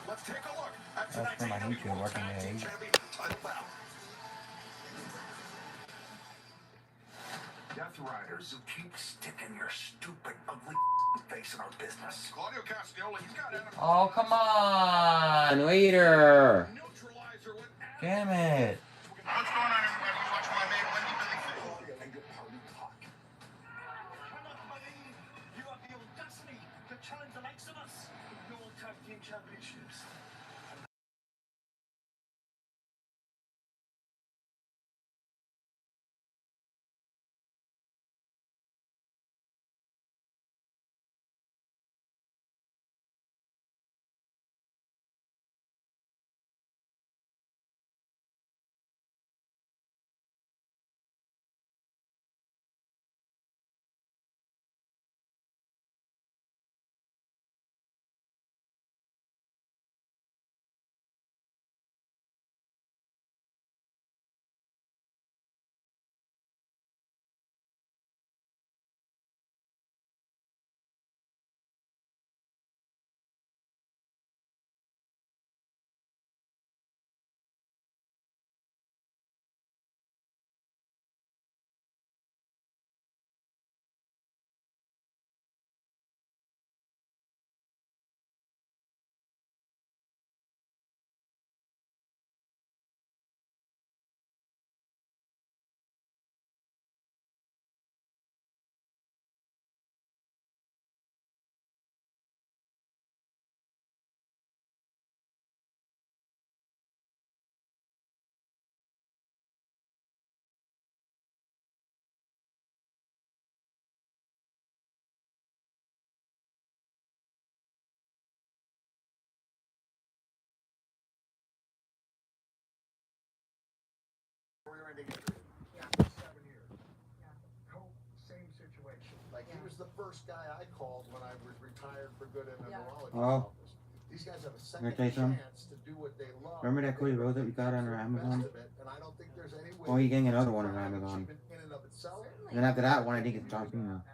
Let's take a look at That's tonight's for my YouTube AEW working Tag Team day. Championship title bout. Death Riders, who keep sticking your stupid, ugly face in our business. Claudio Castagnoli, he's got Adam. Oh, come on, waiter. Damn it. What's going on, everybody? You watching my man, Wendy Billie Figz. Claudio and your party cock. I cannot believe you have the audacity to challenge the likes of us with no tag team championships. Same situation. Like he was the first guy I called when I was retired for good in a neurology Oh. office. These guys have a Can I second tell you something? chance to do what they love. Remember that Cody Rhodes that we got on our Amazon? And I don't think there's any way Oh, you're getting another one on Amazon. in and of itself. And then after that one, I think it's John Cena. It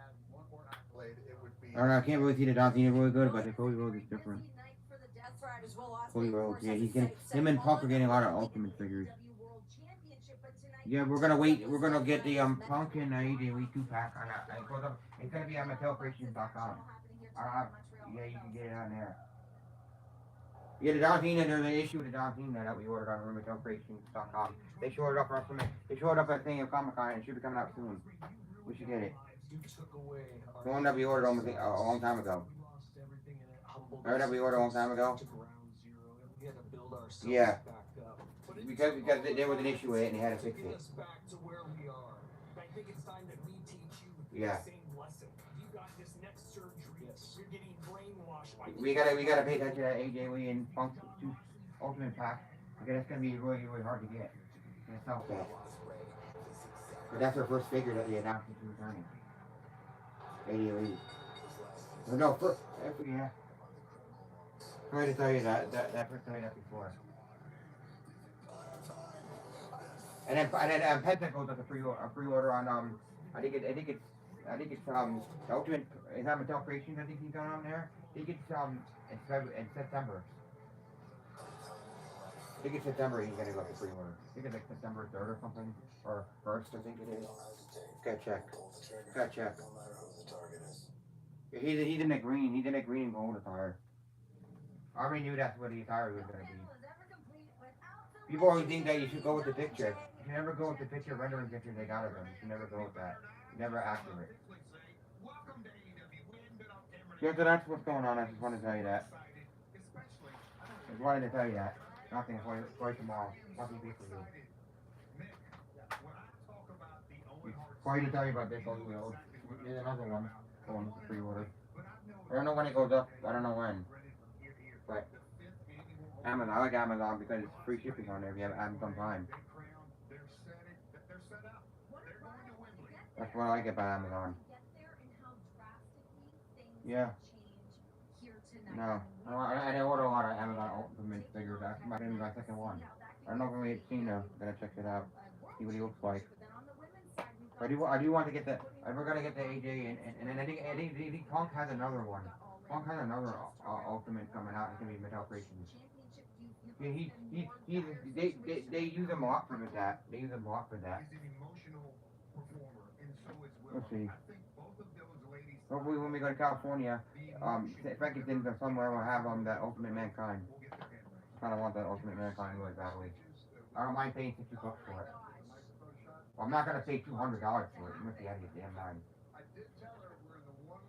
would be, I don't know, I can't really see the John Cena really good, but the Cody Rhodes is different. Cody Rhodes, yeah, he's getting, him and Punk are getting a lot of Ultimate figures. Yeah, we're gonna get the Punk and AJ Lee 2-pack on that. It goes up, it's gonna be on MattelCreations.com. Yeah, you can get it on there. Yeah, the John Cena, there's an issue with the John Cena that we ordered on MattelCreations.com. They showed it up for WrestleMania. They showed it up at San Comic Con and it should be coming out soon. We should get it. The one that we ordered almost a long time ago. Remember that we ordered a long time ago? Yeah. Because there was an issue with it and they had to fix it. Yeah. We gotta pay attention to that AJ Lee and Funk Ultimate Pack because it's gonna be really, really hard to get. And it's not bad. But that's our first figure that we announced is returning. AJ Lee. No, first, yeah. I'm going to tell you that first tell you that before. And then Penta goes with a pre-order on I think it's the Ultimate is that Mattel Creations. I think he's got on there. I think it's in September. I think it's September he's gonna go to pre-order. I think it's like September 3rd or something, or 1st. I think it is. Gotta check. He's in the green. He's in the green and gold attire. I already knew that's what the attire was gonna be. People always think that you should go with the picture. You should never go with the picture rendering picture they got of them. You should never go with that. Never accurate. Yeah, so that's what's going on. I just wanted to tell you that. I just wanted to tell you that. Nothing for tomorrow. Nothing big for you. For you to tell you about this on wheels. There's another one going to pre-order. I don't know when it goes up. I don't know when. But Amazon, I like Amazon because it's free shipping on there if you have Amazon Prime. That's what I like about Amazon. Yeah. No. I didn't order a lot of Amazon Ultimate figures. That's my second one. I don't know if I'm going to Cena. Gotta check it out. See what he looks like. I do want to get the. We're gonna get the AJ and then I think Punk has another one. Punk has another ultimate coming out. It's gonna be Metal Operations. Yeah, they use him a lot for that. They use him a lot for that. He's an emotional performer, and so is Willow. Let's see. I think both of those ladies. Hopefully, when we go to California, if I get into somewhere, we'll have that Ultimate Mankind. Kind of want that Ultimate Mankind really badly. I don't mind paying $50 for it. Well, I'm not gonna pay $200 for it. You must be out of your damn mind.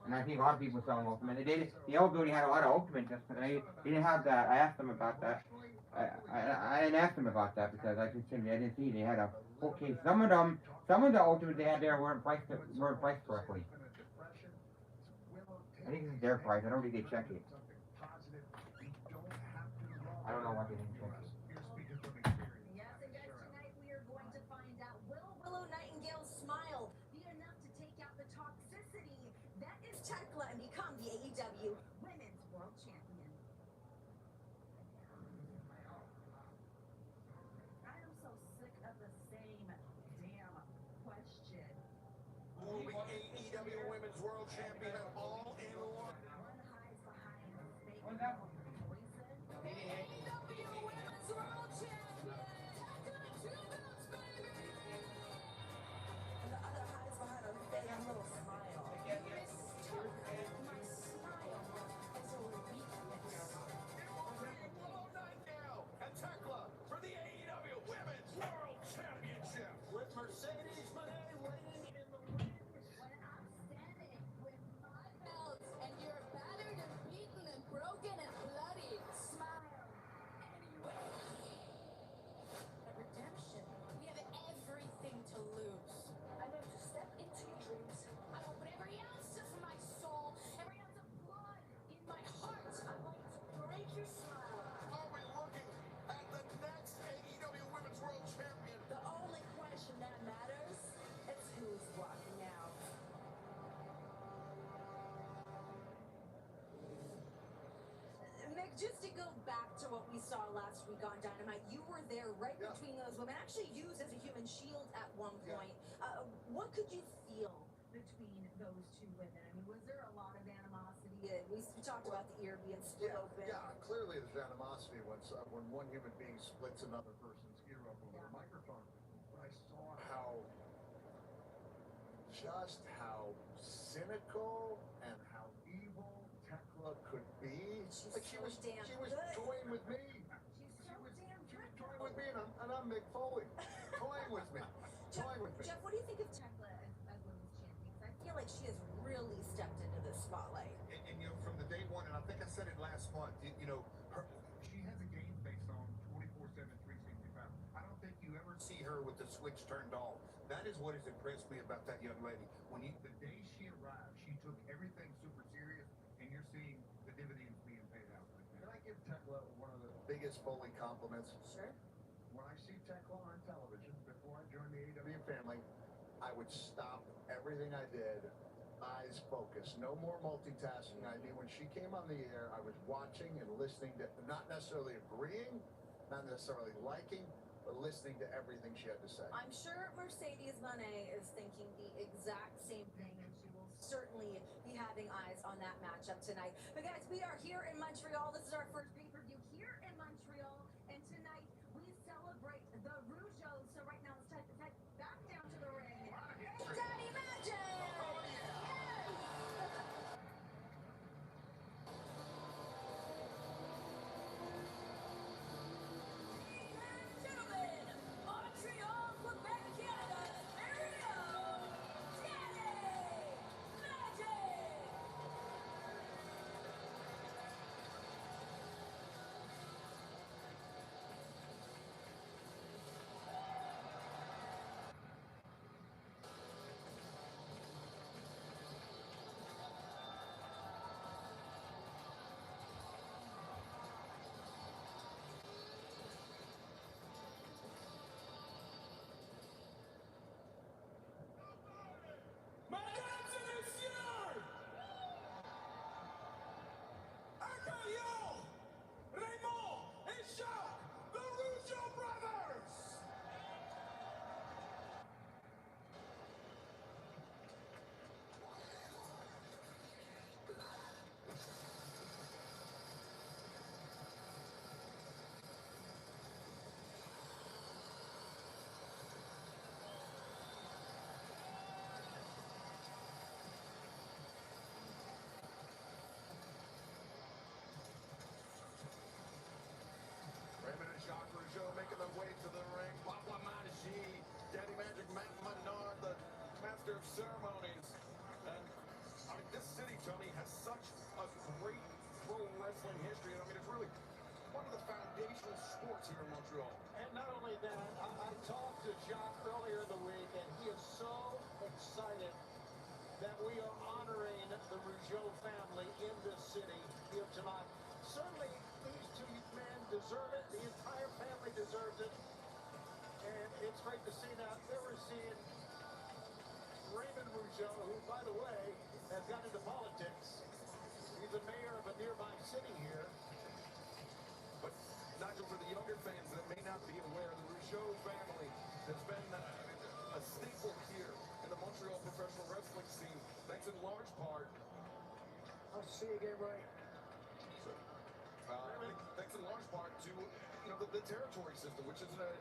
And I think a lot of people selling Ultimate. The old building had a lot of Ultimate just because they didn't have that. I asked them about that. I didn't ask them about that because I didn't see they had a full case. Some of the Ultimates they had there weren't priced correctly. I think this is their price. I don't think they check it. I don't know what they didn't check it. Yes, and guys, tonight we are going to find out, will Willow Nightingale's smile be enough to take out the toxicity that is Tekla and become the AEW Women's World Champion? I am so sick of the same damn question. Will be AEW Women's World Champion at all in one? One hides behind the fake poison. AEW Women's World Champion! And the other hides behind a fake little smile. You mistook my smile as a weakness. Willow Nightingale and Tekla for the AEW Women's World Championship. With Mercedes Moné waiting in the wings. When I'm standing with my belts and you're battered and beaten and broken and bloody, smile anyway. At Redemption, we have everything to lose. I know to step into your dreams. I open every ounce of my soul, every ounce of blood in my heart. I want to break your smile. Are we looking at the next AEW Women's World Champion? The only question that matters is who's walking out. Nick, just to go back to what we saw last week on Dynamite, you were there right between those women, actually used as a human shield at one point. What could you feel between those two women? I mean, was there a lot of animosity? We talked about the ear being split open. Yeah, clearly there's animosity when one human being splits another person's ear open with a microphone. But I saw how cynical and how evil Tekla could be. Like she was toying with me. She's so damn She was good. toying with me, and I'm Mick Foley. Toying with me. Toying with me. Jeff, what do you think of Tekla as women's champion? Because I feel like she has really stepped into this spotlight. And you know, from the day one, and I think I said it last month, you know, she has a game face on 24/7, 365. I don't think you ever see her with the switch turned off. That is what has impressed me about that young lady. The day she arrived, she took everything super serious, and you're seeing the dividends being paid out right now. Can I give Tekla one of the biggest Foley compliments? Sure. When I see Tekla on television, before I joined the AEW family, I would stop everything I did, eyes focused, no more multitasking. I mean, when she came on the air, I was watching and listening to, not necessarily agreeing, not necessarily liking, but listening to everything she had to say. I'm sure Mercedes Moné is thinking the exact same thing, and she will certainly be having eyes on that matchup tonight. But guys, we are here in Montreal. This is our first pay-per-view here in Montreal, and tonight we celebrate the Rougeos. So right now, let's type back down to the ring. Daddy Magic! wrestling history. I mean, it's really one of the foundational sports here in Montreal. And not only that, I talked to Jacques earlier in the week, and he is so excited that we are honoring the Rougeau family in this city here tonight. Certainly, these two men deserve it. The entire family deserves it. And it's great to see now. There we're seeing Raymond Rougeau, who, by the way, has got into politics. He's the mayor of a nearby city here. But Nigel, for the younger fans that may not be aware, the Rougeau family has been a staple here in the Montreal professional wrestling scene, thanks in large part. I'll see you again, Ray. Thanks in large part to the territory system, which is a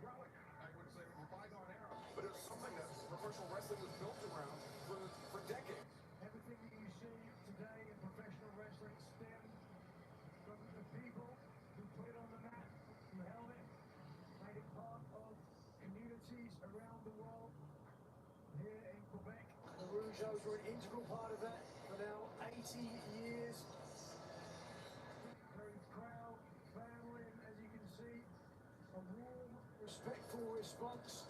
relic, I would say, of a bygone era. But it was something that professional wrestling was built around for decades. Everything that you see today in professional wrestling stems from the people who put it on the map, who held it, made it part of communities around the world. Here in Quebec, the Rougeaus were an integral part of that for now 80 years. Very proud family, and as you can see, a warm, respectful response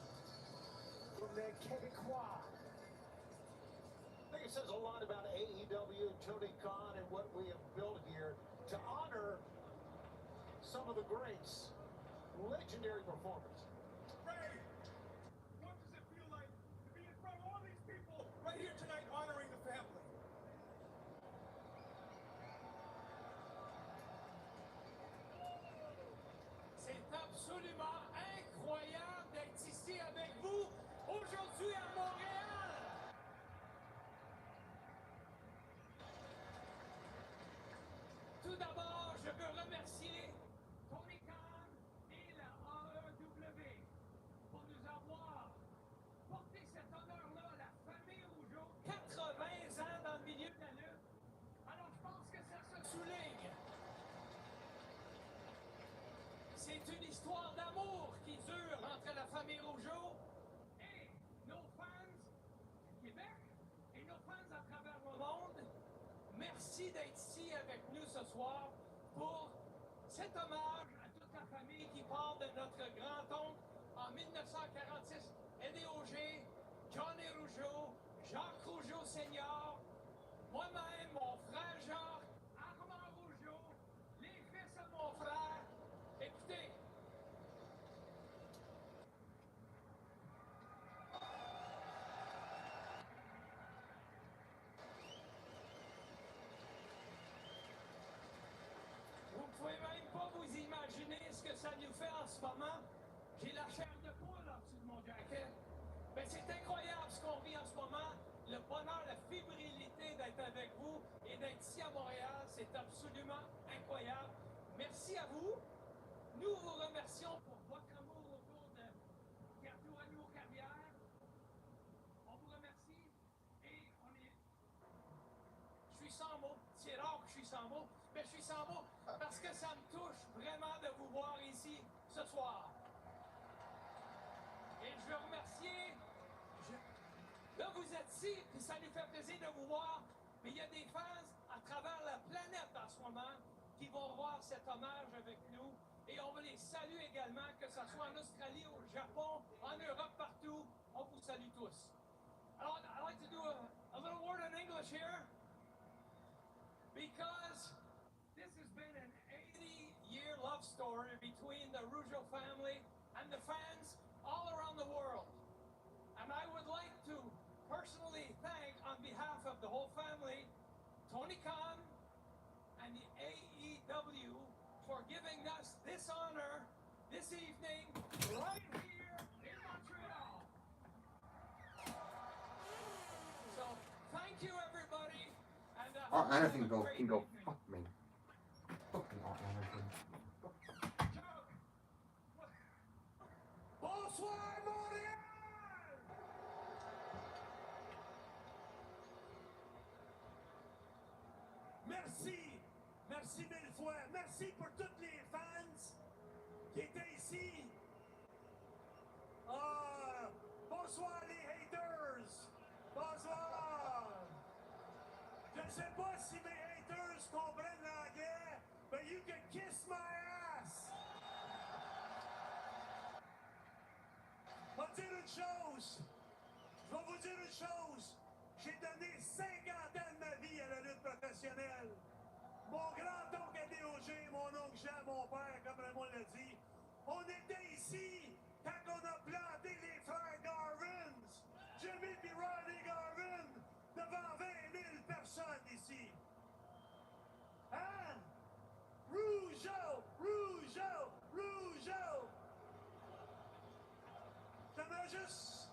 from their Quebecois. I think it says a lot about AEW, Tony Khan, and what we have built here to honor some of the greats, legendary performers. Ray, what does it feel like to be in front of all these people right here tonight honoring the family? C'est absolument incroyable d'être ici avec vous aujourd'hui à Montréal. Tout d'abord, je veux remercier Tony Khan et la AEW pour nous avoir porté cet honneur-là à la famille Rougeau. 80 ans dans le milieu de la lutte. Alors, je pense que ça se souligne. C'est une histoire d'amour qui dure entre la famille Rougeau et nos fans du Québec et nos fans à travers le monde. Merci d'être ici avec nous ce soir pour cet hommage à toute la famille qui part de notre grand-oncle en 1946, Eddie Auger, Johnny Rougeau, Jacques Rougeau Senior, moi-même, mon frère Jacques, Armand Rougeau, les fils de mon frère. Écoutez, vous ne pouvez même pas vous imaginer ce que ça nous fait en ce moment. J'ai la chair de poule en dessous de mon jacket. Ben, c'est incroyable ce qu'on vit en ce moment. Le bonheur, la fébrilité d'être avec vous et d'être ici à Montréal, c'est absolument incroyable. Merci à vous. Nous vous remercions pour votre amour autour de Gardeau Carrière. On vous remercie et on est... Je suis sans mots. C'est rare que je suis sans mots, mais je suis sans mots parce que ça me touche vraiment de vous voir ici ce soir. Et je veux remercier... Là, vous êtes ici, puis ça nous fait plaisir de vous voir, mais il y a des fans à travers la planète en ce moment qui vont voir cet hommage avec nous. Et on va les saluer également, que ce soit en Australie, au Japon, en Europe, partout. On vous salue tous. Alors, I'd like to do a little word in English here, because this has been an 80-year love story between the Rougeau family and the fans all around the world. And I would like to personally thank, on behalf of the whole family, Tony Khan and the AEW for giving us this honor this evening right here in Montreal. So, thank you everybody. And Anderson have a great can go evening. fuck me. Fucking Anderson. Bonsoir Montréal! Merci, merci mille fois. Merci pour tous les fans qui étaient ici. Bonsoir les haters. Bonsoir. Je ne sais pas si mes haters comprennent l'anglais, chose. Je vais vous dire une chose. J'ai donné 50 ans de ma vie à la lutte professionnelle. Mon grand-oncle a DOG, mon oncle Jean, mon père, comme Raymond l'a dit. On était ici quand on a planté les frères Garvin. Jimmy et Ronnie Garvin devant 20 000 personnes ici. Hein? Rougeau! Rougeau! Rougeau! J'aimerais juste...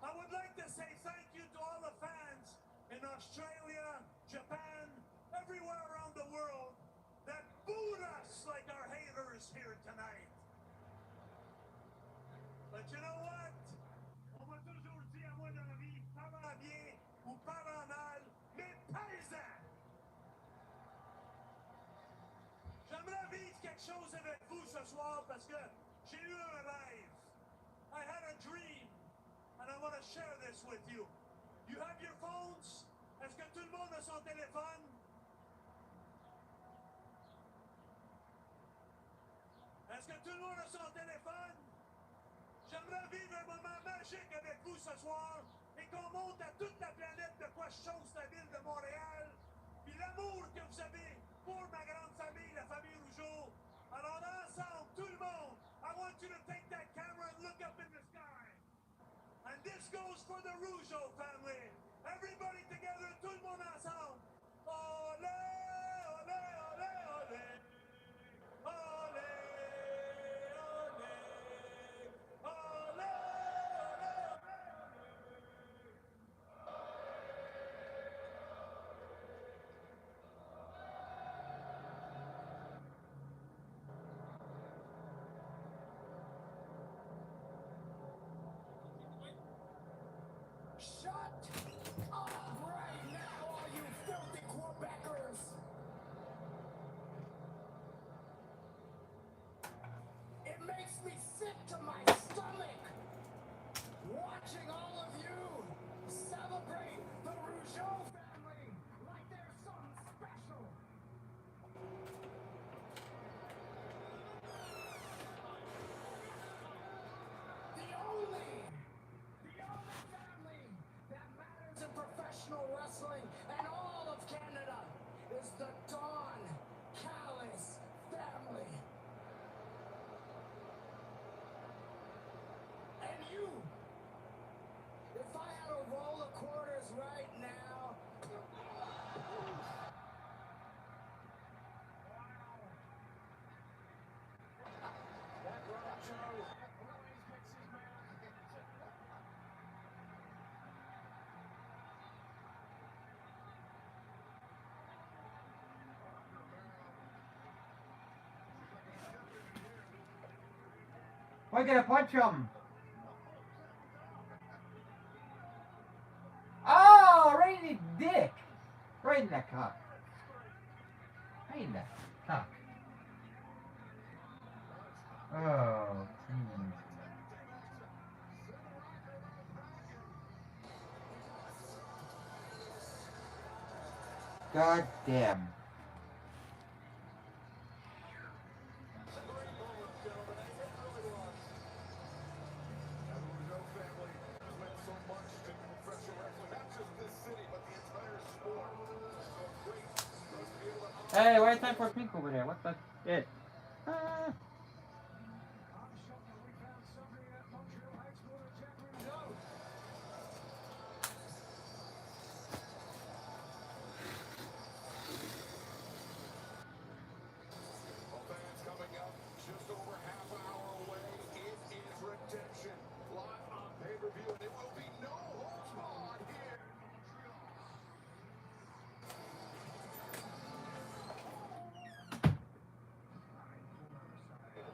I would like to say thank you to all the fans in Australia, Japan, everywhere around the world that booed us like our haters here tonight. But you know what? On m'a toujours dit à moi dans la vie, parle bien ou parle mal, mais paysan! J'aimerais vivre quelque chose avec vous ce soir parce que j'ai eu un rêve. I had a dream. And I want to share this with you. You have your phones? Est-ce que tout le monde a son téléphone? Est-ce que tout le monde a son téléphone? J'aimerais vivre un moment magique avec vous ce soir et qu'on montre à toute la planète de quoi chose la ville de Montréal, puis l'amour que vous avez pour ma grande famille, la famille Rougeau. Alors ensemble, tout le monde, I want you to take that camera and look up in the sky. And this goes for the Rougeau family. Everybody together, tout le monde ensemble. Olé, olé, olé, olé. Olé, olé. Olé, Shut up right now, all you filthy Quebecers! It makes me sick to my stomach watching all of you celebrate the Rougeau family like they're something special. The only family that matters in professional wrestling and all of Canada is the Don Callis family. And you, if I had a roll of quarters right now, that Rougeau always gets his man. Why gonna punch him? Oh, right in the dick. Right in that cock. Right in that cock. Oh, God damn. Hey, why is time for pink over there? What the shit? Ah. I'm shocked that we found somebody at Montreal Heights more than Jack Rougeau. Well, fans, coming up just over half an hour away. It is redemption live on pay-per-view, and it will be no holds barred here in Montreal.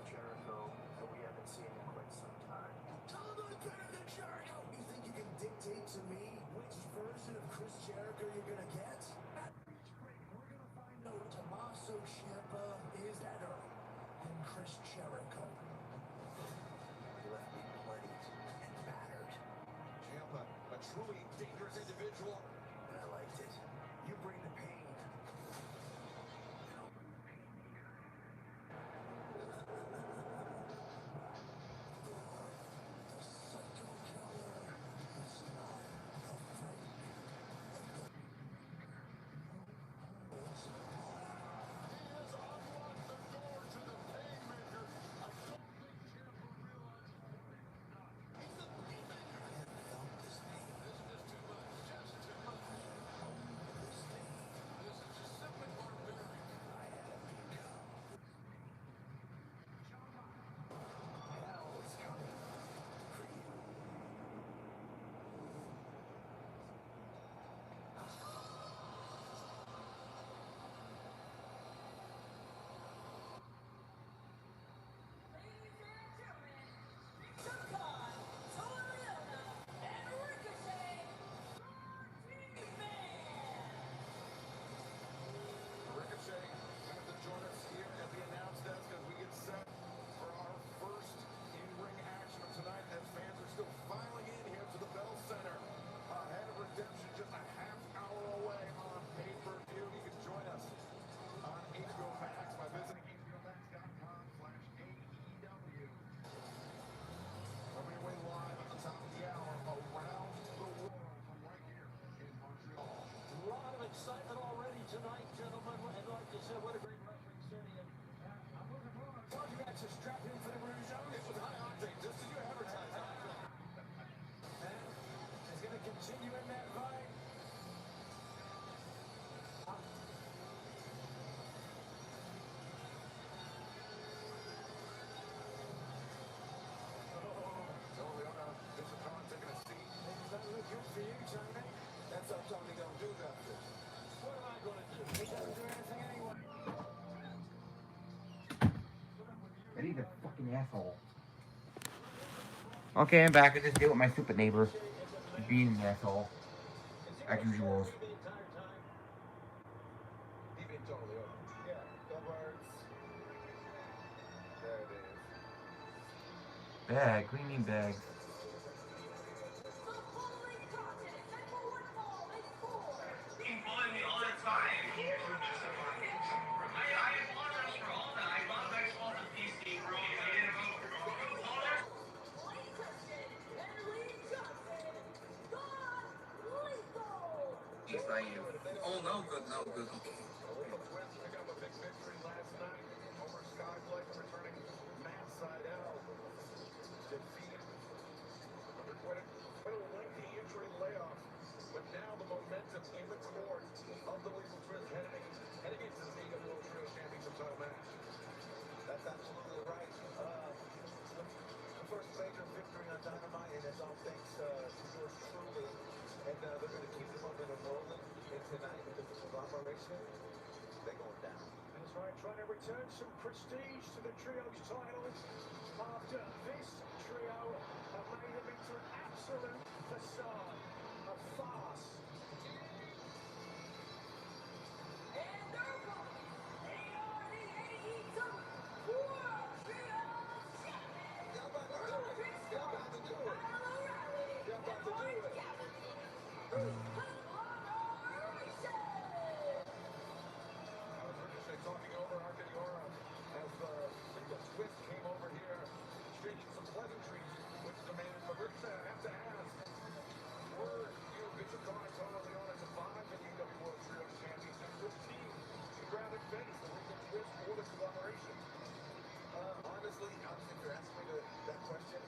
Jericho that we haven't seen in quite some time. tell them who's better than Jericho. You think you can dictate to me which version of Chris Jericho you're gonna get? At each break, we're gonna find out Tommaso Ciampa is better than Chris Jericho. He left me bloodied and battered, Ciampa, a truly dangerous individual. and I liked it. You bring the pain. The continue in that vein. Totally on a disappointed taking a seat. Things don't look good for you, Tony. That's how Tony don't do nothing. What am I going to do? He doesn't do anything anyway. Eddie's a fucking asshole. Okay, I'm back. I just deal with my stupid neighbor. Being an asshole. As usual. He been totally on. Yeah, the birds. There it is. Bag, cleaning bags. Just like you. Oh, no good, no good. Twins pick up a big victory last night over Skyblade, returning Matt Seidel. Defeated. Quite a lengthy injury layoff, but now the momentum in the court of the Lethal Twins heading into the AEW World Trio Championship title match. That's absolutely right. The first major victory on Dynamite, and it's all thanks to yours truly. And they're going to keep the momentum rolling in tonight because the conglomeration, they're going down. That's right, trying to return some prestige to the trio's titles after this trio have made them into an absolute facade, a farce. And their opponents, they are the AEW World Trio Champions. Y'all about to do it. Y'all about to do it. Y'all about to do it. I was Ricochet talking over Arcadiora as the Twist came over here, exchanging some pleasantries with the man. But Ricochet, I have to ask, were you, Vince McMahon, totally on to 5 in the AEW World Trio Championship? Which team you rather face, the Lethal Twist or the conglomeration? Honestly, if you're asking me that question,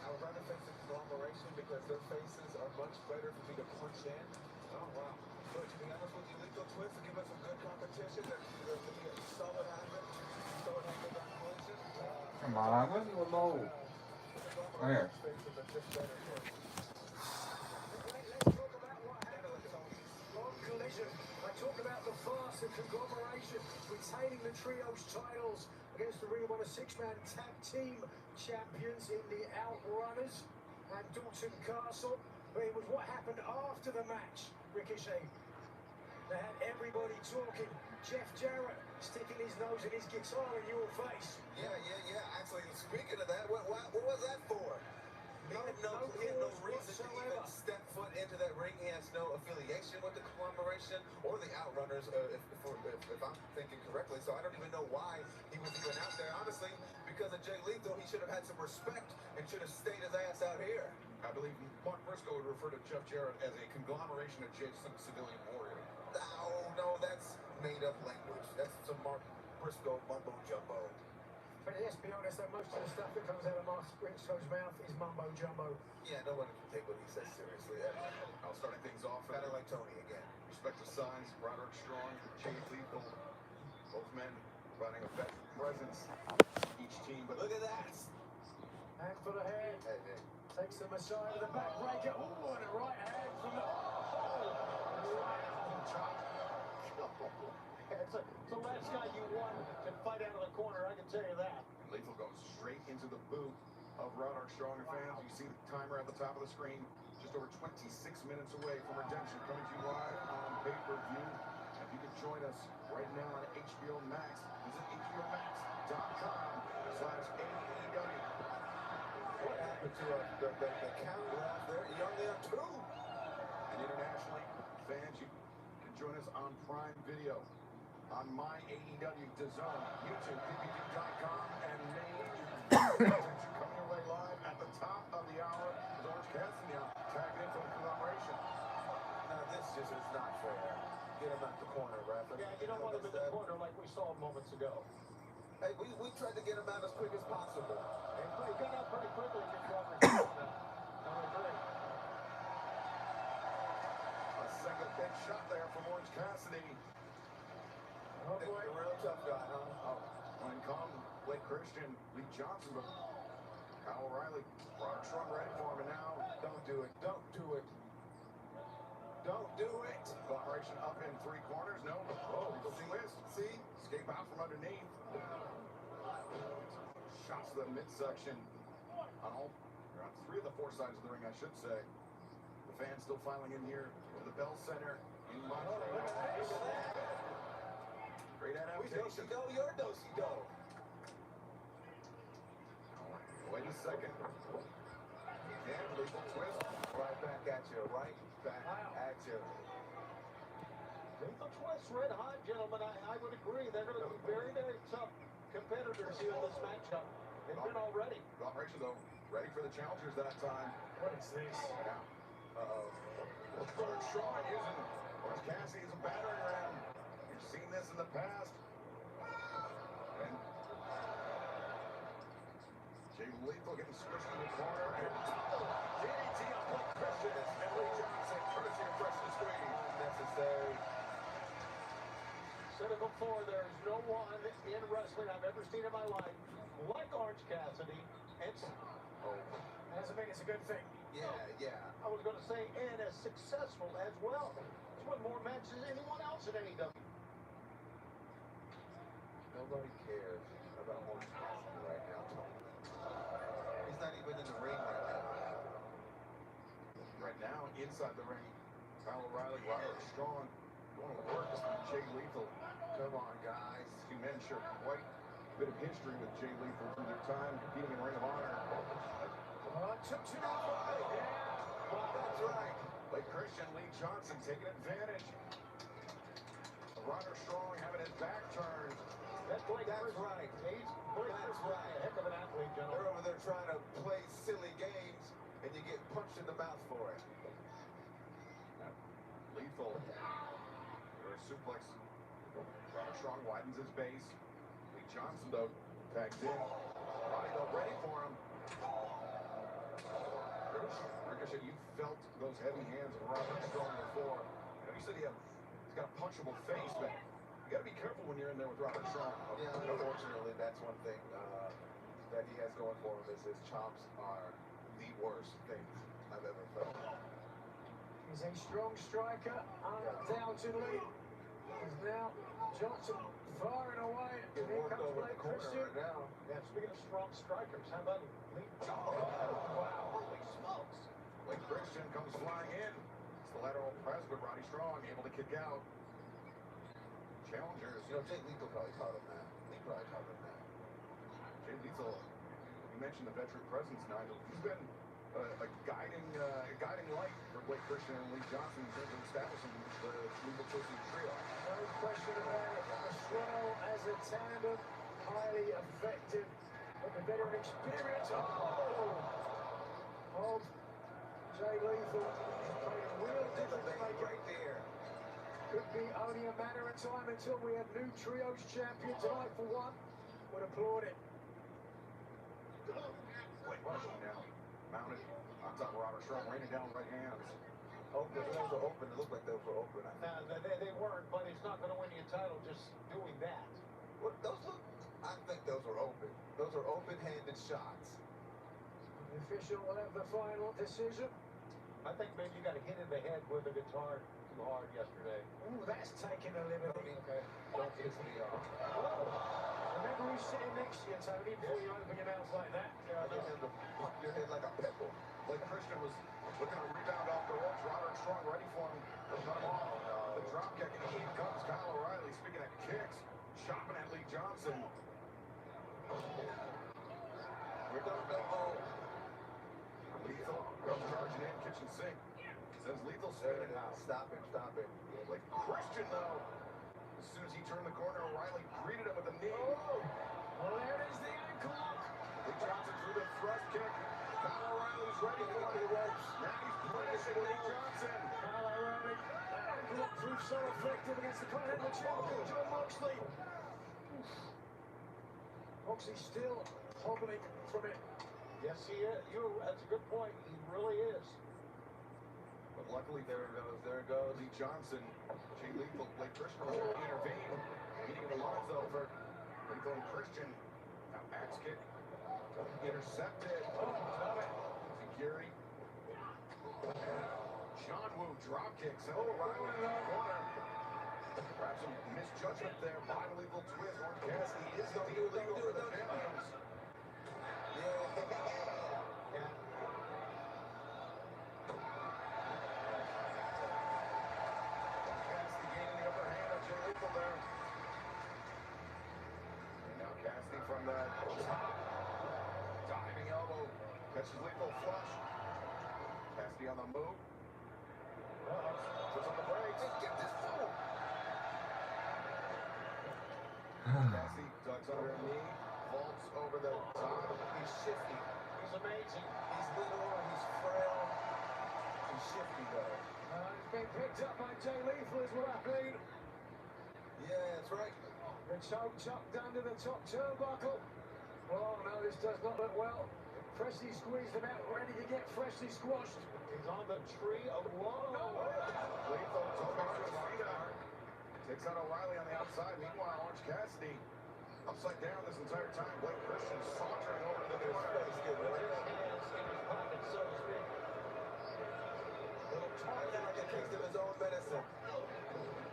I would rather face the conglomeration because their faces are much better for me to punch in. Oh, wow. But to be honest with you, Lethal Twist will give us some good competition. They're going to be a solid habit. Solid habit competition. Come on, what's the low? Oh, here. Let's talk about what happened on Collision. I talk about the farce of conglomeration retaining the trio's titles against the Ring of Honor six-man tag team champions in the Outrunners and Dalton Castle. But it was what happened after the match, Ricochet. They had everybody talking. Jeff Jarrett sticking his nose in his guitar in your face. Yeah. Actually, speaking of that, what was that for? He had no reason to even step foot into that ring. He has no affiliation with the conglomeration or the Outrunners, if I'm thinking correctly. So I don't even know why he was even out there. Honestly, because of Jay Lethal, he should have had some respect and should have stayed his ass out here. I believe Mark Briscoe would refer to Jeff Jarrett as a conglomeration adjacent civilian warrior. No, that's made-up language. That's some Mark Briscoe mumbo jumbo. But let's be honest, that most of the stuff that comes out of Mark Briscoe's mouth is mumbo jumbo. Yeah, no one can take what he says seriously. I'll start things off kind of like Tony again. Respect the signs, Roderick Strong, Jay Lethal. Both men running a veteran presence. Each team, but look at that. Hand for the head. Hey. Takes the Messiah to the back breaker. Oh, and a right hand from the... Right on top. It's the last guy you want can fight out of the corner, I can tell you that. Lethal goes straight into the boot of Roderick Strong and fans. You see the timer at the top of the screen. Just over 26 minutes away from redemption, coming to you live on pay-per-view. If you can join us right now on HBO Max, visit hbomax.com/AEW. What happened to the count left there? You only have 2. And internationally, fans, you can join us on Prime Video, on My AEW, DAZN, YouTube, PPG.com, and main coming your way live at the top of the hour with Orange Cassidy tagged into the conglomeration. Now this just is not fair. Get him out the corner, ref. Yeah, you don't want him in the corner like we saw moments ago. Hey, we tried to get him out as quick as possible. He got out pretty quickly before we I agree. Single big shot there from Orange Cassidy. Oh boy, a real tough guy, huh? Oh, when come Blake Christian, Lee Johnson, but Kyle O'Reilly, Robert Strong ready for him, and now Don't do it. Don't do it. Don't do it. operation up in three corners. No, oh, twist. See, escape out from underneath. Shots to the midsection on all, or on three of the four sides of the ring, I should say. The fans still filing in here to the Bell Center in Montreal. Great adaptation. Do your do-si-do. Wait a second. Again, lethal twist. Right back at you. Right back at you. Lethal twist, red hot, gentlemen. I would agree. They're going to be very, very tough competitors here in this matchup. They've been already. Operation, though, ready for the challengers that time. What is this? Yeah. Strong using Orange Cassidy as a battering ram. You've seen this in the past. And Jay Lethal getting squished in the corner. And DDT on Blake Christian and Lee Johnson. Courtesy of Fresh and Squeeze. Unnecessary. Said it before, there's no one in wrestling I've ever seen in my life like Orange Cassidy. Doesn't mean it's a good thing. Yeah. I was going to say, and as successful as well. He's won more matches than anyone else in AEW. Nobody cares about Orange Cassidy right now, Tony. He's not even in the ring right now. Right now, inside the ring, Kyle O'Reilly, Robert Strong, going to work on Jay Lethal. Come on, guys. Two men share quite a bit of history with Jay Lethal through their time competing in Ring of Honor. Took two out. That's right. Blake Christian, Lee Johnson taking advantage. Robert Strong having his back turned. That's right. That's right. A heck of an athlete, gentlemen. They're over there trying to play silly games, and you get punched in the mouth for it. Lethal. Or a suplex. Robert Strong widens his base. Lee Johnson, though, tags in. Body though ready for him. Ricochet, you felt those heavy hands of Robert Strong before. You know, you said he's got a punchable face, but you got to be careful when you're in there with Robert Strong. Yeah, unfortunately, that's one thing that he has going for him is his chops are the worst things I've ever felt. He's a strong striker, undoubtedly. He's now Johnson firing away. Get Here worked comes over Blake the corner Christian. right now. Yeah, speaking of strong strikers, how about Lee? Wow, holy smokes. Blake Christian comes flying in. It's the lateral press, but Roddy Strong able to kick out. Challengers. You know, Jay Lethal probably taught him that. Lee probably taught him that. Jay Lethal, you mentioned the veteran presence, Nigel. He's been a guiding light for Blake Christian and Lee Johnson in terms of establishing the Lethal Twisted Trio. No question about it. As well as a tandem, highly effective. With the veteran experience of Jay Lethal. Playing a real difference maker. Right there. Could be only a matter of time until we have new trios champion tonight for one. Would applaud it. Blake Christian now mounted on top of Robert Strong, raining down right hands. Open. Those were open. It looked like those were open. They weren't, but he's not going to win you a title just doing that. What, those look, I think those were open. Those are open-handed shots. The official will have the final decision. I think maybe you got hit in the head with a guitar too hard yesterday. Ooh, that's taking a liberty. Okay, don't piss me off. Remember who's sitting next to you, Tony, before you open your mouth like that. I think you have to pump your head like a pebble. Blake Christian was looking to rebound off the ropes. Robert Strong ready for him. Cut him off. The drop kick, and in comes Kyle O'Reilly. Speaking of kicks, chopping at Lee Johnson. We're going to go home. Lethal comes charging in, kitchen sink. Sends Lethal spinning out. Stop him. Blake Christian, though. As soon as he turned the corner, O'Reilly greeted him with a knee. Well, there is the ankle lock. Lee Johnson threw the thrust kick. Kyle O'Reilly's ready for the ropes. Now he's punishing Lee Johnson. Kyle O'Reilly, that ankle lock proved so effective against the Continental Champion, John Moxley. Moxley still hobbling from it. Yes, he is. That's a good point. He really is. But luckily, there it goes. Lee Johnson, Jay Lethal, Blake Christian was there to intervene. Meeting of the minds though for Lethal and Christian. Now axe kick. Intercepted. Security. John Woo drop kicks. O'Reilly in the corner. Perhaps some misjudgment there by the Lethal twist. Orange Cassidy is the illegal for the champions. Cassidy gaining the upper hand on Jay Lethal there. And now Cassidy from the top. Diving elbow. Catches Lethal flush. Cassidy on the move. Puts on the brakes. Get this fool. Cassidy ducks under a knee. Vaults over the top. He's shifty. He's amazing. He's little. He's frail. He's shifty though. He's been picked up by Jay Lethal as well, I mean. Yeah, that's right. The choke chopped down to the top turnbuckle. Oh no, this does not look well. Freshly squeezed him out, ready to get freshly squashed. He's on the tree of woe. Lethal took his feet out. Takes out O'Reilly on the outside. Meanwhile, Orange Cassidy upside down this entire time. Blake Christian sauntering over to the corner. His hands in his pocket, so to speak. Little target out the taste of his own medicine.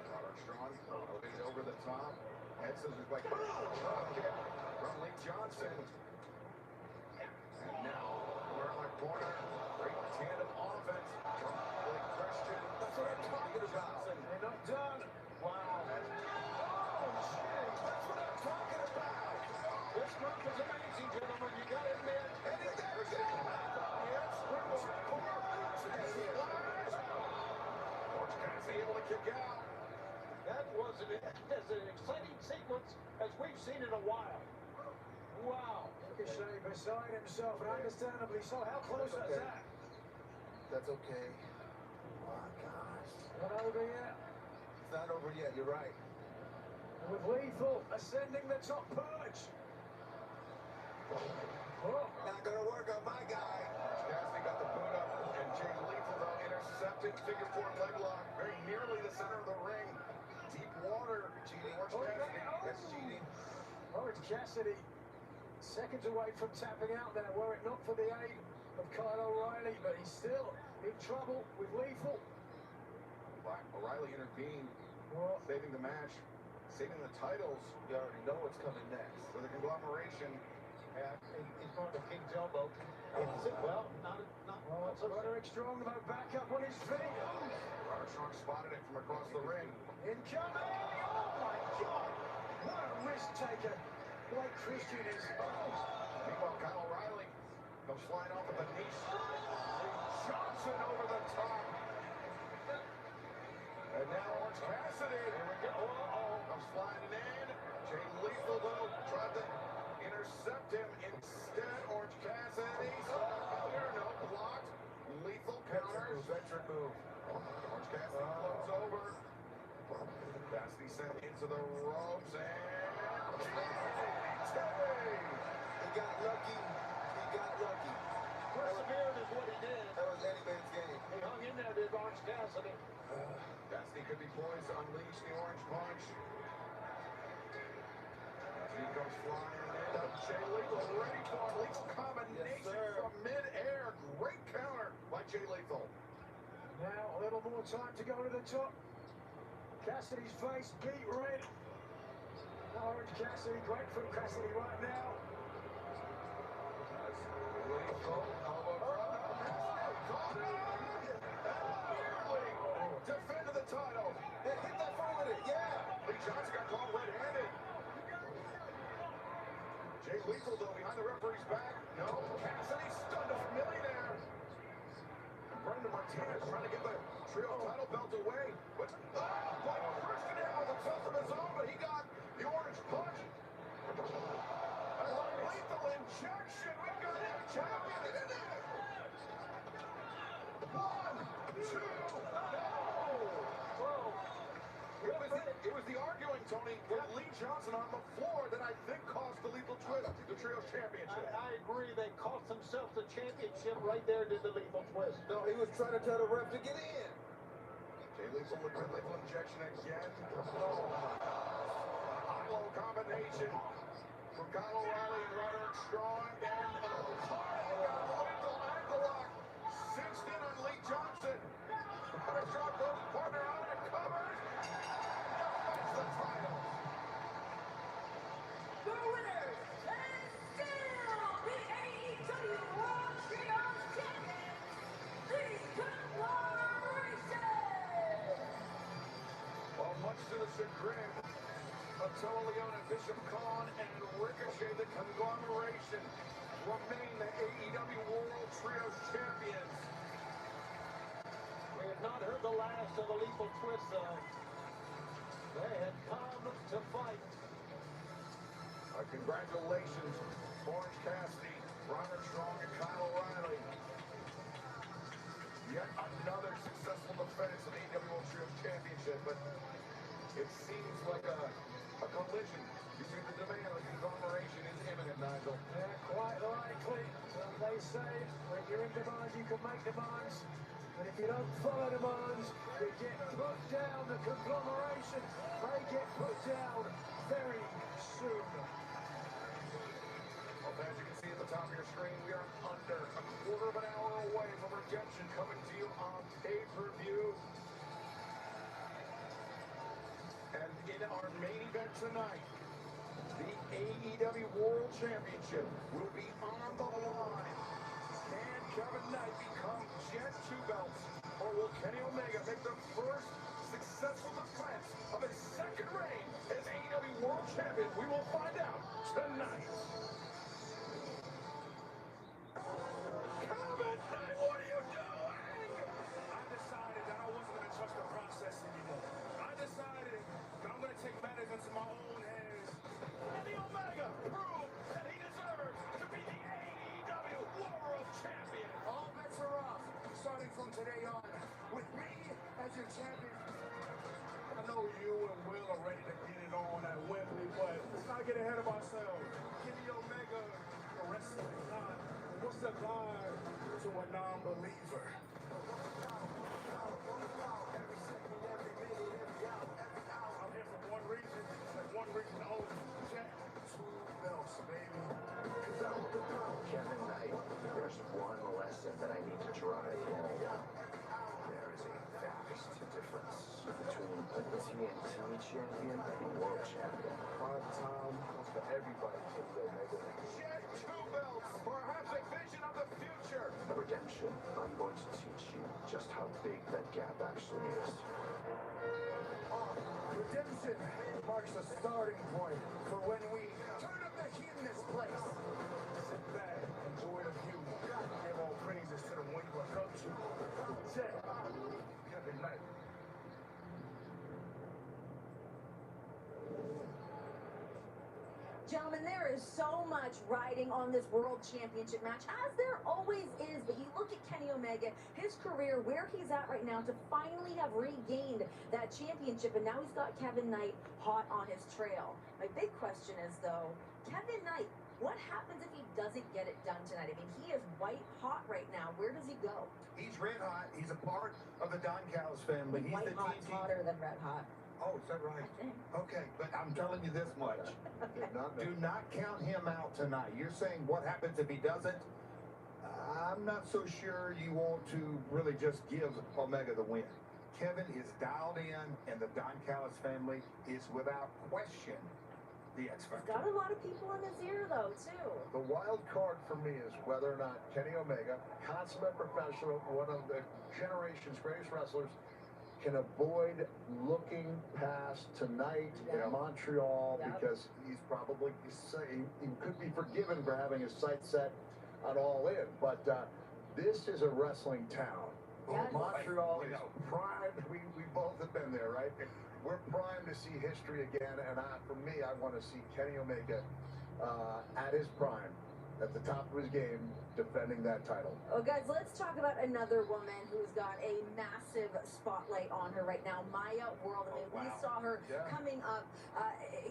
Roderick Strong elevated over the top. Head scissors by drop kick from Lee Johnson. And now we're in the corner. Great tandem offense from Blake Christian. That's what I'm talking about. They're not done. Wow. Oh, gee, that's what I'm talking about. This group is amazing, gentlemen. You got to admit. And he's there again. Yes, Orange Cassidy able to kick out. That was as an exciting sequence as we've seen in a while. Wow. Ricochet beside himself, and understandably so. How close is that? That's okay. Oh my gosh. Not over yet. It's not over yet, you're right. With Lethal ascending the top perch. Oh. Not gonna work on my guy. Cassidy got the boot up, and Jay Lethal though intercepted figure four leg lock, very nearly the center of the ring. Deep water. Cheating. Orange Cassidy. That's cheating. Orange Cassidy, seconds away from tapping out there, were it not for the aid of Kyle O'Reilly, but he's still in trouble with Lethal. O'Reilly intervened, saving the match, saving the titles. You already know what's coming next. For the conglomeration. He's going to King's elbow. Well, not so Roderick Strong, though, back up on his feet. Roderick Strong spotted it from across the ring. Incoming! Oh my God! What a risk taker. Blake Christian is. Meanwhile, Kyle O'Reilly comes flying off of the niche. Johnson over the top. And now Orange Cassidy. Here we go. Comes flying in. Jay Lethal, though, tried to intercept him. Instead, Orange Cassidy. Counter, no, blocked. Lethal counters. Veteran move. Orange Cassidy floats over. Cassidy sent into the ropes and. He got lucky. Persevered is what he did. That was any man's game. He hung in there, did Orange Cassidy. Cassidy could be poised to unleash the orange punch. Cassidy comes flying in. Jay Lethal ready for a lethal combination from mid-air. Great counter by Jay Lethal. Now a little more time to go to the top. Cassidy's face beat red. Orange Cassidy, great from Cassidy right now. Lethal elbow drop. Defended the title. Hey, hit that phone with it, yeah. Lee Johnson got caught red-handed. Jay Lethal, though, behind the referee's back. No, Cassidy stunned off millionaire. Brandon Martinez trying to get the trio title belt away. But, Blake Christian in with a toss of his own, but he got the orange punch. A lethal injection. We've got a champion in it. 1, 2, It was the arguing, Tony, with Lee Johnson on the floor that I think caused the lethal twist. Trios Championship. I agree. They cost themselves the championship right there, did the lethal twist. No, he was trying to tell the ref to get in. Jay Lethal with lethal injection again. High-low combination from Kyle O'Reilly and Roderick Strong. And Hardy got a lethal ankle lock. Cinched in on Lee Johnson. Roderick Strong goes partner out and covers. Defends the title. The winners, and still the AEW World Trios Champions, the Conglomeration! Well, much to the chagrin of Toa Leona, Bishop Khan, and Ricochet, the Conglomeration remain the AEW World Trios Champions. We have not heard the last of the lethal twist, though. They had come to fight. Congratulations, Orange Cassidy, Roderick Strong, and Kyle O'Reilly. Yet another successful defense of the AEW World Trios Championship, but it seems like a collision between the demand and the conglomeration is imminent, Nigel. Yeah, quite likely. They say when you're in demand, you can make demands. But if you don't follow demands, you get put down. The conglomeration, they get put down very soon. Well, as you can see at the top of your screen, we are under a quarter of an hour away from Redemption coming to you on pay-per-view. And in our main event tonight, the AEW World Championship will be on the line. Can Kevin Knight become Jet 2 belts, or will Kenny Omega make the first successful defense of his second reign as AEW World Champion? We will find out tonight. Kevin Knight, what are you doing? I decided that I wasn't going to trust the process anymore. I decided that I'm going to take matters into my own hands. Kenny Omega proved that he deserves to be the AEW World Champion. All bets are off, starting from today on, with me as your champion. I know you and Will are ready to get it on at Wembley, but let's not get ahead of ourselves. Kenny Omega, a wrestling god. What's the god to a non-believer? I'm here for one reason, and one reason only. Jet 2 belts, baby. Kevin Knight, there's one lesson that I need to drive home. There is a vast difference between a TNT champion and a world champion. Prime time was for everybody, Kenny Omega. Jet 2 belts, perhaps a vision of the future. Redemption, I'm going to teach you just how big that gap actually is. Redemption marks the starting point for when we turn up the heat in this place. Sit back, enjoy the view, give all praises to the one you look up to. Jet, Kevin Knight. Gentlemen, there is so much riding on this World Championship match, as there always is. But you look at Kenny Omega, his career, where he's at right now, to finally have regained that championship, and now he's got Kevin Knight hot on his trail. My big question is, though, Kevin Knight, what happens if he doesn't get it done tonight? I mean, he is white hot right now. Where does he go? He's red hot. He's a part of the Don Callis family. He's White the hot's TNT. hotter than red hot. Oh, is that right? I think. Okay, but I'm telling you this much. Did not Do not count him out tonight. You're saying what happens if he doesn't? I'm not so sure you want to really just give Omega the win. Kevin is dialed in, and the Don Callis family is without question the X He's Factor. got a lot of people in his ear, though, too. The wild card for me is whether or not Kenny Omega, consummate professional, one of the generation's greatest wrestlers, can avoid looking past tonight Yeah. in Montreal, Yeah. because he could be forgiven for having his sights set on All In. But this is a wrestling town. Yes. Montreal You is know. primed. We both have been there, right? We're primed to see history again. And for me, I want to see Kenny Omega at his prime at the top of his game defending that title. Oh, guys, let's talk about another woman who's got a massive spotlight on her right now, Maya World. I mean, we saw her coming up,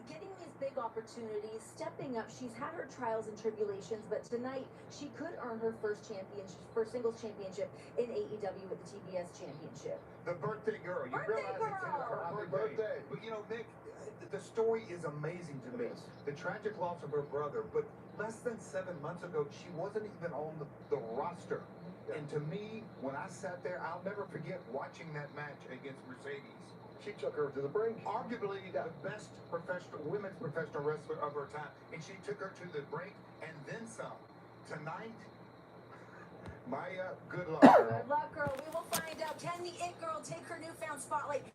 getting these big opportunities, stepping up. She's had her trials and tribulations, but tonight she could earn her first singles championship in AEW with the TBS Championship. The birthday girl. You Birthday realize girl! it's her Happy birthday. birthday. But you know, Nick, the story is amazing to me. The tragic loss of her brother, but less than 7 months ago, she wasn't even on the roster. And to me, when I sat there, I'll never forget watching that match against Mercedes. She took her to the brink. Arguably the best women's professional wrestler of her time, and she took her to the brink and then some. Tonight, Maya, good luck, girl. Good luck, girl. We will find out. Can the It Girl take her newfound spotlight?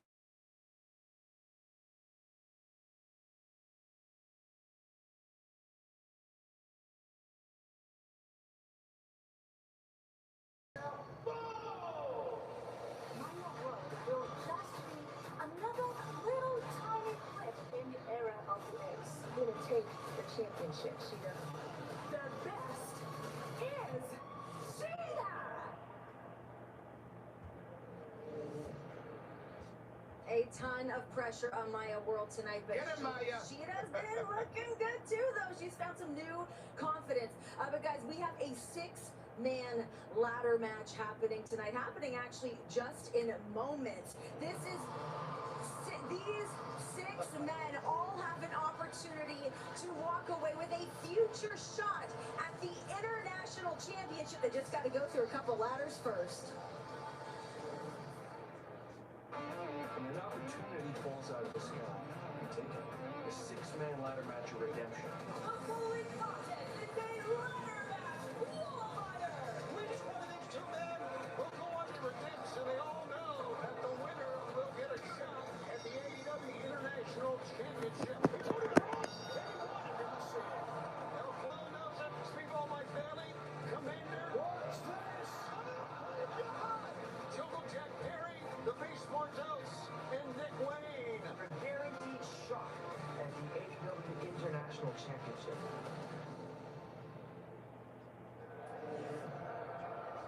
Maya World will just be another little tiny blip in the era of the Ace. Gonna take the championship, Sheeta. The best is Sheeta! A ton of pressure on Maya World tonight, but Get it, Maya. Sheeta's been looking good too, though. She's found some new confidence. But guys, we have a 6-man ladder match happening tonight. Happening actually just in moments. These 6 men all have an opportunity to walk away with a future shot at the International Championship. They just got to go through a couple ladders first. When an opportunity falls out of the sky, you take it. A 6-man ladder match of redemption. A fully contest is a ladder match qualifier! Which one of these two men will go on to redemption? They all know that the winner will get a shot at the AEW International Championship. He's already been on. Anyone didn't see it. El Clue knows it. Speedball Mike Bailey. Commander. Watch this. Oh, my God. Jungle Jack Perry. The Beast Martos. And Nick Wayne. A guaranteed shot at the AEW International Championship.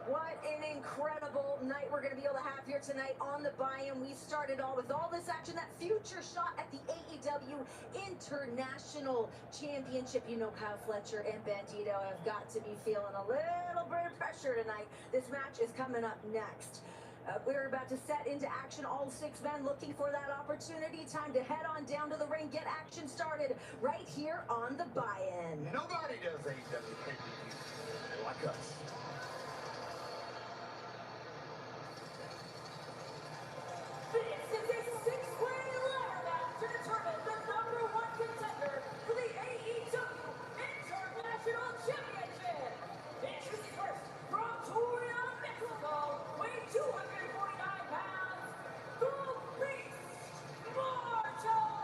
What an incredible night we're going to be able to have here tonight on the buy-in. We started all with all this action, that future shot at the AEW International Championship. You know, Kyle Fletcher and Bandito have got to be feeling a little bit of pressure tonight. This match is coming up next. We're about to set into action, all 6 men looking for that opportunity. Time to head on down to the ring, get action started right here on the buy-in. Nobody does AEW pay-per-view like us. This is a 6-way ladder match to determine the #1 contender for the AEW International Championship. Introducing first from Torreon, Mexico, weighing 249 pounds, the Beast Martos!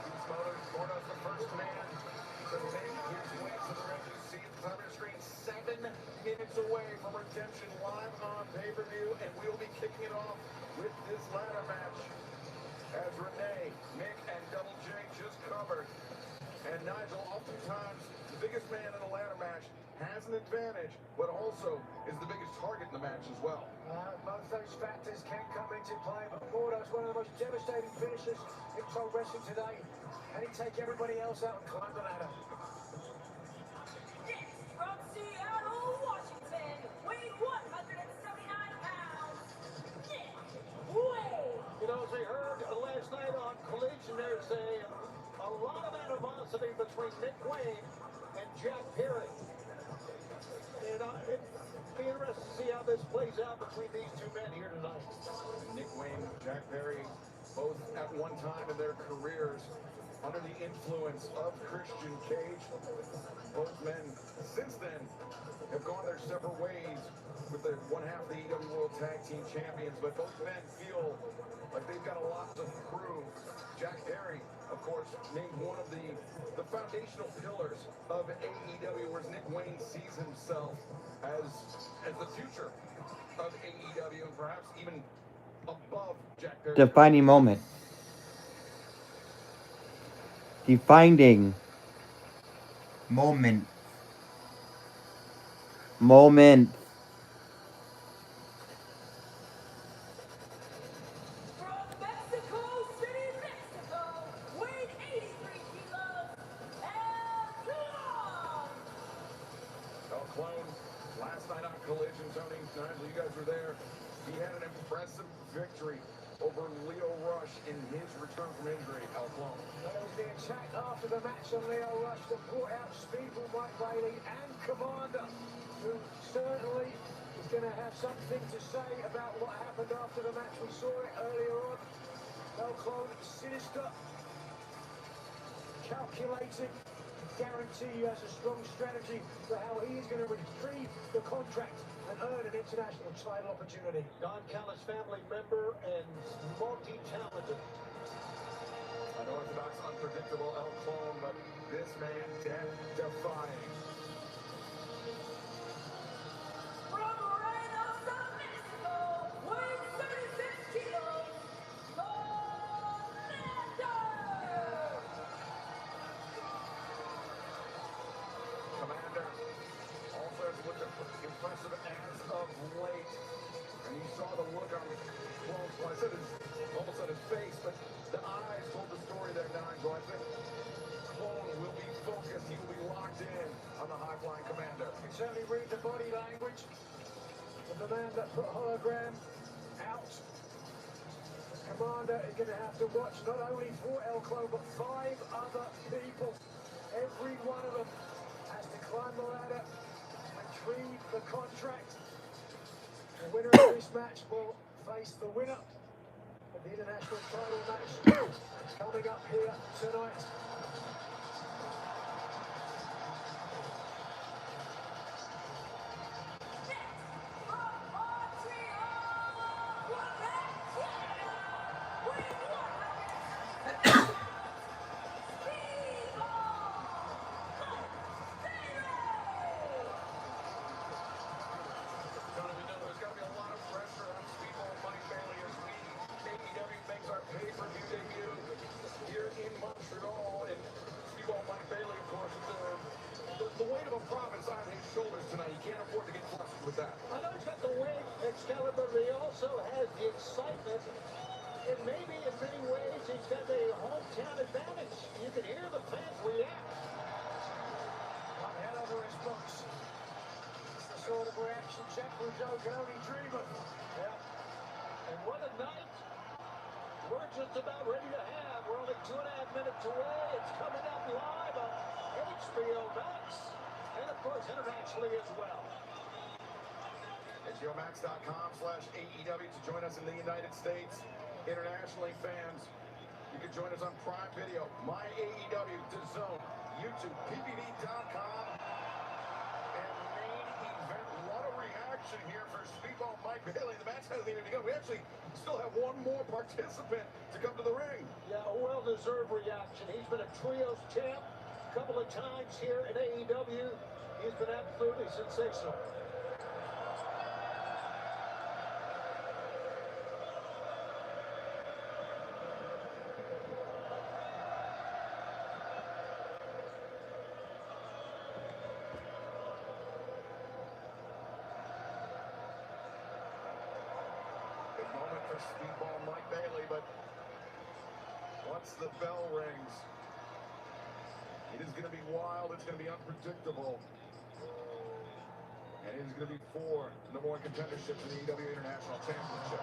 Beast Martos, the first man to make his way to the ring. You see it on your screen, 7 minutes away from redemption, live on pay-per-view, and we'll be kicking it off with this ladder match as Renee, Nick, and Double J just covered. And Nigel, oftentimes the biggest man in a ladder match has an advantage, but also is the biggest target in the match as well. Both those factors can come into play, but Mordo's one of the most devastating finishers in pro wrestling today. Can he take everybody else out and climb the ladder? Next, from Seattle, Washington, weighing 179 pounds, Nick Wayne! You know, as we heard last night on Collision, there's a lot of animosity between Nick Wayne and Jack Perry. And it'd be interesting to see how this plays out between these two men here tonight. Nick Wayne, Jack Perry, both at one time in their careers under the influence of Christian Cage. Both men, since then, have gone their separate ways with the one half of the AEW World Tag Team Champions, but both men feel like they've got a lot to prove. Jack Perry, of course, named one of the foundational pillars of AEW, whereas Nick Wayne sees himself as the future of AEW and perhaps even above Jack Perry. Defining moment. Defining Moment. From Mexico City, Mexico, weighing 83 kilos, El Clone. El Clone, last night on Collision, Tony, Nigel, you guys were there. He had an impressive victory over Leo Rush in his return from injury, El Clone. That was the attack after the match on Leo Rush that brought out Speedball Mike Bailey and Commander, who certainly is going to have something to say about what happened after the match. We saw it earlier on. El Clone, sinister, calculating, guarantee you has a strong strategy for how he is going to retrieve the contract and earn an international title opportunity. Don Callis family member and multi-talented. Unorthodox, unpredictable El Clone, but this man death-defying. From Reynosa, Mexico, weighing 36 kilos, Commander also has looked impressive as of late. And you saw the look on Clone's, well, I said almost on his face, but the eyes told the story there, Nigel. I think Clone will be focused. He will be locked in on the high-flying Commander. You can certainly read the body language of the man that put hologram out. Commander is going to have to watch not only for El Clone, but 5 other people. Every one of them has to climb the ladder, retrieve the contract. The winner of this match will face the winner of the international title match coming up here tonight. Tony, we know there's got to be a lot of pressure on Speedball Mike Bailey as AEW makes our pay-per-view debut here in Montreal. And Speedball Mike Bailey, of course, the weight of a province on his shoulders tonight. He can't afford to get flustered with that. I know he's got the weight, Excalibur, but he also has the excitement. And maybe in many ways he's got a hometown advantage. You can hear the fans react. One hell of a response. It's the sort of reaction Jack Rougeau can only dream of. Yeah. And what a night we're just about ready to have. We're only 2.5 minutes away. It's coming up live on HBO Max. And of course internationally as well. HBOMax.com/AEW to join us in the United States. Internationally, fans, you can join us on Prime Video, My AEW, DAZN, YouTube, PPV.com, and main event. What a reaction here for Speedball Mike Bailey. The match hasn't even begun. We actually still have one more participant to come to the ring. Yeah, a well-deserved reaction. He's been a trios champ a couple of times here at AEW. He's been absolutely sensational. Big moment for Speedball Mike Bailey, but once the bell rings, it is going to be wild, it's going to be unpredictable. And it is going to be for number 1 contendership for the AEW International Championship.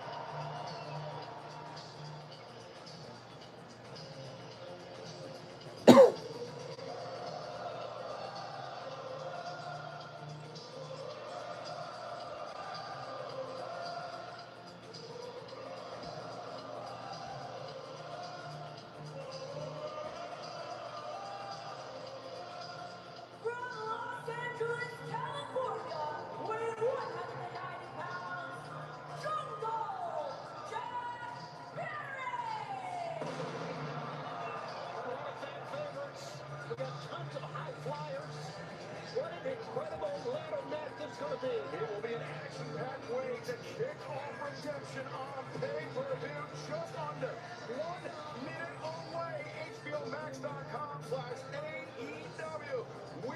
From Los Angeles, California, weighing 190 pounds, Jungle Jack Perry! A lot of fan favorites. We got tons of high flyers. What an incredible ladder match this is going to be. It will be an action-packed way to kick off redemption on pay-per-view, just under 1 minute away. HBOMax.com/AEW. We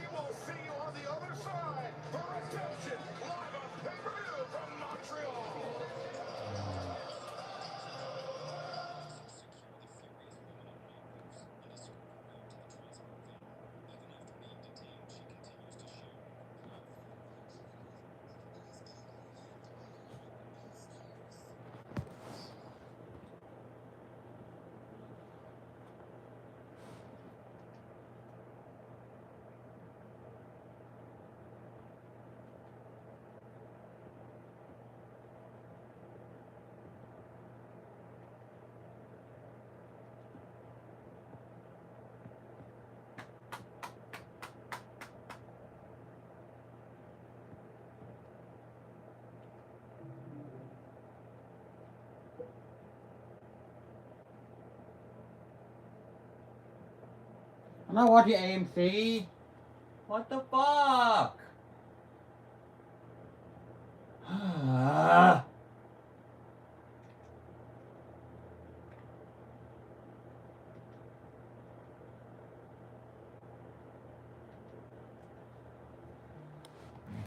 I'm not watching AMC. What the fuck?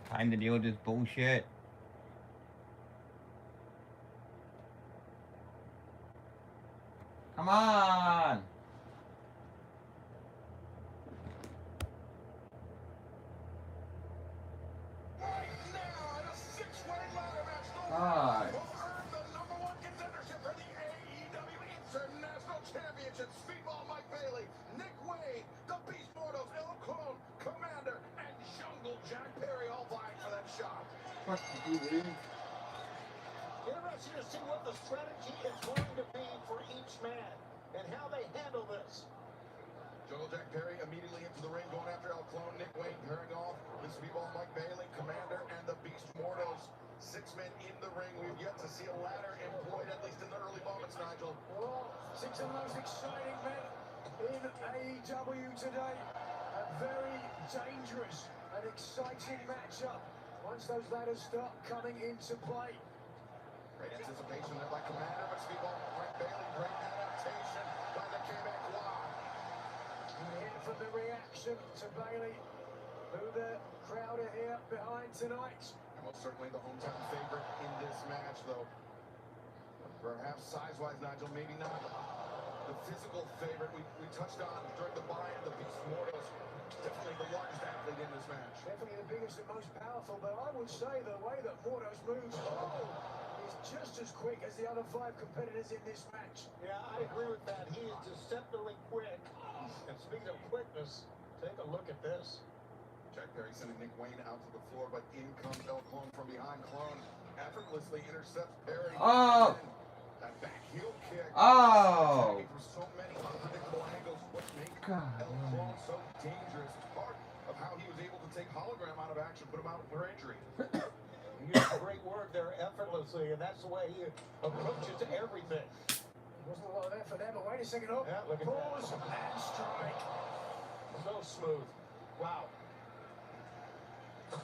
Time to deal with this bullshit. Come on! Right now, in a six-way ladder match, the God. will earn the #1 contendership for the AEW International Championship. Speedball Mike Bailey, Nick Wayne, the Beast Mortals, El Clone, Commander, and Jungle Jack Perry all vying for that shot. What did you do? Interesting to see what the strategy is going to be for each man and how they handle this. Jungle Jack Perry immediately into the ring, going after El Clone. Nick Wayne pairing off with Speedball Mike Bailey, Commander, and the Beast Mortals. 6 men in the ring. We've yet to see a ladder employed, at least in the early moments, Nigel. Well, 6 of the most exciting men in AEW today. A very dangerous and exciting matchup once those ladders start coming into play. Great anticipation there by Commander, but Speedball Mike Bailey, great adaptation by the Quebecois. Here from the reaction to Bailey, who the crowd are here behind tonight. Most certainly the hometown favorite in this match, though. Perhaps size-wise, Nigel, maybe not the physical favorite we touched on during the buy-in. The Beast Mortals, definitely the largest athlete in this match. Definitely the biggest and most powerful, but I would say the way that Mortos moves is just as quick as the other 5 competitors in this match. Yeah, I agree with that. He is deceptively quick. And speaking of quickness, take a look at this. Jack Perry sending Nick Wayne out to the floor, but in comes El Clone from behind. Clone effortlessly intercepts Perry. Oh! That back heel kick. Oh! From so many unpredictable angles. What makes God. El Clone so dangerous? It's part of how he was able to take Hologram out of action, put him out for injury. You used great word there, effortlessly, and that's the way he approaches everything. Wasn't a lot of effort there, but wait a second. Oh, yeah, look at pause and strike. So smooth. Wow.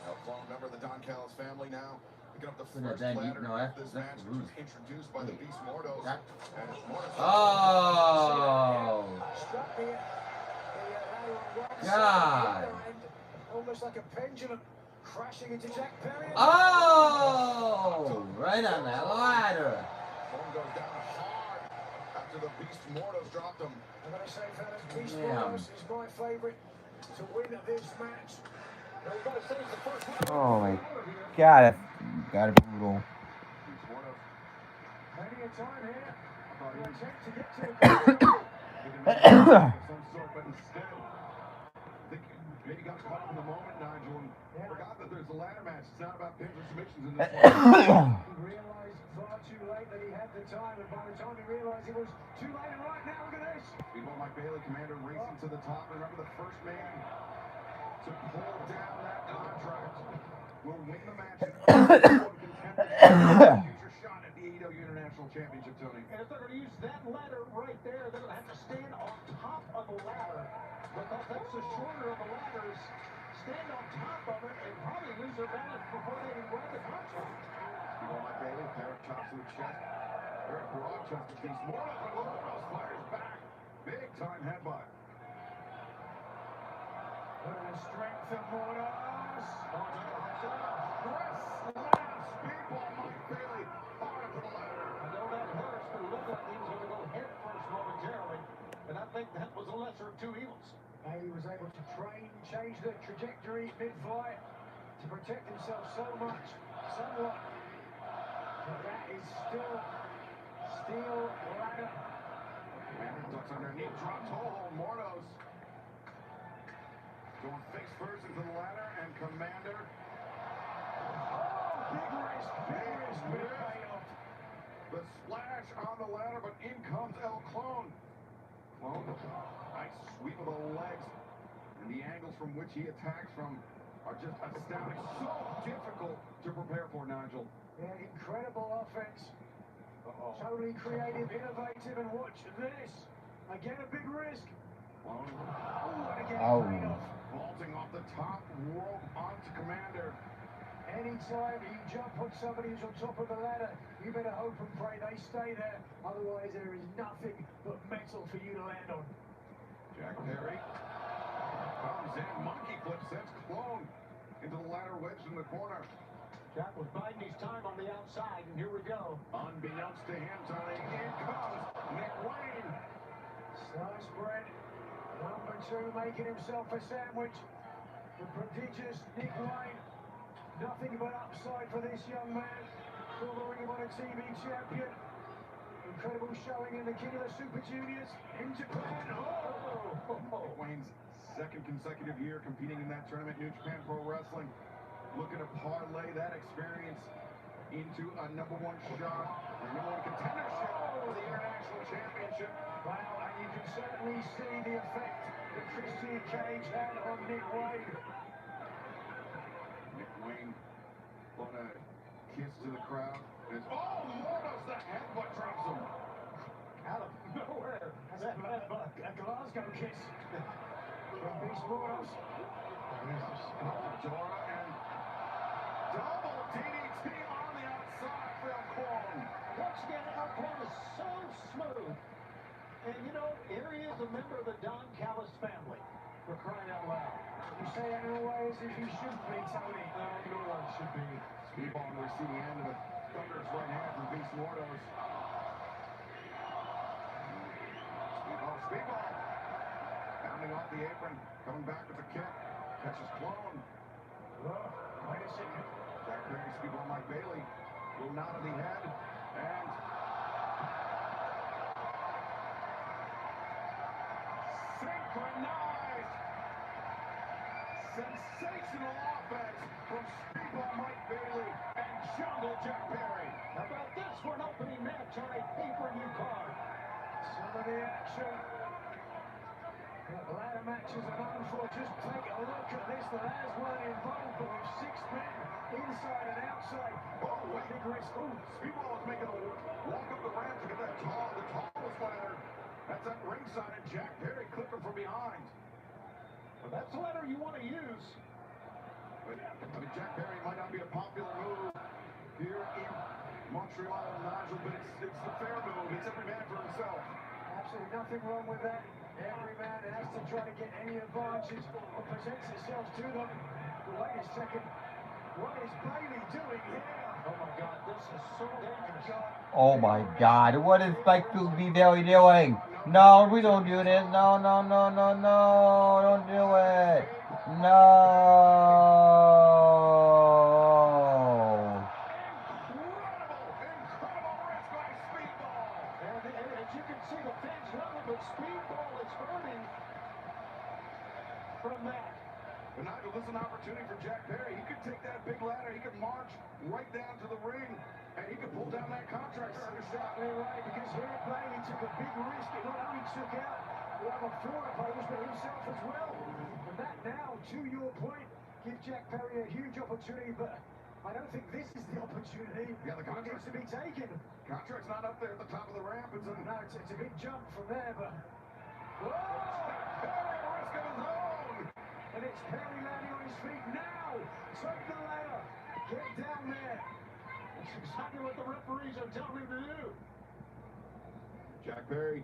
El Clone, member of the Don Callis family now, picking up the No, first that- ladder no, of that's- this that's match, which rude. was introduced by the Beast Mortals. That- And it's Mortals. Oh! Struck the ladder on one God. side, the other end, almost like a pendulum, crashing into Jack Perry. Oh! Right on that ladder. Clone goes down hard after the Beast Mortals dropped him. I'm going to say, fellas, Beast Damn. Mortals is my favorite to win this match. Now we've got to say it's the first one. Oh my God, that's gotta be brutal. Beast Mortals. Plenty of time here. To attempt to get to the Of some sort, but instead, I think maybe got caught up in the moment, Nigel, and forgot that there's a ladder match. It's not about pins or submissions in this one. He realized far too late that he had the time, and by the time he realized it was too late, and right now, look at this. Speedball Mike Bailey, Commander, racing to the top. Remember, the first man to pull down that contract will win the match. Future shot at the AEW International Championship, Tony. And if they're going to use that ladder right there, they're going to have to stand on top of the ladder, because that's the shorter of the ladders. Stand on top of it and probably lose their balance before they even grab the contract. Speedball Mike Bailey, pair of chops to the chest. Very broad chops to Beast Mortals, but Mortals fires back. Big time headbutt. Look at the strength of Mortos. Speedball Mike Bailey, hard up to the ladder. I know that hurts, but it looked like he was going to go head first momentarily, and I think that was the lesser of 2 evils. Bailey was able to change the trajectory mid-flight to protect himself somewhat. But that is still steel ladder. Commander ducks underneath, drop toe, Mortos. Going face first into the ladder, and Commander. Big risk, big payoff. The splash on the ladder, but in comes El Clone. Clone, nice sweep of the legs. And the angles from which he attacks from are just astounding. So difficult to prepare for, Nigel. Yeah, incredible offense. Totally creative, innovative, and watch this. Again, a big risk. Clone. Oh, and Oh. Vaulting off the top rope onto Commander. Anytime you jump on somebody who's on top of the ladder, you better hope and pray they stay there. Otherwise, there is nothing but metal for you to land on. Jack Perry comes in, monkey flip, sends Clone into the ladder wedged in the corner. Jack was biding his time on the outside, and here we go. Unbeknownst to him, Tony, in comes Nick Wayne. Sliced bread. Number 2 making himself a sandwich. The prodigious Nick Wayne. Nothing but upside for this young man. Former Ring of Honor TV champion. Incredible showing in the King of the Super Juniors in Japan. Oh! Wayne's second consecutive year competing in that tournament, New Japan Pro Wrestling. Looking to parlay that experience into a #1 shot, or #1 contendership for the International Championship. Wow, and you can certainly see the effect that Christian Cage had on Nick Wayne. Nick Wayne on a kiss to the crowd. Oh, Mordos, the headbutt drops him. Out of nowhere, a Glasgow kiss from Beast Mordos. Dora and double DDT on the outside for Elkhorn. Once again, Elkhorn is so smooth. And you know, here he is, a member of the Don Callis family, for crying out loud. You say that in a way as if you shouldn't be, Tony. No one should be. Speedball on the receiving end of a thunderous right hand from Beast Mordos. Speedball. Bounding off the apron, coming back with the kick. Catches Clone. Wait a second. Jack Perry, Speedball Mike Bailey. Little nod of the head. And synchronized. Sensational offense from Speedball Mike Bailey and Jungle Jack Perry. How about this for an opening match on a pay-per-view card? Some of the action. The ladder matches are known for. Just take a look at this. The ladder's one involved, but with 6 men inside and outside. Oh, what big risk. Oh, Speedball is making a walk up the ramp to get that the tallest ladder. That's at ringside, and Jack Perry clipping from behind. Well, that's the ladder you want to use. But, I mean, Jack Perry might not be a popular move here in Montreal, Nigel, but it's the fair move. It's every man for himself. Absolutely nothing wrong with that. Every man has to try to get any advantage that presents itself to them. But wait a second. What is Bailey doing here? Oh my God, this is so dangerous. Oh my God, what is Spike Billy doing? No, we don't do this. No, no, no, no, no. Don't do it. No. Incredible risk by Speedball. And as you can see, the fans love it, but Speedball is hurting from that. But Nigel, this is an opportunity for Jack Perry. He could take that big ladder. He could march right down to the ring, and he could pull down that contract under shot. Exactly right, because here Bailey took a big risk. It not only took out the other 4 opponents, but himself as well. And that now, to your point, gives Jack Perry a huge opportunity, but I don't think this is the opportunity Yeah, the that contract. needs to be taken. Contract's not up there at the top of the ramp. It's a No, it's a big jump from there, but... Whoa! Perry at risk of his own. And it's Perry landing on his feet now. Take the ladder. Get down there. That's exactly what the referees are telling him to do. Jack Perry.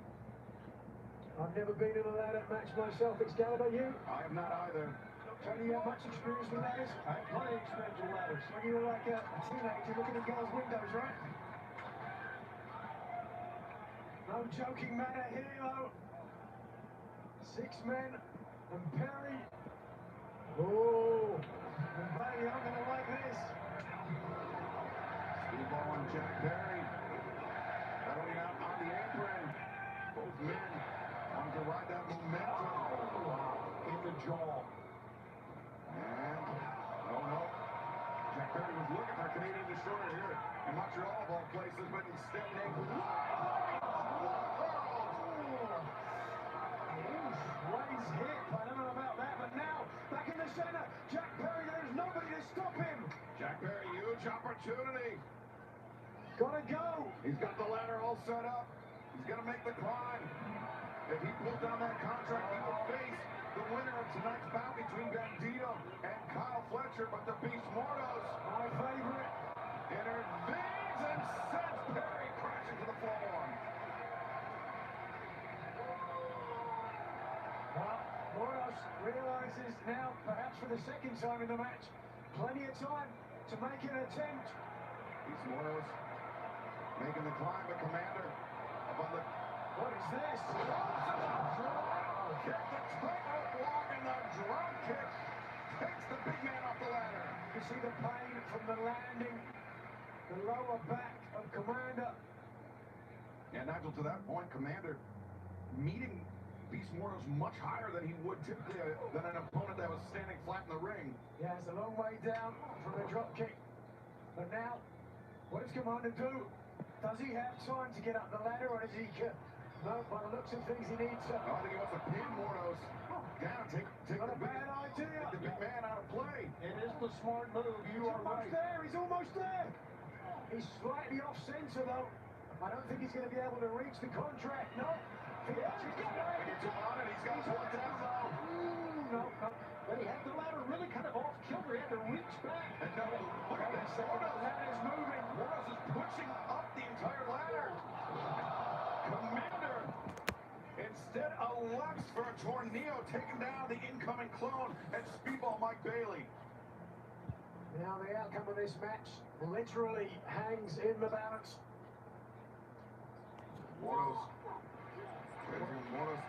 I've never been in a ladder match myself. Excalibur, you? I have not either. Tony, you have much experience with ladders? I have plenty of experience with ladders. When you were like a teenager looking in girls' windows, right? No joking matter here, though. 6 men and Perry. Oh, and Bailey aren't going to like this. Speedball and Jack Perry. Battling out on the apron. Both men wanting to ride that momentum. In the jaw. And, no. Jack Perry was looking for a Canadian destroyer here in Montreal of all places, but instead they Raised hip. I don't know about that, but now back in the center. Jack Perry, there's nobody to stop him. Jack Perry, huge opportunity. Gotta go. He's got the ladder all set up. He's going to make the climb. If he pulls down that contract, he will face the winner of Bandito and Kyle Fletcher, but the Beast Mortos, My favorite. intervenes and sends Perry crashing to the floor. Well, Moros realizes now, perhaps for the second time in the match, plenty of time to make an attempt. Beast Mortos making the climb, but Commander up on the... What is this? Kick the tightrope walk and the drop kick takes the big man off the ladder. You see the pain from the landing, the lower back of Commander. And Nigel, to that point, Commander meeting Beast Mortos much higher than he would typically than an opponent that was standing flat in the ring. Yeah, it's a long way down from the drop kick. But now, what does Commander do? Does he have time to get up the ladder, or does he... No, by the looks of things, he needs to... I think he wants to pin Mortos down, take Not the a bad idea. Take the big man out of play. It is the smart move. You are right. There. He's almost there. He's slightly off center, though. I don't think he's going to be able to reach the contract. No. He gets him on it. He's got to pull it down, though. No. But he had the ladder really kind of off kilter. He had to reach back. And no, look at this. The ladder's moving. Mortos is pushing up the entire ladder. Commander instead elects for a tornado, taking down the incoming clone and Speedball Mike Bailey. Now the outcome of this match literally hangs in the balance. Mortos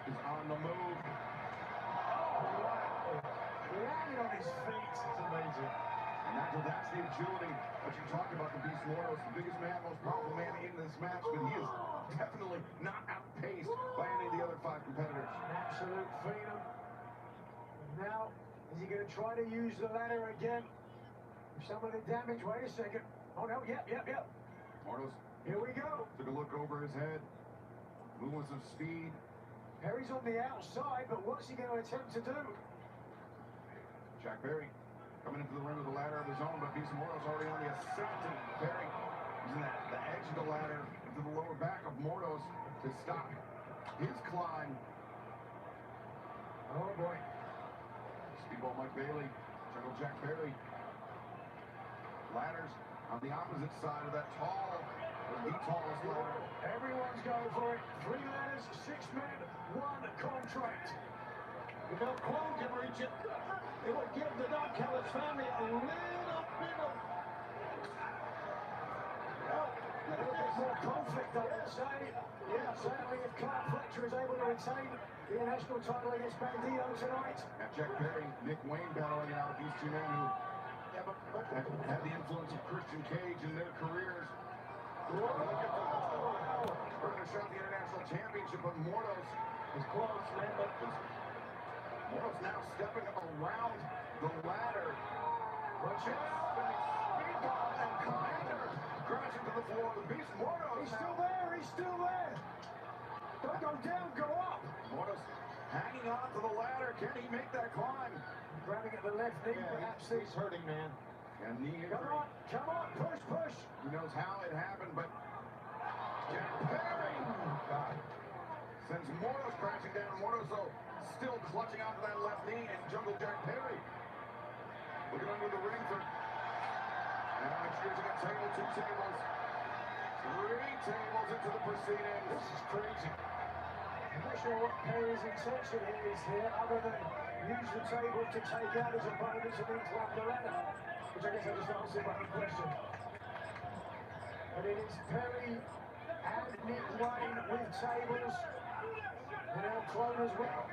is on the move. Oh, wow. Landing on his feet. It's amazing. And that's the agility that you talked about, the Beast Mortos, the biggest man, most powerful man in this match, but he is definitely not outpaced by any of the other 5 competitors. An absolute phenom. And now, is he going to try to use the ladder again? Some of the damage. Wait a second. Oh, no. Yep. Mortos Here we go. took a look over his head, moving with some speed. Perry's on the outside, but what's he going to attempt to do? Jack Perry coming into the ring with a ladder of his own, but Beast Mortos already on the ascent, and Perry using the edge of the ladder into the lower back of Mortos to stop his climb. Oh, boy. Speedball Mike Bailey, Jungle Jack Perry. Ladders on the opposite side of that the tallest ladder. Everyone's going for it. 3 ladders, 6 men, 1 contract. If no clone can reach it, it would give the Don Callis family a little bit of... Well, a little bit more conflict, I would say. Yeah, certainly if Kyle Fletcher is able to retain the international title against Bandito tonight. And Jack Perry, Nick Wayne battling out these 2 men who had the influence of Christian Cage in their careers. Earning a shot at the international championship, but Mortos is close, man. Mortos now stepping around the ladder. Watch out! Speedball and Commander crashing to the floor. The Beast Mortos. He's still there. He's still there. Don't go down. Go up. Mortos hanging on to the ladder. Can he make that climb? Grabbing at the left knee, perhaps. He's hurting, man. And knee injury. Come on, push. Who knows how it happened, but Jack Perry sends Mortos crashing down. Mortos, though, still clutching onto that left knee, and Jungle Jack Perry looking under the ring for... Now introducing a table, 2 tables, 3 tables into the proceedings. This is crazy. I'm not sure what Perry's intention is here, other than use the table to take out his opponents and then climb the ladder. Which I guess I just answered my own question. But it is Perry and Nick Wayne with tables. And our clone as well.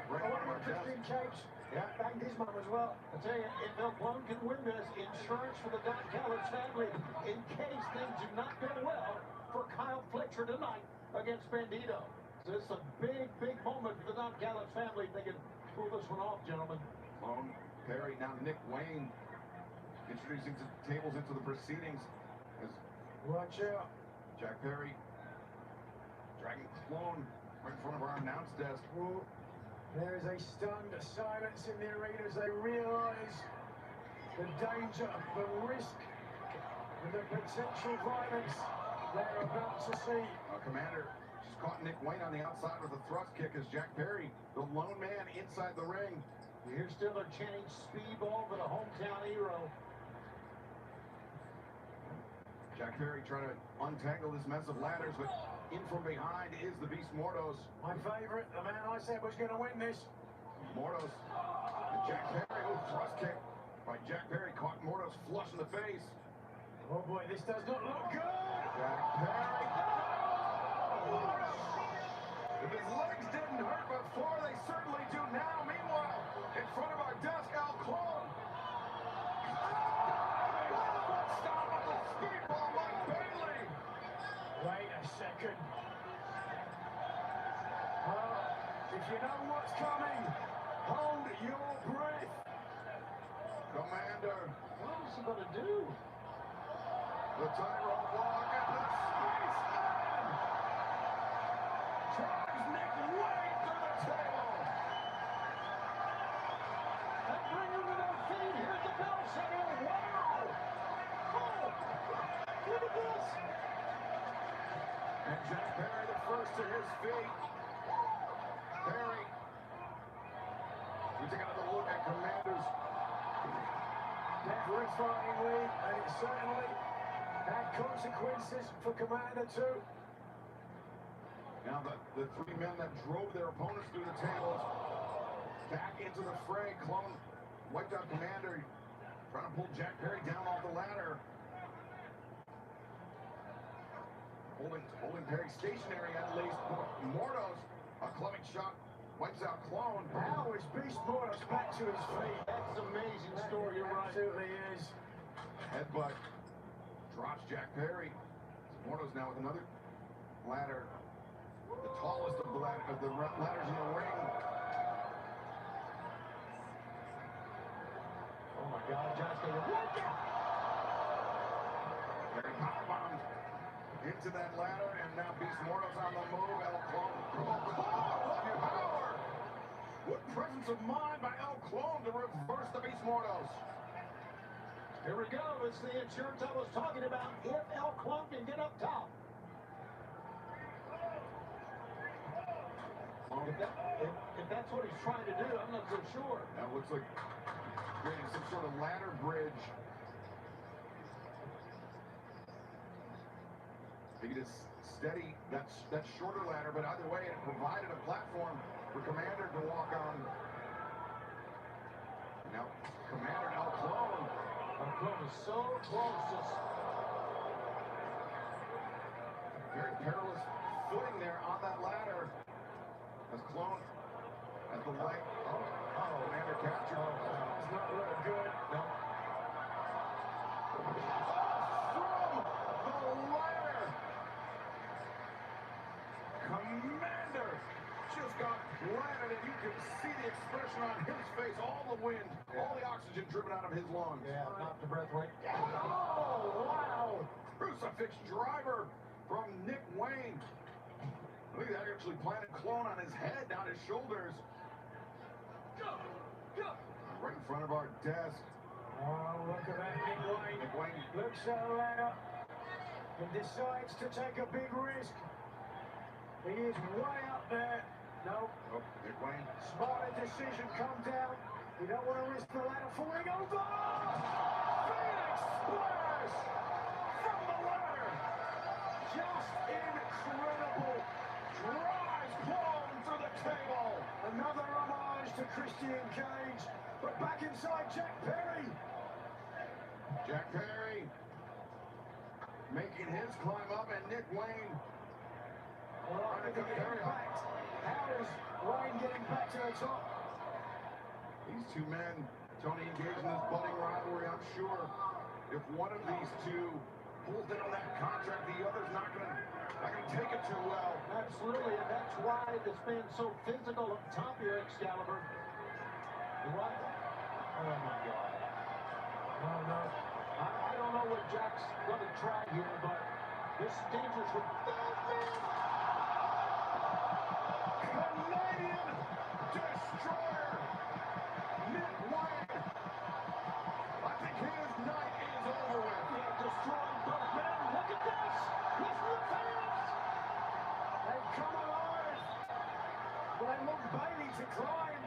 Christian Cage. Yeah, banged his mum as well. I tell you, if El Clone can win this, insurance for the Don Callis family in case things do not go well for Kyle Fletcher tonight against Bandito. So it's a big moment for the Don Callis family. They can pull this one off, gentlemen. Clone, Perry, now Nick Wayne introducing tables into the proceedings as Watch out. Jack Perry dragging Clone right in front of our announce desk. Well, there is a stunned silence in the arena as they realize the danger, the risk, and the potential violence they're about to see. Commander just caught Nick Wayne on the outside with a thrust kick as Jack Perry, the lone man inside the ring, Here's Stiller chanting speedball for the hometown hero. Jack Perry trying to untangle this mess of ladders, but in from behind is the Beast Mordos. My favorite, the man I said was going to win this. Mordos and Jack Perry. Oh, thrust kick by Jack Perry. Caught Mordos flush in the face. Oh boy, this does not look good. Jack Perry. If his legs didn't hurt before, they certainly do now. Meanwhile, in front of our desk, Al Clone. Unstoppable speedball, Mike Bailey. Wait a second. If you know what's coming, hold your breath. Commander. What is he going to do? The tightrope walk and the Spaceman drives Nick Wayne through the table. And bring him to their feet. Here's the bell signal. Wow! Oh! Look at this! And Jack Perry the first to his feet. Perry. We take another look at Commander's. Terrifyingly, and it certainly had consequences for Commander too. Now the three men that drove their opponents through the tables back into the fray. Clone wiped out Commander, trying to pull Jack Perry down off the ladder. Holding Perry stationary at least. Mordos, a clubbing shot, wipes out Clone. How is Beast Mordos back to his feet? That's an amazing story, you're right. Absolutely is. Headbutt drops Jack Perry. Mordos now with another ladder. The tallest of the ladders in the ring. Oh my God, John's going to work out. Perry powerbombed into that ladder, and now Beast Mordos on the move. El Clone. What power! What presence of mind by El Clone to reverse the Beast Mordos. Here we go. It's the insurance I was talking about. If El Clone can get up top. If that's what he's trying to do, I'm not so sure. That looks like creating some sort of ladder bridge. He could just steady that shorter ladder, but either way, it provided a platform for Commander to walk on. Now, Commander El Clone. El Clone is so close. Just very perilous footing there on that ladder. As Clone at the leg. Commander captured. it's not looking good. No. From the ladder. Commander just got planted, and you can see the expression on his face. All the wind, all the oxygen driven out of his lungs. Yeah, knocked the breath away. Oh, wow! Crucifix driver from Nick Wayne. Look at that, actually planted Clone on his head, not his shoulders. Right in front of our desk. Oh, look at that, Nick Wayne. Nick Wayne. Looks at the ladder and decides to take a big risk. He is way up there. No. Oh, Nick Wayne. Smarter decision, come down. You don't want to risk the ladder falling over. Phoenix splash from the ladder. Just incredible. Drives Clone through the table. Another homage to Christian Cage, but back inside Jack Perry. Jack Perry making his climb up, and Nick Wayne. Well, I think the impact. How is Wayne getting back to the top? These two men, Tony, engaged in this budding rivalry. I'm sure if one of these two pulls down that contract, the other's not gonna take it too well. Absolutely, and that's why it's been so physical up top here, Excalibur. What? Oh my God. No. I don't know what Jack's gonna try here, but this is dangerous with Canadian Destroyer, Nick Wayne. I think his night is over with. Yeah, destroying both men. Look at this. He's revenged. They've come alive. But they want Bailey to climb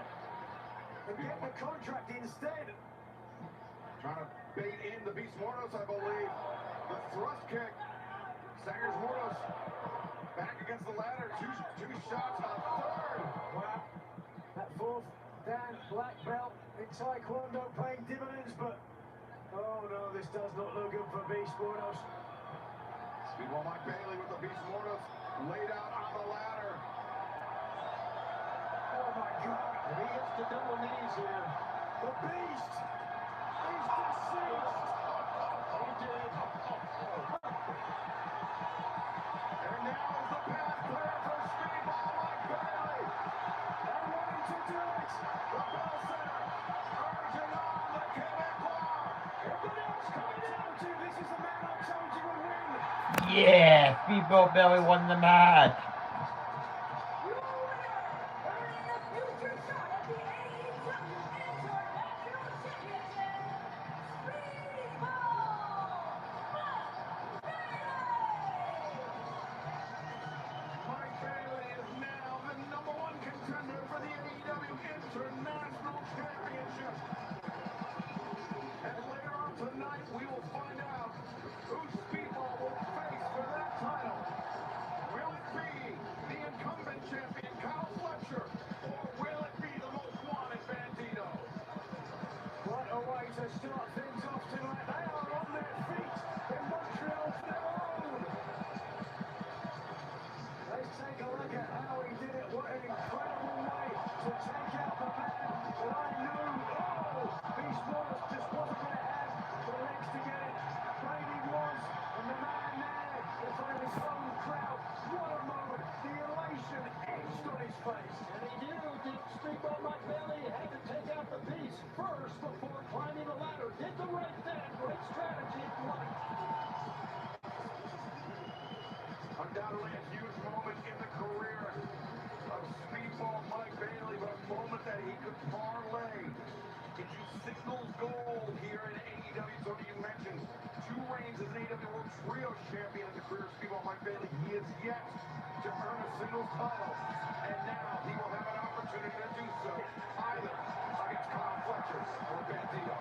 and get the contract instead. Trying to bait in the Beast Mortos, I believe. The thrust kick. Staggers Mortos back against the ladder. Two shots on third. Wow. That fourth Dan black belt in Taekwondo paying dividends, but oh no, this does not look good for Beast Mortos. Speedball Mike Bailey with the Beast Mortos laid out on the ladder. Oh my God. And he hits the double knees here. The Beast is deceased. He did. And now is the path clear for Speedball Mike Bailey. They're wanting to do it. The Bell Center urging on the Quebecois. Everybody else coming down to this is the man I told you would win. Yeah, Speedball Billy won the match. Your winner, earning a future shot at the AEW International Championship, Speedball Mike Bailey is now the #1 contender for the AEW International Championship. And later on tonight, we will find out who Speedball will face for that title. Will it be the incumbent champion, Kyle Fletcher, or will it be the most wanted Bandito? What a way to start things off tonight. They are on their feet in Montreal for their own. Let's take a look at how he did it. What an incredible way to take out the man that I knew. Oh, Beast Mortos just wasn't going to have the legs to get it. Brady was, and the man there in front of his own crowd. What a moment. The elation etched on his face. And he knew that Speedball Mike Bailey had to take out the Beast first before climbing the ladder. Did the right thing. Great strategy. Undoubtedly a huge moment in the career of Speedball Mike Bailey, but a moment that he could parlay into singles gold here in AEW. Tony, you mentioned 2 reigns as an AEW World Trio Champion in the career of Speedball Mike Bailey. He is yet to earn a singles title, and now he will have an opportunity to do so, either against Kyle Fletcher or Bandito.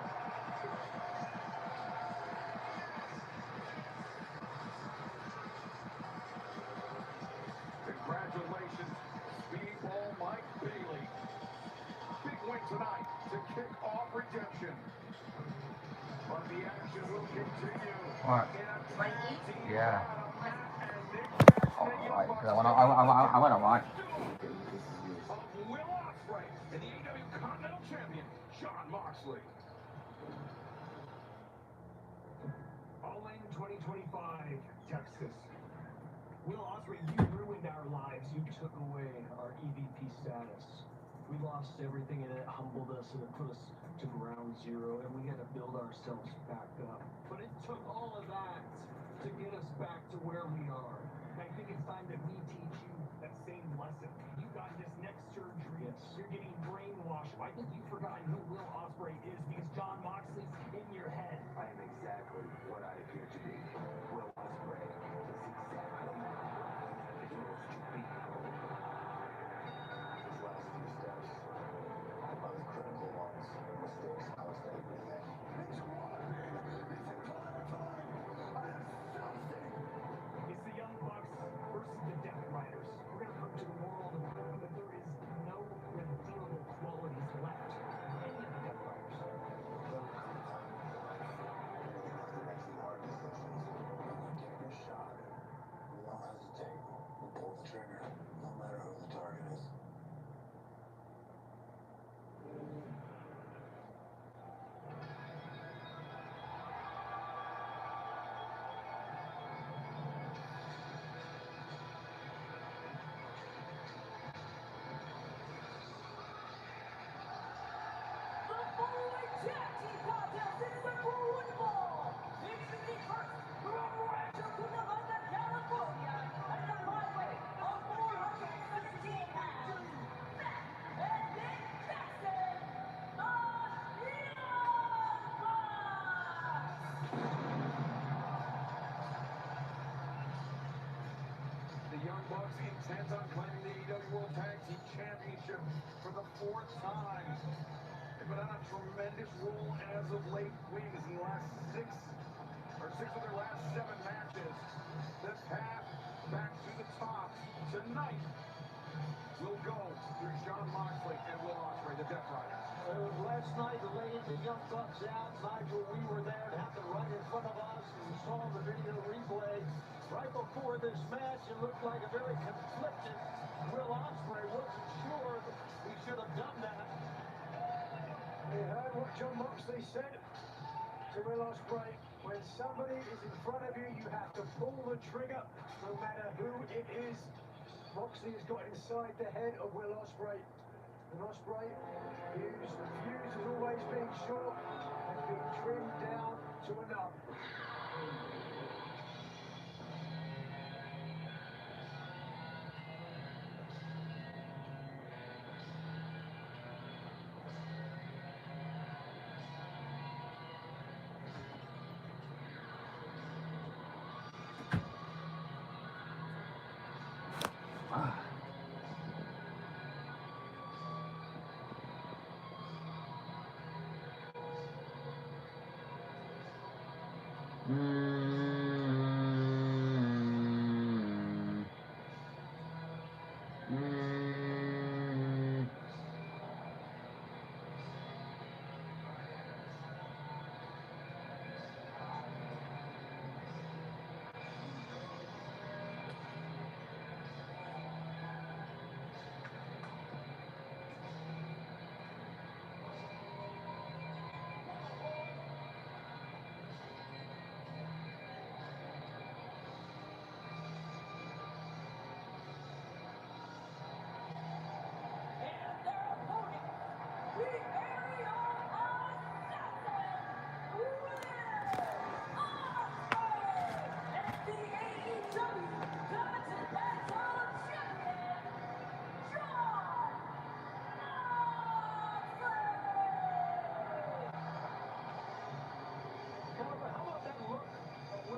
Congratulations, Speedball Mike Bailey. Big win tonight to kick off Redemption. But the action will continue. What? In a tag team Yeah. battle, Matt and Nick Oh, Jackson, I want to watch. of Will Ospreay and the AEW Continental Champion, Jon Moxley. All in 2025, Texas. Will Ospreay, you ruined our lives. You took away our EVP status. We lost everything, and it humbled us, and it put us to ground zero, and we had to build ourselves back up. But it took all of that to get us back to where we are. I think it's time that we teach you that same lesson. You got this neck surgery. Yes. You're getting brainwashed. I think you've forgotten who Will Ospreay is because Jon Moxley's in your head. I am exactly what I appear to be. Will Ospreay is exactly what I appear to be. His last few steps, about as critical ones, mistakes cost everything. It's the Young Bucks versus the Death Riders. We're going to prove to the world that there is no redeemable qualities left in any of the Death Riders. Take a shot. We don't hesitate. We pull the trigger, no matter who the target is. The following tag team contest is unbelievable. Mixing the first from Rancho Cucamonga, California, at the lightweight of 416 pounds, Matt and Nick Jackson, the Young Bucks. The Young Bucks intent on claiming the AEW World Tag Team Championship for the 4th time. And been on a tremendous roll as of late. Wings in the last six of their last 7 matches. The path back to the top tonight will go through Jon Moxley and Will Ospreay, the Death Riders. Last night, laying the Young Bucks out, Nigel, we were there. It happened right in front of us. We saw the video replay. Right before this match, it looked like a very conflicted Will Ospreay. Wasn't sure that he should have done that. You heard what Jon Moxley said to Will Ospreay. When somebody is in front of you, you have to pull the trigger, no matter who it is. Moxley has got inside the head of Will Ospreay. And Ospreay, the fuse has always been short, has been trimmed down to a nub.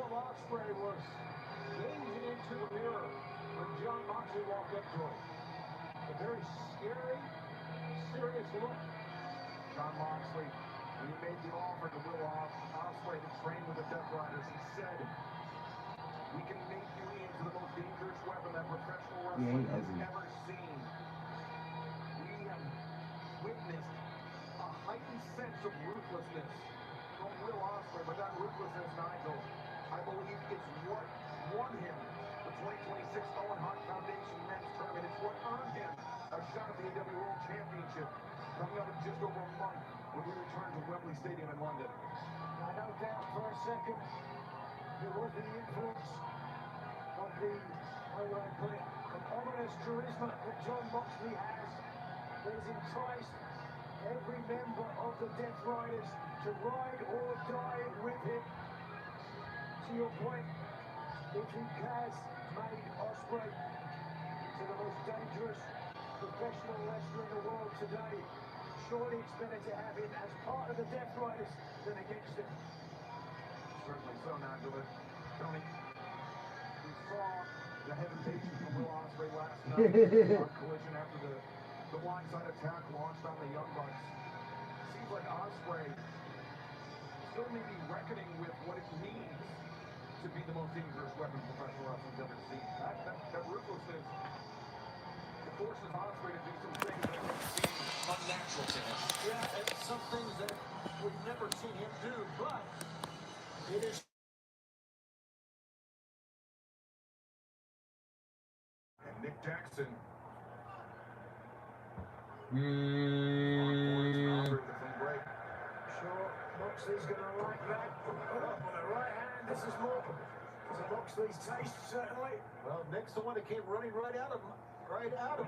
Ospreay was gazing into the mirror when Jon Moxley walked up to him. A very scary, serious look. Jon Moxley, when he made the offer to Will Ospreay to train with the Death Riders, he said, "We can make you into the most dangerous weapon that professional wrestling has ever seen." We have witnessed a heightened sense of ruthlessness from Will Ospreay, but that ruthlessness, Nigel, I believe is what won him the 2026 Owen Hart Foundation Men's Tournament. It's what earned him a shot at the AEW World Championship coming up in just over a month when we return to Wembley Stadium in London. I no doubt for a second it was the influence of the, how would I put it, an ominous charisma that Jon Moxley has that has enticed every member of the Death Riders to ride or die with him. To your point, if he has made Ospreay to the most dangerous professional wrestler in the world today, surely it's better to have him as part of the Death Riders than against him. Certainly so, Nigel. Tony, we saw the hesitation from Will Ospreay last night on Collision after the blindside attack launched on the Young Bucks. Seems like Ospreay still may be reckoning with what it means to be the most dangerous weapon professional wrestling's ever seen. That ruthlessness, it forces Ospreay to do some things that seem unnatural to him. Yeah, and some things that we've never seen him do, but it is. And Nick Jackson. Sure, Moxley's going to like that. Oh, on the right hand, this is more to Moxley's taste, certainly. Well, next the one that came running right out of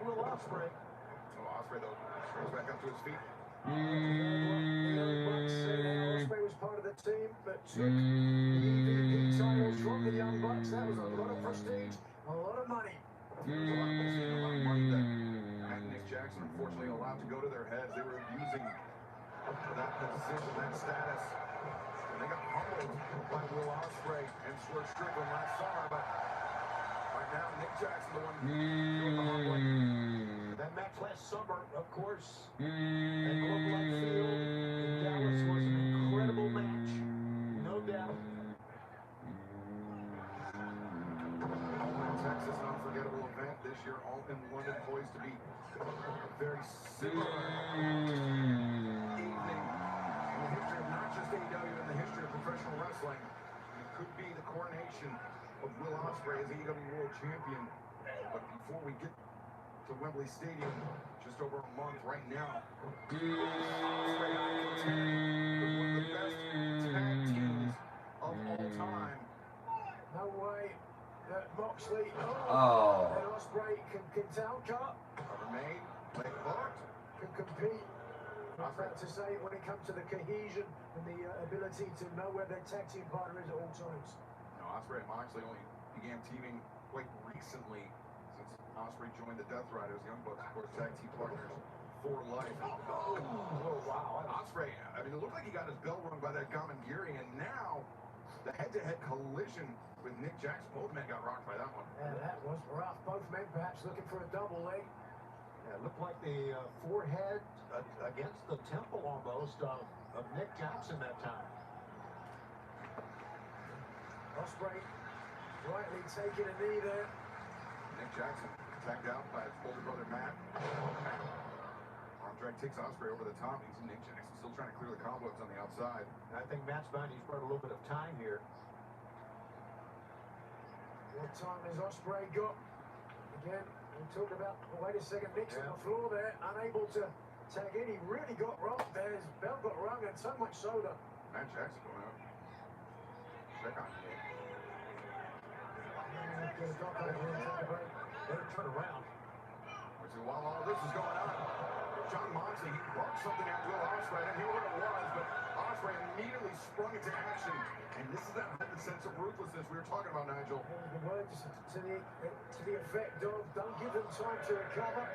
Will Ospreay. So Ospreay, though, springs back up to his feet. Ospreay was part of the team that took the EVP titles from the Young Bucks. That was a lot of prestige, a lot of money. There's a lot of money that Matt and Nick Jackson unfortunately allowed to go to their heads. They were using that position, that status. And they got humbled by Will Ospreay and Swerve Strickland last summer, but by now. Nick Jackson, the one doing the hard work. That match last summer, of course, at Globe Life Field in Dallas was an incredible match, no doubt. All in Texas, an unforgettable event this year. All in London, poised to be a very similar evening in the history of not just AEW, in the history of professional wrestling. It could be the coronation of Will Ospreay as AEW World Champion. But before we get to Wembley Stadium, just over a month right now, Ospreay 9-10 was one of the best tag teams of all time. No way that Moxley and Ospreay can Talcott Made, leg hooked. can compete. I'm about to say, when it comes to the cohesion and the ability to know where their tag team partner is at all times. Ospreay and Moxley only began teaming quite recently, since Ospreay joined the Death Riders. Young Bucks, of course, tag team partners for life. Oh, wow. Ospreay, I mean, it looked like he got his bell rung by that Gamangiri, and now the head-to-head collision with Nick Jackson. Both men got rocked by that one. Yeah, that was rough. Both men perhaps looking for a double leg. Yeah, it looked like the forehead against the temple almost of Nick Jackson that time. Ospreay rightly taking a knee there. Nick Jackson tagged out by his older brother Matt. Arm drag takes Ospreay over the top. He's Nick Jackson still trying to clear the cobwebs on the outside. I think Matt's bound he's brought a little bit of time here. What time has Ospreay got? Again, we talked about, wait a second, Nick's on the floor there, unable to tag in. He really got rocked there. His bell got rung, and so much so that Matt Jackson going up. Check on Nick. Better turn around. So while all this is going on, John Moxley, he barked something at Will Ospreay. I didn't hear what it was, but Ospreay immediately sprung into action. And this is that sense of ruthlessness we were talking about, Nigel. The words to the effect of, don't give them time to recover.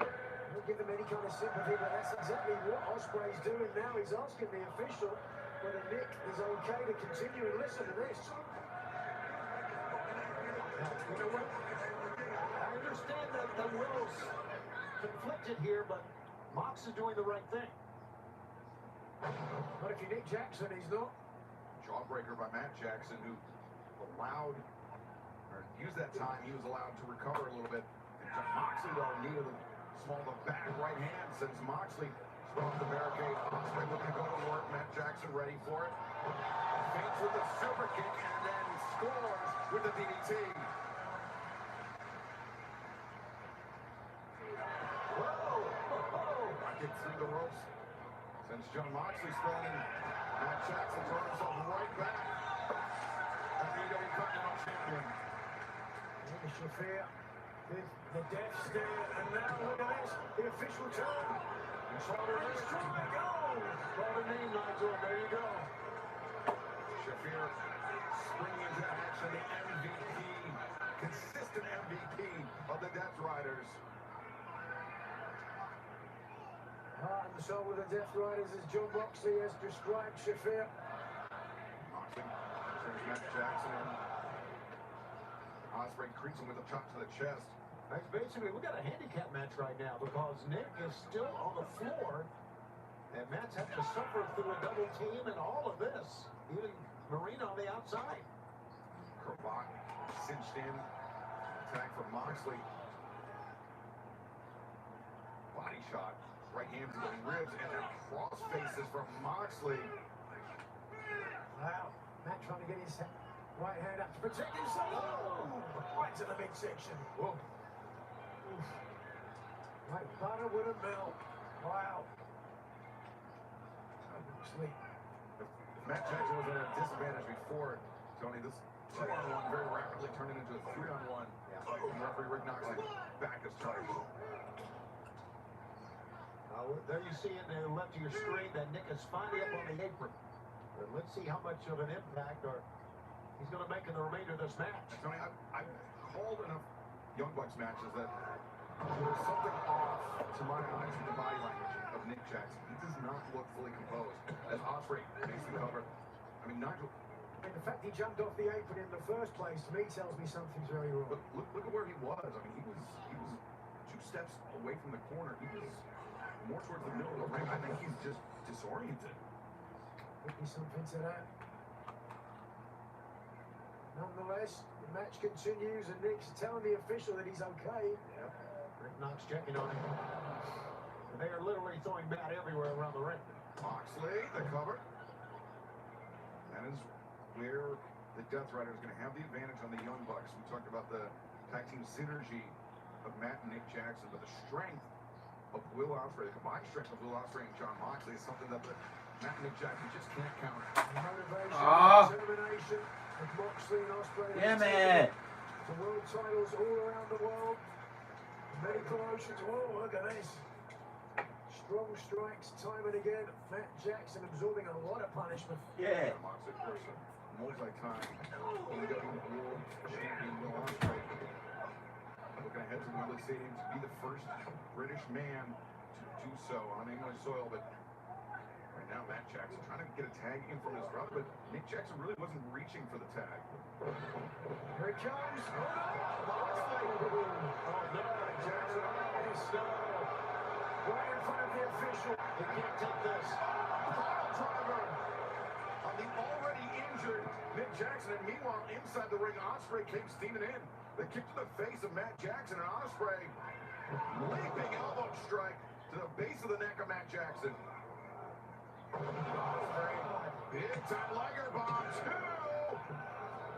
Don't give them any kind of sympathy, but that's exactly what Ospreay's doing now. He's asking the official whether Nick is okay to continue, and listen to this. You know what? I understand that the will's conflicted here, but Mox is doing the right thing. But if you're Nick Jackson, he's not. Jawbreaker by Matt Jackson, who allowed, or used that time, he was allowed to recover a little bit. And John Moxley, though, needed a small but back right hand, since Moxley spun off the barricade. Ospreay looking to go to work. Matt Jackson ready for it. Feints with the super kick, and then scores with the DDT. Rocket through the ropes. Since John Moxley's thrown in, Matt Jackson throws himself right back. And AEW Continental Champion. Shafir with the death stare, and now look at this, the official turn. Let's try, go! Call the name, Nigel, there you go. Shafir springing into action, the MVP, consistent MVP of the Death Riders. Heart and soul with the Death Riders, as John Moxley has described Shafir. Moxley turns Matt Jackson in. Ospreay greets him with a chop to the chest. That's basically, we got a handicap match right now because Nick is still on the floor and Matt's having to suffer through a double team and all of this. Even Marina on the outside. Cravat cinched in. Attack from Moxley. Body shot. Right hand to the ribs, and then cross faces from Moxley. Wow. Matt trying to get his right hand up to protect himself. Oh, right to the midsection. Whoa. Oof. Like butter with a melt. Wow. Sleep. If Matt Jackson was at a disadvantage before, Tony, this 2-on-1 very rapidly turned into a 3-on-1. And referee Rick Knoxley back is charged. There you see in the left of your screen that Nick is finally up on the apron. But let's see how much of an impact he's going to make in the remainder of this match. Tony, I've called enough Young Bucks matches that there's something off to my eyes with the body language of Nick Jackson. He does not look fully composed as Ospreay makes the cover. I mean, Nigel, And the fact he jumped off the apron in the first place, to me, tells me something's very wrong. Look at where he was. I mean, he was 2 steps away from the corner. He was more towards the middle of the ring. I think he's just disoriented. Could be something to that. Nonetheless, the match continues, and Nick's telling the official that he's okay. Yep. Rick Knox checking on him. And they are literally throwing bat everywhere around the ring. Moxley, the cover. That is where the Death Rider is going to have the advantage on the Young Bucks. We talked about the tag team synergy of Matt and Nick Jackson, but the strength of Will Ospreay, the combined strength of Will Ospreay and Jon Moxley is something that Matt and Nick Jackson just can't counter. Motivation, determination of Moxley and Ospreay. Damn it! The world titles all around the world. Many promotions. Whoa, look at this. Strong strikes time and again. Matt Jackson absorbing a lot of punishment. Yeah. Moxley, of course, multi-time AEW World Champion Will Ospreay. Looking ahead to Wembley Stadium to be the first British man to do so on English soil, but right now Matt Jackson trying to get a tag in from his brother, but Nick Jackson really wasn't reaching for the tag. Here it comes. Oh, Moxley. Oh, no, Jackson. no. Right in front of the official. He can't take this. Driver on the already injured Nick Jackson, and meanwhile inside the ring, Ospreay came steaming in. The kick to the face of Matt Jackson, and Ospreay leaping elbow strike to the base of the neck of Matt Jackson. Ospreay, big time Liger bomb, 2.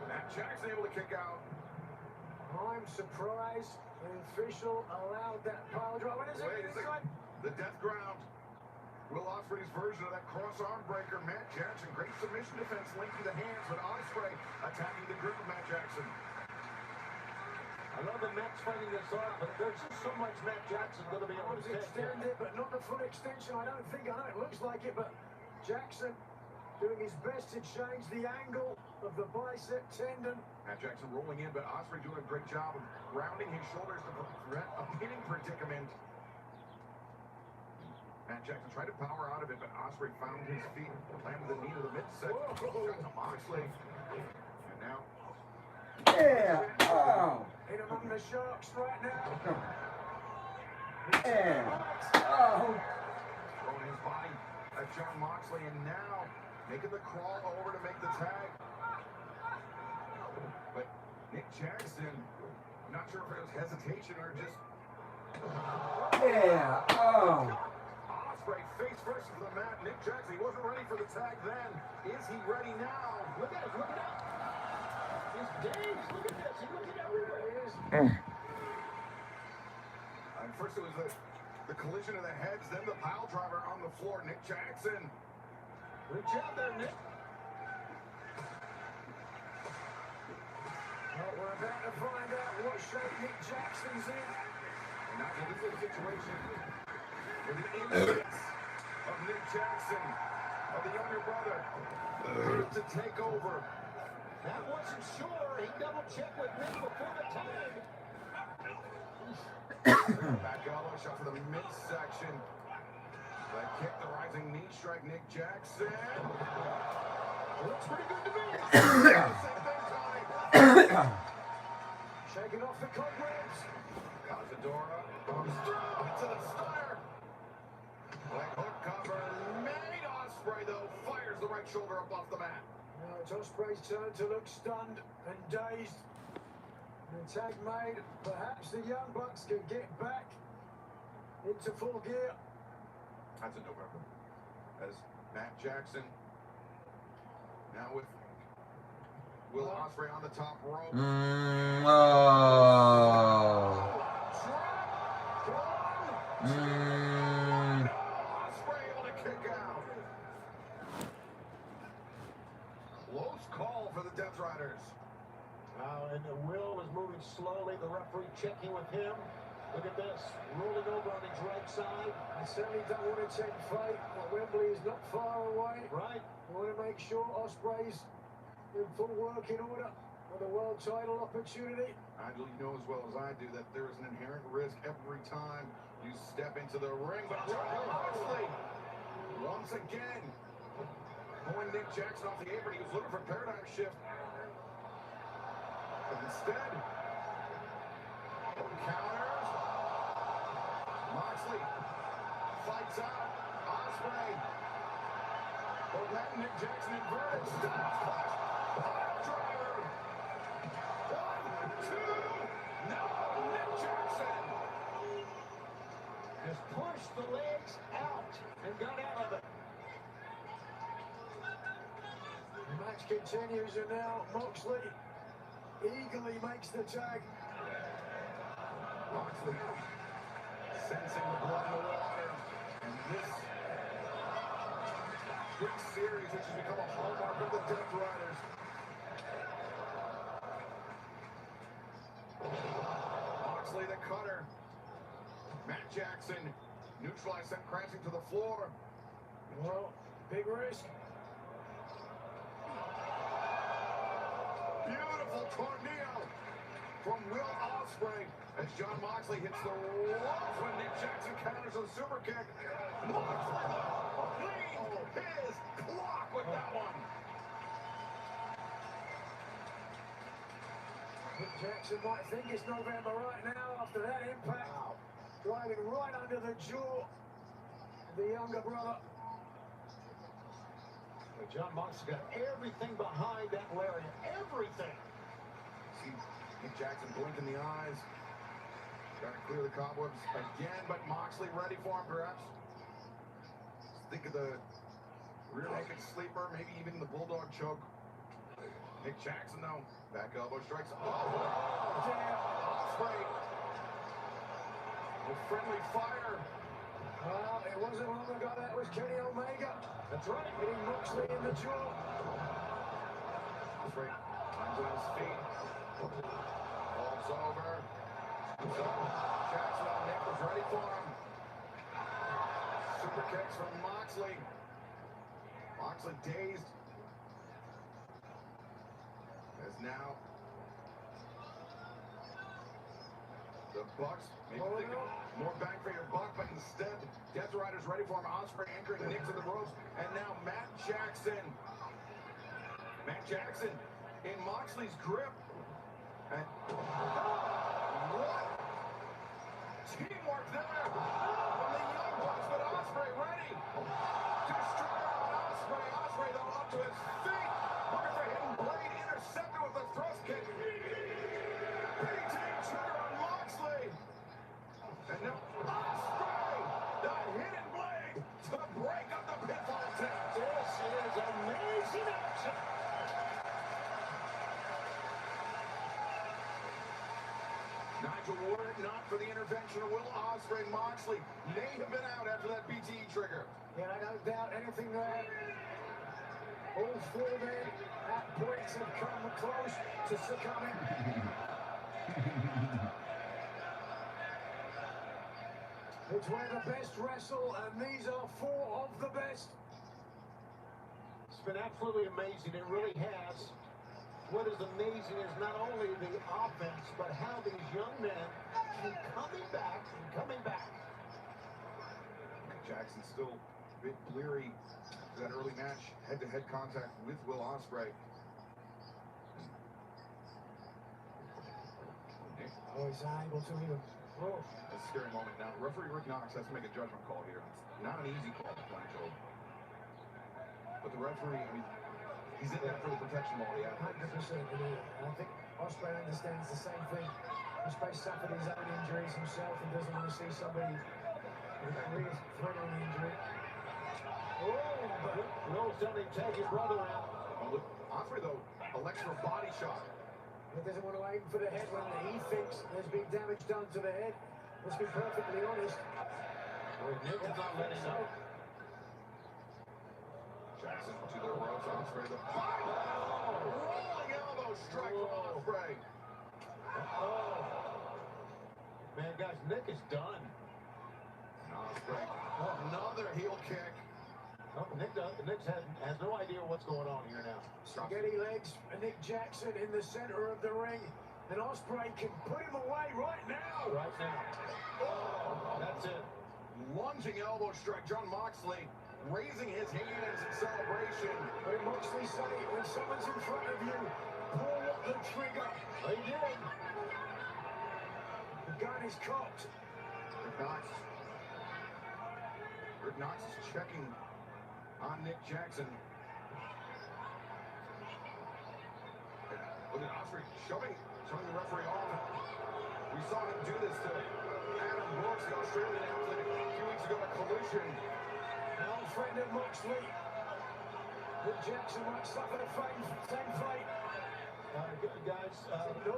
Matt Jackson able to kick out. I'm surprised the official allowed that pile drive. What is it? Wait a second. The death ground. Will Ospreay's version of that cross arm breaker. Matt Jackson, great submission defense linking the hands, but Ospreay attacking the grip of Matt Jackson. I love that Matt's fighting this off, but there's just so much Matt Jackson going to be able to take here. Extend it, but not the full extension. I don't think. I know it looks like it, but Jackson doing his best to change the angle of the bicep tendon. Matt Jackson rolling in, but Ospreay doing a great job of rounding his shoulders to prevent a pinning predicament. Matt Jackson tried to power out of it, but Ospreay found his feet, landed the knee to the midsection. Shot to Moxley. And now... Yeah! Oh! In among the Sharks right now. Yeah! Oh! Throwing his body at Jon Moxley, and now making the crawl over to make the tag. But Nick Jackson, I'm not sure if it was hesitation or just... Yeah! Oh! Ospreay face first to the mat. Nick Jackson, he wasn't ready for the tag then. Is he ready now? Look at it, look at it. He's dazed. Look at this. He's looking everywhere. There he is. And first it was the collision of the heads, then the pile driver on the floor. Nick Jackson. Good job there, Nick. Well, we're about to find out what shape Nick Jackson's in. And now this is a situation where the instincts of Nick Jackson, of the younger brother, to take over. That wasn't sure. He double-checked with Nick before the tag. Back elbow shot to the midsection. That kick, the rising knee strike, Nick Jackson. Looks pretty good to me. Shaking off the cobwebs. Cazadora comes through to the stunner. Leg hook cover made. Ospreay, though, fires the right shoulder up off the mat. Now it's Ospreay's turn to look stunned and dazed. The tag made. Perhaps the Young Bucks can get back into full gear. That's in November. As Matt Jackson now with Will Ospreay on the top rope. Oh. Ospreay able to kick out. Close call for the Death Riders. And Will was moving slowly. The referee checking with him. Look at this. Rolling over on his right side. I certainly don't want to take fate, but Wembley is not far away. Right. I want to make sure Ospreay's in full working order for the world title opportunity. Nigel, you know as well as I do that there is an inherent risk every time you step into the ring. But Jon Moxley, once again, Pulling Nick Jackson off the apron. He was looking for a paradigm shift. But instead, counters. Moxley fights out. Ospreay. But then Nick Jackson inverted. Stops. Push. Pile driver. 1, 2. No. Nick Jackson Just pushed the legs out and got out of it. The match continues, and now Moxley eagerly makes the tag. Moxley sensing the blood in the water. And this big series, which has become a hallmark of the Death Riders. Moxley the cutter. Matt Jackson neutralized, sent crashing to the floor. Well, big risk. Beautiful tornado from Will Ospreay as Jon Moxley hits the ropes when Nick Jackson counters a super kick. Moxley cleans his clock with that one. Nick Jackson might think it's November right now after that impact. Driving right under the jaw of the younger brother. But Jon Moxley got everything behind that lariat. Everything. See Nick Jackson blink in the eyes. Trying to clear the cobwebs again, but Moxley ready for him perhaps. Think of the rear naked sleeper, maybe even the bulldog choke. Nick Jackson though, back elbow strikes. Oh, damn! Ospreay. With friendly fire. Well, it wasn't long ago that was Kenny Omega. That's right. Hitting Moxley in the jaw. Ospreay climbs on his feet. Falls over. So Jackson on Nick was ready for him. Super kicks from Moxley. Moxley dazed. As now the Bucks maybe thinking more bang for your buck, but instead Death Riders ready for him. Ospreay anchoring Nick to the ropes, and now Matt Jackson. Matt Jackson in Moxley's grip. And what teamwork there from the Young Bucks, but Ospreay ready to strike out Ospreay. Ospreay though up to his feet, looking for hidden blade, intercepted with a thrust kick. BT trigger on Moxley, and now Ospreay, the hidden blade to break up the pinfall attempt. This is amazing action. Nigel were it not for the intervention of Will Ospreay, Moxley may have been out after that BTE trigger. Yeah, I don't doubt anything there. All four men at points have come close to succumbing. It's where the best wrestle, and these are four of the best. It's been absolutely amazing. It really has. What is amazing is not only the offense, but how these young men keep coming back and coming back. Nick Jackson still a bit bleary after that early match, head-to-head contact with Will Ospreay. Oh, he's able to even. Oh, That's a scary moment. Now, referee Rick Knox has to make a judgment call here. It's not an easy call, I'm told. But the referee, I mean, he's in there for the protection of all the athletes. 100%. I think Ospreay understands the same thing. Ospreay suffered his own injuries himself and doesn't want to see somebody with a real threatening injury. Oh, but Will suddenly take his brother out. Oh, look, Ospreay, though, elects for a body shot. he doesn't want to aim for the head when he thinks there's been damage done to the head. Let's be perfectly honest. Nick is not letting up. Jackson to the ropes, Ospreay the rolling elbow strike from Ospreay. Man, guys, Nick is done. And Ospreay, another heel kick. Oh, Nick has no idea what's going on here now. Spaghetti legs and Nick Jackson in the center of the ring. And Ospreay can put him away right now. Right now. Oh, that's it. Lunging elbow strike, Jon Moxley raising his hands in celebration. But it mostly say when someone's in front of you, pull the trigger. They did. The gun is cocked. Rick Knox is checking on Nick Jackson. Look at Osprey showing the referee off. We saw him do this to Adam Brooks, the Australian athlete, a few weeks ago at Collision. An old friend of Moxley. Nick Jackson might suffer the same fate. Guys, no.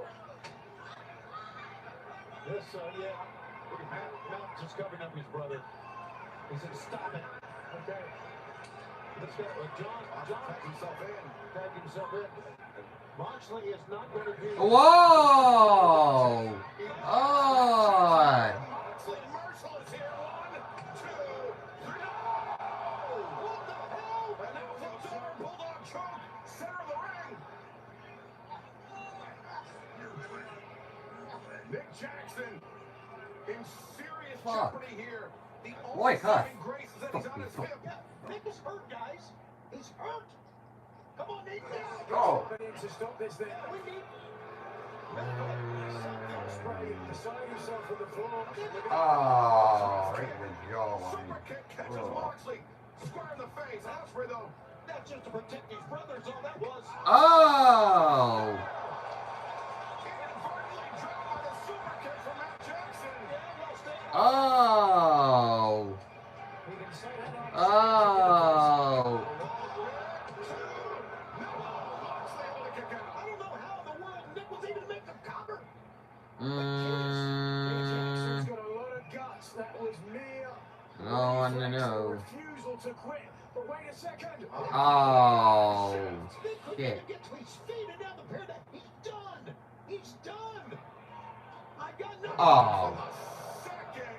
Yes, yeah. Look at Matt just covering up his brother. He said, stop it. Okay. Let's go. John tagged himself in. Moxley is not going to be. Whoa! Oh! Moxley merciless here. 1, 2, 3. What the hell? And now Victor Bulldog choke. Center of the ring. Nick Jackson in serious jeopardy here. The only saving grace is that he's on his hip. Nick is hurt, guys. He's hurt. Come on, Nick. Oh. To stop this thing. We need. Beside himself on the floor. Oh, right in the jawline. Super kick catches Moxley. Square in the face. Osprey, though. That's just to protect his brothers. All that was. Oh! Inadvertently dropped by the super kick from Matt Jackson. Oh! Oh! Jackson's got a lot of guts. That was mere refusal to quit. But wait a second. Oh! Shit. Get to his feet and down the pyramid. He's done. He's done. I got nothing. Oh!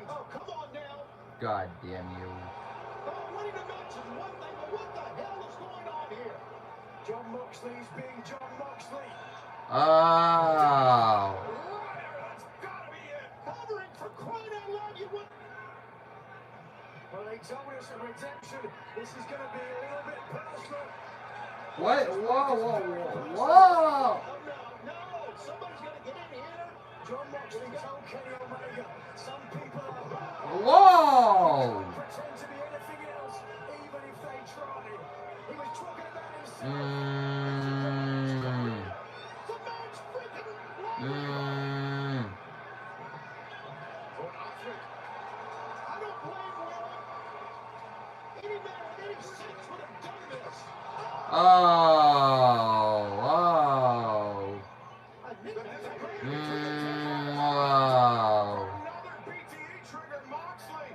Oh, come on now. God damn you! Oh, winning a match is one thing, but what the hell is going on here? John Moxley's being John Moxley. Oh! Covering for crying out loud, you would. Well, they told us a redemption. This is going to be a little bit personal. What? Whoa! Oh, no. Somebody's going to get in here. John Moxley told Kenny Omega. Some people are. Whoa! Pretend to be anything else, even if they try. He was talking about himself. The man's freaking I don't blame Will. Any man with any sense would have done this. Oh! Another BTE trigger, Moxley.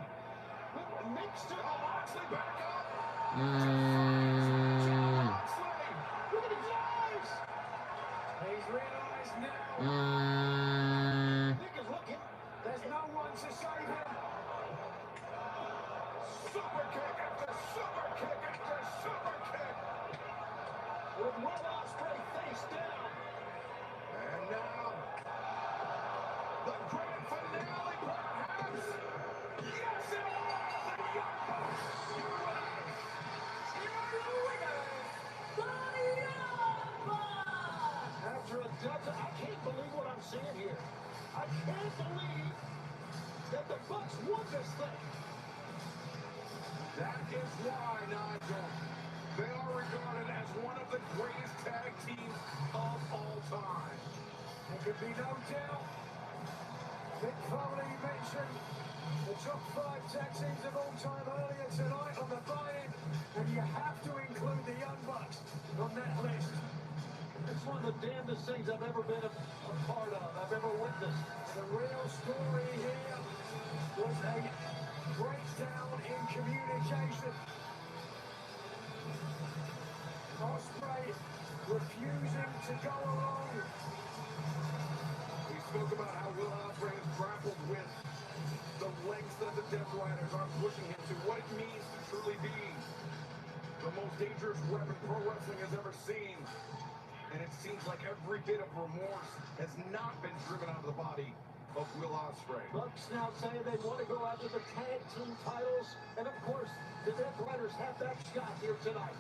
Mixed it. Moxley back up. Moxley. Look at his eyes. He's realized now. Nick is looking. There's no one to save him. Super kick after super kick after super kick. With Will Ospreay face down. And now, the grand finale, perhaps. Yes, it was. After a dozen, I can't believe what I'm seeing here. I can't believe that the Bucks won this thing. That is why, Nigel, they are regarded as one of the greatest tag teams of all time. There could be no doubt. Mick Foley mentioned the top 5 tag teams of all time earlier tonight on the buy-in, and you have to include the Young Bucks on that list. It's one of the damnedest things I've ever been a part of, I've ever witnessed. The real story here was a breakdown in communication. Ospreay refusing to go along. We spoke about how Will Ospreay has grappled with the lengths that the Death Riders are pushing him to, what it means to truly be the most dangerous weapon pro wrestling has ever seen. And it seems like every bit of remorse has not been driven out of the body of Will Ospreay. Bucks now say they want to go after the tag team titles, and of course, the Death Riders have that shot here tonight.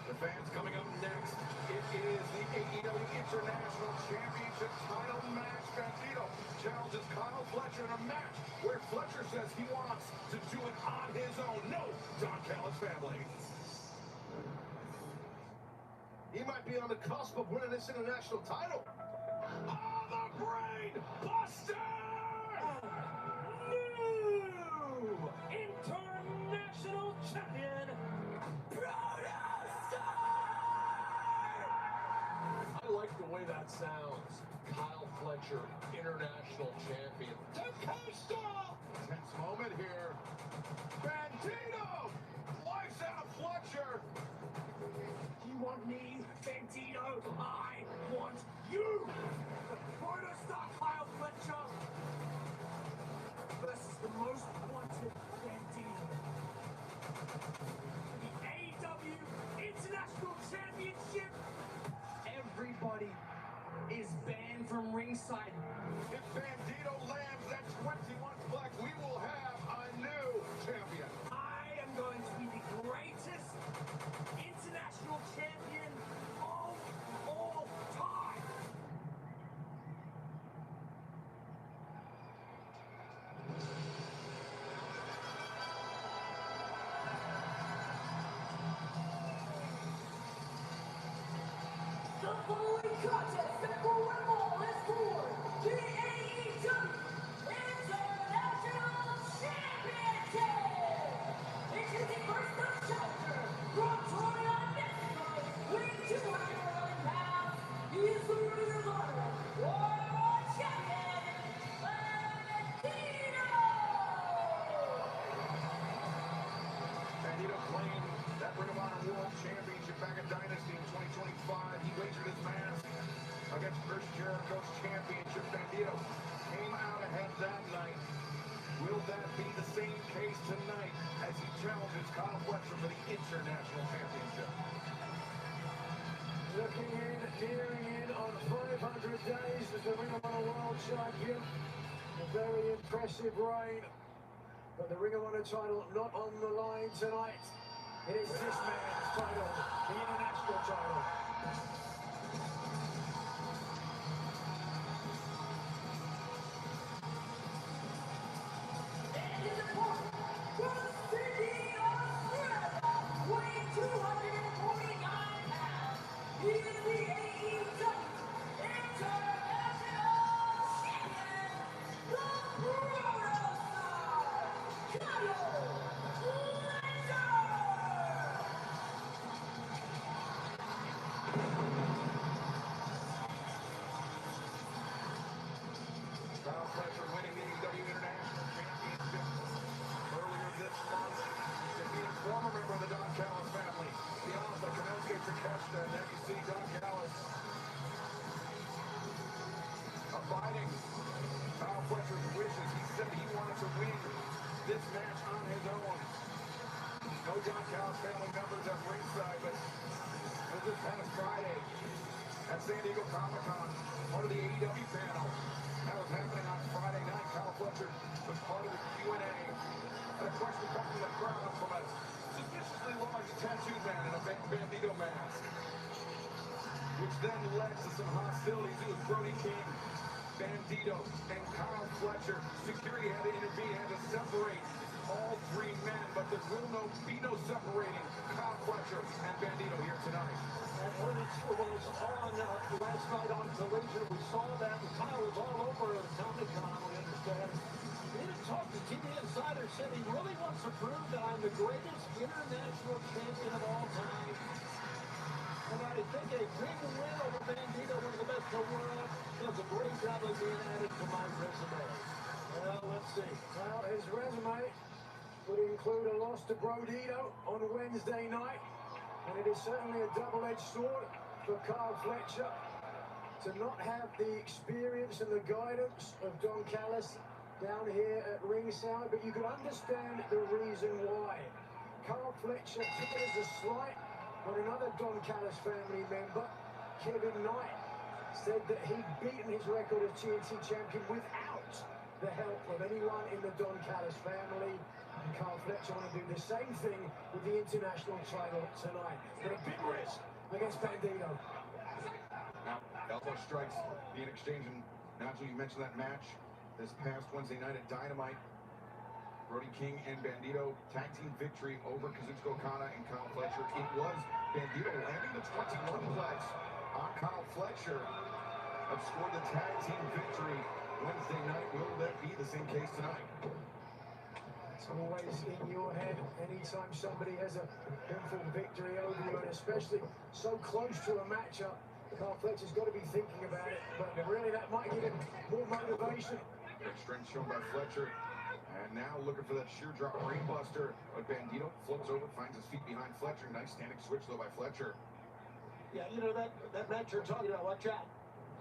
The fans coming up next. It is the AEW International Championship title match. Bandito challenges Kyle Fletcher in a match where Fletcher says he wants to do it on his own. No, Don Callis family. He might be on the cusp of winning this international title. Oh, the brain buster! New international champion, I like the way that sounds. Kyle Fletcher, international champion. Coastal! Tense moment here. Bandito! Lights out Fletcher! You want me, Bandito? I want you! The protostar Kyle Fletcher versus the most wanted Bandito. The AEW International Championship. Everybody is banned from ringside. If Bandito lands that 21 flag, we will have a new champion. I am going to be the greatest international champion of all time. The following contest at the Rumble is for the AEW International Championship. Introducing first up challenger from Toronto, Mexico, weighing 211 pounds. He is the Ring of Honor World Champion, Bandito. Bandito claimed that Ring of Honor World Championship back in Dynasty in 2025. He wagered his mask against Chris Jericho's championship. Bandito came out ahead that night. Will that be the same case tonight as he challenges Kyle Fletcher for the International Championship? Looking in, nearing in on 500 days as the Ring of Honor World Champion. A very impressive reign. But the Ring of Honor title not on the line tonight. It is this man's title, the international title. And his opponent from Sydney, Australia, weighing 249 pounds. He is the AEW International Champion, the protostar, Kyle Fletcher. Kyle Fletcher winning the AEW International Championship earlier this month. Defeating former member of the Don Callis family, the Alpha Kanosuke Takeshita, and then you see Don Callis abiding Kyle Fletcher's wishes. He said he wanted to win this match on his own. No Don Callis family members at ringside, but it was this past Friday at San Diego Comic-Con, part of the AEW panel. That was happening on Friday night. Kyle Fletcher was part of the Q&A. And a question come from the crowd from a suspiciously large tattooed man in a Bandito mask, which then led to some hostilities. It was Brody King, Bandito, and Kyle Fletcher. Security had to intervene, had to separate all three men, but there will be no separating Kyle Fletcher and Bandito here tonight. And when it was on last night on Collision, we saw that Kyle was all over Comic-Con, we understand. He didn't talk to TV Insider, said he really wants to prove that I'm the greatest international champion of all time. And I think a big win over Bandito, one of the best in the world, does a great job of being added to my resume. Well, let's see. Well, his resume would include a loss to Brodito on Wednesday night. And it is certainly a double-edged sword for Kyle Fletcher to not have the experience and the guidance of Don Callis down here at ringside, but you could understand the reason why. Kyle Fletcher took it as a slight when another Don Callis family member Kevin Knight said that he'd beaten his record as TNT champion without the help of anyone in the Don Callis family. And Carl Fletcher want to do the same thing with the international title tonight. But a big risk against Bandito. Now, elbow strikes being exchanged. And Nigel, you mentioned that match this past Wednesday night at Dynamite. Brody King and Bandito tag team victory over Kazuchika Okada and Kyle Fletcher. It was Bandito landing the 21 plex on Kyle Fletcher. Have scored the tag team victory Wednesday night. Will that be the same case tonight? It's always in your head anytime somebody has a pinfall victory over you, and especially so close to a matchup. Kyle Fletcher's got to be thinking about it, but really that might give him more motivation. Great strength shown by Fletcher. And now looking for that sheer drop brainbuster. But Bandito floats over, finds his feet behind Fletcher. Nice standing switch though by Fletcher. Yeah, you know that match you're talking about, watch out.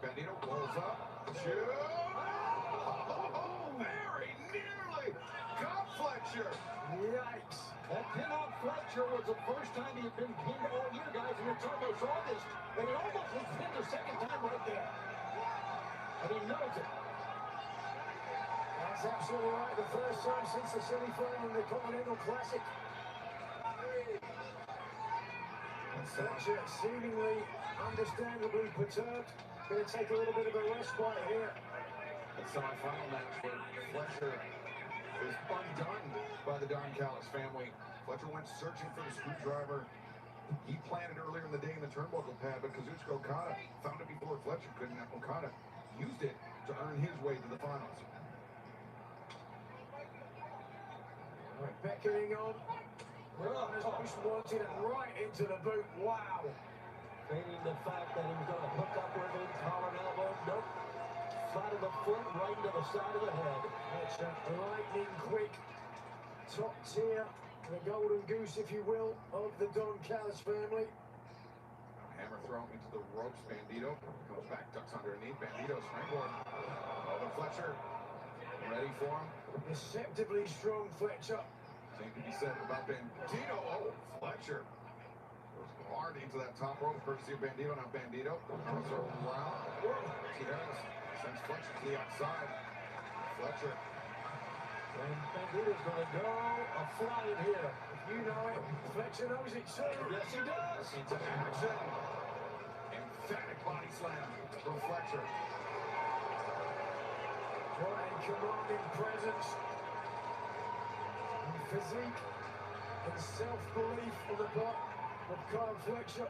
Bandito rolls up. Shoot! Oh, very nearly got Fletcher. Yikes. That pin on Fletcher was the first time he had been pinned all year, guys, and it's almost August. And he almost was pinned the second time right there. And he knows it. That's absolutely right. The first time since the semi-final in the Continental Classic. Fletcher seemingly, understandably perturbed. Going to take a little bit of a respite here. The semi-final match where Fletcher was undone by the Don Callis family. Fletcher went searching for the screwdriver. He planted earlier in the day in the turnbuckle pad, but Kazuchika Okada found it before Fletcher could, and Okada used it to earn his way to the finals. Beckoning on. Most wanted it right into the boot. Wow. Feigning the fact that he was going to hook up with him, collar and elbow. Nope. Flat of the foot, right into the side of the head. It's a lightning quick top tier, the golden goose, if you will, of the Don Callis family. Hammer thrown into the ropes. Bandito comes back, ducks underneath. Bandito springboard. Over Fletcher. Ready for him. Deceptively strong Fletcher. Same can be said about Bandito. Oh, Fletcher goes hard into that top rope, courtesy of Bandito. Now Bandito comes around. See Harris sends Fletcher to the outside. Fletcher. And Bandito's going to go a flying here. If you know it, Fletcher knows it too. Yes, he does. Into action. Emphatic body slam from Fletcher. And commanding presence. And physique and self-belief on the part of Kyle Fletcher.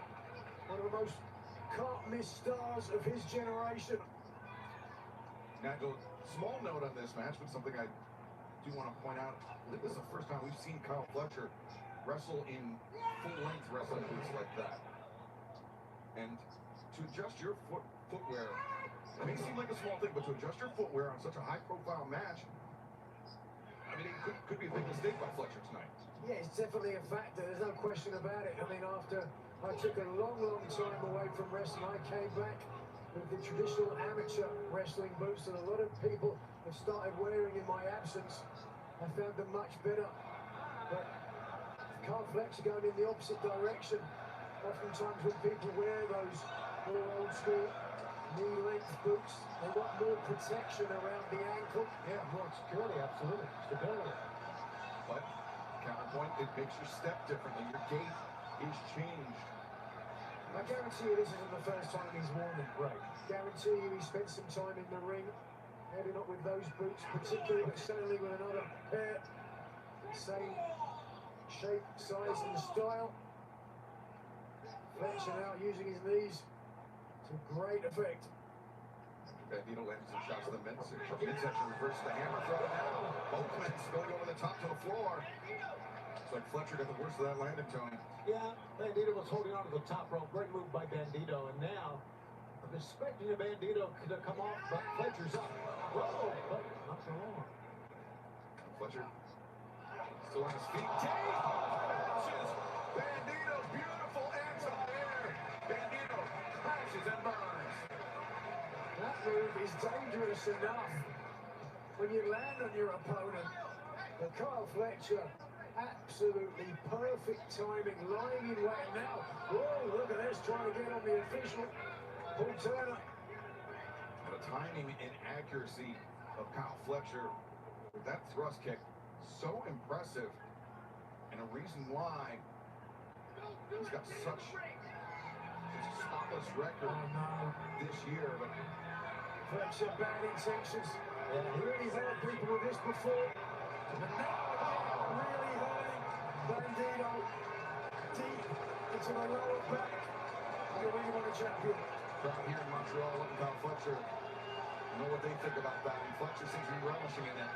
One of the most can't-miss stars of his generation. Nigel, small note on this match, but something I do want to point out. This is the first time we've seen Kyle Fletcher wrestle in full-length wrestling boots like that. And to adjust your footwear, it may seem like a small thing, but to adjust your footwear on such a high-profile match, I mean, it could be a big mistake by Fletcher tonight. Yeah, it's definitely a factor. There's no question about it. I mean, after I took a long, long time away from wrestling, I came back with the traditional amateur wrestling boots that a lot of people have started wearing in my absence. I found them much better. But Kyle Fletcher going in the opposite direction. Oftentimes when people wear those more old school knee-length boots, they want more protection around the ankle. Yeah, more security, absolutely. Stability. But counterpoint, it makes your step differently. Your gait is changed. I guarantee you this isn't the first time he's worn them. Right. Guarantee you he spent some time in the ring. Maybe not with those boots particularly, but certainly with another pair. Same shape, size and style. Fletcher now using his knees to great effect. Bandito lands some shots to the midsection, reverses the hammer throw now. Both men going over the top to the floor. It's like Fletcher got the worst of that landing, Tony. Yeah, Bandito was holding on to the top rope. Great move by Bandito. And now, I'm expecting a Bandito to come off, but Fletcher's up. Whoa, but not for long. Fletcher still on his feet. Catches Bandito. Beautiful anti-air. Bandito crashes and burns. That move is dangerous enough when you land on your opponent. But Kyle Fletcher, absolutely perfect timing, lying in wait now. Whoa, look at this, trying to get on the official. Paul Turner. The timing and accuracy of Kyle Fletcher with that thrust kick, so impressive, and a reason why he's got such a spotless record this year. But Fletcher, bad intentions. Yeah, he really hurt people with this before. And now really hurting Bandito deep into the lower back. The Ring of Honor champion. Crowd here in Montreal looking Kyle Fletcher. You know what they think about that, and Fletcher seems to be relishing in it.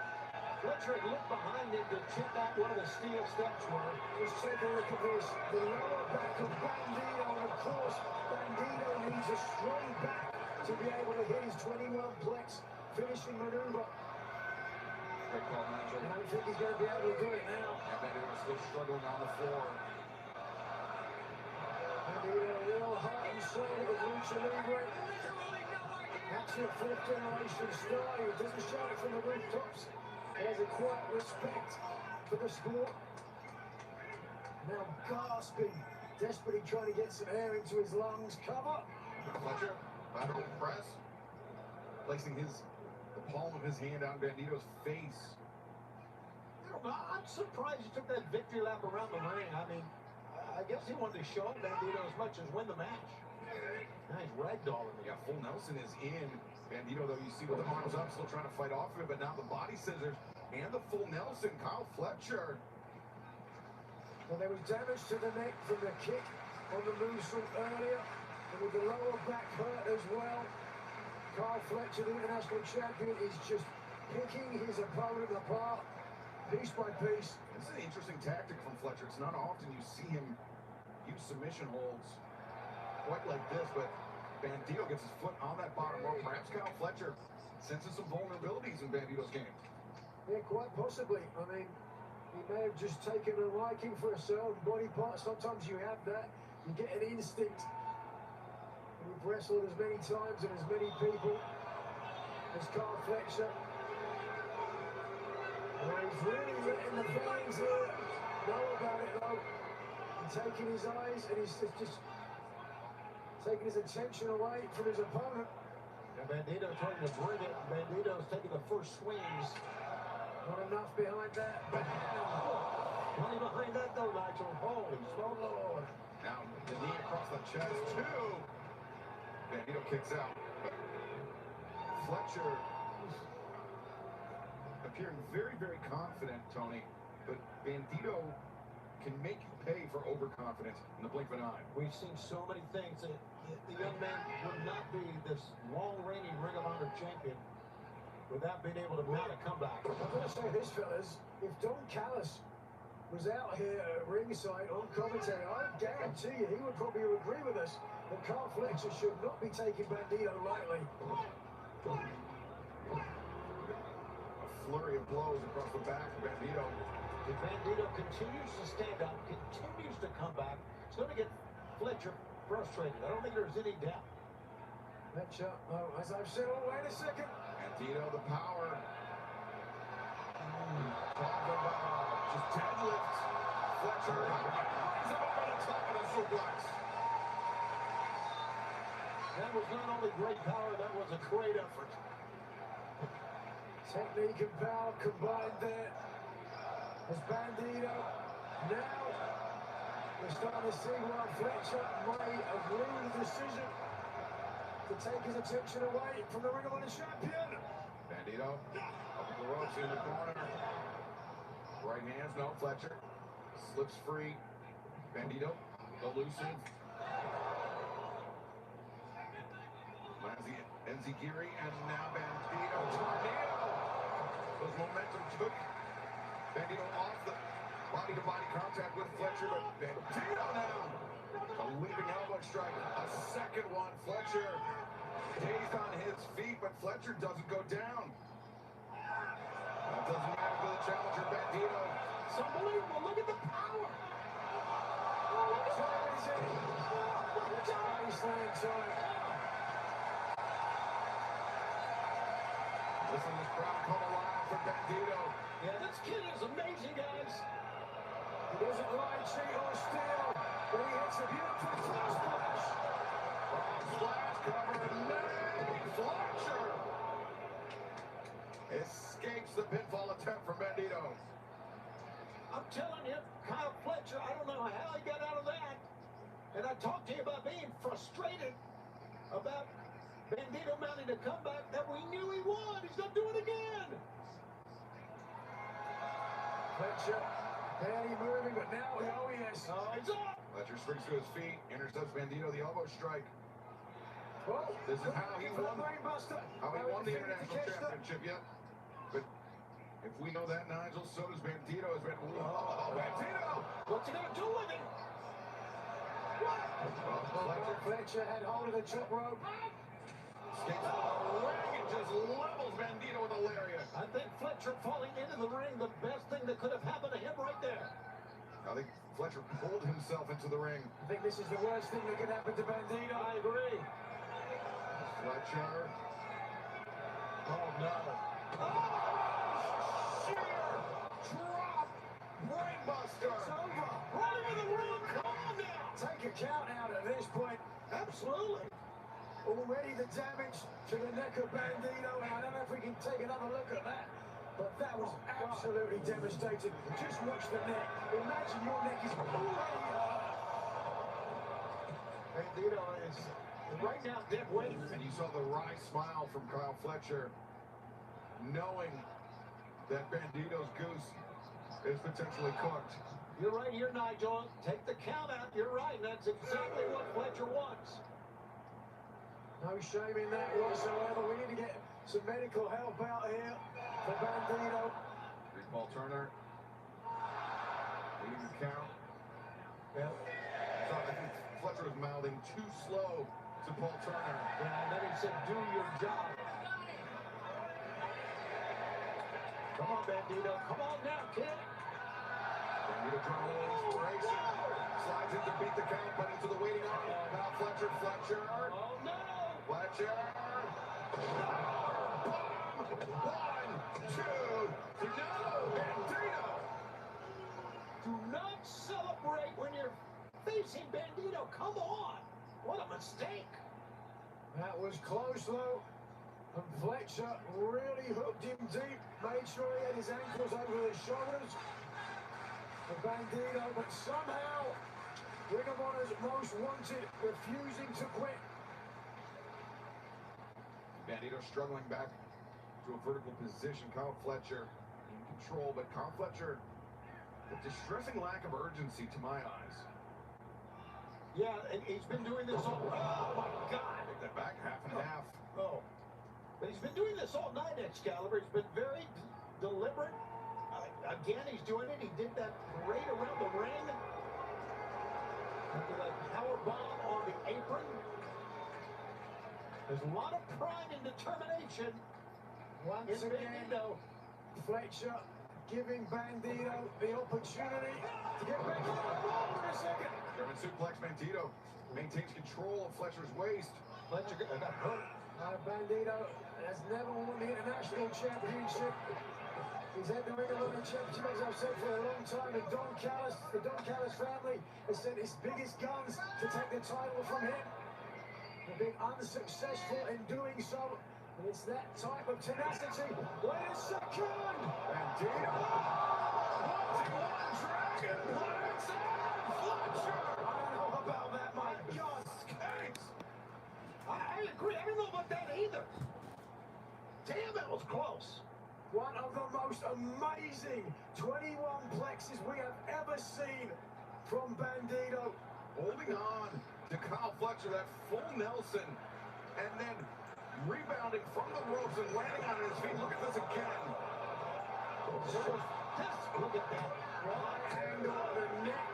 Fletcher had looked behind him to check out what the steel steps were. Just take a look at this. The lower back of Bandito, and of course, Bandito needs a strong back to be able to hit his 21-plex finishing maneuver. Great call, manager. I don't think he's going to be able to do it now. And Bandito still struggling on the floor. Bandito, a real heart and soul of Lucha Libre. That's your fourth generation star. He doesn't shout it from the rooftops. He has a quiet respect for the sport. Now gasping, desperately trying to get some air into his lungs. Cover. Fletcher, lateral press, placing the palm of his hand on Bandito's face. I'm surprised he took that victory lap around the ring. I mean, I guess he wanted to show up Bandito as much as win the match. Nice ragdolling. Yeah, full Nelson is in. Bandito, though, you see with the arms up, still trying to fight off of it, but now the body scissors and the full Nelson. Kyle Fletcher. Well, there was damage to the neck from the kick on the moonsault earlier, and with the lower back hurt as well. Kyle Fletcher, the international champion, is just picking his opponent apart, piece by piece. This is an interesting tactic from Fletcher. It's not often you see him use submission holds quite like this, but Bandito gets his foot on that bottom rope. Perhaps Kyle Fletcher senses some vulnerabilities in Bandito's game. Yeah, quite possibly. I mean, he may have just taken a liking for a certain body part. Sometimes you have that. You get an instinct. We've wrestled as many times and as many people as Kyle Fletcher. Well, he's really letting the fans know about it, though. And taking his eyes, and he's just taking his attention away from his opponent. And Bandito trying to bring it. Bandito's taking the first swings. Not enough behind that. Bam! Plenty behind that, though, Nigel. Holy smoke, Lord. Now the knee across the chest, too. Bandito kicks out. Fletcher appearing very, very confident, Tony, but Bandito can make you pay for overconfidence in the blink of an eye. We've seen so many things that the young man would not be this long-reigning Ring of Honor champion without being able to mount a comeback. I'm going to say this, fellas. If Don Callis was out here at ringside on commentary, I guarantee you he would probably agree with us that Kyle Fletcher should not be taking Bandito lightly. A flurry of blows across the back of Bandito. If Bandito continues to stand up, continues to come back, it's going to get Fletcher frustrated. I don't think there's any doubt. Fletcher, as I've said, oh, wait a second. Bandito, the power. Talk about just deadlift. Fletcher brings him over the top of the suplex. That was not only great power, that was a great effort. Technique and power combined there. As Bandito now, we're starting to see why Fletcher may have ruled the decision to take his attention away from the Ring of Honor champion. Bandito up the ropes in the corner. Right hands, no, Fletcher slips free. Bandito elusive. Enziguri and now Bandito. Tornado. Those momentum took Bandito off the body-to-body contact with Fletcher, but Bandito now. A leaping elbow strike. A second one. Fletcher dazed on his feet, but Fletcher doesn't go down. That doesn't matter to the challenger, Bandito. It's unbelievable. Look at the power. Listen to this crowd come alive for Bandito. Yeah, this kid is amazing, guys. He doesn't ride, cheat, or steal, but he hits a beautiful cross splash. Splash cover, Nate Fletcher escapes the pinfall attempt from Bandito. I'm telling you, Kyle Fletcher, I don't know how he got out of that. And I talked to you about being frustrated about Bandito mounting a comeback that we knew he would. He's going to do it again. Fletcher barely moving, but now, oh yes. Oh, he's up. Fletcher springs to his feet, intercepts Bandito, the elbow strike. Well, This is how he won the International International Championship, yep. But if we know that, Nigel, so does Bandito. Has been, Bandito! What's he going to do with him? What? Fletcher had hold of the top rope. Escapes the ring and just levels Bandito with a lariat. I think Fletcher falling into the ring, the best thing that could have happened to him right there. I think Fletcher pulled himself into the ring. I think this is the worst thing that could happen to Bandito. I agree. Fletcher. Oh, no. Sheer drop. Brainbuster. It's over. Right over the ring. Come on now. Take a count out at this point. Absolutely. Already the damage to the neck of Bandito, and I don't know if we can take another look at that. But that was absolutely devastating. Just watch the neck. Imagine your neck is already Bandito is right now dead weight. And you saw the wry smile from Kyle Fletcher, knowing that Bandito's goose is potentially cooked. You're right here, Nigel. Take the count out. You're right. That's exactly what Fletcher wants. no shame in that whatsoever. We need to get some medical help out here for Bandito. Paul Turner leading the count. Yeah. So I think Fletcher was mouthing too slow to Paul Turner. And then he said, do your job. Come on, Bandito. Come on now, kid. Bandito drawing a little inspiration. Slides in to beat the count, but into the waiting arm. Now Fletcher. Oh, no. Fletcher. Boom. 1, 2, 3. No. Bandito. Do not celebrate when you're facing Bandito. Come on. What a mistake. That was close though. And Fletcher really hooked him deep. Made sure he had his ankles over his shoulders. For Bandito, but somehow Ring of Honor's most wanted refusing to quit. Bandito struggling back to a vertical position. Kyle Fletcher in control, but Kyle Fletcher, a distressing lack of urgency to my eyes. Yeah, and he's been doing this all. Oh my God! Take that back half and half. Oh, but he's been doing this all night, Excalibur. He's been very deliberate. Again, he's doing it. He did that parade around the ring. That power bomb on the apron. There's a lot of pride and determination. Once again, Fletcher giving Bandito the opportunity to get back in the ball in a second. German suplex. Bandito maintains control of Fletcher's waist. Fletcher got hurt. Bandito has never won the International Championship. He's had the Ring of Honor Championship, as I've said, for a long time. And Don Callis, the Don Callis family, has sent his biggest guns to take the title from him. They've been unsuccessful in doing so. And it's that type of tenacity. Wait a second! Bandito. 1-2-1 Dragon Planets and Fletcher. I don't know about that, my God. Skates. I agree. I don't know about that either. Damn, that was close. One of the most amazing 21 plexes we have ever seen from Bandito. Holding on to Kyle Fletcher, that full Nelson, and then rebounding from the ropes and landing on his feet. Look at this again. Look at that. Right angle on the neck.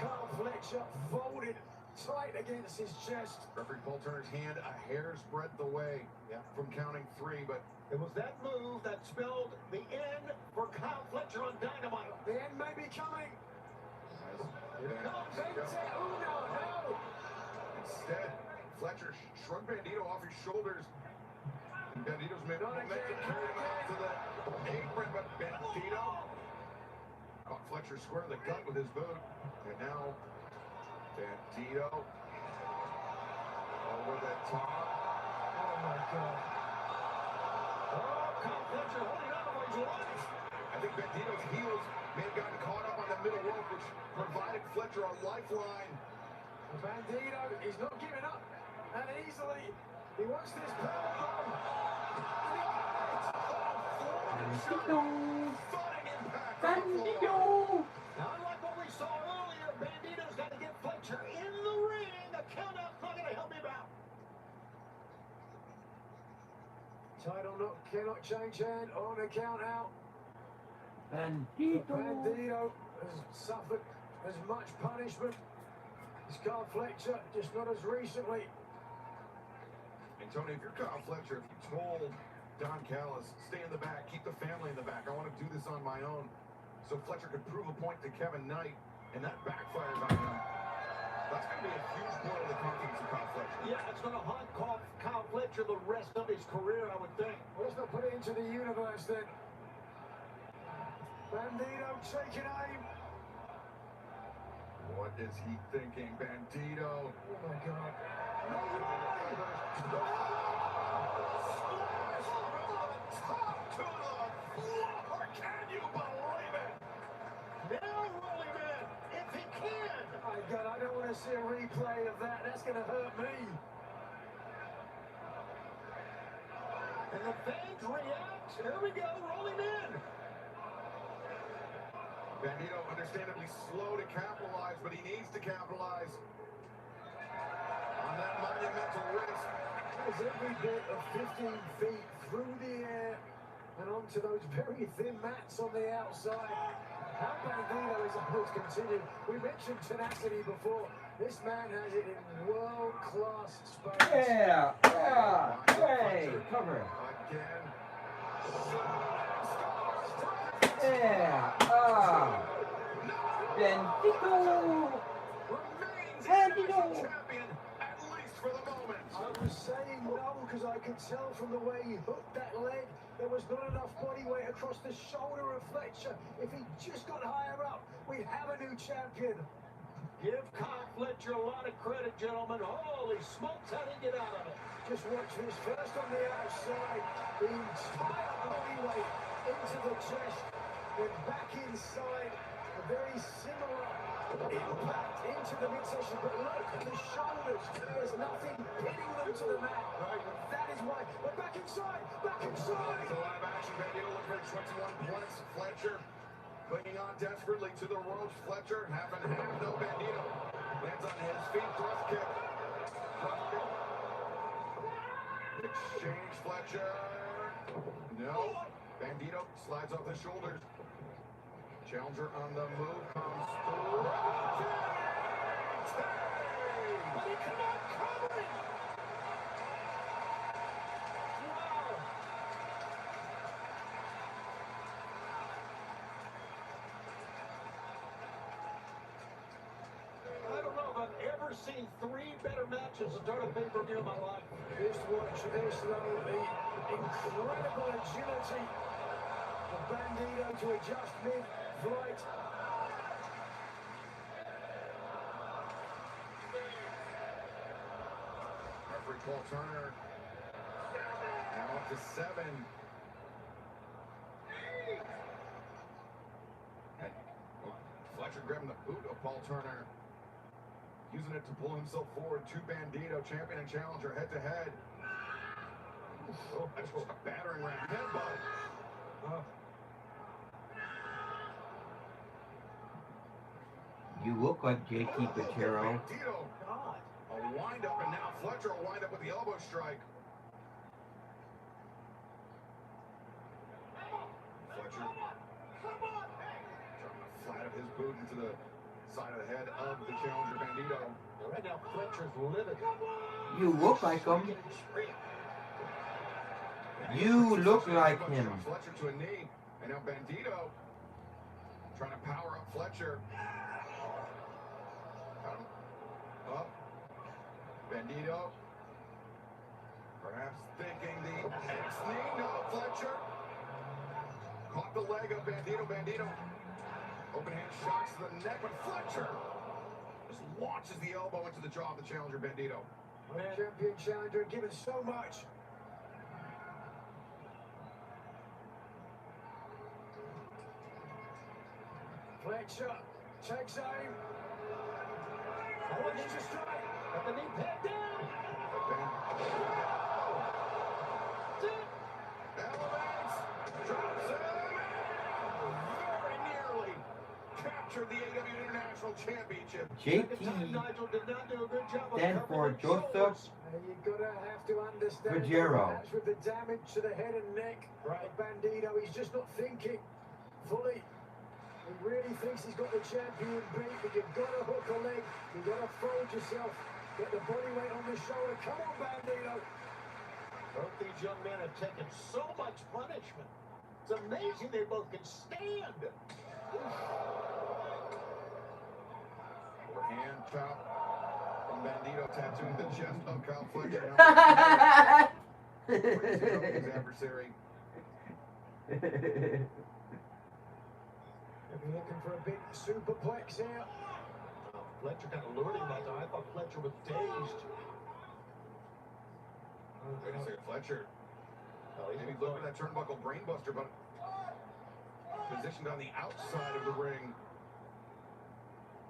Kyle Fletcher folded tight against his chest. Referee Paul Turner's hand a hair's breadth away from counting 3, but it was that move that spelled the end for Kyle Fletcher on Dynamite. The end may be coming. Here it comes. No. Instead, Fletcher shrugged Bandito off his shoulders. And Bandito's momentum carried him out to the apron, but Bandito caught Fletcher square in the gut with his boot. And now Bandito over the top. Oh my God. Oh, Kyle Fletcher holding on to his life. I think Bandito's heels may have gotten caught up on the middle rope, which provided Fletcher a lifeline. Bandito, he's not giving up. And easily, he wants this power bomb. Bandito! Now, unlike what we saw earlier, Bandito's got to get Fletcher in the ring. A count-out's not going to help him out. Title knot cannot change hand on a count out. Bandito! Bandito has suffered as much punishment as Kyle Fletcher, just not as recently. And Tony, if you're Kyle Fletcher, if you told Don Callis, stay in the back, keep the family in the back, I want to do this on my own, so Fletcher could prove a point to Kevin Knight, and that backfired on him. That's going to be a huge blow to the confidence of Kyle Fletcher. Yeah, it's going to haunt Kyle Fletcher the rest of his career, I would think. Well, let's not put it into the universe then. Bandito taking aim. What is he thinking, Bandito? Oh my God. No way! Splash from the top to the floor! Can you believe it? Now rolling in, if he can. My God, I don't want to see a replay of that. That's going to hurt me. And the fans react. Here we go, rolling in. Bandito understandably slow to capitalize, but he needs to capitalize on that monumental risk. There's every bit of 15 feet through the air and onto those very thin mats on the outside. How Bandito is able to continue. We mentioned tenacity before. This man has it in world-class space. Yeah! Yeah! Hey! Cover it. Again. Yeah! Bandito! Bandito! Champion, at least for the moment. I was saying no because I could tell from the way he hooked that leg there was not enough body weight across the shoulder of Fletcher. If he just got higher up, we'd have a new champion. Give Kyle Fletcher a lot of credit, gentlemen. Holy smokes, how did he get out of it? Just watch this. First on the outside, the entire body weight into the chest, then back inside. A very similar impact into the midsection, but look at the shoulders. There's nothing pinning them to the mat. Right. That is why. We're back inside. Back inside. It's a live action. Bandito looking for 21 points. Fletcher clinging on desperately to the ropes. Fletcher half and half. No, Bandito lands on his feet. Thrust kick. Exchange. Fletcher. No. Bandito slides off the shoulders. Challenger on the move comes through. But he cannot cover it. Wow. I don't know if I've ever seen three better matches to start a pay-per-view in my life. Just watch this though, the incredible agility of Bandito to adjust mid-flight. Referee Paul Turner now up to 7. And Fletcher grabbing the boot of Paul Turner, using it to pull himself forward to Bandito, champion and challenger head to head. Oh, that's just a battering ram headbutt. You look like JT Patero. Bandito, a wind up, and now Fletcher will wind up with the elbow strike. Fletcher dropping the flat of his boot into the side of the head of the challenger Bandito. Right now, Fletcher's livid. You look like him. You look like him. Fletcher to a knee, and now Bandito trying to power up Fletcher. Up. Bandito. Perhaps thinking the X-knee. No, Fletcher. Caught the leg of Bandito. Bandito. Open hand shots to the neck, but Fletcher just launches the elbow into the jaw of the challenger Bandito. Champion challenger given so much. Fletcher takes aim. Oh, he's a strike. Got the knee pad down. Elevates, drops him, very nearly captured the AW International Championship. JT Nigel did not do a good job of stand for covering Joseph You're gonna have to understand Pajero. that's with the damage to the head and neck. Right, Bandito, he's just not thinking fully. He really thinks he's got the champion beat, but you've got to hook a leg. You've got to fold yourself. Get the body weight on the shoulder. Come on, Bandito. Both these young men have taken so much punishment. It's amazing they both can stand. Overhand chop from Bandito, tattooing the chest of Kyle Fletcher. His adversary. They're looking for a big superplex here. Fletcher kind of lured him that time. I thought Fletcher was dazed. Wait a second, Fletcher. Maybe look at that turnbuckle brainbuster, but positioned on the outside of the ring.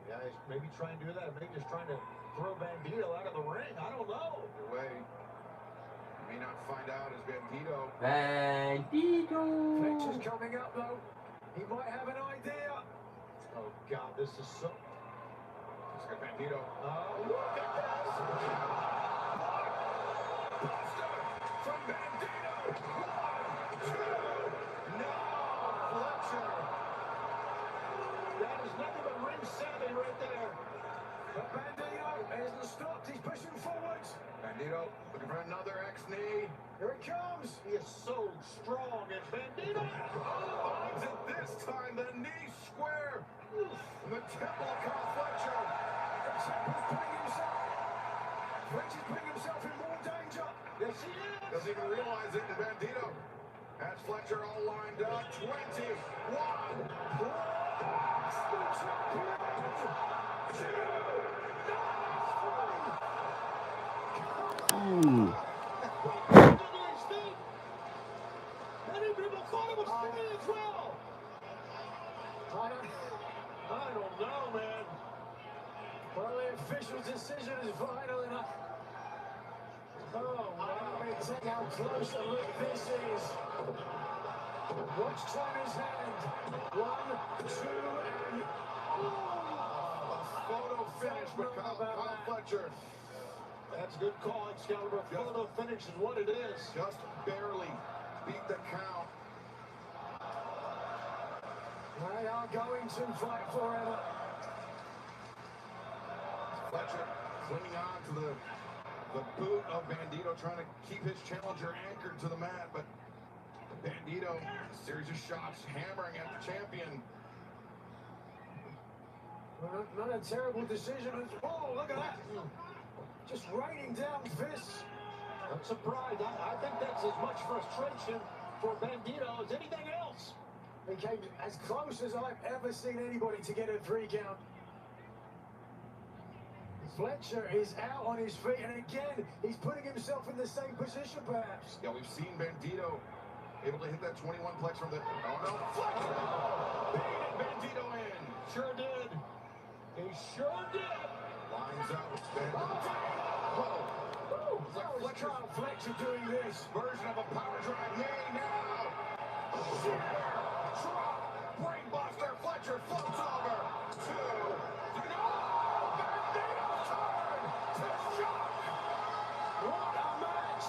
Yeah, he's maybe trying to do that. Maybe just trying to throw Bandito out of the ring. I don't know. Either way, you may not find out as Bandito. Fletcher's coming up, though. He might have an idea. Oh, God, this is so... Let's get Bandito. Look at this! Buster from Bandito. 1, 2. No, Fletcher. That is nothing but ring savvy right there. But Bandito hasn't stopped. He's pushing forwards. Bandito looking for another X-knee. Here it comes. He is so strong, and Bandito... Finds it this time, the knee square. In the temple of Kyle Fletcher. Fletcher's putting himself in more danger. Yes, he is. Doesn't even realize it, and Bandito has Fletcher all lined up. 21. Ooh. Many people thought it was funny as well. I don't know, man. Well, the official decision is final enough. Oh, wow. Take how close a look this is. Watch Timer's hand. 1, 2, and... A photo finish with Kyle Fletcher. That's good call, Excalibur. Photo finish is what it is. Just barely beat the count. They are going to fight forever. Fletcher clinging on to the boot of Bandito, trying to keep his challenger anchored to the mat, but Bandito, a series of shots, hammering at the champion. Well, not a terrible decision. Oh, look at that. Just raining down fists. I'm surprised. I think that's as much frustration for Bandito as anything else. He came as close as I've ever seen anybody to get a 3 count. Fletcher is out on his feet, and again, he's putting himself in the same position, perhaps. Yeah, we've seen Bandito able to hit that 21 plex from the... Oh, no. Fletcher! Baited Bandito in. Sure did. He sure did. Lines up. Whoa. It's like Fletcher doing this. Version of a power drive. Yay, now. Drop. Brainbuster. Fletcher floats over. 2. What a match!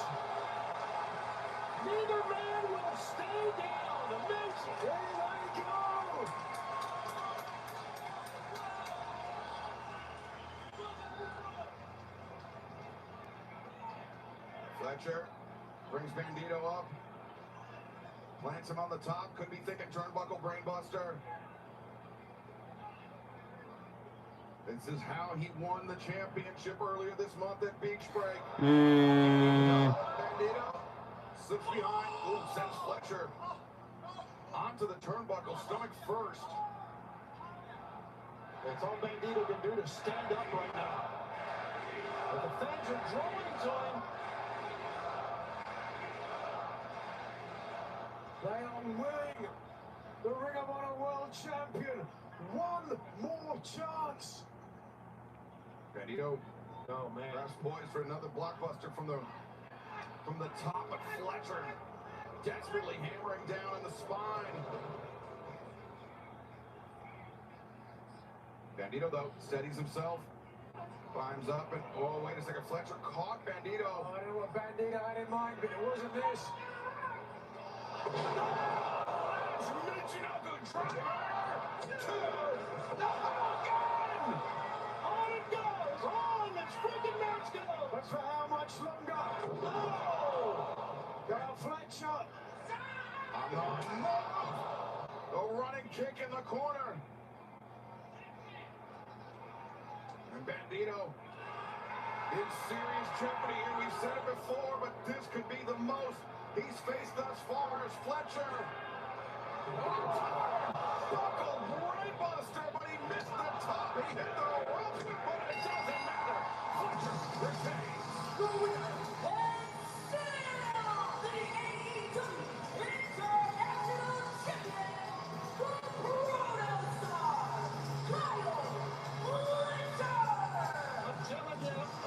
Neither man will stay down. Amazing. Here they go. Fletcher brings Bandito up. Plants him on the top. Could be thinking turnbuckle brainbuster. This is how he won the championship earlier this month at Beach Break. Bandito slips behind. Ooh, sends Fletcher onto the turnbuckle, stomach first. That's all Bandito can do to stand up right now. But the fans are drawing to him. They are willing the Ring of Honor World Champion one more chance. Bandito, Oh, man. perhaps poised for another blockbuster from the top, but Fletcher desperately hammering down in the spine. Bandito, though, steadies himself, climbs up, and oh, wait a second, Fletcher caught Bandito. Oh, I don't know what Bandito had in mind, but it wasn't this. Michinoku driver! On it goes! On! This freaking match goes! But for how much longer? Oh! Got Fletcher. The running kick in the corner. And Bandito in serious jeopardy here. We've said it before, but this could be the most he's faced thus far as Fletcher. Buckled brainbuster, but he missed the top. He hit the ropes, but it doesn't matter. Fletcher retains the win.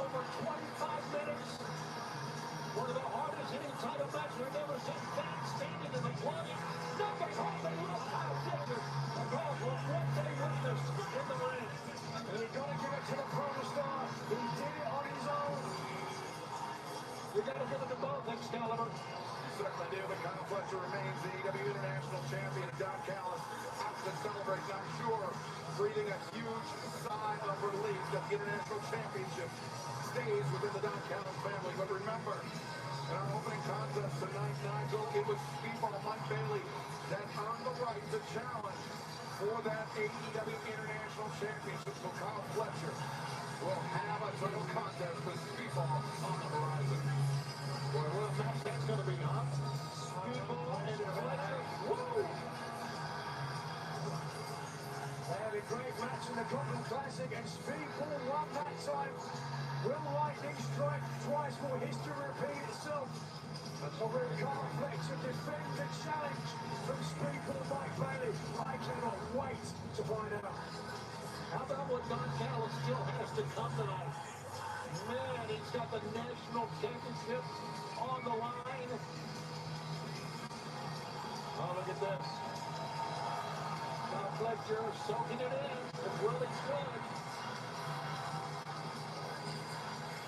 Over 25 minutes. One of the hardest hitting title matches we've ever seen. Fans standing in the corner. Numbers holding little Kyle Fletcher. Because of what they witnessed in the ring. And you got to give it to the Protestar. He did it on his own. You got to give it to both, Excalibur. You certainly do, but Kyle Fletcher remains the AEW International Champion. Don Callis out to celebrate, I'm sure, breathing a huge sigh of relief that the International Championship stays within the Don Callis family. But remember, in our opening contest tonight, Nigel, it was Speedball Mike Bailey that earned the right to challenge for that AEW International Championship. So Kyle Fletcher will have a title contest with Speedball on the horizon. Boy, what a match that's going to be, huh? Speedball and Fletcher. Woo! They had a great match in the Continental Classic, and Speedball won that time. Will lightning strike twice? Will history repeat itself? Or will Kyle Fletcher defend the challenge from Speedball Mike Bailey? I cannot wait to find out. How about what Don Callis still has to come tonight? Man, he's got the national championship on the line. Oh, look at this. Kyle Fletcher soaking it in. It's really good.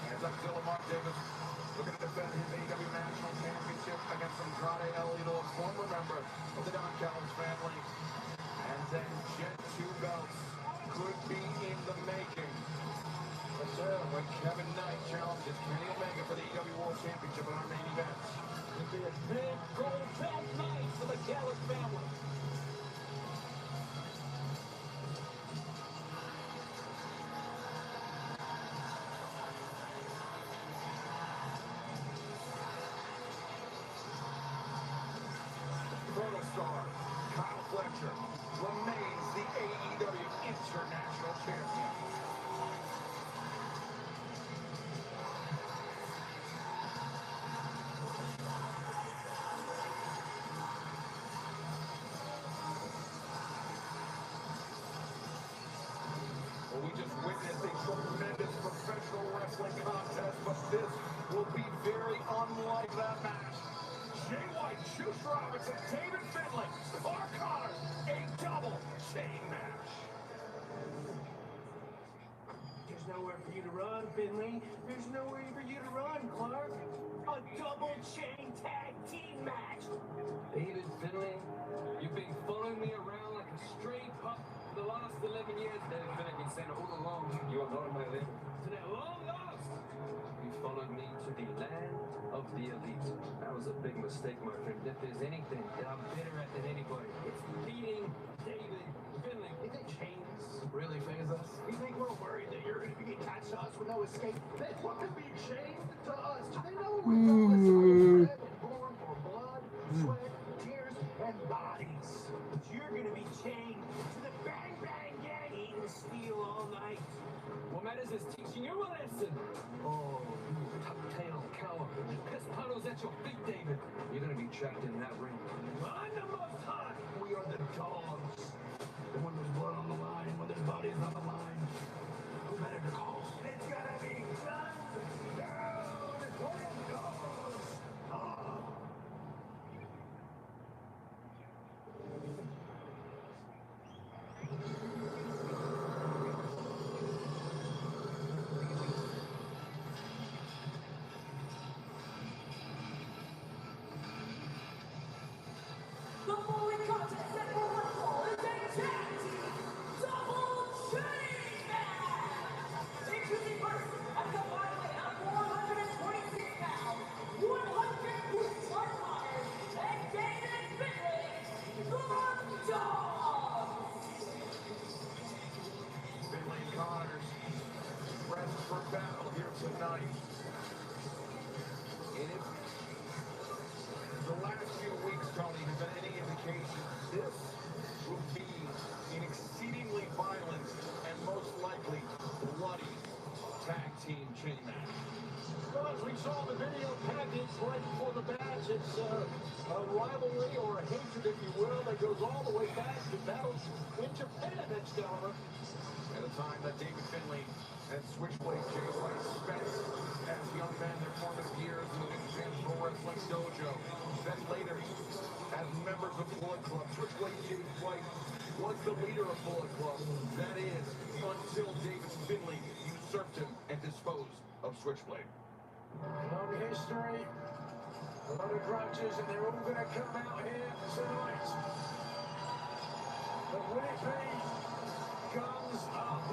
Hands up, still Mark Davis looking to defend his AEW National Championship against Andrade El Idol, a former member of the Don Callis family. And then Jet 2 belts could be in the making. But when Kevin Knight challenges Kenny Omega for the AEW World Championship in our main event. It'll be a big gold belt night for the Callis family. Protostar Kyle Fletcher remains the AEW International Champion. Well, we just witnessed a tremendous professional wrestling contest, but this will be very unlike that match. Jay White, Juice Robinson, David Finlay, Clark Connors, a double chain match. There's nowhere for you to run, Finley. There's nowhere for you to run, Clark. A double chain tag team match. David Finlay, you've been following me around like a stray pup for the last 11 years. David Finlay been saying all along, you are not on my level. Today, long last, you followed me to the land of the elite. That was a big mistake, my friend. If there's anything that I'm better at than anybody, it's beating David Finlay. You think chains really phase us? You think we're worried that you're going to be attached to us with no escape? They want to be chained to us. Do they know we're not born for blood, sweat, tears, and bodies? But you're going to be chained to the Bang Bang Gang, eating steel all night. What matters is teaching you a lesson. Oh, you tuck-tail coward. Piss puddles at your feet, David. You're gonna be trapped in that ring. I'm the Most High. We are the dogs. And when there's blood on the line, when there's bodies on the line, who better to call? It's gonna be guns down for the dogs. The following contest at one fall is a tag team double chain match. Introducing first at the combined weight of 426 pounds, 145 pounds, and David Finlay, the Dog. Finlay and Connors pressed for battle here tonight. And if the last few weeks, Tony, have been any indication, this will be an exceedingly violent and most likely bloody tag team chain match. Well, as we saw in the video package right before the match, it's a rivalry or a hatred, if you will, that goes all the way back to battles in Japan, Excalibur. At a time that David Finlay and Switchblade Jay White spent as young men their formative years in the New Japan Pro Wrestling Dojo. Then later, as members of Bullet Club, Switchblade Jay White was the leader of Bullet Club. That is, until David Finlay usurped him and disposed of Switchblade. Long history, a lot of grudges, and they're all going to come out here tonight. But will it be guns up?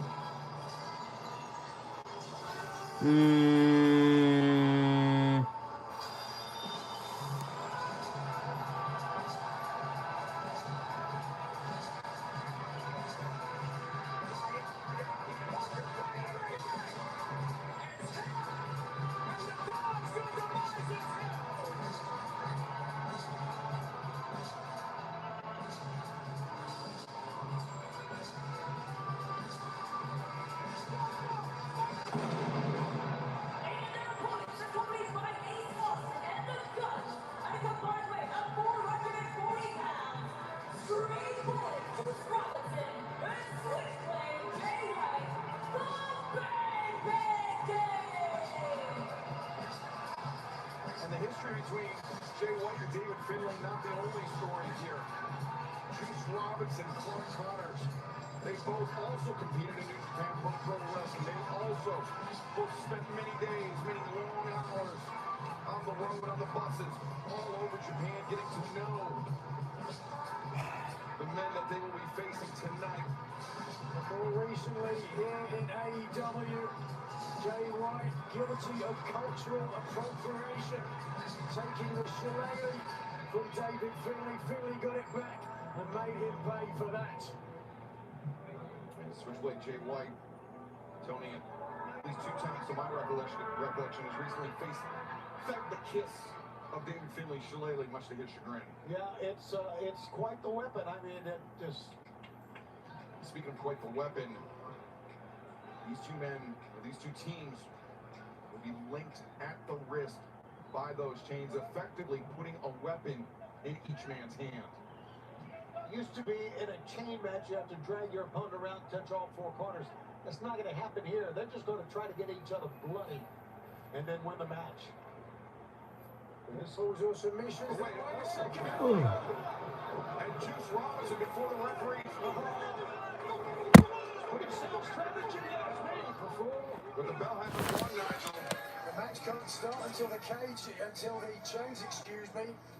And the history between Jay White and David Finlay, not the only story here. Juice Robinson, Clark Connors, they both also competed in New Japan Pro Wrestling. They also both spent many days, many long hours on the road, on the buses, all over Japan, getting to know the men that they will be facing tonight. More recently, here in AEW, Jay White guilty of cultural appropriation, taking the shillelagh from David Finlay. Finlay got it back and made him pay for that. And Switchblade Jay White, Tony, at least 2 times to my recollection has recently felt the kiss of David Finlay's shillelagh, much to his chagrin. Yeah, it's quite the weapon. I mean, it just... Speaking of quite the weapon, these two men, or these two teams, will be linked at the wrist by those chains, effectively putting a weapon in each man's hand. Used to be in a chain match, you have to drag your opponent around, touch all 4 corners. That's not going to happen here. They're just going to try to get each other bloody and then win the match. Missiles or submissions. Wait a second. And Juice Robinson before the referee. But the bell hasn't rung, Nigel. The match can't start until the chains,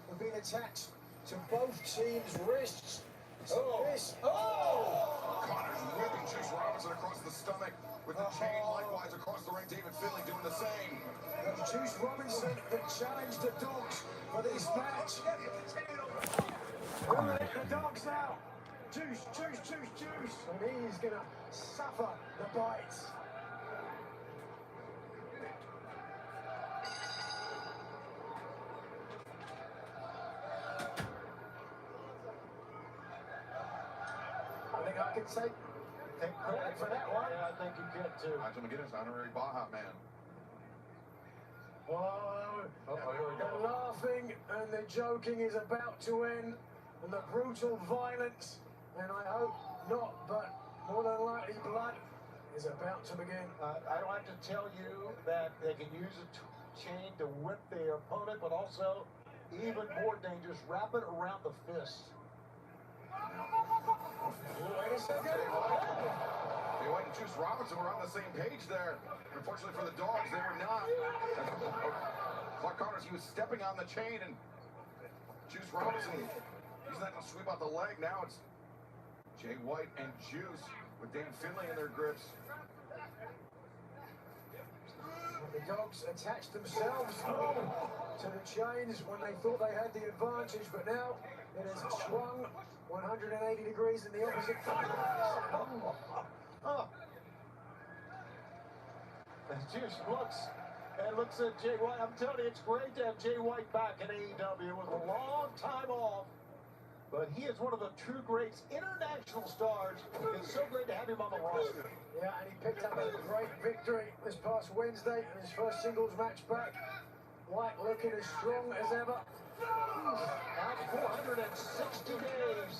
have been attached to both teams' wrists. So this. Connors whipping Juice Robinson across the stomach with the chain, likewise across the ring. David Finlay doing the same. Juice Robinson that challenged the Dogs for this match. We'll let the Dogs out. Juice. And he's going to suffer the bites. I think I can take credit for that one. Yeah, I think you can too. Nigel McGuinness, honorary Baja man. Oh, Here we the go. laughing and the joking is about to end, and the brutal violence, and I hope not, but more than likely blood is about to begin. I don't have to tell you that they can use a chain to whip their opponent, but also, even more dangerous, wrap it around the fist. Wait a second. Jay White and Juice Robinson were on the same page there. Unfortunately for the Dogs, they were not. Clark Connors, he was stepping on the chain, and Juice Robinson using that to sweep out the leg. Now it's Jay White and Juice with David Finlay in their grips. The Dogs attached themselves to the chains when they thought they had the advantage, but now it has swung 180 degrees in the opposite. As Juice looks at Jay White. I'm telling you, it's great to have Jay White back in AEW. It was a long time off, but he is one of the true greats, international stars. It's so great to have him on the roster. Yeah, and he picked up a great victory this past Wednesday in his first singles match back. White looking as strong as ever. Out 460 days.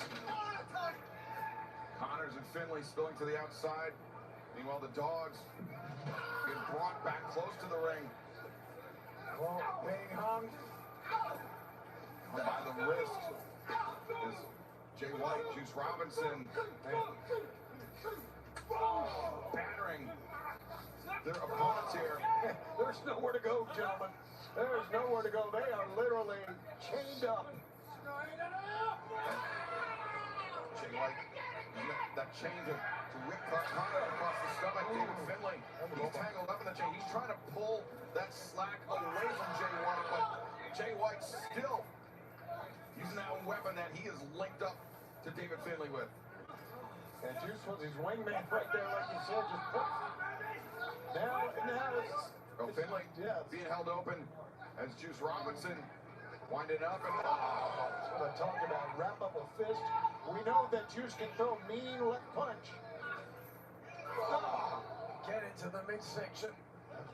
Connors and Finlay spilling to the outside. Meanwhile, the Dogs get brought back close to the ring. Well, being hung. Hung by the wrist is Jay White, Juice Robinson, battering their opponents here. There's nowhere to go, gentlemen. There's nowhere to go. They are literally chained up. Jay White, that chain to whip Connor across the stomach. David Finlay, he's tangled up in the chain. He's trying to pull that slack away from Jay White, but Jay White still using that weapon that he is linked up to David Finlay with. And Juice was his wingman right there, like you said. Just put. Now it's. Finlay being held open as Juice Robinson winding up and That's what I talked about. Wrap up a fist. We know that Juice can throw a mean left punch. Get into the midsection.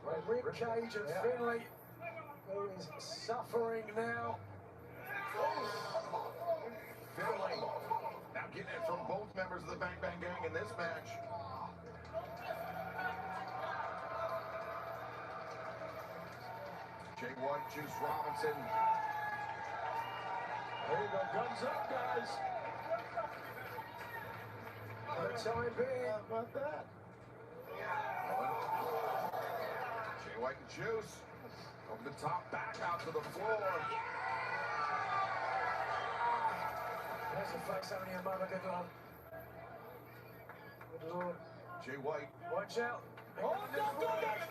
The rib cage of Finlay, who is suffering now. Finlay now getting it from both members of the Bang Bang Gang in this match. Jay White, Juice Robinson. There you go. Guns up, guys. For the time being. How about that? Jay White and Juice over the top, back out to the floor. There's a face only a mother could love. Good Lord. Jay White. Watch out. Oh, don't do that!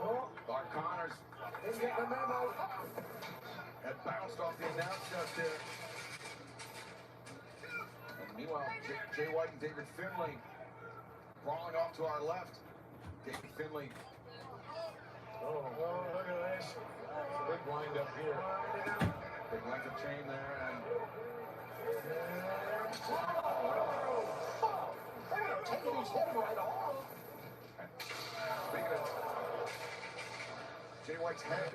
Oh, Clark Connors didn't get the memo. had bounced off the announce desk there. And meanwhile, Jay White and David Finlay crawling off to our left. David Finlay. Oh, look at this. Big wind up here. Big length of chain there, and Taking his head right off. speaking of Jay White's head,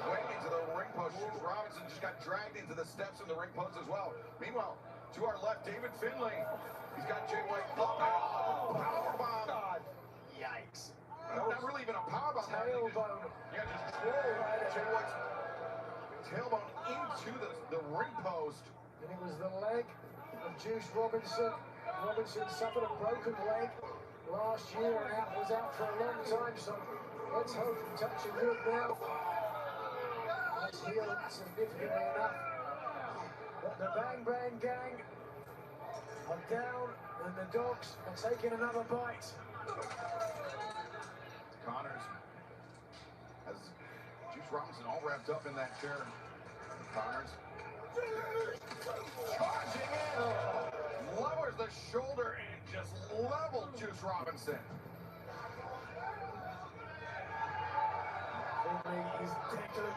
went into the ring post. Juice Robinson just got dragged into the steps in the ring post as well. Meanwhile, to our left, David Finlay. He's got Jay White. Powerbomb. God. Yikes. Not really even a powerbomb. Tailbone. Yeah, just drove Jay White's tailbone into the ring post. And it was the leg of Juice Robinson. Robinson suffered a broken leg last year and was out for a long time, so let's hope and touch a wood now. It's healed significantly enough. But the Bang Bang Gang are down and the Dogs are taking another bite. Connors has Juice Robinson all wrapped up in that chair. Connors charging in, lowers the shoulder and just leveled Juice Robinson. Finlay is deadly,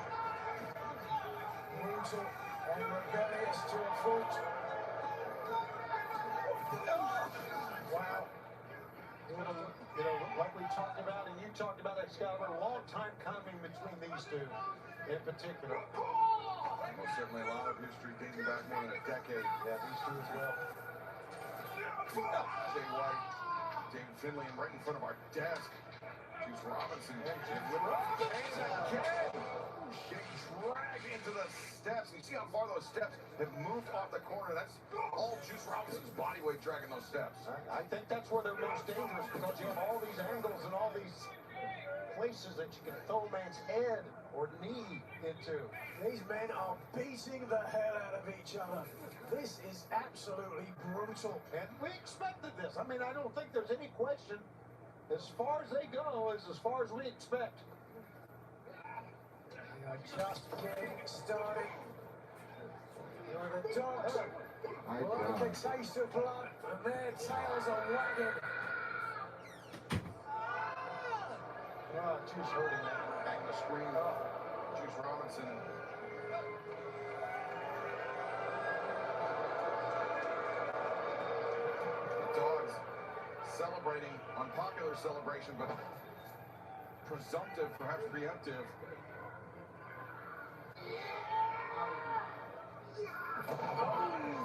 brutal and rebellious to a fault. Wow. You know, like we talked about and you talked about, Excalibur, a long time coming between these two in particular. Most certainly a lot of history dating back more than a decade. Yeah, these two as well. Jay White, David Finlay, and right in front of our desk, Juice Robinson and Jim Whitlock. Again! Getting dragged into the steps. You see how far those steps have moved off the corner? That's all Juice Robinson's body weight dragging those steps. I think that's where they're most dangerous because you have all these angles and all these places that you can throw a man's head or knee into. These men are beating the hell out of each other. This is absolutely brutal. And we expected this. I mean, I don't think there's any question. As far as they go is as far as we expect. They are just getting started. The dogs like a taste of blood, and their tails are wagging. Oh, Juice hurting that. Bang the screen. Juice Robinson. The dogs celebrating, unpopular celebration, but presumptive, perhaps preemptive.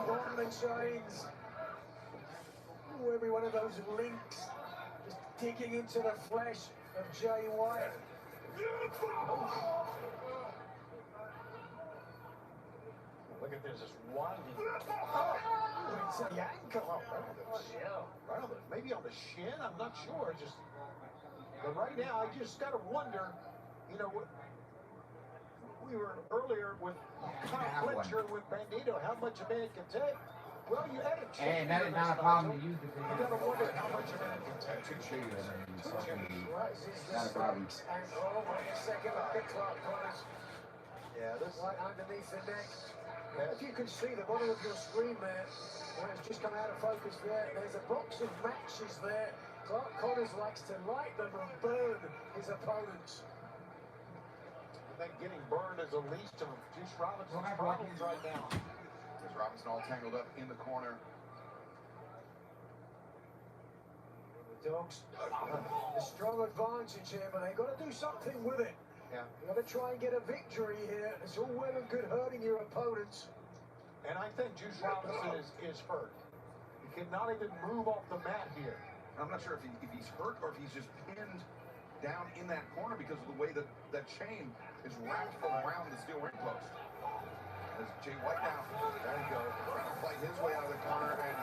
Ball and chains. Ooh, every one of those links just digging into the flesh of Jay White. Look at this, it's winding. It's the ankle. Right on the, maybe on the shin, I'm not sure. Just, but right now, I just gotta wonder, you know, we were earlier with Kyle Fletcher with Bandito, how much a man can take. Well, you had a chance. And that is not a problem to use the You gotta wonder how much a man can take. Two shades. Not a problem. And oh, wait a second, I think Clark Connors Yeah, this. right underneath the neck. If you can see the bottom of your screen there, where it's just come out of focus there, there's a box of matches there. Clark Connors likes to light them and burn his opponents. I think getting burned is the least of Juice Robinson's problems right now. There's Robinson all tangled up in the corner. The dogs, a strong advantage here, but they've got to do something with it. Yeah. You've got to try and get a victory here. It's all well and good hurting your opponents. And I think Juice Robinson is hurt. He cannot even move off the mat here. I'm not sure if he's hurt or if he's just pinned down in that corner because of the way that that chain is wrapped around the steel ring post. There's Jay White now. There you go. Trying to fight his way out of the corner and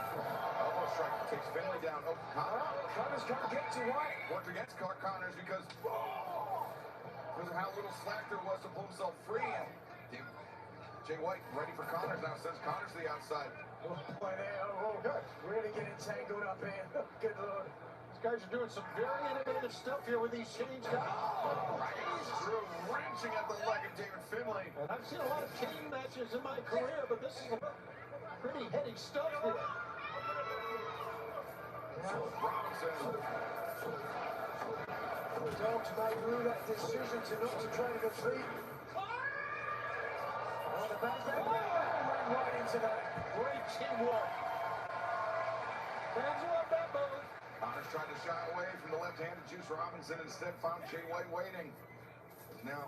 elbow strike takes Finlay down. Oh, Connors can't get to White. Worked against Connors because of how little slack there was to pull himself free. And Jay White ready for Connors now, sends Connors to the outside. Oh, boy, really getting tangled up here. Good Lord. These guys are doing some very innovative stuff here with these chains. Right through, wrenching at the leg of David Finlay. And I've seen a lot of chain matches in my career, but this is pretty heady stuff here. Robinson. The dogs made rule that decision to not to try to defeat. Oh, the back ran right into that. Great teamwork. Fans love that move. Connors tried to shy away from the left-handed Juice Robinson, instead found Jay White waiting. Now,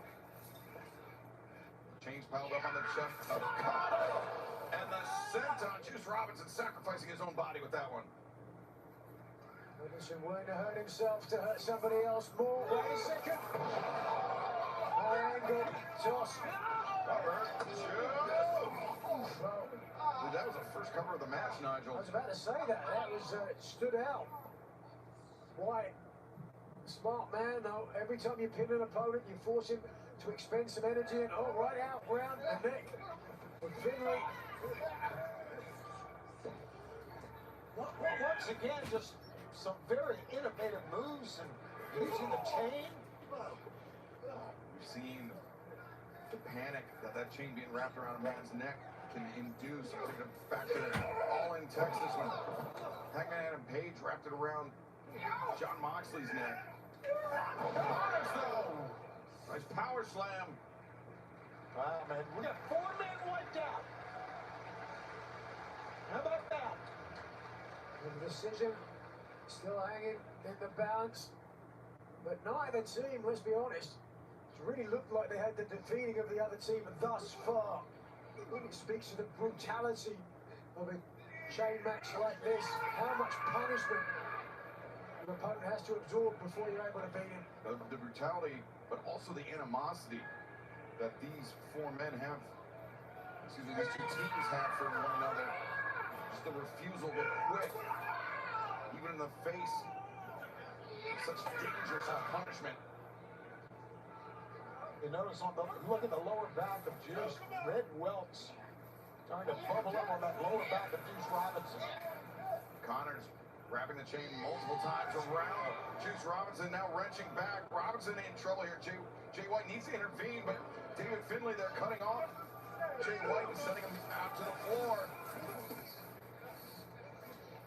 chains piled up on the chest of Connors. And the senton, Juice Robinson sacrificing his own body with that one. Robinson willing to hurt himself to hurt somebody else more. Wait a second. High angle toss. Cover. That was the first cover of the match, Nigel. I was about to say that. That was stood out. White, smart man though. Every time you pin an opponent, you force him to expend some energy and right out round the neck. And Finlay. Once again, just some very innovative moves and using the chain. We've seen the panic that chain being wrapped around a man's neck can induce. I think the fact that all in Texas when Hangman Adam Page wrapped it around John Moxley's neck. Nice power slam. Wow, man, we got 4 men wiped out. How about that? The decision Still hanging in the balance. But neither team, let's be honest, it's really looked like they had the defeating of the other team thus far. It speaks to the brutality of a chain match like this. How much punishment your opponent has to absorb before you're able to beat him. The brutality, but also the animosity that these four men have, excuse me, these two teams have for one another. Just the refusal to quit, even in the face of such dangerous punishment. You notice look at the lower back of Juice, red welts trying to bubble up on that lower back of Juice Robinson. Connors grabbing the chain multiple times around Juice Robinson, now wrenching back. Robinson in trouble here. Jay White needs to intervene, but David Finlay there cutting off Jay White and sending him out to the floor.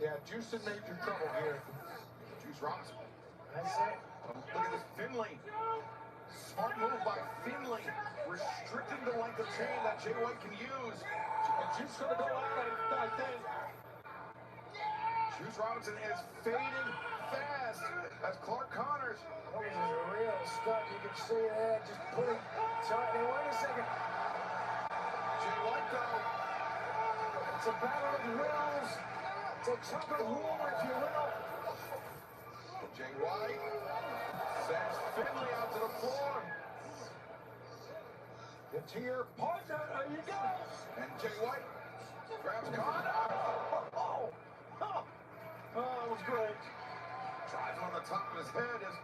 Yeah, Juice in major trouble here. Juice Robinson. That's it. Look at this Finlay. Smart move by Finlay, restricting the length of chain that Jay White can use. And Juice gonna go out, I think. Juice Robinson is fading fast as Clark Connors. Oh, this is a real stunt. You can see there, just pulling tightly. Wait a second. Jay White, though. It's a battle of wills. It's a tug of war, if you will. Jay White sends Finlay out to the floor. It's here, partner. There you go. And Jay White grabs Connor. Oh, that was great. Drives on the top of his head as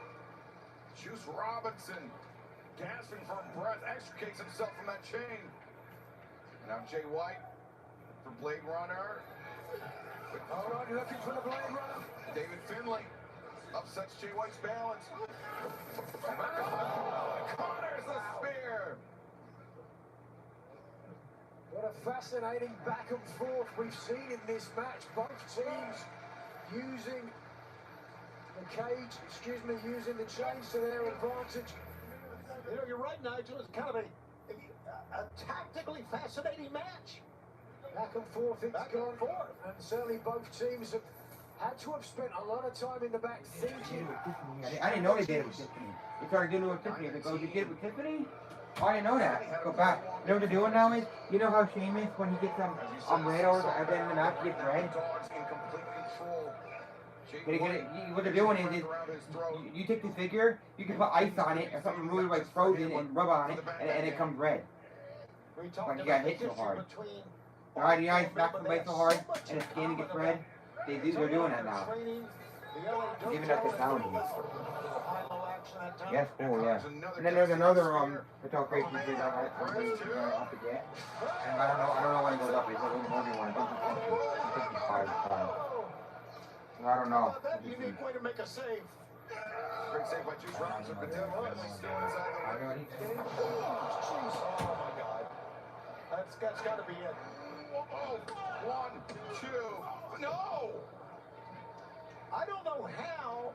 Juice Robinson, gasping for breath, extricates himself from that chain. Now Jay White for Blade Runner. Hold on, you're looking for the Blade Runner. David Finlay upsets Jay White's balance. Connor's the spear. What a fascinating back and forth we've seen in this match. Both teams using the cage, using the chains to their advantage. You know, you're right, Nigel. It's kind of a tactically fascinating match. Back and forth it's gone. And certainly both teams have had to have spent a lot of time in the back thinking. I didn't know they did it with Tiffany. They started doing it with Tiffany. They go, you did it with Tiffany? Oh, I didn't know that. Go back. You know what they're doing now is, you know how Sheamus, when he gets red over at the end of the match, he gets red? What they're doing is you take the figure, you can put ice on it or something really like frozen and rub on it, and it comes red. Like you got hit so hard. Alright, the ice knocks the blade so hard and the skin gets red. They're doing that now. Giving us the sound here. Yes, cool, yeah. And then there's another it's all crazy shit I forget. And I don't know when it goes up. It's like only one. I think it's 5. I don't know. That unique way to make a save. Great save by Juice Robinson, but David Finlay still inside the ring. Jeez, oh my God. That's got to be it. Oh, 1, 2, no! I don't know how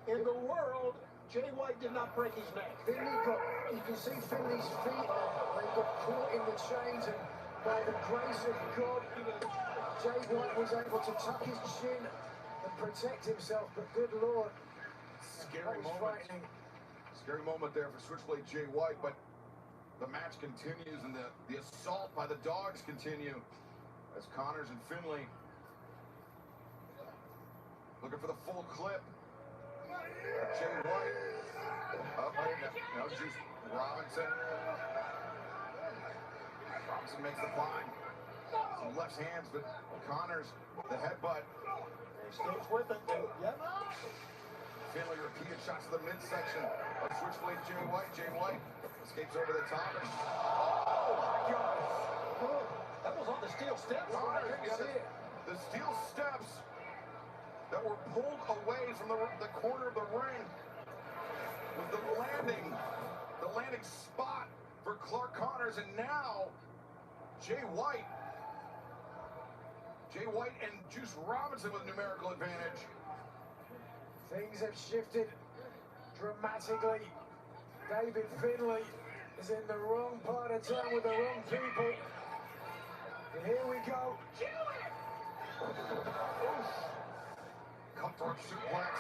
in the world Jay White did not break his neck. You can see Finley's feet. They got caught in the chains, and by the grace of God, Jay White was able to tuck his chin and protect himself. But good Lord, Scary moment. Scary moment there for Switchblade Jay White, but the match continues and the assault by the dogs continue as Connors and Finlay looking for the full clip. Jay White up, no, Juice Robinson. Robinson makes the climb. Some left hands, but Connors, the headbutt. He stays with it. Yep. Finlay repeated shots to the midsection of Switchblade Jay White. Jay White escapes over the top. Oh my God! That was on the steel steps. The steel steps that were pulled away from the corner of the ring was the landing spot for Clark Connors, and now Jay White and Juice Robinson with numerical advantage. things have shifted dramatically. David Finlay is in the wrong part of town with the wrong people. And here we go. Cutthroat suplex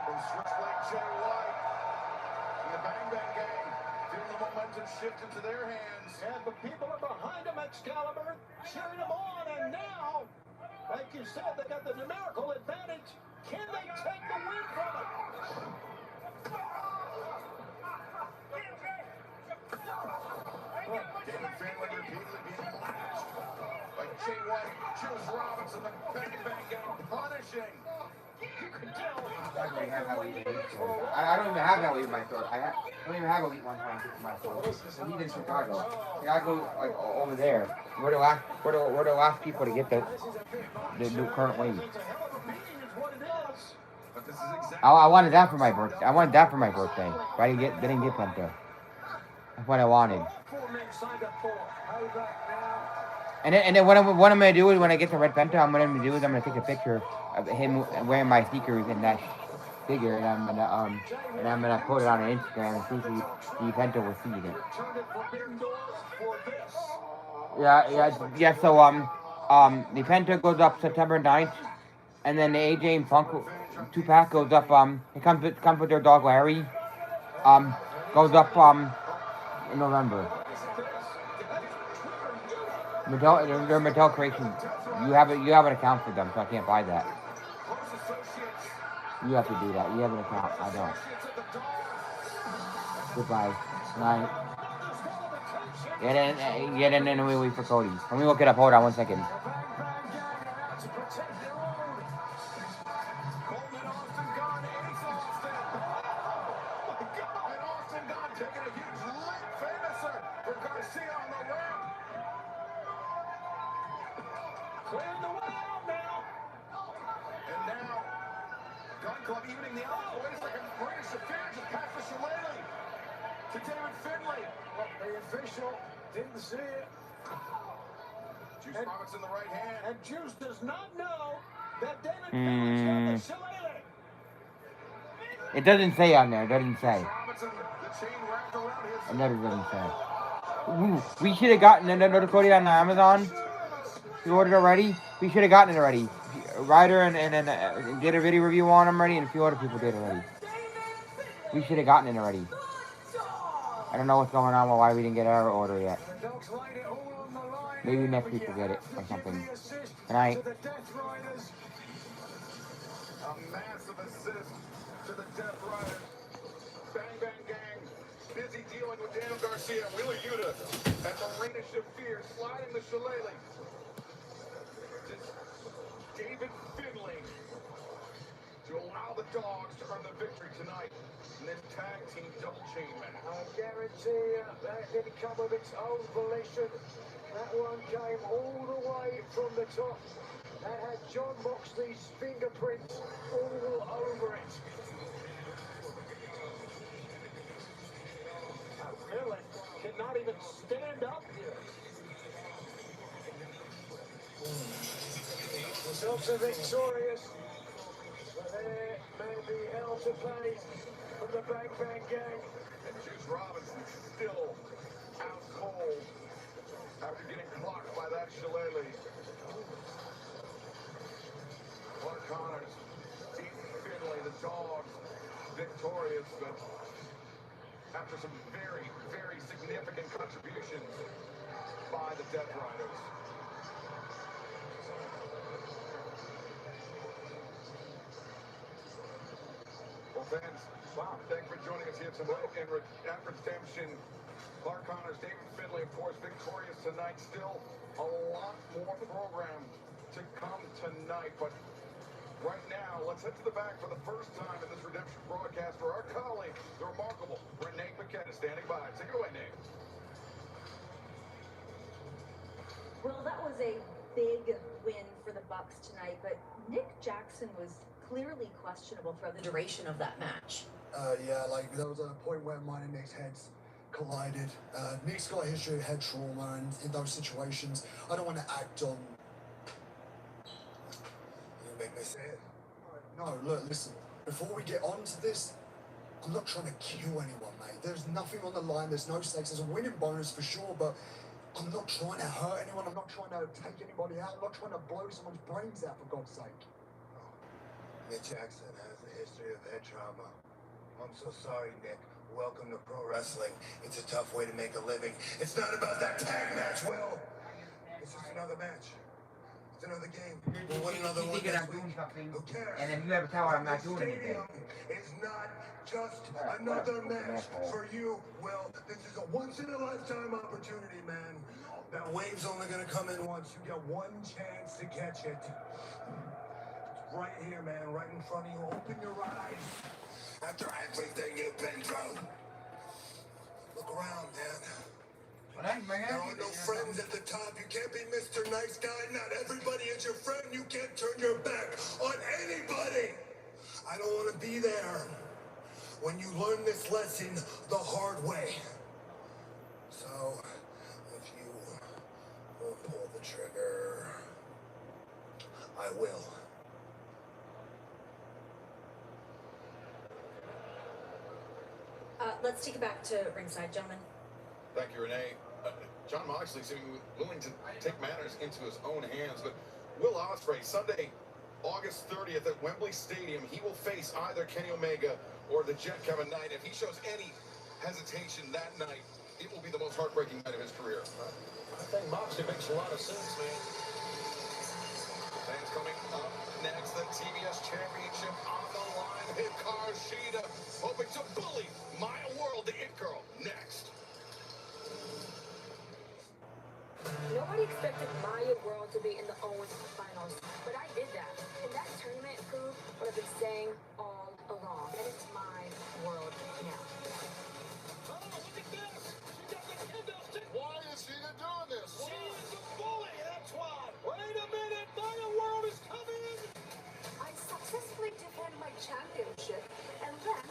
from Switchblade Jay White. And the Bang Bang Gang feeling the momentum shift into their hands. And the people are behind him, Excalibur, cheering him on. And now, like you said, they got the numerical advantage. Can they take the win from it? David Finlay repeatedly being lashed by Jay White, Juice Robinson, the Bang Bang Gang punishing. You can tell. I don't even have that weed in my throat. I don't even have a weed 1.6 in my throat. The weed in Chicago. I gotta go like over there. We're the last people to get the new current weed. I wanted that for my birthday. I wanted that for my birthday. But I didn't get Penta. That's what I wanted. And then what I'm gonna do is when I get the red Penta, I'm gonna take a picture of him wearing my sneakers in that figure, and I'm gonna put it on Instagram and see if the Penta will see it. Yeah. So the Penta goes up September 9th, and then the AJ and Funk 2-pack goes up. It comes with their dog Larry. Goes up in November. They're Mattel creations. You have an account for them, so I can't buy that. You have to do that. You have an account. I don't. Goodbye. Night. Get in and we wait for Cody. Let me look it up. Hold on 1 second. Clearing the way out now. And now, Gun Club evening the odds. Wait a second. Maria Shafir just passed the Shillelagh to David Finlay. Well, the official didn't see it. Juice Robinson in the right hand. And Juice does not know that David Finlay's got the Shillelagh. It doesn't say on there. It doesn't say. Robinson, the chain wrapped around his. It never doesn't say. Ooh, we should have gotten another Cody on Amazon. You ordered already? We should have gotten it already. Ryder and did a video review on them already, and a few other people did already. We should have gotten it already. I don't know what's going on, why we didn't get our order yet. Maybe next week we'll get it or something. Good night. A massive assist to the Death Riders. Bang Bang Gang busy dealing with Daniel Garcia, Wheeler Yuta, and Marina Shafir sliding the Shillelagh. David Finlay to allow the Dogs to earn the victory tonight in this tag team double chain match. I guarantee that didn't come of its own volition. That one came all the way from the top. That had John Moxley's fingerprints all over it. Finlay cannot even stand up here. The Dogs are victorious, but there may be hell to pay from the Bang Bang Gang. And Juice Robinson still out cold after getting clocked by that Shillelagh. Clark Connors, Dean Finlay, the Dogs, victorious, but after some very, very significant contributions by the Death Riders. Well, fans, wow, thanks for joining us here tonight. And at Redemption, Clark Connors, David Finlay, of course, victorious tonight. Still a lot more program to come tonight. But right now, let's head to the back for the first time in this Redemption broadcast for our colleague, the remarkable Renee McKenna, standing by. Take it away, Nate. Well, that was a big win for the Bucks tonight, but Nick Jackson was clearly questionable throughout the duration of that match. Yeah, like there was a point where mine and Nick's heads collided. Nick's got a history of head trauma, and in those situations, I don't want to act on. You make me say it. No, look, listen. Before we get on to this, I'm not trying to kill anyone, mate. There's nothing on the line. There's no stakes. There's a winning bonus for sure, but I'm not trying to hurt anyone. I'm not trying to take anybody out. I'm not trying to blow someone's brains out, for God's sake. Nick Jackson has a history of head trauma. I'm so sorry, Nick. Welcome to pro wrestling. It's a tough way to make a living. It's not about that tag match, Will. It's just another match. It's another game. We'll win another one next week. Who cares? And if you ever tell her I'm not doing anything. It's not just another match for you, Will. This is a once-in-a-lifetime opportunity, man. That wave's only gonna come in once. You get one chance to catch it. It's right here, man, right in front of you. Open your eyes. After everything you've been through, look around, man. There are no friends at the top. You can't be Mr. Nice Guy. Not everybody is your friend. You can't turn your back on anybody. I don't want to be there when you learn this lesson the hard way. So, if you won't pull the trigger, I will. Let's take it back to ringside, gentlemen. Thank you, Renee. John Moxley seeming willing to take matters into his own hands, but Will Ospreay, Sunday, August 30th at Wembley Stadium, he will face either Kenny Omega or the Jet Kevin Knight. If he shows any hesitation that night, it will be the most heartbreaking night of his career. I think Moxley makes a lot of sense, man. Fans coming up next, the TBS Championship on the line. Hikaru Shida hoping to bully Maya World, the It Girl, next. Nobody expected Maya World to be in the Owens finals, but I did that. And that tournament proved what I've been saying all along. And it's my world now. Oh, look at this! She got the kendo stick! Why is Shida doing this? She is a bully, that's why! Wait a minute! Maya World is coming! I successfully defend my championship, and then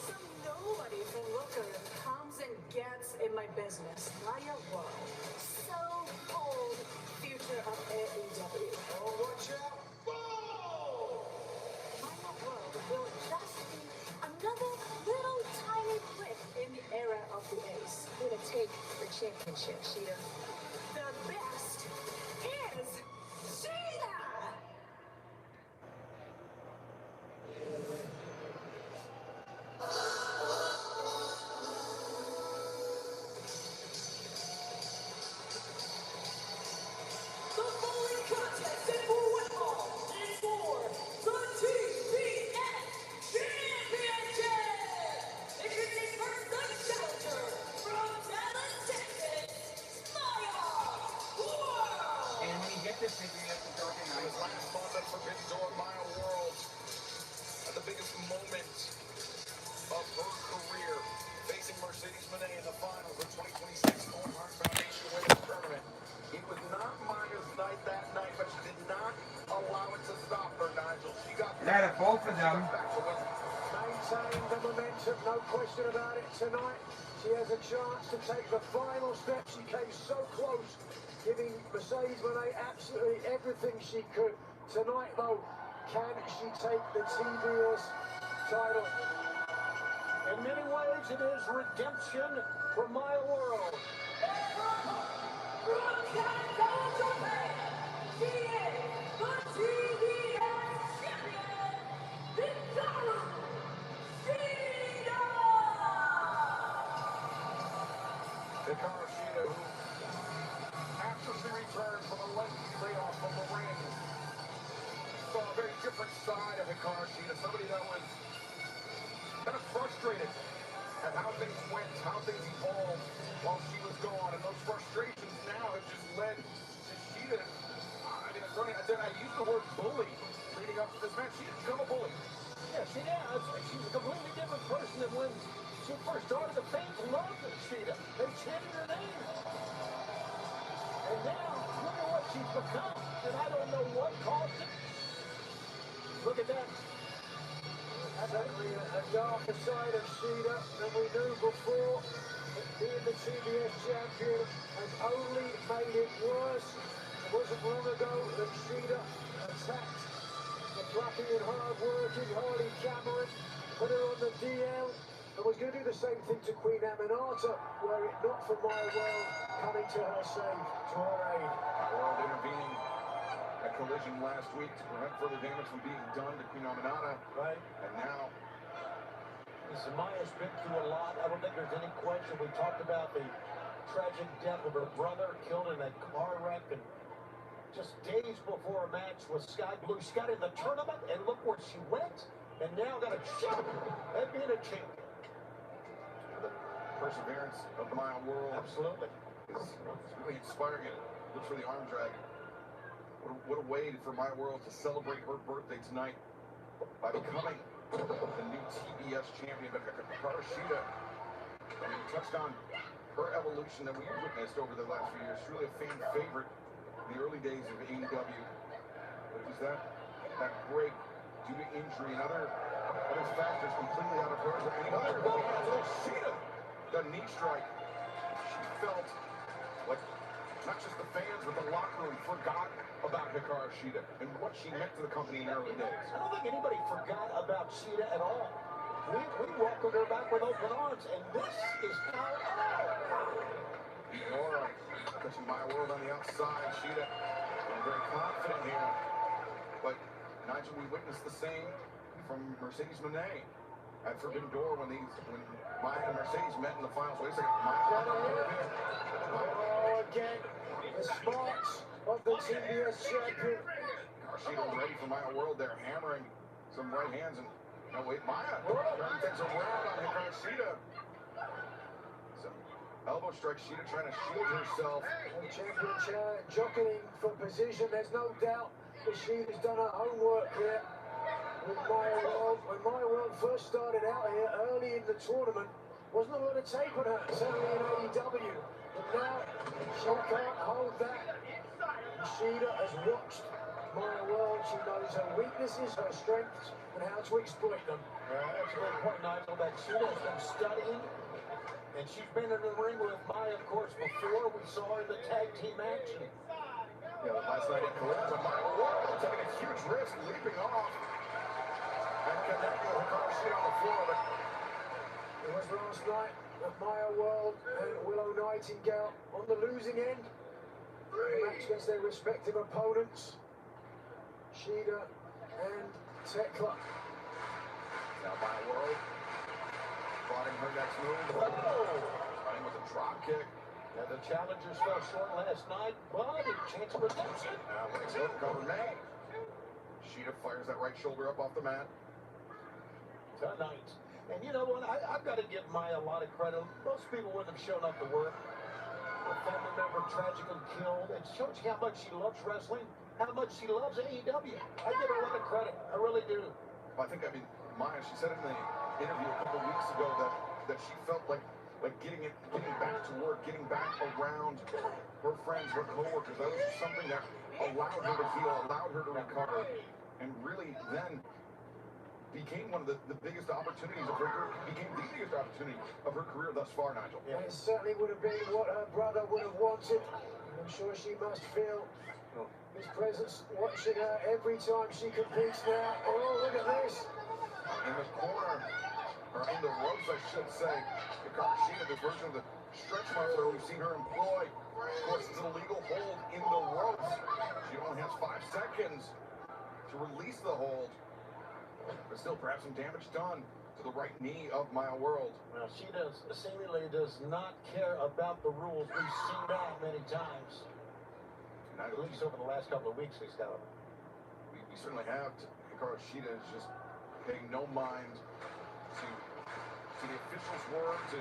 some nobody from Looker comes and gets in my business. Maya World. So-called future of AEW. Oh, watch out! Whoa! Maya World will just be another little tiny blip in the era of the Ace. We're gonna take the championship, Shida. The best is Shida! The following contest in football is for the TBS Championship. Introducing first the challenger from Dallas, Texas, Maya World. And when you get this figure, you have to darken It was last month at Forbidden Door, Maya World, at the biggest moment of her career, facing Mercedes Moné in the finals of 2026 Owen Hart Foundation Women's Tournament. It was not Maya's night that night, but she did not allow it to stop her, Nigel. She got That both of them. Maintain the momentum, no question about it tonight. She has a chance to take the final step. She came so close, giving Mercedes Moné absolutely everything she could. Tonight, though, can she take the TBS title? In many ways, it is redemption for Maya World. Broadcast out Japan. She is the TBS champion, Hikaru Shida. Hikaru Shida, who, after she returned from a lengthy layoff from the ring, saw a very different side of Hikaru Shida, somebody that was kind of frustrated at how things went, how things evolved while she was gone, and those frustrations now have just led to Shida. I mean, it's funny, I used the word bully leading up to this match. She didn't become a bully. Yeah, she has. She's a completely different person than when she first started. The fans loved Shida. They chanted her name. And now, look at what she's become. And I don't know what caused it. Look at that. Certainly a darker side of Shida than we knew before. Being the TBS champion has only made it worse. It wasn't long ago that Shida attacked the plucky and hard-working Harley Cameron, put her on the DL, and was going to do the same thing to Queen Aminata, were it not for Maya World coming to her save, to her aid. World intervening at collision last week to prevent further damage from being done to Queen Aminata. Right. And now... Listen, Maya's been through a lot. I don't think there's any question. We talked about the tragic death of her brother killed in that car wreck, and just days before a match with Sky Blue. She got in the tournament, and look where she went, and now got a shot at being a champion. The perseverance of Maya World. Absolutely. It's really inspiring. It looks for the arm drag. What a way for Maya World to celebrate her birthday tonight by becoming the new TBS champion. But Hikaru Shida, I mean, touched on her evolution that we witnessed over the last few years. Truly a fan favorite in the early days of AEW. But it was that break due to injury and other factors completely out of her. And another Shida, the knee strike. She felt like not just the fans, but the locker room forgot about Hikaru Shida and what she meant to the company in the early days. I don't think anybody forgot about Shida at all. We welcomed her back with open arms, and this is how... Nora touching Maya World on the outside. Shida feeling very confident here. But Nigel, we witnessed the same from Mercedes Moné at Forbidden Door when Maya and Mercedes met in the finals. Wait a second, Maya. Oh, again, the sparks of the TBS champion. Shida ready for Maya World there, hammering some right hands. And no, wait, Maya trying to take some round on Hikaru Shida. Some elbow strike. Shida trying to shield herself. The champion jockeying for position. There's no doubt that Shida's done her homework here with Maya World. When Maya World first started out here early in the tournament, wasn't a lot of tape on her, certainly in AEW. But now she can't hold that. And Shida has watched Maya World. She knows her weaknesses, her strengths, and how to exploit them. That's a great point, Nigel, that Shida has been studying, and she's been in the ring with Maya, of course, before. We saw her in the tag team action. Yeah, last night in Collision, but Maya World taking a huge risk, leaping off and connecting with Hikaru Shida on the floor. But it was last night that Maya World and Willow Nightingale on the losing end. The match against their respective opponents, Shida and Tekla. Now Maya World plotting her next move. Running with a drop kick. And the challengers fell short last night, but a chance of redemption. Now let's look cover May. Shida fires that right shoulder up off the mat. Tonight. And you know what? I've got to give Maya a lot of credit. Most people wouldn't have shown up to work. A family member tragically killed. It shows you how much she loves wrestling, how much she loves AEW. I give her a lot of credit. I really do. I mean, Maya, she said in the interview a couple weeks ago that she felt like getting back to work, getting back around her friends, her coworkers. That was something that allowed her to heal, allowed her to recover, and really then became one of the biggest opportunities of her career, became the biggest opportunity of her career thus far, Nigel. Yeah, it certainly would have been what her brother would have wanted. I'm sure she must feel his presence watching her every time she competes now. Oh, look at this. In the corner, or in the ropes, I should say, Hikaru Shida, this version of the stretch marker we've seen her employ. Of course, it's an illegal hold in the ropes. She only has 5 seconds to release the hold. But still, perhaps some damage done to the right knee of Maya World. Well, she seemingly does not care about the rules. We've seen that many times. At least over the last couple of weeks, we certainly have. Hikaru Shida is just paying no mind to the officials' words, to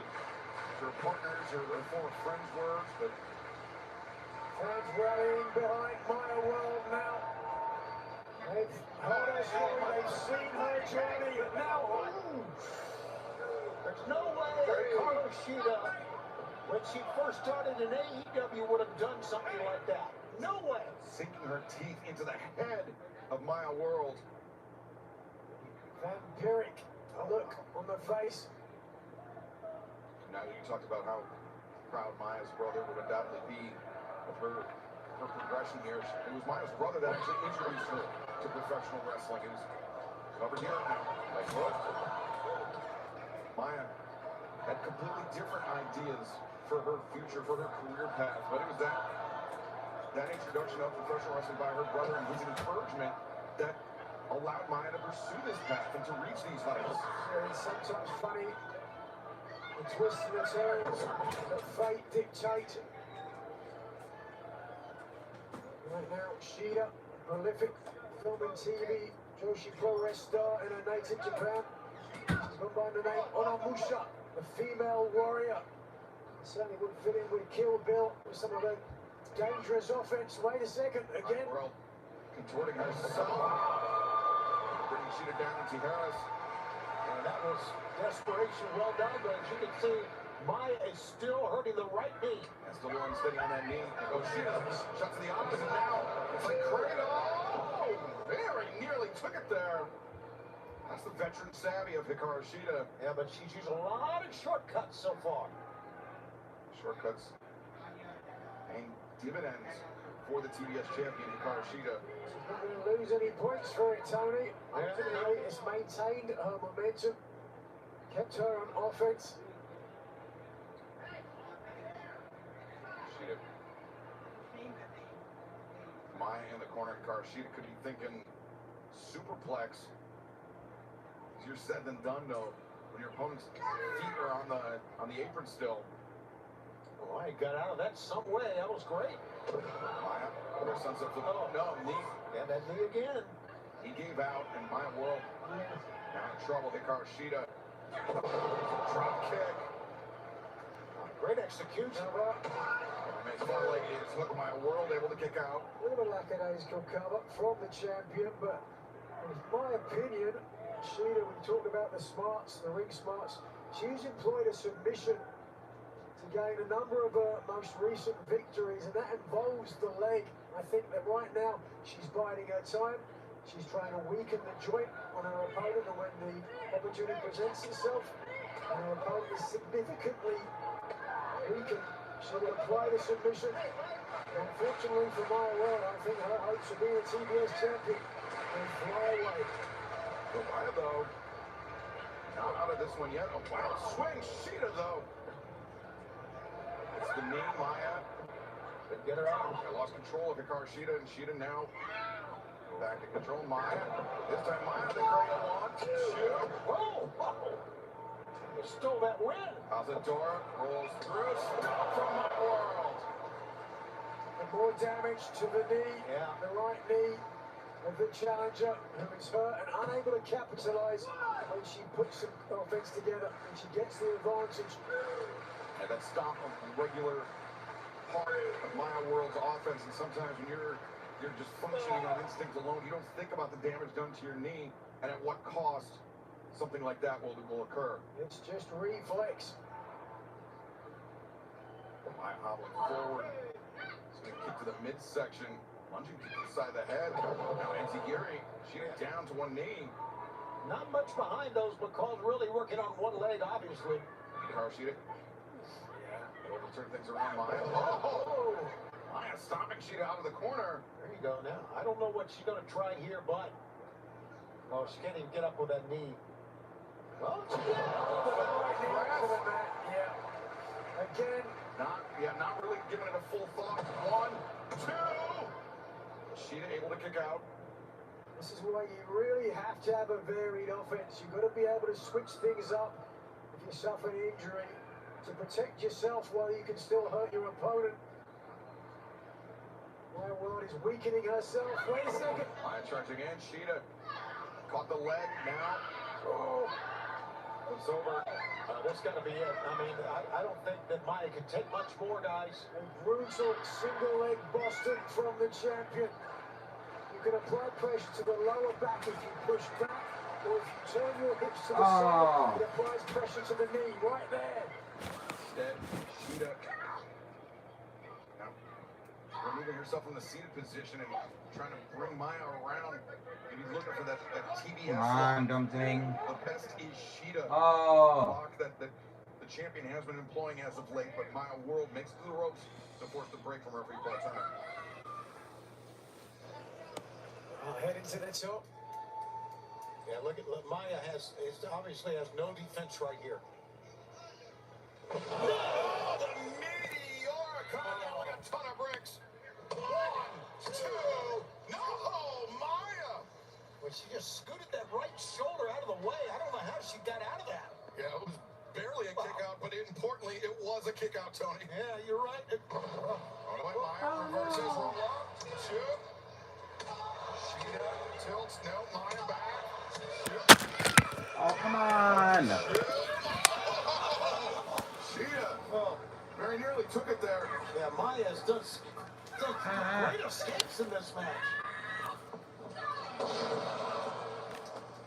her partners, her former friends' words, but fans rallying behind Maya World now. They've heard her story, they've seen her journey, and now, there's no way Hikaru Shida, when she first started in AEW, would have done something like that. No way. Sinking her teeth into the head of Maya World. Vampiric look on the face. Now you talked about how proud Maya's brother would undoubtedly be of her progression here. It was Maya's brother that actually introduced her to professional wrestling. It was covered here now. Like, look. Maya had completely different ideas for her future, for her career path, but it was that that introduction of professional wrestling by her brother and his encouragement that allowed Maya to pursue this path and to reach these heights. Yeah, it's sometimes funny, the twists and the turns that fate dictate. Right now, Shida, prolific film and TV, Joshi Pro Wrestling star in her native Japan. She's gone by the name Onamusha, the female warrior. Certainly would fit in with Kill Bill with some of the dangerous offense. Wait a second, again. World contorting herself, bringing Shida down to Harris. And that was desperation, well done, but as you can see, Maya is still hurting the right knee. And still unsteady on that knee. And goes Shida, shot to the opposite now. It's like cradle. Oh, very nearly took it there. That's the veteran savvy of Hikaru Shida. Yeah, but she's used a lot of shortcuts so far. Shortcuts and dividends for the TBS champion, Hikaru Shida. She's not going to lose any points for it, Tony. Ultimately, it's maintained her momentum, kept her on offense. Shida. Maya in the corner, Hikaru Shida could be thinking superplex. Easier said than done, though, when your opponent's feet are on the apron still. Oh, I got out of that some way. That was great. Maya, their sunset flip. Oh, no, knee. And that knee again. He gave out, and Maya World now in trouble. Hikaru Shida. Drop kick. Great execution. Makes far like it is. Look, Maya World able to kick out. A little bit lackadaisical cover from the champion, but in my opinion, Shida, we talked about the smarts, the ring smarts. She's employed a submission to gain a number of her most recent victories, and that involves the leg. I think that right now she's biding her time. She's trying to weaken the joint on her opponent, and when the opportunity presents itself, and her opponent is significantly weakened, she will apply the submission. Unfortunately for Maya World, I think her hopes of being a TBS champion will fly away. For Maya, though, not out of this one yet. A wild swing. Shida, though. It's the knee, Maya. Didn't get her out. I lost control of Hikaru Shida, and Shida now back to control Maya. This time, Maya, the cradle on. Shoot. Whoa, whoa. They stole that win. Asadora rolls through. Stop from Maya World. And more damage to the knee, the right knee of the challenger, who is hurt and unable to capitalize when she puts some offense together and she gets the advantage. And that stop a regular part of Maya World's offense, and sometimes when you're just functioning on instinct alone, you don't think about the damage done to your knee and at what cost something like that will occur. It's just reflex. Maya hobbling forward. It's going to kick to the midsection. Lunging kick to the side of the head. Now Enziguri, Shida down to one knee. Not much behind those McCall's really working on one leg, obviously. Hikaru Shida. Able to turn things around, Maya. Oh! Maya stopping Shida out of the corner. There you go now. I don't know what she's going to try here, but... Oh, she can't even get up with that knee. Well, she did. Again. Not really giving it a full thought. 1, 2. Shida able to kick out. This is why you really have to have a varied offense. You've got to be able to switch things up if you suffer an injury to protect yourself while you can still hurt your opponent. Maya World is weakening herself. Wait a second. Maya charging in. Shida caught the leg now. Oh. It's over. That's got to be it. I mean, I don't think that Maya can take much more, guys. A brutal single leg Boston from the champion. You can apply pressure to the lower back if you push back, or if you turn your hips to the side, it applies pressure to the knee right there. Instead, Shida now removing herself from the seated position and trying to bring Maya around. Maybe looking for that TBS. Come on, dumb thing. The best is Shida. Oh. Block that the champion has been employing as of late, but Maya World makes it to the ropes to force the break from referee Paul Turner. Heading to the top. Yeah, look, Maya obviously has no defense right here. Oh, the meteoric coming down like a ton of bricks. two. No, Maya. Well, she just scooted that right shoulder out of the way. I don't know how she got out of that. Yeah, it was barely a kick out, but importantly, it was a kick out, Tony. Yeah, you're right. Maya reverses roll up. Two. Sheeta tilts. No, Maya back. Oh, come on. Sheeta. Well, very nearly took it there. Yeah, Maya has done great escapes in this match.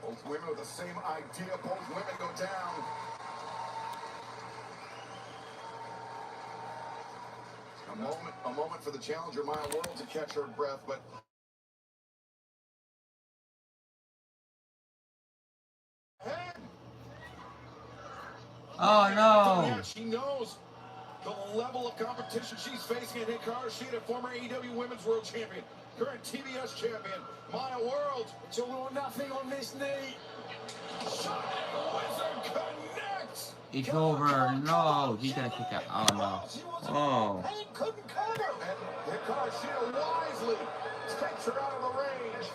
Both women with the same idea. Both women go down. A moment for the challenger, Maya World, to catch her breath, but Oh no! She knows the level of competition she's facing in Hikaru Shida, former AEW Women's World Champion, current TBS champion, Maya World. It's all or nothing on this knee. Shining Wizard connects. It's over. No, he's gonna kick out. Oh no. Oh. Pain couldn't cover. And Hikaru Shida wisely takes her out of the range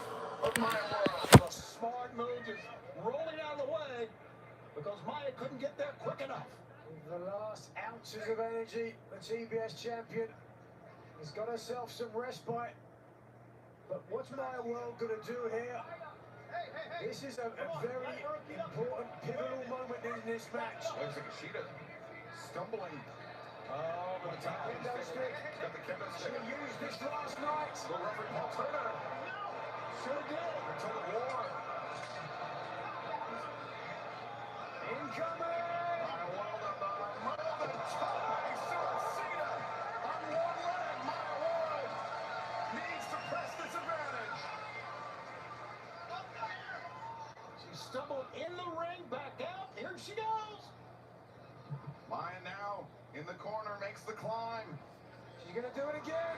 of Maya World. A smart move, just rolling out of the way because Maya couldn't get there quick enough. The last ounces of energy, the TBS champion has got herself some respite. But what's Maya World going to do here? This is a very important, pivotal moment in this match. Looks like Shida stumbling. Oh, the top. Kendo stick. Got the kendo She stick. used this last night. The referee Paul Turner. Sure did. Until the war. Incoming. Stumbled in the ring, back out. Here she goes. Maya now in the corner, makes the climb. She's going to do it again.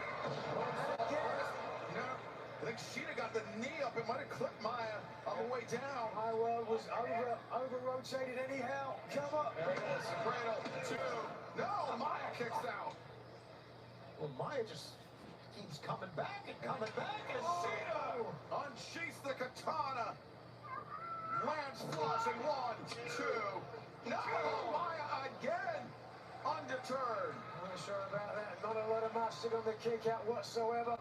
No, I think Sheeta got the knee up. It might have clipped Maya on the way down. Maya World was over-rotated anyhow. Come up. There it is. Cradle. Two. No, Maya kicks out. Well, Maya just keeps coming back and coming back. And Sheeta unsheaths the katana. Lands flush in 1, 2. No, Maya again. Undeterred. I'm not sure about that. Not a lot of mustard on the kick out whatsoever.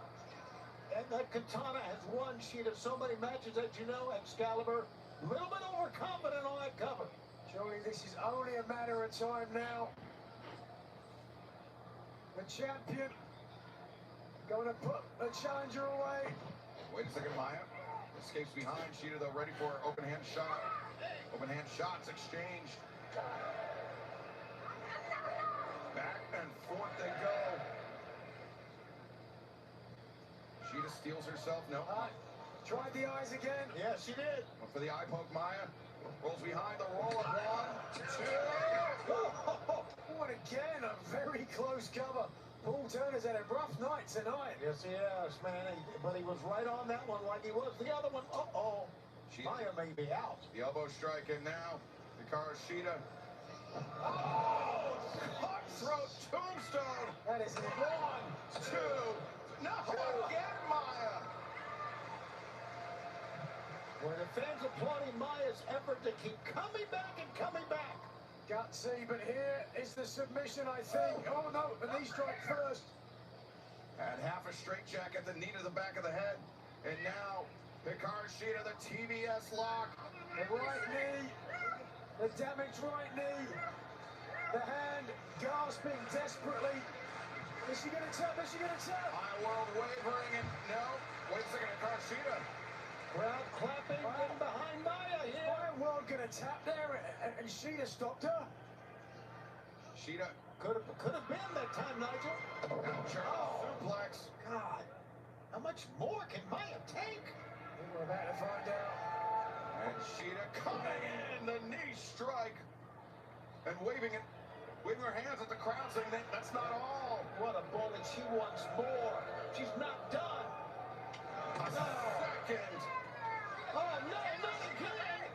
And that katana has won Sheeta so many matches, as you know, Excalibur. A little bit overconfident on that cover. Surely this is only a matter of time now. The champion going to put the challenger away. Wait a second, Maya. Escapes behind. Sheeta, though, ready for her open hand shot. Open hand shots exchanged. Back and forth they go. Sheeta steals herself. No. Tried the eyes again. Yeah, she did. Went for the eye poke, Maya. Rolls behind the roll of 1, 2. What again? A very close cover. Paul Turner's had a rough night tonight. Yes, he has, man. But he was right on that one like he was the other one. Uh-oh. Maya may be out. The elbow strike in now. Hikaru Shida. Oh! Cutthroat tombstone. That is 1, 2. No, again, Maya. Where the fans applauding Maya's effort to keep coming back and coming back. Gutsy, but here is the submission, I think. Oh, no, the knee strike first. Had half a straight jack at the knee to the back of the head. And now, Hikaru Shida, the TBS lock. The right knee, the damaged right knee. The hand gasping desperately. Is she going to tap? Is she going to tap? Maya World wavering and no. Wait a second, Hikaru Shida. Crowd clapping in behind Maya here. Maya World going to tap there, and Sheeta stopped her. Sheeta could have been that time, Nigel. Suplex. God, how much more can Maya take? We're about to find out. And Sheeta coming in, the knee strike, and waving her hands at the crowd, saying that's not all. What a bullet! She wants more. She's not done. A second. Oh, no, not again!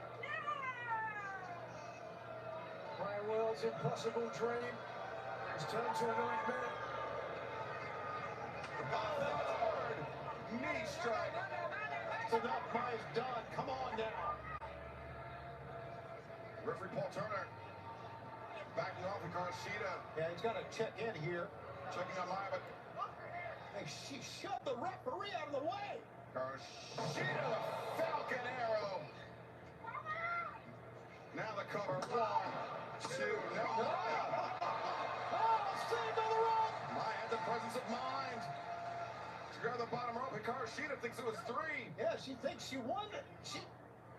Maya World's impossible dream has turned to a nightmare. Oh, that's hard. strike. It's enough. Maya's done. Come on now. Referee Paul Turner backing off Hikaru Shida. Yeah, he's got to check in here. Checking on Maya, but Hey, she shoved the referee out of the way. Hikaru Shida, the Falcon Arrow. Now the cover. 1, 2, no. Oh, saved on the run. Maya had the presence of mind. She grabbed the bottom rope. Hikaru Shida thinks it was 3. Yeah, she thinks she won it. She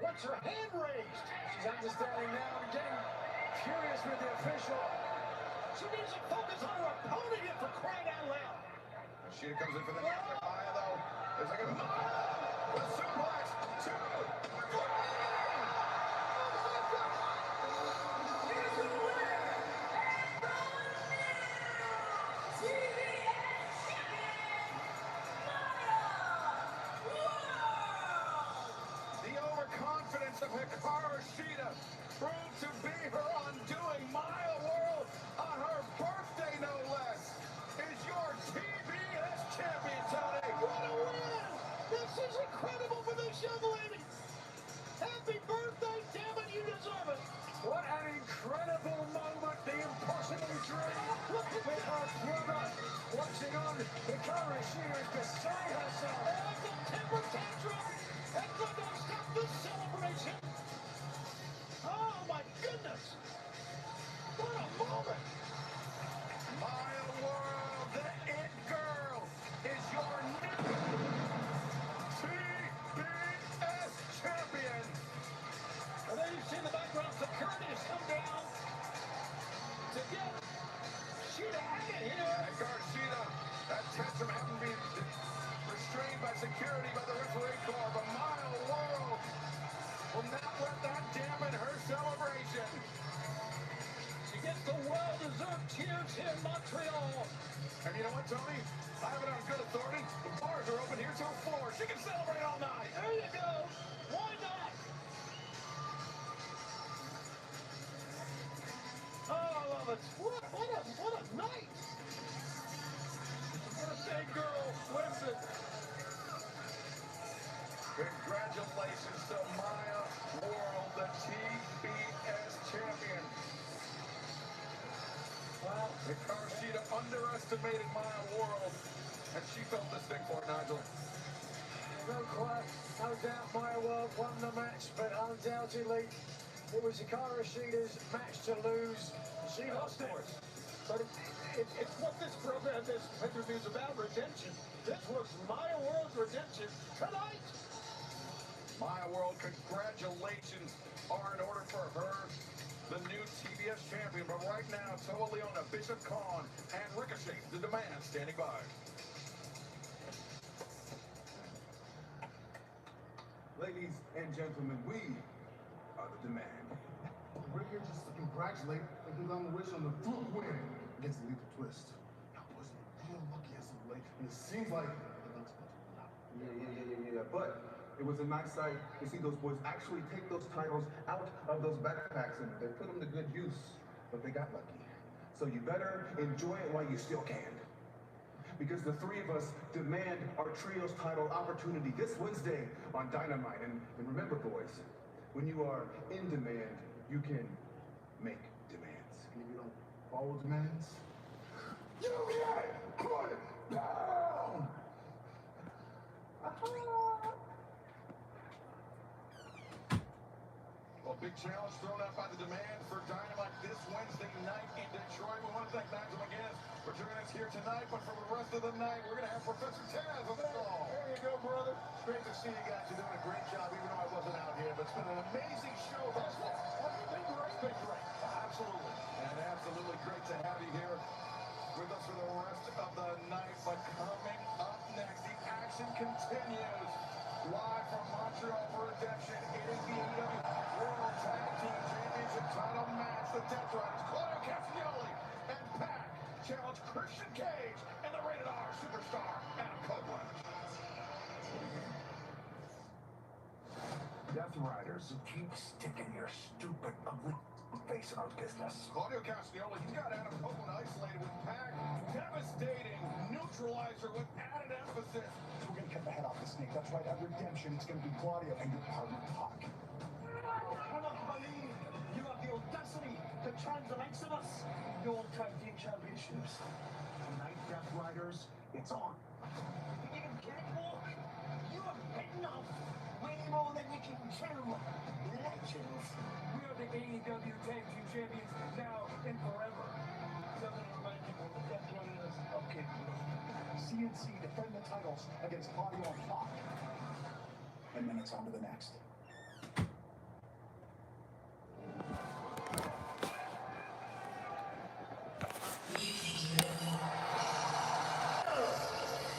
wants her hand raised. She's understanding now and getting furious with the official. She needs to focus on her opponent here for crying out loud. Shida comes in for the neck. Maya, though, is like a Maya. The suplex. 2, 3. Here's the winner, and from TBS champion, Maya World. The overconfidence of Hikaru Shida proved to be her undoing. Maya World, on her birthday no less, is your TBS champion, Tony. What a win! This is incredible for this young lady. Happy birthday, damn it, you deserve it. What an incredible moment, the impossible dream. Look at with her brother watching on. Hikaru Shida is beside herself. And the temper tantrum and going to stop this celebration. Oh my goodness. What a moment. Maya World, the it girl, is your new TBS champion. And then you see in the background, security has come down to get Shida out of here. Hikaru Shida, that tantrum having been restrained by security by the referee corps, but Maya World will not let that dampen her celebration. She gets the well-deserved cheers here in Montreal. And you know what, Tony? I have it on good authority. The bars are open here till 4. She can celebrate all night. There you go. Why not? Oh, I love it. What a night. Birthday girl wins it. Congratulations to Maya World, the TBS champion. Wow. Hikaru Shida underestimated Maya World, and she felt this thing for it, Nigel. No doubt Maya World won the match, but undoubtedly it was Hikaru Shida's match to lose. She lost it. But it's what this program, this pay-per-view is about, redemption. This was Maya World's redemption tonight. Maya World, congratulations are in order for her, the new TBS champion. But right now, Toa Leona, Bishop Khan, and Ricochet, the Demand, standing by. Ladies and gentlemen, we are the Demand. We're here just to congratulate and give them a wish on the fruit win against the Lethal Twist. Y'all boys are real lucky as of late, and it seems like the luck's about to run out. Yeah. But it was a nice sight to see those boys actually take those titles out of those backpacks and they put them to good use. But they got lucky. So you better enjoy it while you still can. Because the three of us demand our trios title opportunity this Wednesday on Dynamite. And remember, boys, when you are in demand, you can make demands. And if you don't follow demands, you get put down! Well, big challenge thrown out by the Demand for Dynamite this Wednesday night in Detroit. We want to thank Nigel McGuinness for joining us here tonight, but for the rest of the night, we're going to have Professor Taz on the call. There you go, brother. Great to see you guys. You're doing a great job, even though I wasn't out here. But it's been an amazing show thus far. Been great. Absolutely. And absolutely great to have you here with us for the rest of the night. But coming up next, the action continues. Live from Montreal for Redemption, it is the AEW World Tag Team Championship title match. The Death Riders, Claudio Castagnoli and Pac, challenge Christian Cage and the Rated R superstar, Adam Copeland. Death Riders, keep sticking your stupid, ugly face our business. Claudio Castagnoli, he's got Adam Copeland isolated with Pac. Devastating neutralizer with added emphasis. We're going to cut the head off the snake. That's right, at Redemption, it's going to be Claudio and your partner, Pac. I don't believe you have the audacity to challenge the likes of us. Your tag team championships. Tonight, Death Riders, it's on. You can catwalk. You have bitten off way more than you can chew. Legends. We are the AEW Tag Team Champions now and forever. Something to remind people that Death Riders are capable. CNC defend the titles against Claudio and Pac. And then it's on to the next.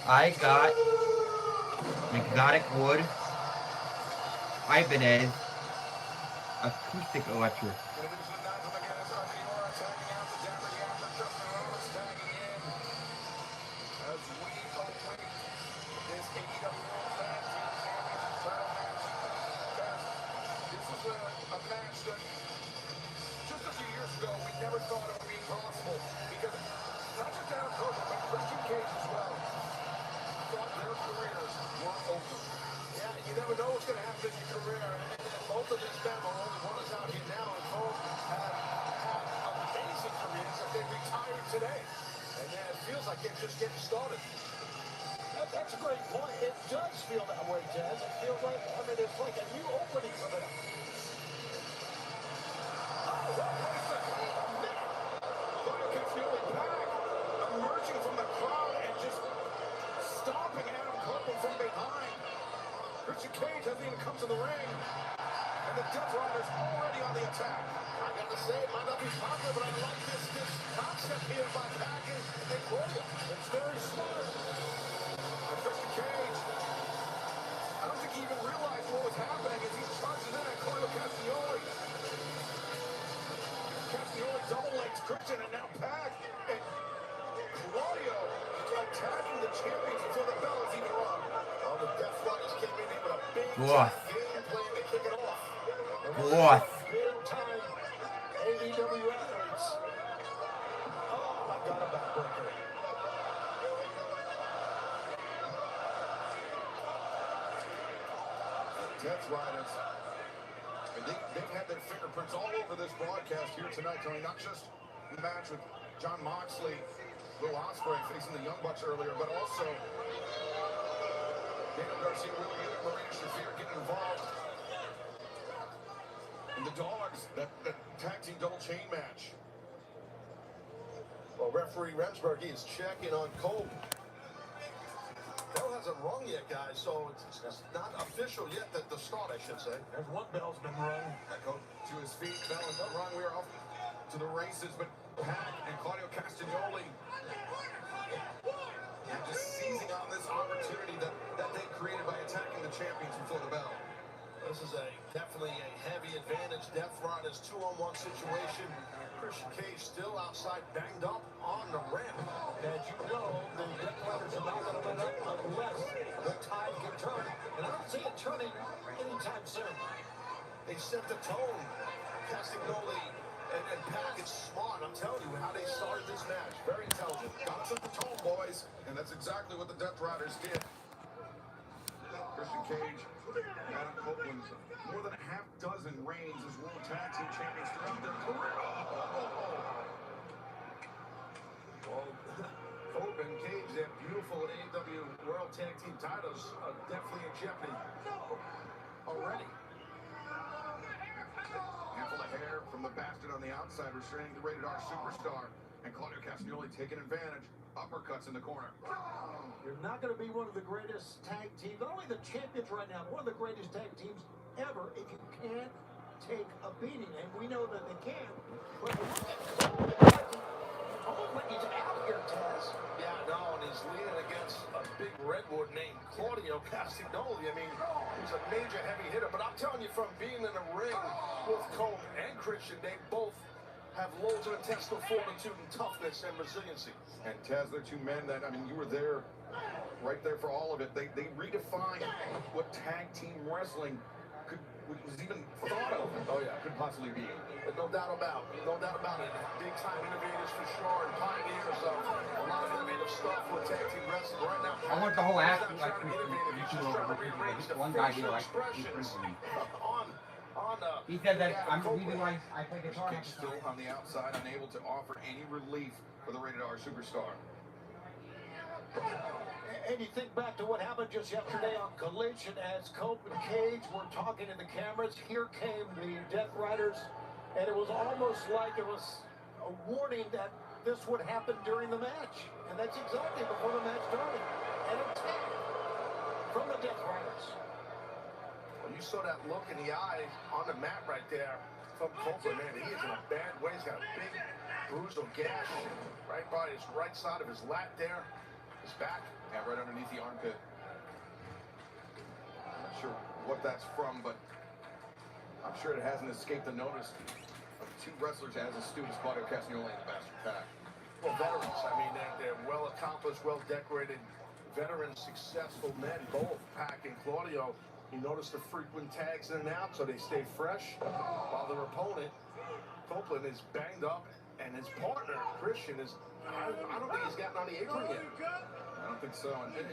I got exotic wood, Ibanez, acoustic electric. Just a few years ago, we never thought it would be possible because not just Adam Copeland, but Christian Cage as well thought their careers were over. Yeah, you never know what's going to happen in your career. And both of these men are only runners out here now, and both have had amazing careers that they retired today. And it feels like they're just getting started. That's a great point. It does feel that way, Jazz. It feels like, I mean, it's like a new opening for them. Emerging from the crowd and just stomping Adam Copeland from behind. Christian Cage hasn't even come to the ring. And the Death Riders already on the attack. I got to say, it might not be popular, but I like this concept here by Pac and Claudio. It's very smart. And Christian Cage, I don't think he even realized what was happening as he charges in at Claudio Castagnoli. Castagnoli double legs Christian, and now Pac. And Claudio attacking the champions before the bell is even rung. Oh, the Death Riders came in with a big game plan to kick it off. Big-time AEW athletes. Oh, I got a backbreaker. Death Riders. And they've had their fingerprints all over this broadcast here tonight, Tony. Not just the match with Jon Moxley, Will Ospreay facing the Young Bucks earlier, but also Daniel Garcia, Marina Shafir getting involved in the Dogs, that tag team double chain match. Well, referee Remsburg, he is checking on Cole. Bell hasn't rung yet, guys, so it's not official yet. That the start, I should say. There's one bell's been rung. Echo to his feet. Bell is rung. We are off to the races, but Pac and Claudio Castagnoli and just seizing on this opportunity that they created by attacking the champions before the bell. This is definitely a heavy advantage. Death Riders 2-on-1 situation. Christian Cage still outside, banged up on the ramp. As you know, the Death Riders are not going to let up unless the tide can turn. And I don't see it turning anytime soon. They set the tone. Castagnoli and Pac is smart. I'm telling you how they started this match. Very intelligent. Gotta set the tone, boys. And that's exactly what the Death Riders did. Christian Cage, Adam Copeland, more than a half dozen reigns as World Tag Team Champions throughout their career. Well, Cope and Cage, their beautiful AEW World Tag Team titles are definitely in jeopardy already. Handful of hair from the bastard on the outside, restraining the Rated R superstar. And Claudio Castagnoli taking advantage. Uppercuts in the corner. You're not going to be one of the greatest tag teams, not only the champions right now, one of the greatest tag teams ever if you can't take a beating. And we know that they can. But look at Cole. Almost like he's out here, Taz. Yeah, no, and he's leaning against a big redwood named Claudio Castagnoli. I mean, he's a major heavy hitter. But I'm telling you, from being in the ring with Cole and Christian, they both have loads of intestinal fortitude and toughness and resiliency. And Taz, they're two men that, I mean, you were there, right there for all of it. They redefined what tag team wrestling was even thought of. Oh yeah, couldn't possibly be. No doubt about it. No doubt about it. Big time innovators for sure, and pioneers of a lot of innovative stuff with tag team wrestling right now. I want the whole He's act not like trying to be innovative. He's just trying to rearrange the one guy facial here like expressions on he said that Adam I'm the reason Copeland. why I play guitar. Cage still on the outside, unable to offer any relief for the rated R superstar. And you think back to what happened just yesterday on Collision as Cope and Cage were talking to the cameras. Here came the Death Riders, and it was almost like it was a warning that this would happen during the match. And that's exactly before the match started. An attack from the Death Riders. Well, you saw that look in the eye on the mat right there from Copeland. Man, he is in a bad way. He's got a big bruise or gash right by his right side of his lat there. His back. Yeah, right underneath the armpit. I'm not sure what that's from, but I'm sure it hasn't escaped the notice of two wrestlers as astute as Claudio Castagnoli and the Bastard Pack. Well, veterans. I mean, they're well accomplished, well decorated, veteran, successful men, both Pac and Claudio. You notice the frequent tags in and out, so they stay fresh, while their opponent, Copeland, is banged up, and his partner, Christian, is, I don't think he's gotten on the apron yet. I don't think so. And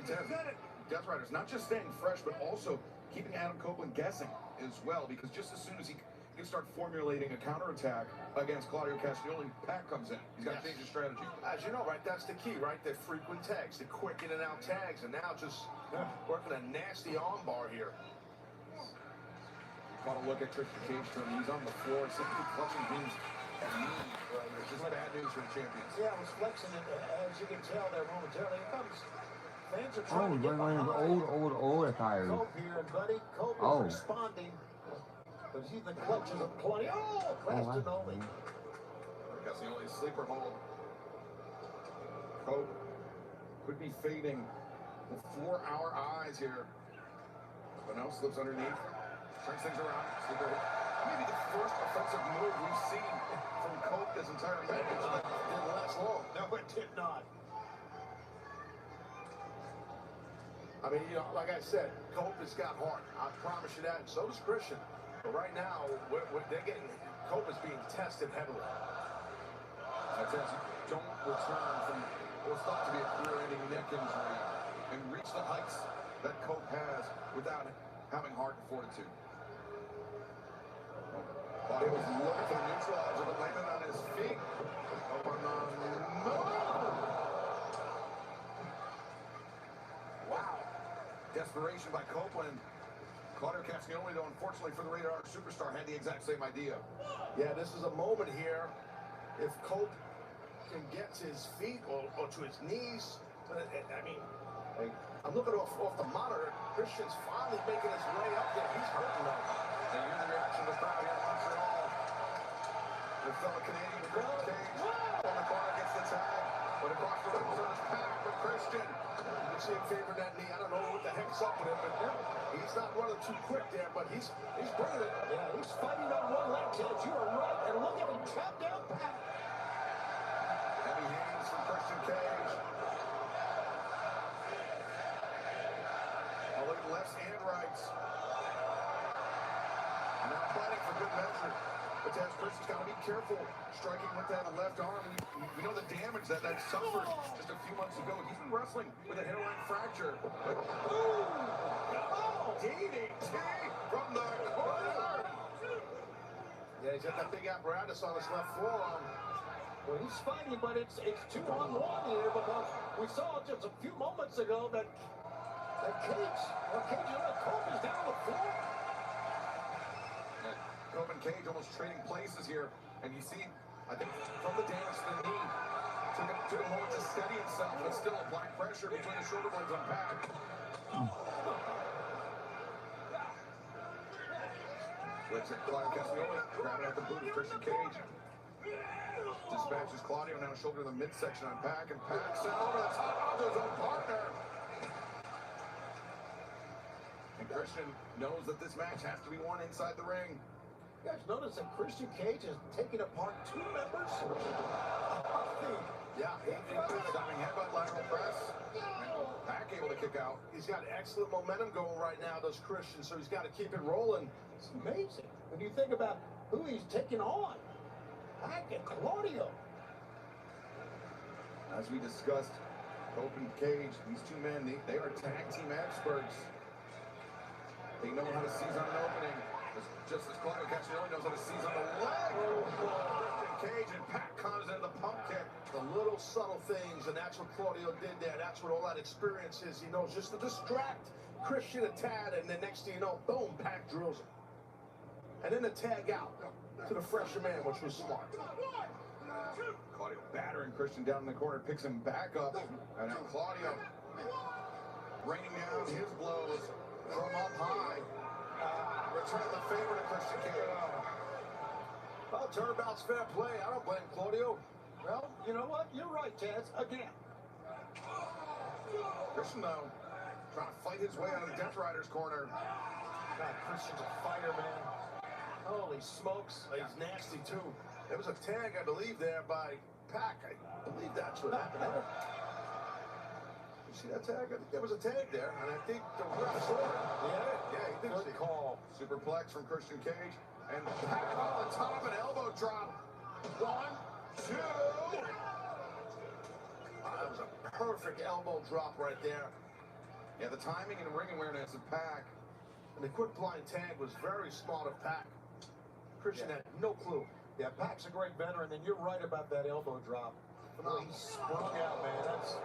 Death Riders not just staying fresh, but also keeping Adam Copeland guessing as well, because just as soon as he can start formulating a counterattack against Claudio Castagnoli, Pac comes in. He's got to change his strategy. As you know, right, that's the key, right? The frequent tags, the quick in and out tags, and now just working a nasty armbar here. Caught a look at Christian Cage from he's on the floor, simply clutching his knee. It's just bad news for the champions. Yeah, I was flexing it, as you can tell there momentarily. Here comes. Fans are Oh, trying to we're get going to behind old attire. Cope here, and Buddy Cope is responding. But he's in the clutches of Claudio. Oh, Castagnoli. Castagnoli's sleeper hold. Cope could be fading before our eyes here. But now slips underneath. Turns things around. Sleeper hold. Maybe the first offensive move we've seen from Cope this entire match. Didn't last long. No, it did not. I mean, you know, like I said, Cope has got heart. I promise you that, and so does Christian. But right now, they're getting, Cope is being tested heavily. That's as you don't return from what's thought to be a career-ending neck injury and reach the heights that Cope has without having heart and fortitude. Claudio was looking for the neutralizer, but landed on his feet. Cope on the move. Wow. Desperation by Copeland. Claudio Castagnoli, though, unfortunately for the Rated R superstar, had the exact same idea. Yeah, this is a moment here. If Cope can get to his feet or to his knees, I mean, I'm looking off the monitor. Christian's finally making his way up there. He's hurting though. And you're the reaction of the crowd here in Montreal. The fellow Canadian Christian Cage on the corner gets the tag. But across the ring is Pac for Christian. You can see him favor that knee. I don't know what the heck's up with him, but he's not running too quick there, but he's bringing it. Yeah, he's fighting on one leg, Ted. You are right. And look at him trap down Pac. Heavy hands from Christian Cage. Oh, look at lefts and rights. And now fighting for good measure. But Taz Christian's got to be careful striking with that left arm. We know the damage that suffered just a few months ago. He's been wrestling with a hairline fracture. But, DDT from the corner. Yeah, he's got that big apparatus on his left forearm. Well, he's fighting, but it's 2-on-1 here because we saw just a few moments ago that Cage Cope is down on the floor. Cope and Cage almost trading places here. And you see, I think from the damage to the knee, took a moment to steady himself, but still applying pressure between the shoulder blades on Pac. Looks at Claudio Castagnoli, grabbing out the boot of Christian Cage. Dispatches Claudio, now shoulder in the midsection on Pac, and Pac sent over the top of his own partner. And Christian knows that this match has to be won inside the ring. You guys notice that Christian Cage is taking apart two members? Yeah, he coming headbutt lateral press. Back able to kick out. He's got excellent momentum going right now, does Christian, so he's got to keep it rolling. It's amazing. When you think about who he's taking on, Pac and Claudio. As we discussed, open cage, these two men, they are tag team experts. They know how to seize on an opening. Just as Claudio Castagnoli knows how to seize on the leg. Christian Cage and Pac comes into the pump kick. The little subtle things, and that's what Claudio did there. That's what all that experience is. He knows just to distract Christian a tad, and the next thing you know, boom, Pac drills him. And then the tag out to the fresher man, which was smart. Claudio battering Christian down in the corner, picks him back up. And now Claudio raining down his blows from up high. Return the favor to Christian Cage. Well, turnabout's fair play. I don't blame Claudio. Well, you know what? You're right, Taz. Again. Christian, though, trying to fight his way out of the Death Rider's corner. God, Christian's a fighter, man. Holy smokes. He's nasty, too. There was a tag, I believe, there by Pac. I believe that's what happened there. You see that tag? I think there was a tag there, and I think the ref saw it. Yeah, he did. Good call. Superplex from Christian Cage. And Pac on the top, an elbow drop. 1, 2. That was a perfect elbow drop right there. Yeah, the timing and ring awareness of Pac. And the quick blind tag was very smart of Pac. Christian had no clue. Yeah, Pac's a great veteran, and you're right about that elbow drop. He sprung out, man. That's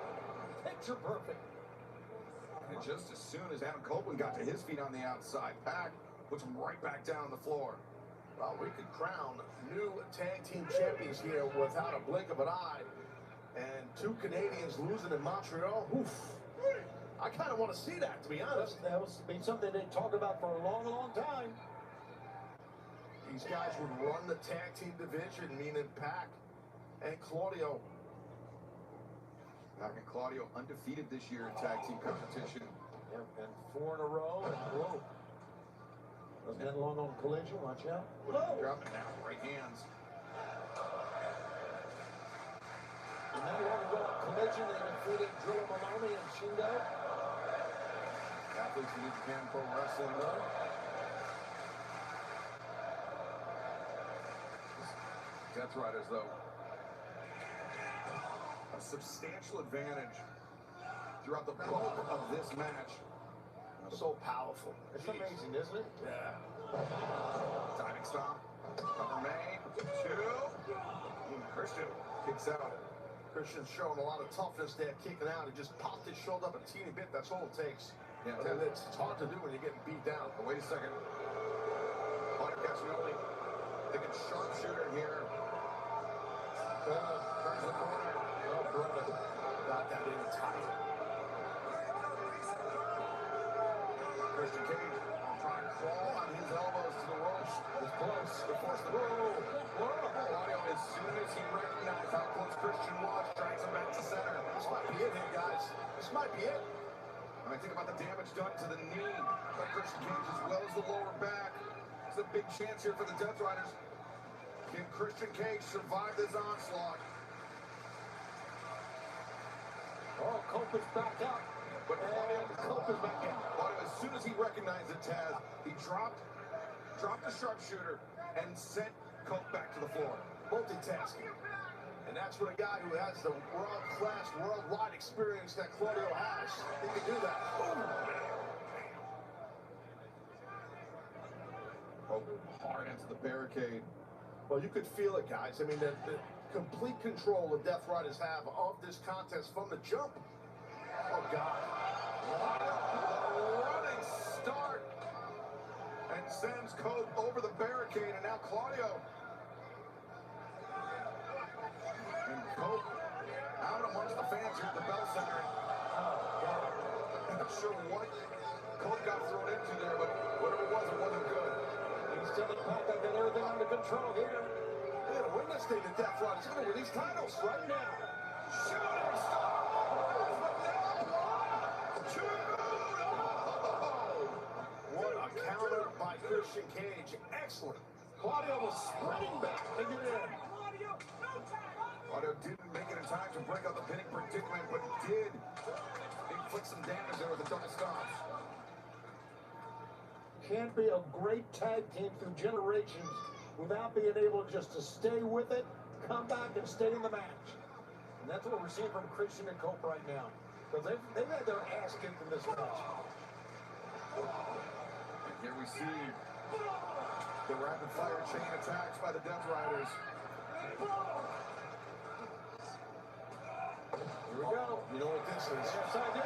picture perfect. And just as soon as Adam Copeland got to his feet on the outside, Pac puts him right back down on the floor. Well, we could crown new tag team champions here without a blink of an eye. And two Canadians losing in Montreal. Oof. I kind of want to see that, to be honest. That was something they talked about for a long, long time. These guys would run the tag team division, meaning Pac and Claudio. Pac and Claudio undefeated this year in tag team competition. Yep, and 4 in a row, and whoa. Doesn't get long on Collision, watch out. Drop it now, right hands. And not long ago on Collision, they defeated Drilla Maloney and Shingo. Athletes in New Japan Pro Wrestling, though. Death Riders, though, a substantial advantage throughout the bulk of this match. So powerful. It's amazing, isn't it? Yeah. Diving stomp. Cover made. 2. Christian kicks out. Christian's showing a lot of toughness there, kicking out. He just popped his shoulder up a teeny bit. That's all it takes. Yeah, it's hard to do when you're getting beat down. But wait a second. Claudio Castagnoli thinking sharpshooter here. Turns the corner. Oh, brother. Got that in tight. Christian Cage trying to crawl on his elbows to the ropes. It's close. But force the Claudio, as soon as he recognized how close Christian was, drags him back to center. This might be it here, guys. This might be it. When I think about the damage done to the knee by Christian Cage as well as the lower back, it's a big chance here for the Death Riders. Can Christian Cage survive this onslaught? Oh, Cope is back up. But Claudio, Cope is back out. Claudio, as soon as he recognized it, Taz, he dropped the sharpshooter and sent Cope back to the floor. Multitasking. And that's what a guy who has the world-class, worldwide experience that Claudio has. He can do that. Cope hard into the barricade. Well, you could feel it, guys. I mean, the complete control the Death Riders have of this contest from the jump. Oh, God. Running start. And sends Cope over the barricade, and now Claudio. And Cope out amongst the fans here at the Bell Center. I'm not sure what Cope got thrown into there, but whatever it wasn't good. He's telling Pac, I've got everything under control here. Yeah, to win this thing, the Death Riders going to win these titles right now. Shooting star! What a counter by Christian Cage. Excellent. Claudio was sprinting back to get in. Claudio didn't make it in time to break out the pinning predicament, but did inflict some damage there with the double stops. Can't be a great tag team through generations without being able just to stay with it, come back, and stay in the match. And that's what we're seeing from Christian and Cope right now. Because they've had their ass kicked in this match. And here we see the rapid-fire chain attacks by the Death Riders. Here we go. You know what this is? Yes, I do.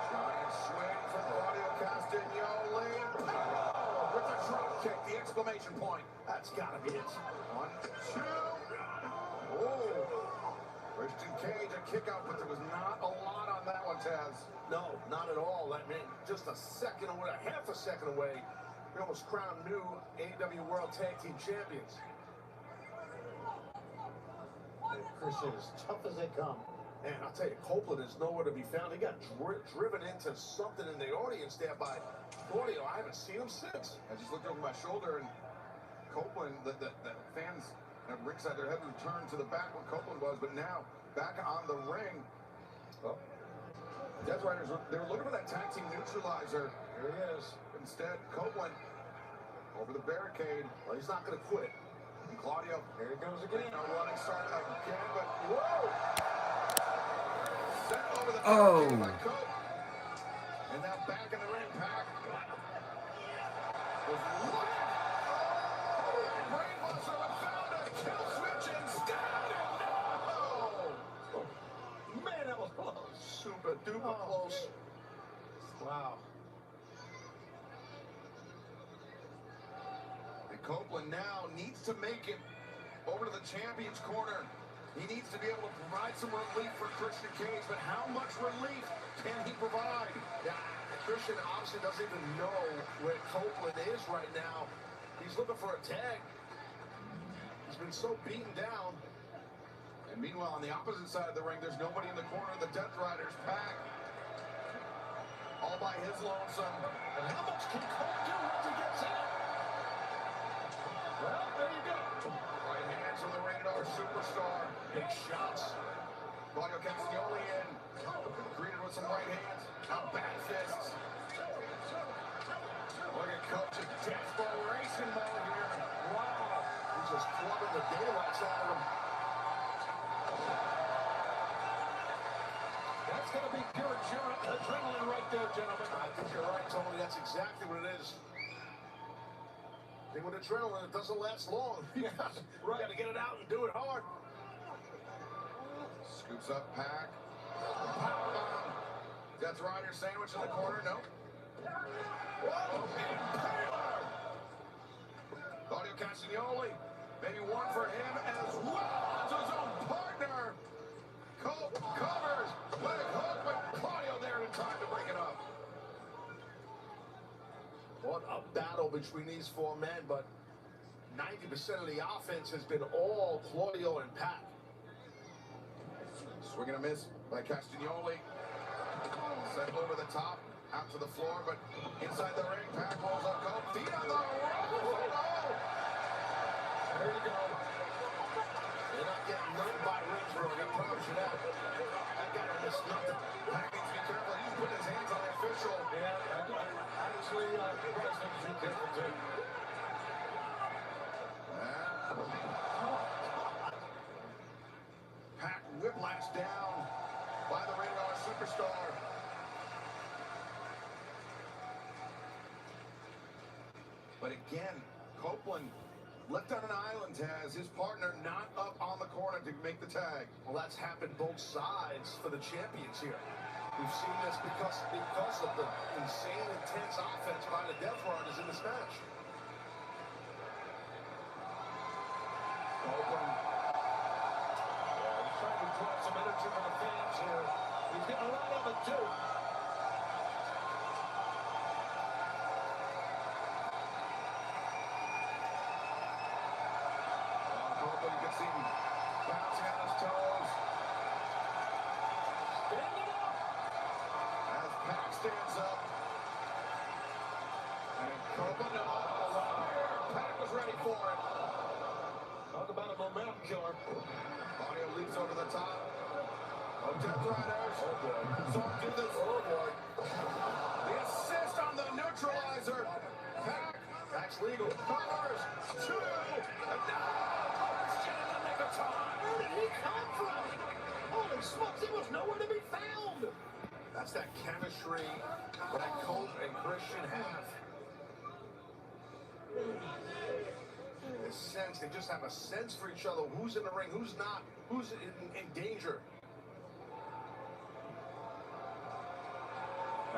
Giant swing from Claudio Castagnoli. With the drop kick, the exclamation point. That's gotta be it. 1, 2. Oh. Christian Cage, a kick out, but there was not a lot on that one, Taz. No, not at all. I mean, just a second away, half a second away. We almost crowned new AEW World Tag Team Champions. And Christian is tough as they come. And I'll tell you, Copeland is nowhere to be found. He got driven into something in the audience there by Claudio. I haven't seen him since. I just looked over my shoulder, and Copeland, the fans at ringside, their head was turned to the back where Copeland was, but now back on the ring. Oh. Death Riders, they were looking for that tag team neutralizer. Here he is. Instead, Copeland over the barricade. Well, he's not going to quit. And Claudio, here he goes again. A running start again, but whoa! Sent over the Oh. barricade by Cope. And now back in the ring, Pac. Was looking. Oh, brainbuster and found a kill switch instead. No! Man, that was close. Super duper close. Wow. And Copeland now needs to make it over to the champion's corner. He needs to be able to provide some relief for Christian Cage, but how much relief can he provide? Yeah, Christian obviously doesn't even know where Copeland is right now. He's looking for a tag. He's been so beaten down. And meanwhile, on the opposite side of the ring, there's nobody in the corner. The Death Riders Pac, all by his lonesome. And how much can Cope do once he gets in? Well, there you go. Right hands from the Rated R Superstar. Big shots. Claudio Castagnoli in. Greeted with some right hands. Out back fists. Look at Coach in desperation mode here. Wow. He's just clubbing the daylights out of him. That's going to be pure adrenaline right there, gentlemen. I think you're right, Tony. That's exactly what it is. I think with adrenaline, it doesn't last long. Yeah, right. You got to get it out and do it hard. Scoops up Pac. Powerbomb. Death Rider sandwich in the corner. No. Whoa! Impaler! Claudio Castagnoli. Maybe one for him as well as his own partner. Cope covers. Leg hook, but Claudio there in time to break it up. What a battle between these four men, but 90% of the offense has been all Claudio and Pac. Swing and a miss by Castagnoli. Sent over the top, out to the floor, but inside the ring, Pac rolls up Cope. Feet on the rope. There you go. They're not getting none by Ringsburg, I promise you that. That guy missed nothing. Pac needs to be careful. He's putting his hands on the official. Yeah, actually, the president should be careful too. Pac whiplash down by the Rated R Superstar. But again, Copeland left on an island, has his partner not up on the corner to make the tag. Well, that's happened both sides for the champions here. We've seen this because of the insane, intense offense by the Death Riders in this match. Copeland. He's trying to draw some energy from the fans here. He's getting a lot of it too. Copeland, you can see him bouncing on his toes. Standing up. As Pac stands up. And Copeland, oh, killer. Claudio leaps over the top. Oh, Death Riders. Oh, boy. Saw him do this. Oh, boy. The assist on the neutralizer. Pac's legal. Covers. 2. And now, Christian in the nick of time. Where did he come from? Holy smokes, he was nowhere to be found. That's that chemistry that Colt and Christian have. This sense, they just have a sense for each other. Who's in the ring, who's not, who's in danger. I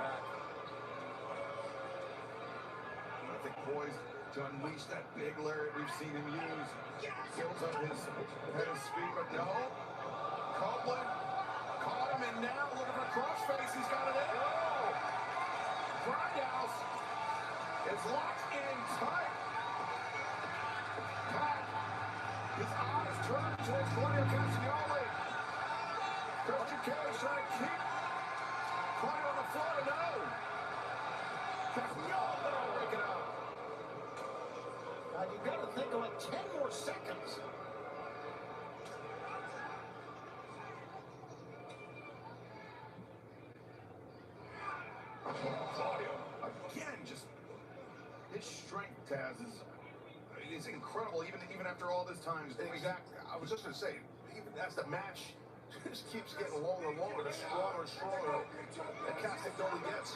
think poised to unleash that big lariat we've seen him use. Builds up his head of speed, but no. Copeland caught him, and now looking for crossface. He's got it in. Grindhouse is locked in tight. Pat, his eyes turned towards Claudio Castagnoli. Christian Cage trying to keep Claudio on the floor to no. Castagnoli break it up. You got to think of like 10 more seconds. Claudio, again, just his strength, Taz, is incredible, even after all this time. Exactly. I was just going to say, even as the match just keeps getting longer and longer, the stronger and stronger that Castagnoli gets.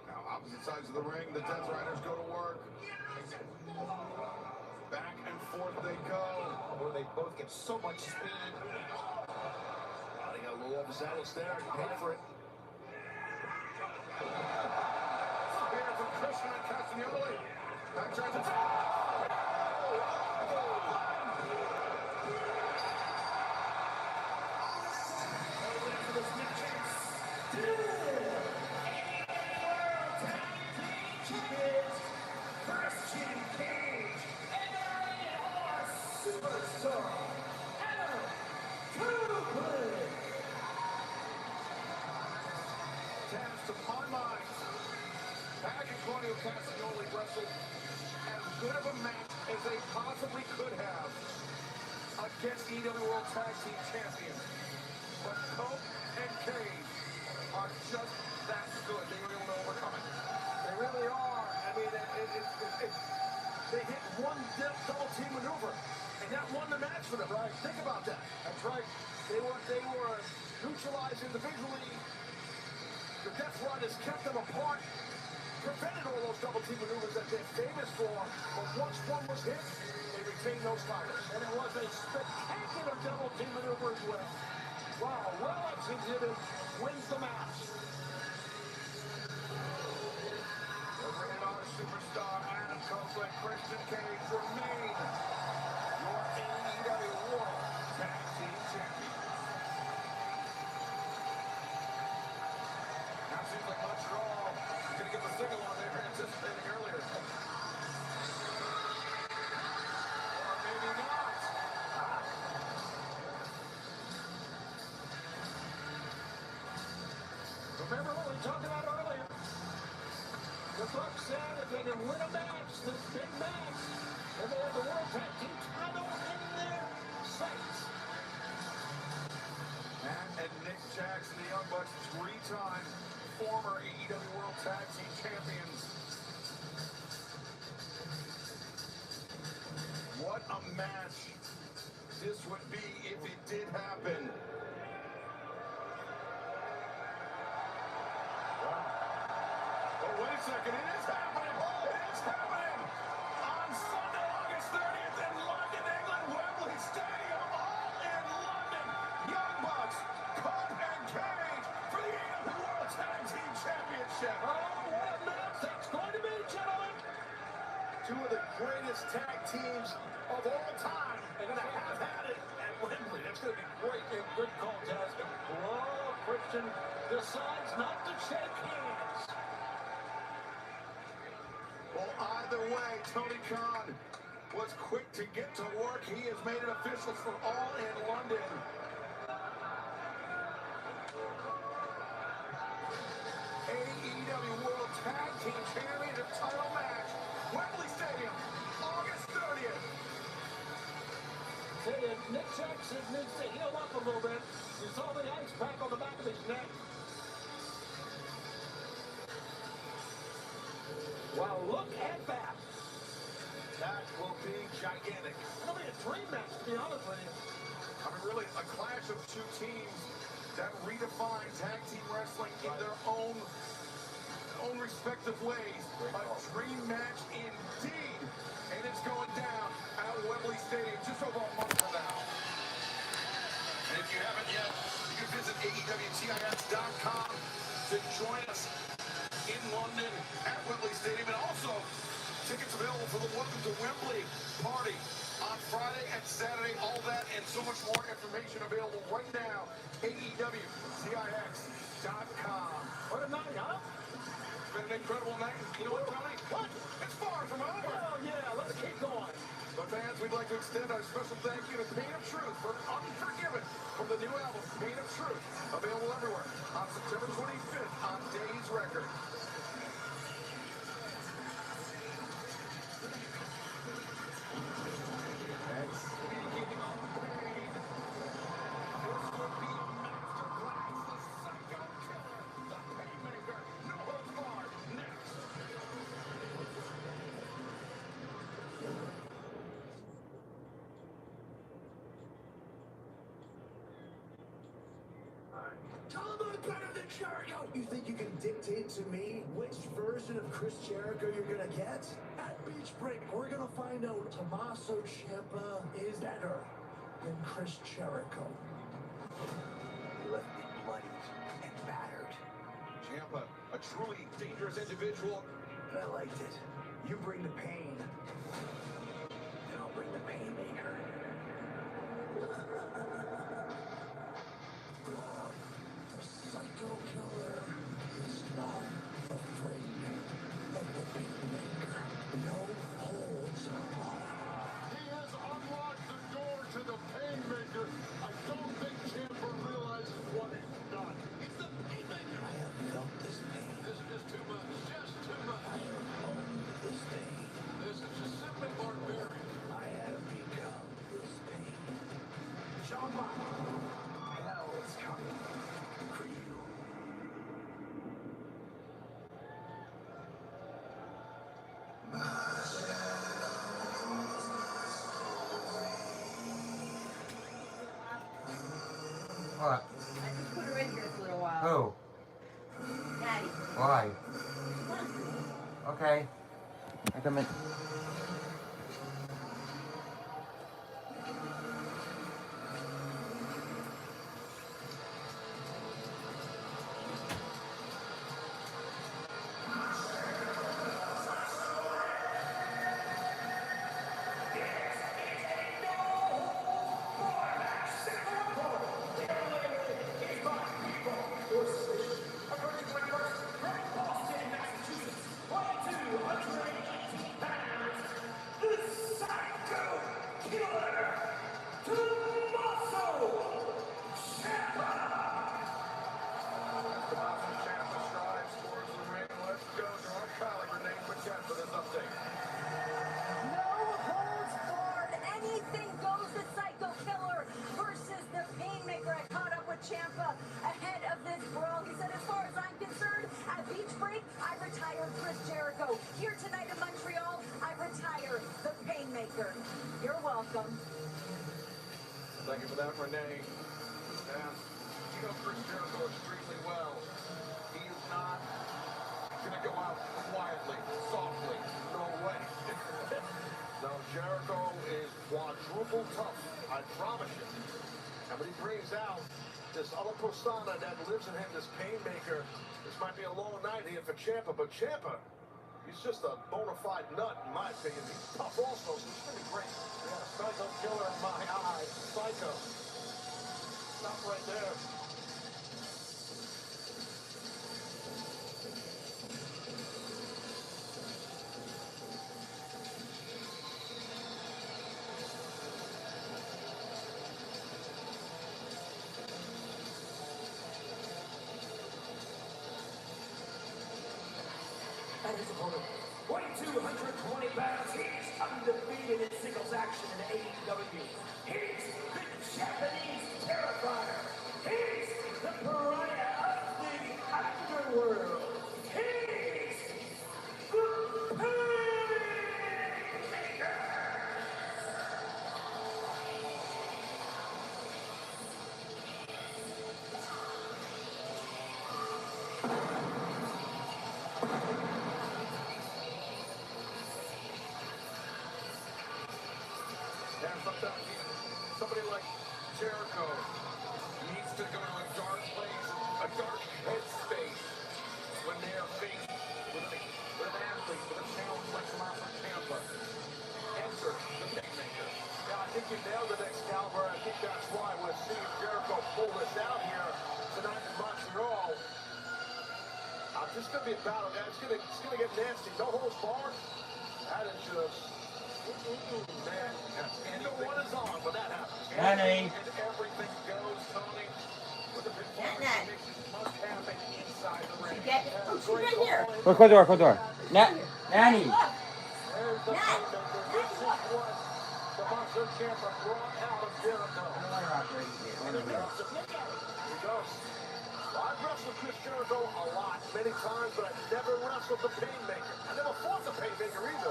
Now, opposite sides of the ring, the Death Riders go to work. Back and forth they go. Where they both get so much speed. They got a little overzealous there. Paid for it. Spear from Christian and Castagnoli. Back tries to Christian Cage and our superstar, Taz, to my mind, Pac and Claudio Castagnoli wrestled as good of a match as they possibly could have against EW World Tag Team Champions. But Colt and Cage are just that good. They were able to overcome it. They really are. I mean, they hit one double team maneuver, and that won the match for them. Right? Think about that. That's right. They were neutralized individually. The Death Riders kept them apart, prevented all those double team maneuvers that they're famous for. But once one was hit, they retained those titles. And it was a spectacular double team maneuver as well. Wow, well executed, wins the match. Bringing on superstar Adam Copeland, Christian Cage remain your AEW World Tag Team Champions. Now seems like Montreal is going to get the signal on there anticipating earlier. Or maybe not. Remember what we talked about earlier? The Bucks said if they can win a match, this big match, and they have the World Tag Team title in their sights. Matt and Nick Jackson, the Young Bucks, 3-time former AEW World Tag Team Champions. What a match this would be if it did happen. Oh, wait a second, it is happening! It is happening! On Sunday, August 30th in London, England, Wembley Stadium, all in London. Young Bucks, Colt and Cage for the AEW World Tag Team Championship. Oh, what a match that's going to be, gentlemen! Two of the greatest tag teams of all time are going to have had it at Wembley. That's going to be great. And good call, Jasmine. Whoa, Christian decides not to shake hands. Well, either way, Tony Khan was quick to get to work. He has made it official for all in London. AEW World Tag Team Championship title match, Wembley Stadium, tell you, Nick Jackson needs to heal up a little bit. You saw the ice pack on the back of his neck. Wow, look at that. That will be gigantic. It'll be a dream match, to be honest with you. I mean, really, a clash of two teams that redefine tag team wrestling in their own respective ways. A dream match indeed. And it's going down at Wembley Stadium just over a month from now. And if you haven't yet, you can visit AEWTIX.com to join us in London at Wembley Stadium. And also, tickets available for the Welcome to Wembley party on Friday and Saturday. All that and so much more information available right now. AEWTIX.com. What a night, huh? It's been an incredible night. You know what, Tony? What? It's far from over. Oh, yeah, let's keep going. But fans, we'd like to extend our special thank you to Pain of Truth for Unforgiven from the new album, Pain of Truth. Available everywhere on September 25th on Days Records. Better than Jericho. You think you can dictate to me which version of Chris Jericho you're gonna get? At Beach Break, we're gonna find out Tommaso Ciampa is better than Chris Jericho. He left me bloodied and battered. Ciampa, a truly dangerous individual. But I liked it. You bring the pain, and I'll bring the Painmaker. Psycho killer is not afraid of the Painmaker. No holds barred. He has unlocked the door to the Painmaker. I don't think Ciampa realizes what he's done. It's the Painmaker. I have felt this pain. This is just too much. Just too much. I have owned this pain. This is just simply barbaric. I have become this pain. Ciampa, hell is coming for you. What? I just put her in here for a little while. Who? Daddy. Why? Okay. I come in. Ciampa ahead of this brawl. He said, as far as I'm concerned, at Beach Break, I retire Chris Jericho. Here tonight in Montreal, I retire the Painmaker. You're welcome. Thank you for that, Renee. And you know Chris Jericho extremely well. He is not going to go out quietly, softly. No way. Now, Jericho is quadruple tough, I promise you. And when he brings out this other persona that lives in him, this Painmaker, this might be a long night here for Ciampa, but Ciampa, he's just a bona fide nut, in my opinion. He's tough also, so it's going to be great. Yeah, psycho killer in my eye. Psycho. Stop right there. And his opponent, Weighing 220 pounds, he's undefeated in singles action in AEW. He's the Japanese Terrifier. He's the pariah of the underworld. He's the Painmaker. And sometimes somebody like Jericho needs to go to a dark place, a dark headspace when they are faced with an athlete, with a challenge like Tommaso Ciampa. Enter the Painmaker. Yeah, I think you nailed it, Excalibur. I think that's why we're seeing Jericho pull this out here tonight in Montreal. This is going to be a battle, guys. It's gonna get nasty. No holds barred. That is just... man, and no one is on when that happens. Nanny. And everything goes, Tony. With the performance must happen inside the ring. She's right here. Close the door, close the door. Nanny. There's the Painmaker. This is what the Tommaso Ciampa brought out of Jericho. Here he goes. Well, I've wrestled Chris Jericho a lot, many times, but I've never wrestled the Painmaker. I never fought the Painmaker either.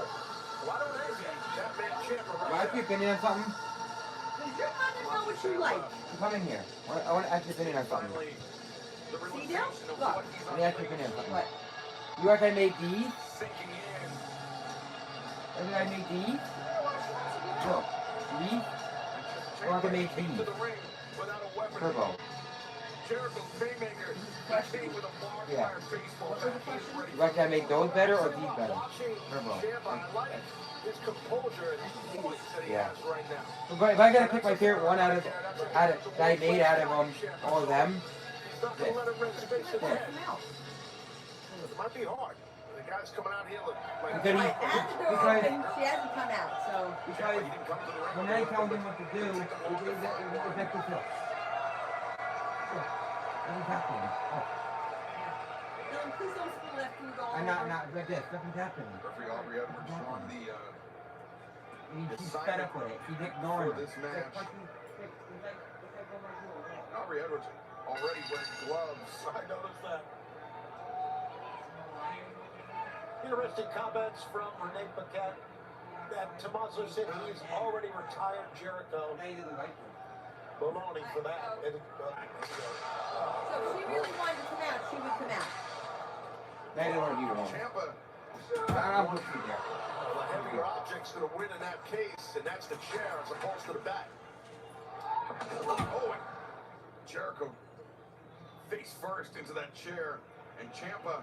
Well, I don't envy that man Ciampa right Want to ask your opinion on something? Does your mother know what you like? Come in here. I want to ask your opinion on something. Finally, the See realization now? of Look. what he's Let me ask your opinion on something. What? You reckon I made these? sinking in. Reckon I made these? Look. These? Or reckon I made Came to these? the ring without a weapon. Turbo. Jericho's Painmaker, he came with a barbed Yeah. wire baseball bat. He is ready. You reckon I make those better or these better? Watching Turbo. Ciampa, I like his composure and his voice that he Yeah. has right now. If I gotta pick my favorite one out of that I made out of all of them, He's not going to let him rest his face in the head. It might be hard. The guy's coming out here like because Right, and the door open, she hasn't come out, so. because he didn't come to the ring. when I tell him what to do, it's effective help. Nothing's happening. Oh, No, please don't spill that food all I'm over. not like this. Nothing's happening. Referee Aubrey Edwards on the He's fed up with it. He's ignoring for this it. match. Aubrey Edwards already wearing gloves. I noticed that. Interesting comments from Renee Paquette that Tommaso said he's already retired Jericho. Baloney for that. So if she really wanted to come out, she would come out. They don't want to be wrong. Ciampa. I'm with you there. The heavier object's going to win in that case, and that's the chair as opposed to the bat. Oh, and Jericho face first into that chair, and Ciampa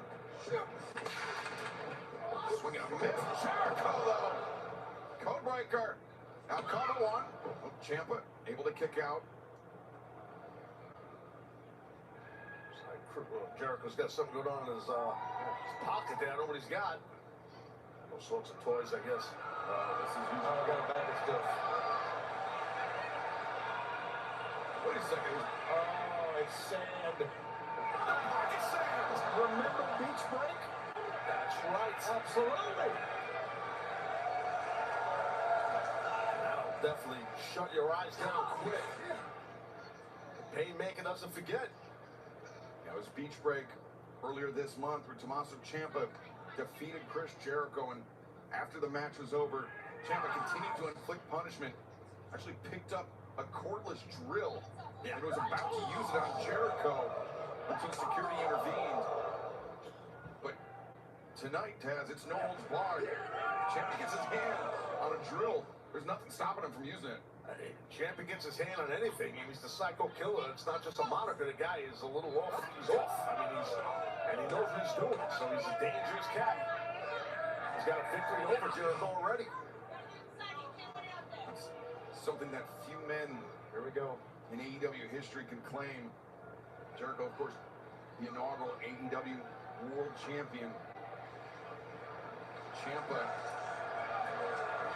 swinging a miss. Jericho though, codebreaker. Now cover one. Oh, Ciampa able to kick out. Jericho's got something going on in his pocket there. I don't know what he's got. All sorts of toys, I guess. This is usually got a bag of stuff. Wait a second. Oh, it's sand. It's sand. Remember Beach Break? That's right. Absolutely. That'll definitely shut your eyes down quick. Painmaker doesn't forget. That was Beach Break earlier this month where Tommaso Ciampa defeated Chris Jericho, and after the match was over, Ciampa continued to inflict punishment, actually picked up a cordless drill and was about to use it on Jericho until security intervened. But tonight, Taz, it's no holds barred. Ciampa gets his hand on a drill. There's nothing stopping him from using it. Ciampa gets his hand on anything. He's the psycho killer. It's not just a moniker. The guy is a little off. He's off. I mean, and he knows what he's doing. So he's a dangerous cat. He's got a victory over Jericho already. It's something that few men Here we go. in AEW history can claim. Jericho, of course, the inaugural AEW World Champion. Ciampa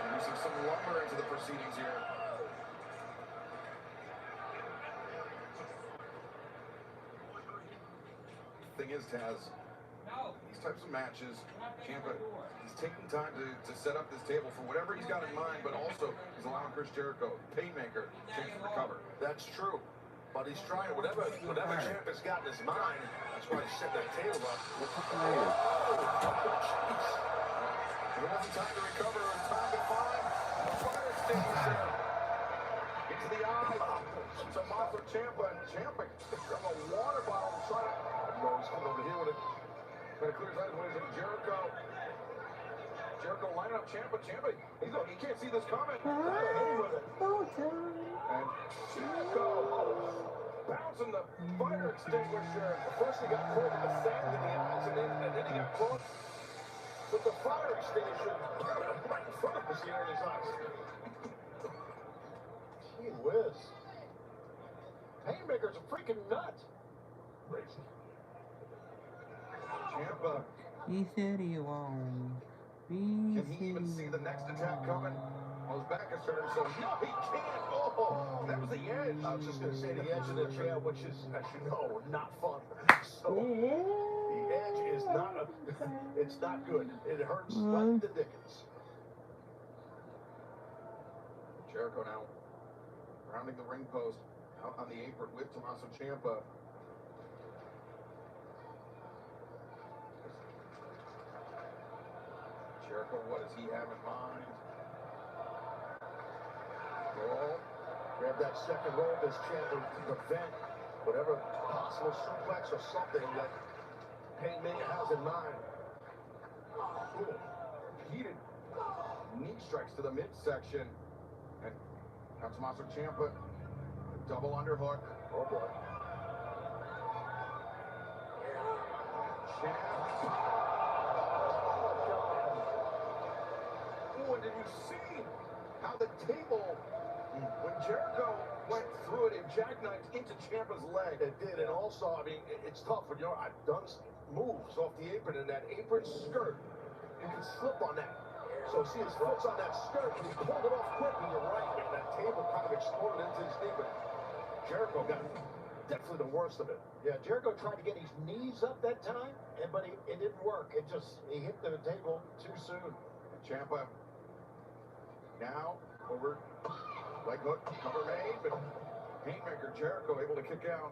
introducing some lumber into the proceedings here. Thing is, Taz, these types of matches, Ciampa, he's taking time to set up this table for whatever he's got in mind, but also he's allowing Chris Jericho, Painmaker, chance to recover. That's true. But he's trying whatever Ciampa's got in his mind. That's why he set that table up. It wasn't time to recover. It was time to find a fire extinguisher. Into the eye. Tommaso Ciampa. Ciampa from a water bottle trying to... He's coming over here with it. But it clears eyes. What is it? Jericho lining up Ciampa. Ciampa, he can't see this coming. And Jericho bouncing the fire extinguisher. First he got caught with the sand in the eyes, and then he got caught with the fire extinguisher right in front of us here in his eyes. Gee whiz. Painmaker's a freaking nut. Crazy. Ciampa. He said he won't. Can he even see the next attack coming? Well, his back is turned, so no, he can't. Oh, that was the edge. I was just going to say the edge of the chair, which is, as you know, not fun. So the edge is not it's not good. It hurts like the dickens. Jericho now rounding the ring post, out on the apron with Tommaso Ciampa. Jericho, what does he have in mind? Roll. Grab that second roll of this Ciampa to prevent whatever possible suplex or something that Painmaker has in mind. Cool. Heated knee strikes to the midsection. And now Tommaso Ciampa, double underhook. Oh boy. Ciampa. Oh, and did you see how the table, when Jericho went through it and jackknifed into Ciampa's leg? It did, and also, I mean, it's tough when I've done moves off the apron, and that apron skirt, you can slip on that. So see, his foot's on that skirt, and he pulled it off quick, and you're right, man, that table kind of exploded into his knee, but Jericho got definitely the worst of it. Yeah, Jericho tried to get his knees up that time, but it didn't work. He hit the table too soon. Ciampa now over leg hook, cover made, but Painmaker Jericho able to kick out.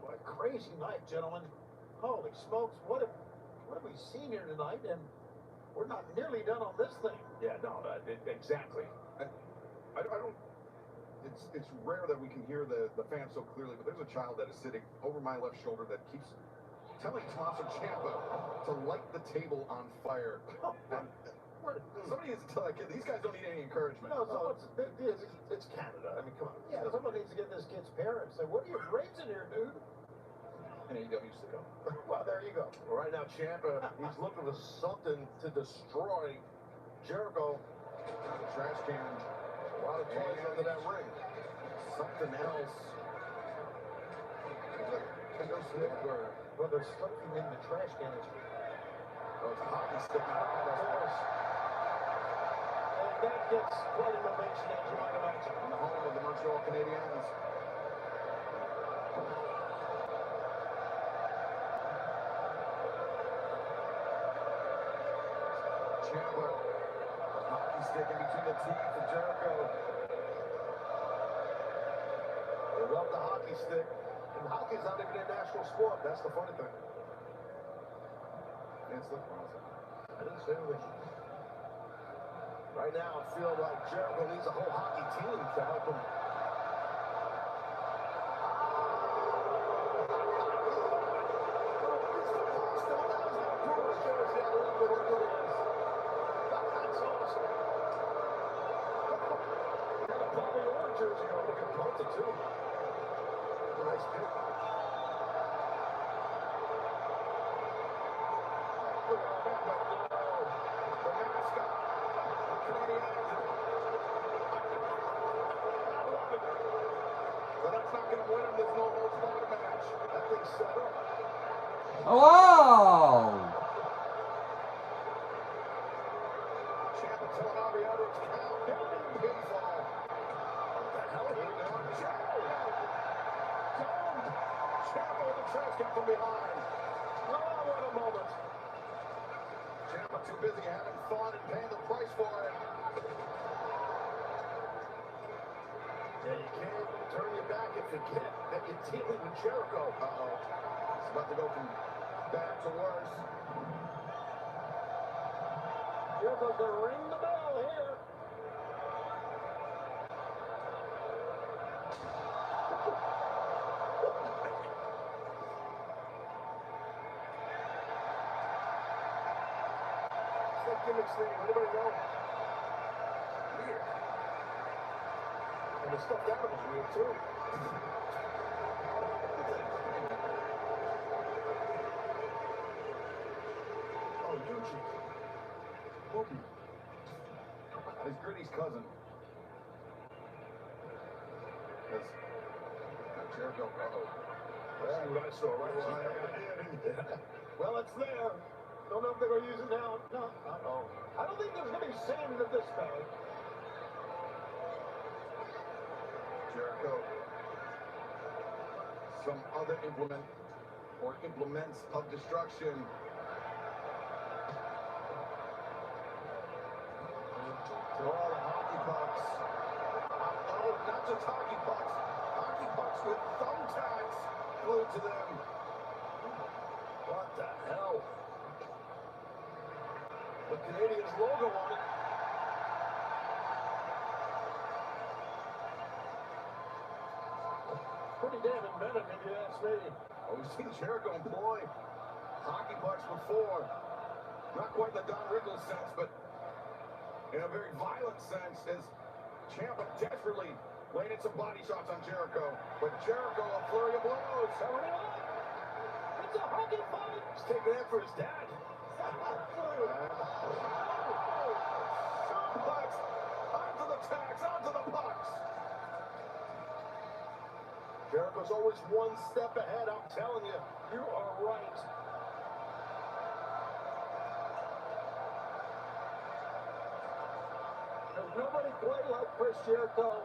What a crazy night, gentlemen. Holy smokes, what have we seen here tonight? And we're not nearly done on this thing. Yeah, no, exactly. I don't. It's rare that we can hear the fans so clearly, but there's a child that is sitting over my left shoulder that keeps telling Tommaso Ciampa to light the table on fire. And somebody needs to tell that kid, these guys don't need any encouragement. No, it's Canada. I mean, come on. Yeah, someone needs to get this kid's parents. Say, what are you raising here, dude? And AEW used to go. Well, there you go. Well, right now, Ciampa, he's looking for something to destroy Jericho. Trash can. A lot of toys under that ring. Something else. Kendo stick or... Well, there's something in the trash can. Oh, it's a hockey stick. And that gets quite an ovation, as you might imagine. In the home of the Montreal Canadiens. Ciampa, a hockey stick in between the teeth of Jericho. They love the hockey stick. And hockey's not even a national sport. That's the funny thing. It's the process. I didn't say anything. Right now, I feel like Jericho needs a whole hockey team to help him. Jersey on looking Ponta too. A nice pick. Look at that, the mascot. But that's not going to win him this no holds barred match. That thing's set up. Oh! Ciampa telling Avi Edwards, count down, pinfall. What the hell are you doing? Down. Montez came from behind. Oh, what a moment. Ciampa too busy having fun and paying the price for it. Yeah, you can't turn your back and forget that you're dealing with Jericho. Uh-oh. It's about to go from bad to worse. Jericho's going to ring the bell here. What's that gimmick's name? Anybody know? Weird. And the stuffed animal's weird, too. Oh, Yuji. Mookie. His Gritty's cousin. That's Jericho. Uh-oh. That's what I saw, right? Well, it's there. Don't know if they're going to use it now. No. Uh-oh. I don't think there's going to be sand in this bag. Jericho. Some other implement or implements of destruction. Oh, the hockey pucks. Oh, not just hockey pucks. Hockey pucks with thumbtacks glued to them. What the hell? The Canadians logo on it. Pretty damn inventive, if you ask me. Oh, we've seen Jericho employ hockey pucks before. Not quite the Don Rickles sense, but in a very violent sense, as Ciampa desperately laying in some body shots on Jericho. But Jericho, a flurry of blows. It's a hockey fight. He's taking that for his dad. Suplex. Onto the tags, onto the pucks. Jericho's always one step ahead, I'm telling you. You are right. There's nobody quite like Chris Jericho.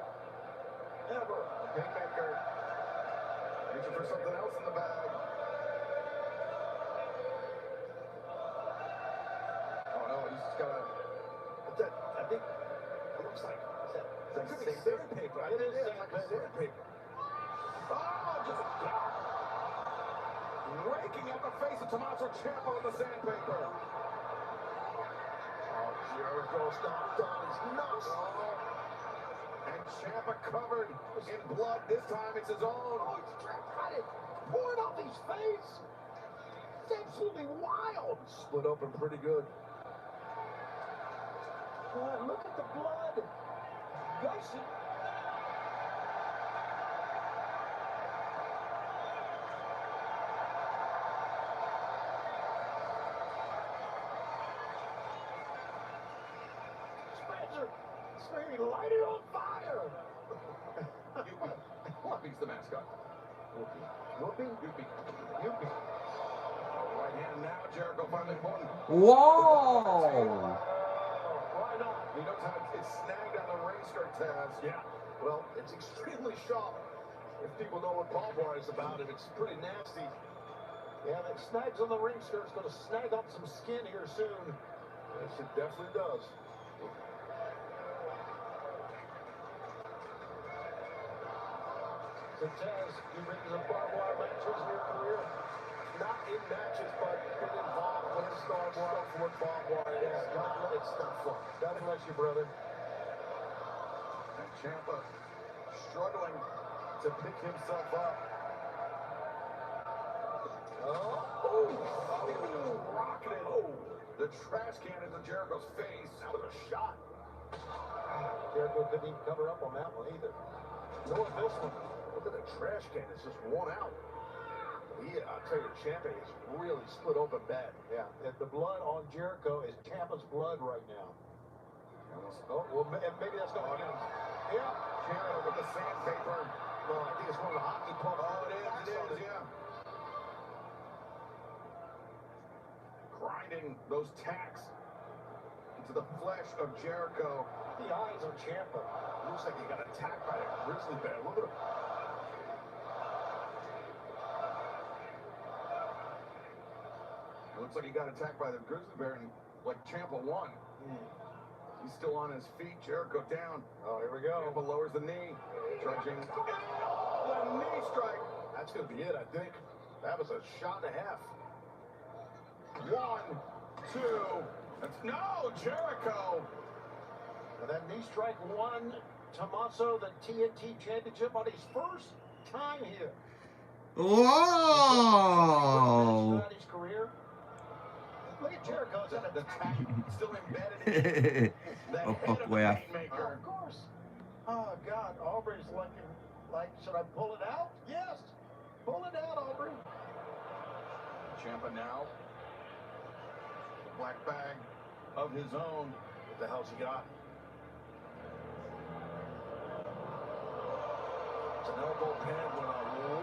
Ever. Kingmaker. Reaching for something else in the bag. Oh no, he's just got a... What's that? I think it looks like... Is that sandpaper? It is sandpaper. Oh, just raking at the face of Tommaso Ciampa with the sandpaper. Oh, Jericho stomped on his nuts. And Ciampa covered in blood. This time it's his own. Oh, he's got it. Pouring off his face. It's absolutely wild. Split open pretty good. Look at the blood. Gushy. Light it on fire! Whoopi's the mascot. Whoopi. Whoopi? Whoopi. Right hand now, Jericho finally pulling. Whoa! Why not? He knows how it's snagged on the ring skirt, Taz. Yeah. Well, it's extremely sharp. If people know what barbed wire is about, it's pretty nasty. Yeah, that snags on the ring skirt's going to snag up some skin here soon. Yes, it definitely does. So Taz, you bring some barbed wire matches in your career? Not in matches, but been involved with barbed wire. What barbed wire is. It's not fun. God bless you, brother. And Ciampa struggling to pick himself up. Rocketed. The trash can into Jericho's face. That was a shot. Jericho couldn't even cover up on that one either. Nor this one. Look at the trash can. It's just worn out. Yeah, I'll tell you, Ciampa is really split open bad. Yeah, the blood on Jericho is Ciampa's blood right now. Oh, well, maybe that's going to get him. Yeah, Jericho with the sandpaper. No, I think it's one of the hockey pucks. Oh, it is, yeah. Grinding those tacks into the flesh of Jericho. The eyes on Ciampa. Looks like he got attacked by a grizzly bear. Look at him. It looks like he got attacked by the grizzly bear and like Ciampa won. He's still on his feet. Jericho down. Oh, here we go. Ciampa lowers the knee. Charging. The knee strike. That's going to be it, I think. That was a shot and a half. 1, 2. No, Jericho. And that knee strike won Tommaso the TNT Championship on his first time here. Whoa! Throughout his career. Look at Jericho's at the tag, still embedded in that Oh, head fuck, of the way off. Rainmaker. of course. Oh, God. Aubrey's looking like, should I pull it out? Yes. Pull it out, Aubrey. Ciampa now. The black bag of his own. What the hell's he got? It's an elbow pad with a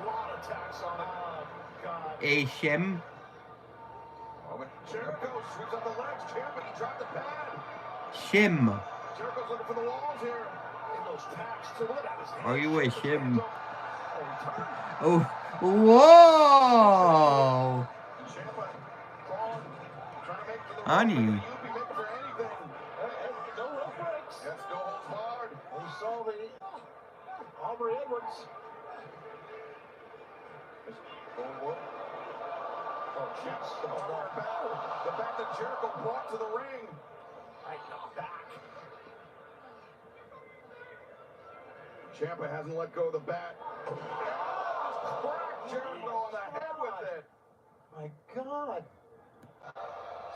lot of tacks on it. Oh, God. A Shem. Jericho sweeps up the legs. Ciampa, he dropped the pad. Shim. Jericho's looking for the walls here. In those tacks to it at his hand. Are you a Shim? Oh, he turned. Oh. Whoa! Ciampa crawling, trying to make for the Honey. You'd be making for anything. No rope breaks. Yes, no holds barred. We saw the Aubrey Edwards. Oh, Ciampa, the back that Jericho brought to the ring. Right now, back. Ciampa hasn't let go of the bat. Cracked Jericho on the head with it. My God.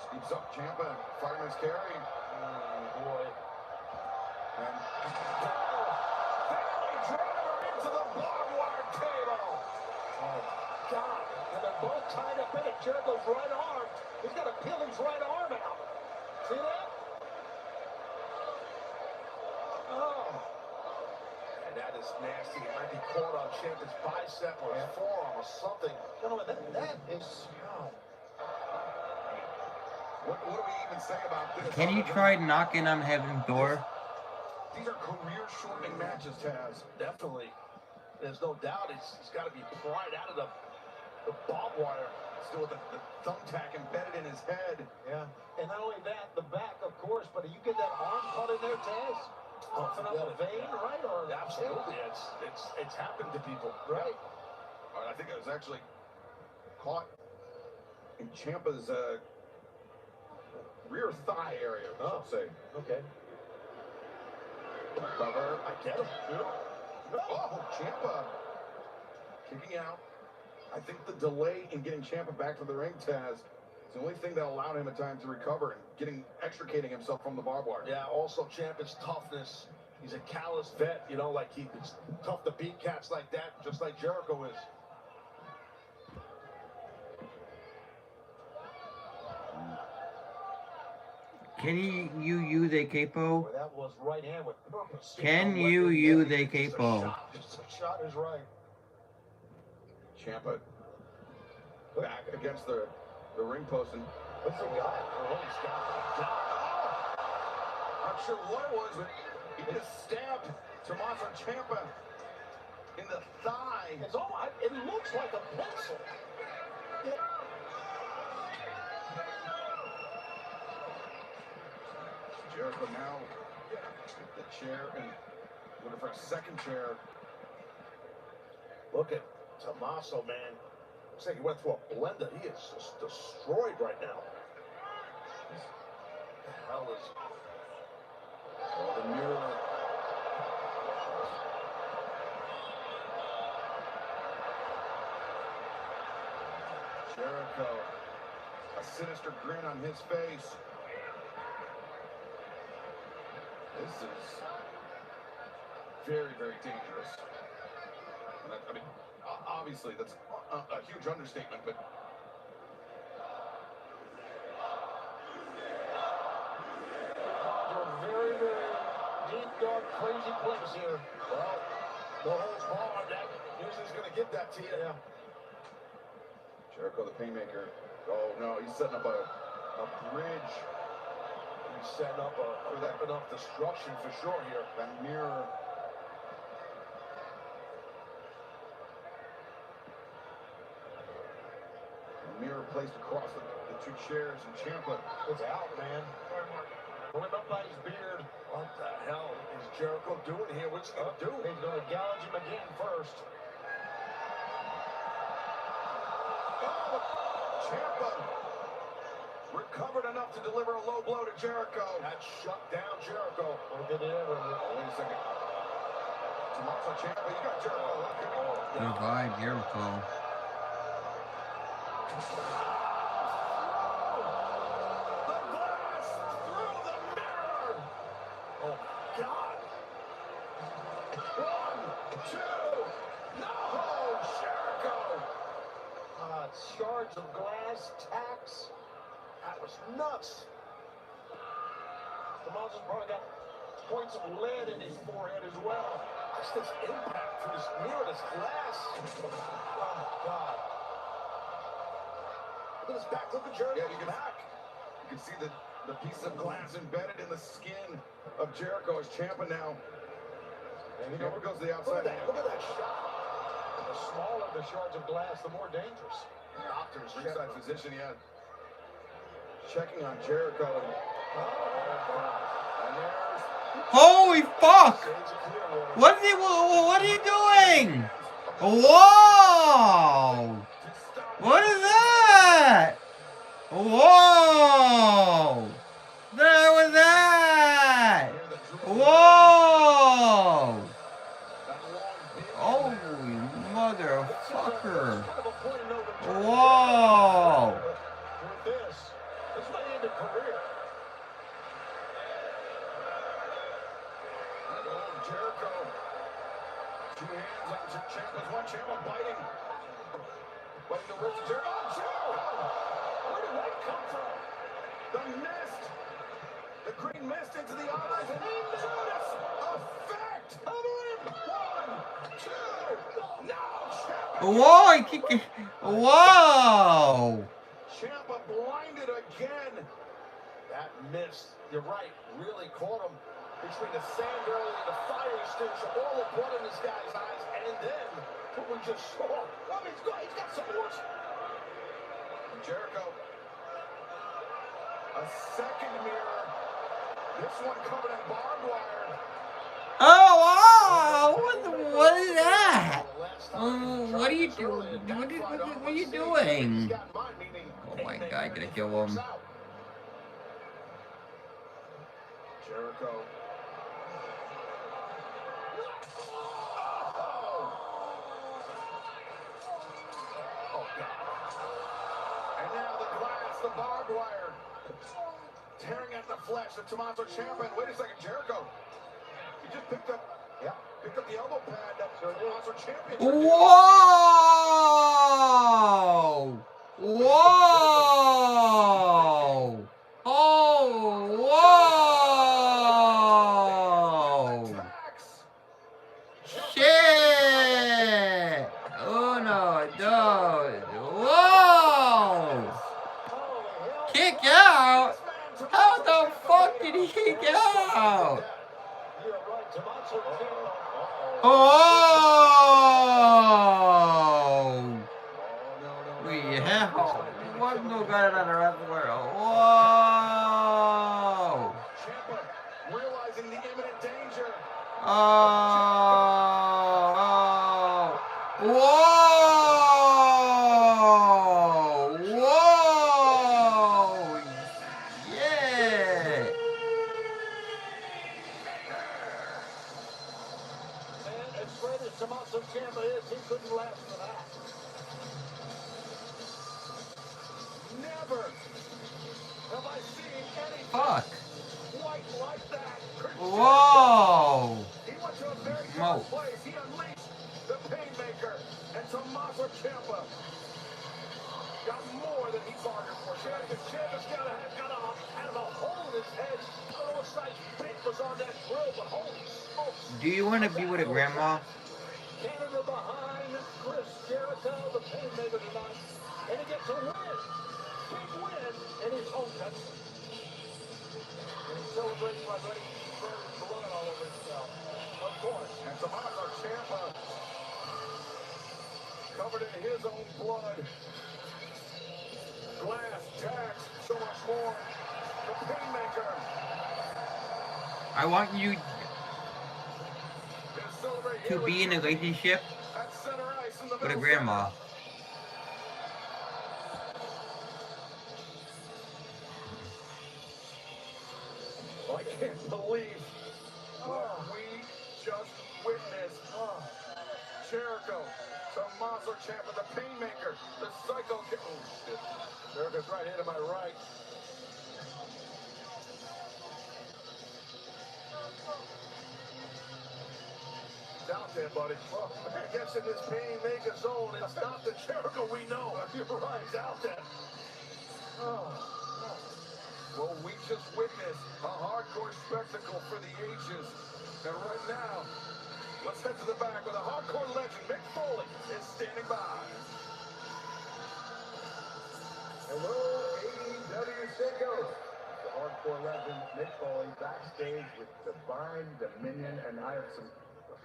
Sweeps up Ciampa, fireman's carry. Oh, boy. And family driver into the barbed wire table. Oh, God. And they're both tied up in it. Jericho's right arm. He's got to peel his right arm out. See that? Oh. And that is nasty. It might be caught on Ciampa's bicep or his forearm or something. Gentlemen, that is... Oh. What do we even say about this? Can you try knocking on heaven's door? These are career-shortening matches, Taz. Definitely. There's no doubt he's got to be pried out of the barbed wire. Still with the thumbtack embedded in his head. Yeah. And not only that, the back, of course, but you get that arm caught in there, Taz? Puffing up the vein, right? Or Absolutely. It's happened to people. Right. I think it was actually caught in Ciampa's rear thigh area, I should say. Okay. Cover. I get him. Oh, Ciampa kicking out. I think the delay in getting Ciampa back to the ring, Taz, is the only thing that allowed him a time to recover and extricating himself from the barbed wire. Yeah, also Ciampa's toughness. He's a callous vet, you know, like it's tough to beat cats like that, just like Jericho is. Can you use a capo? Boy, that was right hand with purpose. Can you use a capo? Just a shot is right. Ciampa back against the ring post and what's he got? Oh, he's got. Not sure what it was, but he just stabbed Tommaso Ciampa in the thigh. It looks like a pencil. Yeah. Jericho now the chair and looking for a second chair. Look at Tommaso, man. Looks like he went through a blender. He is just destroyed right now. What the hell is... Oh, the mirror. Jericho, a sinister grin on his face. This is very, very dangerous. I mean, obviously, that's a huge understatement, but... Very, very deep, dark, crazy place here. Well, no holds barred. That usually is going to get that to you. Yeah. Jericho, the Painmaker. Oh, no, he's setting up a bridge. He's setting up a weapon of destruction for sure here. That mirror. The mirror placed across the the two chairs, and Ciampa It's out, man. Pull him up by his beard. What the hell is Jericho doing here? What's he gonna do? He's gonna gouge him again first. Oh, Ciampa recovered enough to deliver a low blow to Jericho. That shut down Jericho. Or did he ever? Oh, wait a second. Tommaso Ciampa, you got Jericho. Revive Jericho. The glass through the mirror. Oh, God. 1, 2. No, Jericho. Shards of glass, tacks. That was nuts. Tommaso's probably got points of lead in his forehead as well. Watch this impact through this mirror, this glass. Oh, God. Look at his back. Look at Jericho's Yeah, you can- back. You can see the piece of glass embedded in the skin of Jericho as Ciampa now. And you Ciampa goes to the look outside. at that. Look at that shot. The smaller the shards of glass, the more dangerous. Doctor's ringside physician, yeah. Checking on Jericho. And there's Holy fuck! shades of clear water. What are you doing? Whoa! What is that? Whoa! There was that! Whoa! Holy motherfucker! Whoa! With this might end a career. Jericho. 2 hands on Ciampa's one. Ciampa biting. Biting the wrist of Jericho. Oh, Jericho! Where did that come from? The mist. The green mist into the eyes. And Judas effect. Cover him. 1, 2. No, Ciampa. Whoa! He kicked. Whoa! Ciampa blinded again. That miss, you're right, really caught him between the sand earlier, the fire extinguisher, all the blood in this guy's eyes, and then what we just saw. I mean, he's got some worse. Jericho. A second mirror. This one covered in barbed wire. Oh wow! What is that? What are you doing? What are you doing? Oh my god, I'm gonna kill him. Jericho. Oh, God. And now the glass, the barbed wire. Tearing at the flesh of Tommaso Ciampa. Wait a second, Jericho. He just picked up the elbow pad that Tommaso Ciampa. Whoa! Whoa! Oh! Whoa! Shit! Oh no! Whoa! Kick out? How the fuck did he kick out? Oh! We have one no guy around the world. Whoa! Ciampa realizing the imminent danger. Oh! Whoa! Whoa! Yeah! And as great as Tommaso Ciampa is, he couldn't last for that. Never have I seen anything Fuck! quite like that. Whoa! He went to a very Mo. dark place. He unleashed the Painmaker, and Tommaso Ciampa got more than he bargained for. Ciampa's got a hole in his head. I don't know what size bit was on that grill, but holy smokes. Do you want to be with a grandma? Canada behind Chris Jericho, the Painmaker tonight. And he gets a win. Big win in his home country. And he's celebrating like letting blood all over himself. Of course. And Tommaso Ciampa covered in his own blood. Glass, tack, Haymaker. I want you Gonna celebrate to here with be in a relationship at center ice in the with a middle grandma. I can't believe what we just witnessed. Jericho, Tommaso Ciampa, the Painmaker, the Psycho. Oh, shit. Jericho's right here to my right. It's out there, buddy. Well, man gets in this Painmaker zone. It's not the Jericho we know. You're right. It's out there. Well, we just witnessed a hardcore spectacle for the ages. And right now, let's head to the back where the hardcore legend, Mick Foley, is standing by. Hello, AEW Sickos. The hardcore legend Mick Foley backstage with Divine Dominion, and I have some.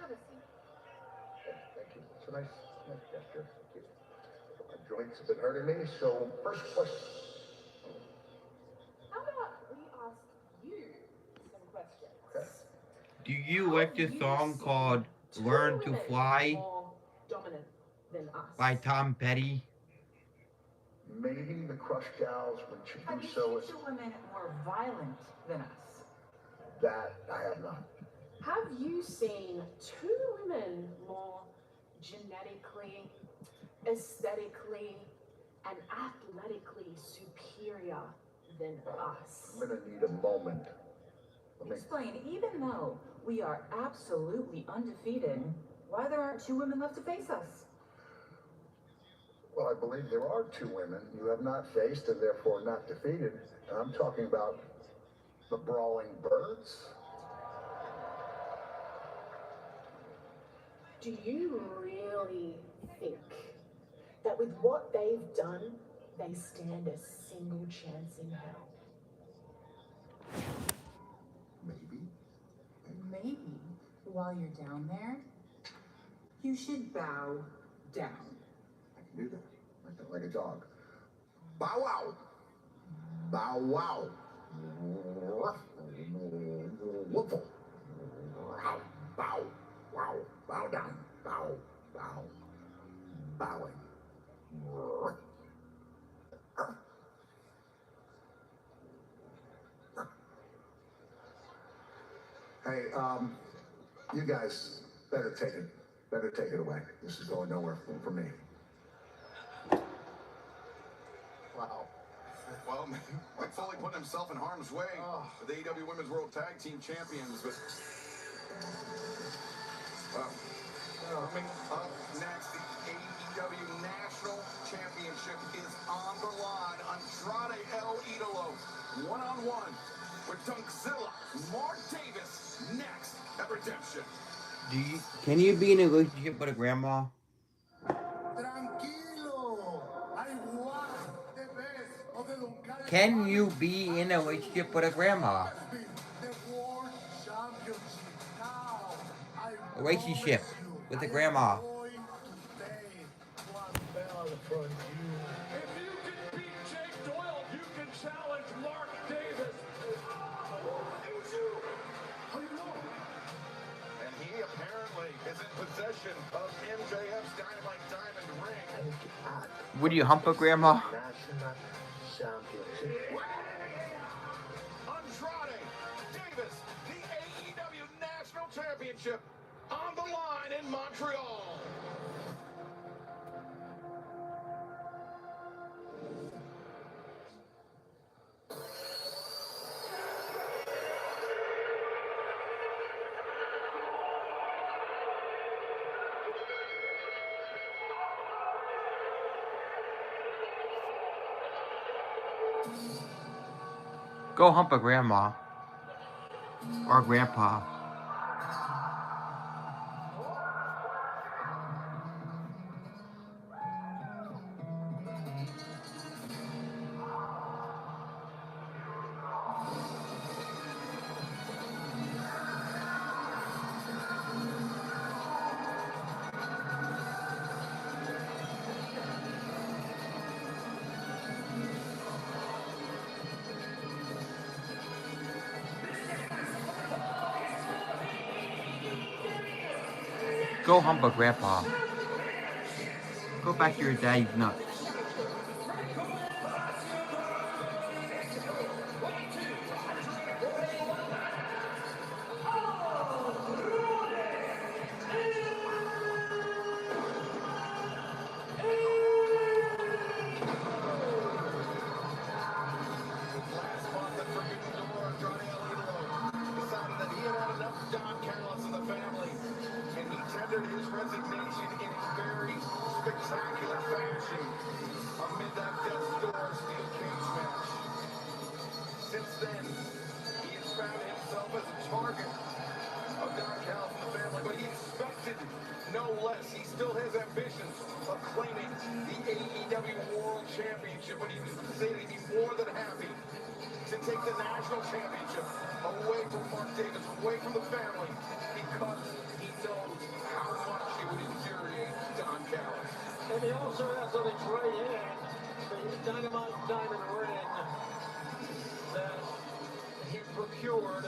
Have a seat. Thank you. It's a nice gesture. Thank you. My joints have been hurting me, so first question. How about we ask you some questions? Okay. Do you like this song called Learn to Fly More dominant than us. by Tom Petty? Maybe the Crush Gals, when you Have do you so, seen two women more violent than us? that I have not. Have you seen two women more genetically, aesthetically, and athletically superior than us? I'm gonna need a moment. Explain, even though we are absolutely undefeated, why there aren't two women left to face us? Well, I believe there are two women you have not faced and therefore not defeated. And I'm talking about the Brawling Birds. Do you really think that with what they've done, they stand a single chance in hell? Maybe. Maybe while you're down there, you should bow down. I can do that. Like a dog. Bow wow. Bow wow. Woof. Bow. Wow. Bow down. Bow. Bow. Bowing. Hey, you guys better take it away. This is going nowhere for me. Wow. Well, Mick Foley putting himself in harm's way with the AEW Women's World Tag Team Champions. But coming up next, the AEW National Championship is on the line. Andrade El Idolo, one-on-one with Dunkzilla, Mark Davis, next at Redemption. Can you be in a relationship with a grandma? Can you be in a relationship with a grandma? A relationship with a grandma. If you can beat Jake Doyle, you can challenge Mark Davis. And he apparently is in possession of MJF's Dynamite Diamond ring. Would you hump a grandma? National Championship. Andrade Davis, the AEW National Championship, on the line in Montreal. Go hump a grandma. Or grandpa. Go humble grandpa. Go back to your daddy's nuts. Last month, the Forbidden Door, Andrade El Idolo, decided that he had had enough of Don Callis and the family, and he tendered his resignation in a very spectacular fashion amid that Death's Door steel cage match. Since then, he has found himself as a target of Don Callis and the family, but he expected no less. He still has ambitions of claiming the AEW World Championship, but he said he'd be more than happy to take the national championship away from Mark Davis, away from the family, because he knows how much it would infuriate Don Callis. And he also has on his right hand the Dynamite Diamond ring that he procured.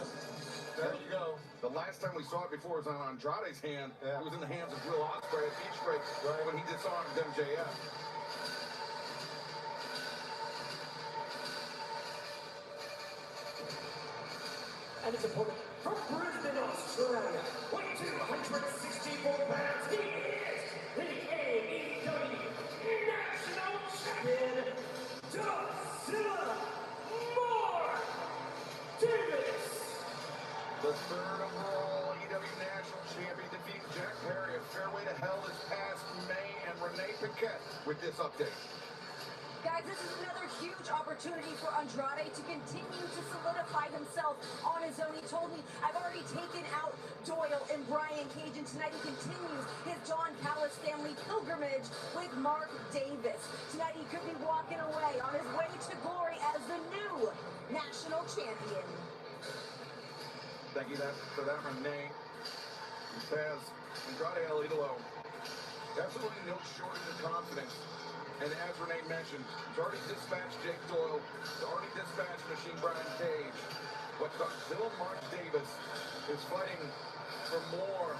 There you go. The last time we saw it before was on Andrade's hand. Yeah. It was in the hands of Will Ospreay at Beach Break when he disarmed MJF. And his opponent from Brisbane, Australia, weighing 264 pounds, he is the AEW National Champion, Godzilla Mark Davis. The third overall AEW National Champion defeats Jack Perry at Fairway to Hell this past May, and Renee Paquette with this update. Guys, this is another huge opportunity for Andrade to continue to solidify himself on his own. He told me, I've already taken out Doyle and Brian Cage, and tonight he continues his Don Callis family pilgrimage with Mark Davis. Tonight he could be walking away on his way to glory as the new national champion. Thank you for that, Renee. He says Andrade El Idolo, absolutely no shortage of confidence. And as Renee mentioned, he's already dispatched Jake Doyle, he's already dispatched Machine Brian Cage. But Godzilla Mark Davis is fighting for more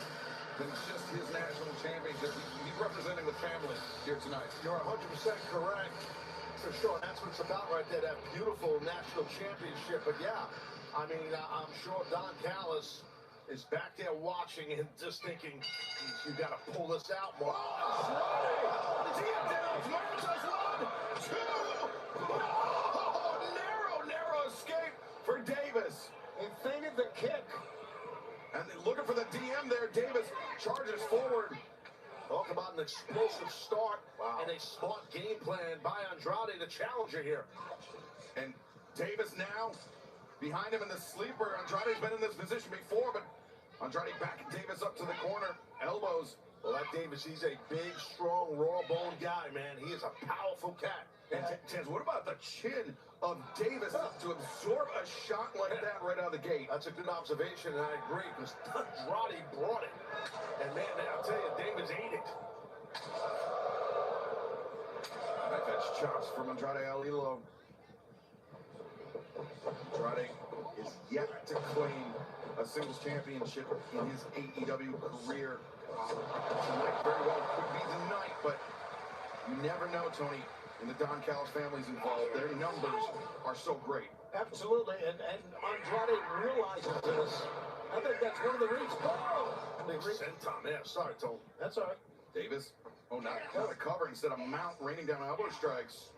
than just his national championship. He's representing the family here tonight. You're 100% correct. For sure, that's what it's about right there, that beautiful national championship. But yeah, I mean, I'm sure Don Callis is back there watching and just thinking, you got to pull this out, Mark. Narrow escape for Davis. He feinted the kick. And looking for the DM there, Davis charges forward. Talk about an explosive start and a smart game plan by Andrade, the challenger here. And Davis now behind him in the sleeper. Andrade's been in this position before, but Andrade backing Davis up to the corner. Elbows. Well, that Davis, he's a big, strong, raw-boned guy, man. He is a powerful cat. And Tez, what about the chin of Davis to absorb a shot like that right out of the gate? That's a good observation, and I agree, because Andrade brought it. And, man, I'll tell you, Davis ate it. Knife edge chops from Andrade El Idolo. Andrade is yet to claim a singles championship in his AEW career. Tonight very well could be the night, but you never know, Tony. When the Don Callis family's involved, their numbers are so great. Absolutely, and Andrade realizes this. I think that's one of the reasons. Oh! Big senton there. Sorry, Tony. That's all right. Davis, not a cover instead of Mount raining down elbow strikes.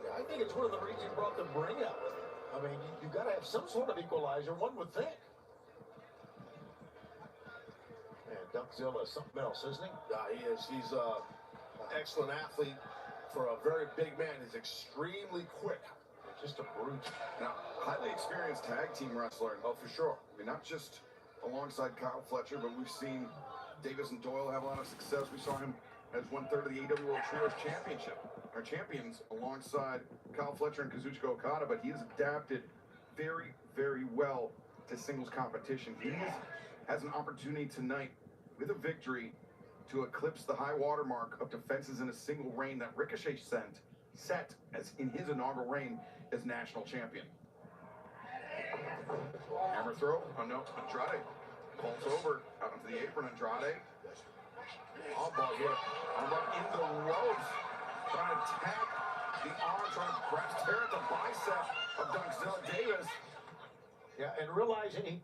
Yeah, I think it's one of the reasons he brought the ring out with him. I mean, you got to have some sort of equalizer, one would think. Man, Duckzilla is something else, isn't he? He is. He's an excellent athlete for a very big man. He's extremely quick. Just a brute. Now, highly experienced tag team wrestler. Oh, for sure. I mean, not just alongside Kyle Fletcher, but we've seen Davis and Doyle have a lot of success. We saw him as 1/3 of the AEW World Trios Championship, our champions, alongside Kyle Fletcher and Kazuchika Okada, but he has adapted very, very well to singles competition. He has an opportunity tonight with a victory to eclipse the high water mark of defenses in a single reign that Ricochet set as in his inaugural reign as national champion. Hammer throw? Oh no, Andrade Pulls over, out onto the apron, Andrade. All ball here. Arm up in the ropes. Trying to tap the arm, trying to perhaps tear at the bicep of Donkzilla Davis. Yeah, and realizing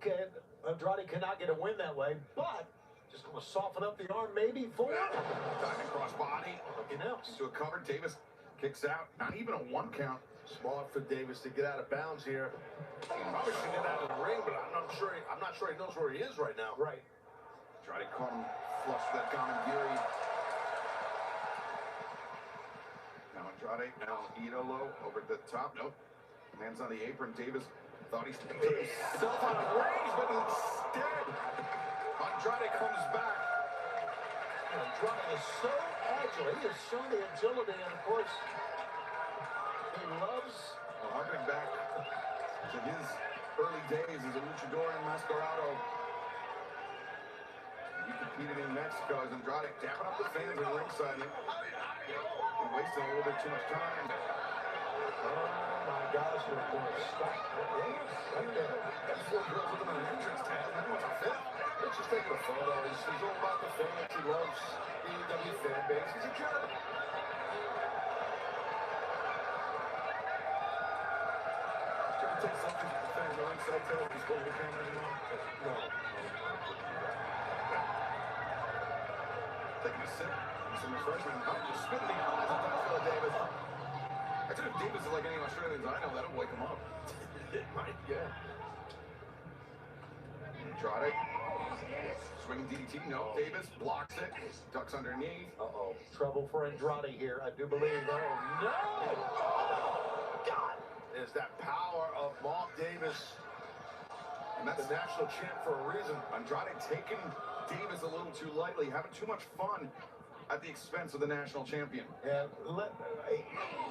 Andrade cannot get a win that way, but just going to soften up the arm maybe for Diving cross body. looking else. Into a cover. Davis kicks out. Not even a 1 count. Smart for Davis to get out of bounds here. Probably should get out of the ring, but I'm not sure he knows where he is right now. Right. Try to caught him flush with that Gamagiri. Now Andrade, now Idolo over at the top. Nope. Man's on the apron. Davis thought he's put himself out of range, but instead Andrade comes back. Andrade is so agile. He has shown the agility, and of course, he loves Harkening back to his early days as a luchador in Mascarado. He competed in Mexico as Andrade dapping up the fans at ringside. He wasted a little bit too much time. Oh my gosh, we're going to stop. Right there. Got 4 girls with him in an entrance tag. Then what's a 5th? Let's just taking a photo. He's all about the fans. He loves the AEW fan base. He's a jerk. Take something with the fans on ringside table. Just go to the camera anymore. No. Taking a sip. Some refreshment. Just spit in the eyes of Donkzilla Davis. Actually, if Davis is like any Australians I know, that'll wake him up. It might, yeah. Andrade. Swinging DDT. No. Davis blocks it. Ducks underneath. Uh-oh. Trouble for Andrade here, I do believe. Oh, no! Oh, God! There's that power of Mark Davis. And that's the national champ for a reason. Andrade taking Davis a little too lightly, having too much fun at the expense of the national champion. And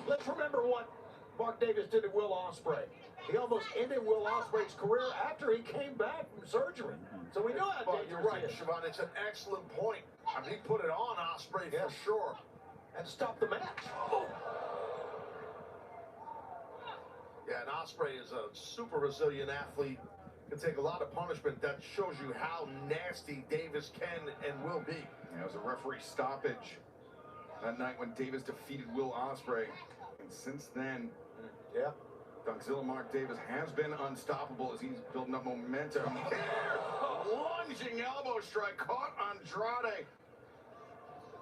let's remember what Mark Davis did to Will Ospreay. He almost ended Will Ospreay's career after he came back from surgery. So we know how But you're right, dangerous he is. Siobhan. It's an excellent point. I mean, he put it on Ospreay for sure. And stop the match. Oh. Yeah, and Ospreay is a super resilient athlete. Can take a lot of punishment. That shows you how nasty Davis can and will be. Yeah, it was a referee stoppage that night when Davis defeated Will Ospreay. And since then, yeah, Donkzilla Mark Davis has been unstoppable as he's building up momentum. Lunging elbow strike caught Andrade.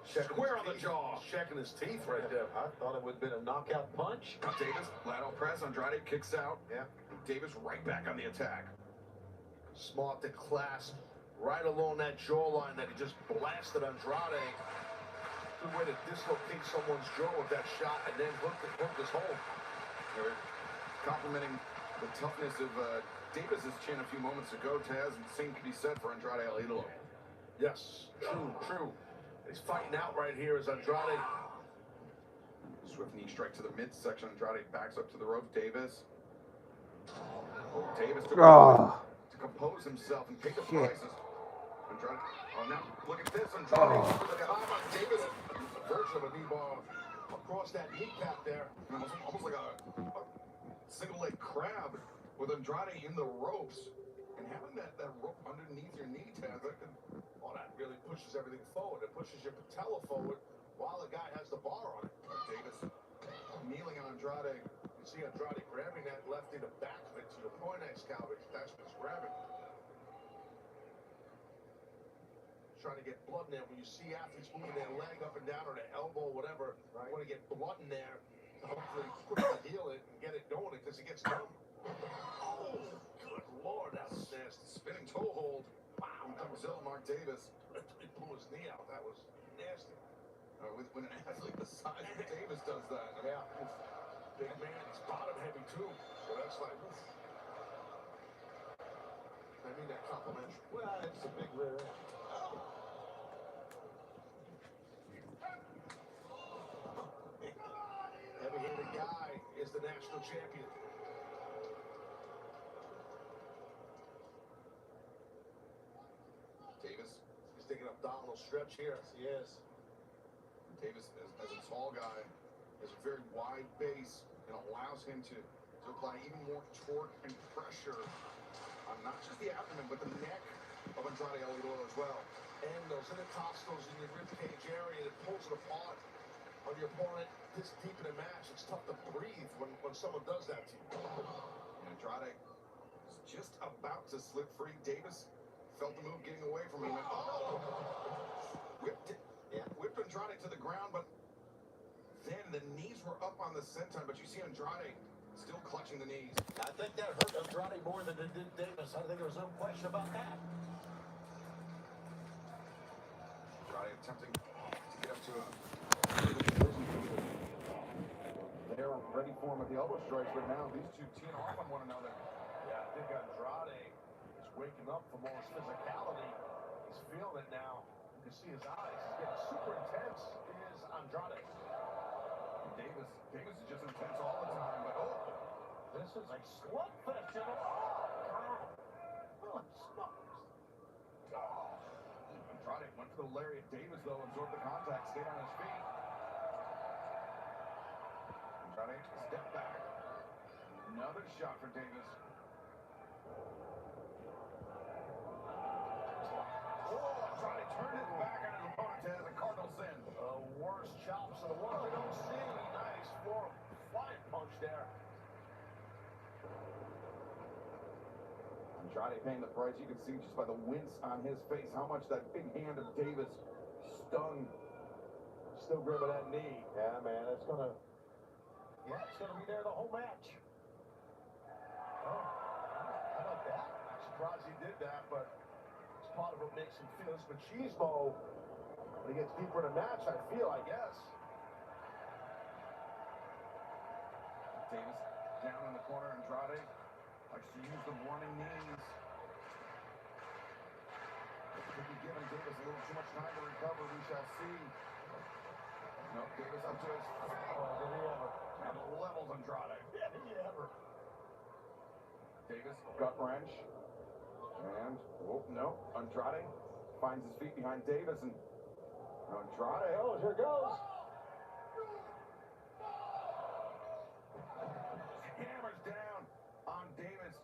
Square on the jaw. Checking his teeth right there. I thought it would have been a knockout punch. Now Davis, lateral press. Andrade kicks out. Yeah. Davis right back on the attack. Smart to clasp right along that jawline that he just blasted Andrade. Good way to dislocate someone's jaw with that shot and then hook this home. They're complimenting the toughness of Davis's chin a few moments ago, Taz, and the same can be said for Andrade El Idolo. Yes, true. He's fighting out right here as Andrade. Swift knee strike to the midsection. Andrade backs up to the rope. Davis. Oh, Davis took to compose himself and take the prices. Andrade. Oh, now look at this. Andrade with a high on Davis. Version of a knee bar across that kneecap there. Almost like a single leg crab with Andrade in the ropes. And having that rope underneath your knee, Taz, that really pushes everything forward. It pushes your patella forward while the guy has the bar on it. Davis kneeling on Andrade. You see Andrade grabbing that lefty, the back of it to the point, Excalibur. That's what he's grabbing. Trying to get blood in there. When you see athletes moving their leg up and down or their elbow, whatever, you want to get blood in there to hopefully quickly heal it and get it going because it gets numb. Oh, good Lord, that was nasty. Spinning toe hold. Wow, Donkzilla Mark Davis. He blew his knee out. That was nasty. When an athlete the size of Davis does that. Yeah. Big man. He's bottom heavy too. So that's like, oof. I mean that complimentary. Well, it's a big rear end. Heavy-handed guy is the national champion. Davis. He's taking abdominal stretch here. Yes, he is. Davis, as a tall guy, has a very wide base and allows him to apply even more torque and pressure on not just the abdomen, but the neck of Andrade El Idolo as well. And those intercostals in your ribcage area, it pulls it apart on your opponent this deep in a match. It's tough to breathe when someone does that to you. And Andrade is just about to slip free. Davis felt the move getting away from him. And, whipped Andrade to the ground, but then the knees were up on the senton. But you see Andrade still clutching the knees. I think that hurt Andrade more than it did Davis. I think there was no question about that. Andrade attempting to get up to a... They're ready for him at the elbow strikes, but now these two team off on one another. Yeah, I think Andrade is waking up from all his physicality. He's feeling it now. You can see his eyes. He's getting super intense. He is Andrade. Davis is just intense all the time, but this is a slugfest, you know. God. Oh, I'm smoked. Andrade went for the lariat. Davis, though, absorbed the contact, stayed on his feet. Andrade, step back. Another shot for Davis. Andrade turned his back on his opponent to the Cardinal sin. Worst chops of the ones we don't see. Nice for flying punch there. Andrade paying the price. You can see just by the wince on his face how much that big hand of Davis stung. Still gripping that knee. Yeah, man, it's gonna be there the whole match. Oh, how about that? I'm surprised he did that, but it's part of what makes him feel this machismo when he gets deeper in a match, I guess. Davis down in the corner. Andrade likes to use the warning knees. Could be giving Davis a little too much time to recover. We shall see. No, Davis up to his... Oh, did he ever? And levels Andrade. Yeah, did he ever? Davis, gut wrench. And, oh, no. Andrade finds his feet behind Davis, and Andrade, Oh, here goes. hammers down on Davis.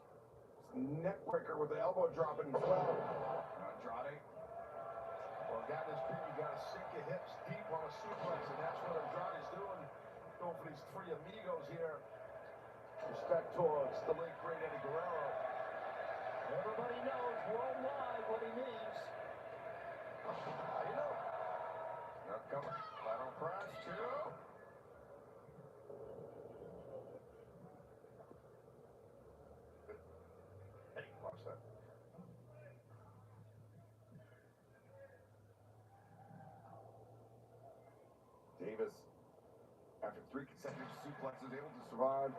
Neck breaker with the elbow dropping as well. Andrade. Well, got this big, you got to sink your hips deep on a suplex, and that's what Andrade's doing. Going for these three amigos here. Respect towards the late great Eddie Guerrero. Everybody knows worldwide what he means. How do you know? Coming. Lateral press, two. Hey, watch that. Davis, after 3 consecutive suplexes, able to survive,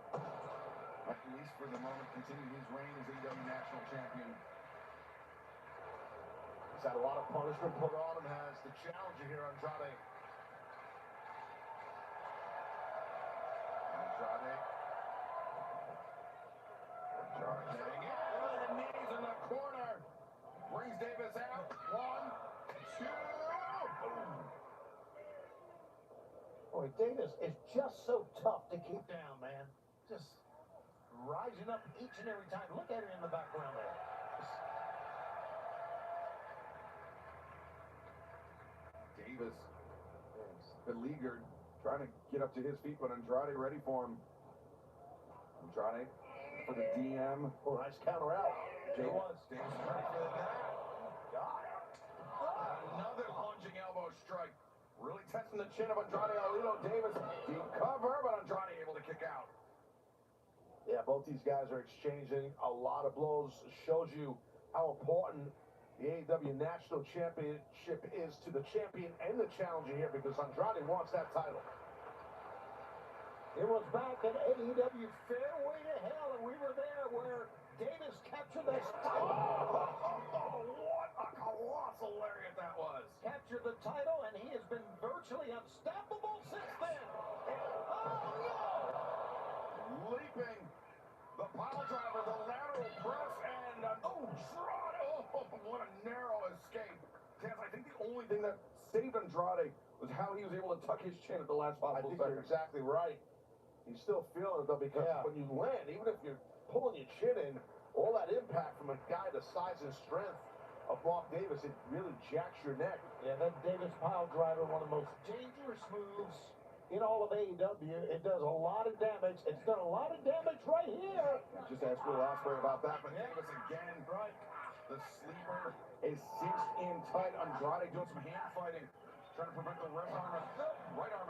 at least for the moment, continue his reign as AEW National Champion. He's had a lot of punishment put on him, has the challenger here, Andrade. Andrade getting it. The knees in the corner. Brings Davis out. 1, 2. Boy, Davis is just so tough to keep down, man. Just rising up each and every time. Look at him in the background there. Davis, beleaguered, trying to get up to his feet, but Andrade ready for him. Andrade for the DM. Oh, nice counter out. Davis ready for the God. Another lunging elbow strike. Really testing the chin of Andrade El Idolo. Davis, deep cover, but Andrade able to kick out. Yeah, both these guys are exchanging a lot of blows. Shows you how important the AEW National Championship is to the champion and the challenger here, because Andrade wants that title. It was back at AEW Fairway to Hell, and we were there where Davis captured that title. What a colossal lariat that was. Captured the title, and he has been virtually unstoppable since then. Oh, no! Leaping. The pile driver, the lateral press, and Andrade. Oh, what a narrow escape. Taz, I think the only thing that saved Andrade was how he was able to tuck his chin at the last possible second. You're exactly right. He's still feeling it, though, because when you land, even if you're pulling your chin in, all that impact from a guy the size and strength of Mark Davis, it really jacks your neck. Yeah, that Davis pile driver, one of the most dangerous moves in all of AEW. It does a lot of damage. It's done a lot of damage right here. Just ask Will Ospreay about that, but Davis again, right? The sleeper is cinched in tight. Andrade doing some hand fighting, trying to prevent the right arm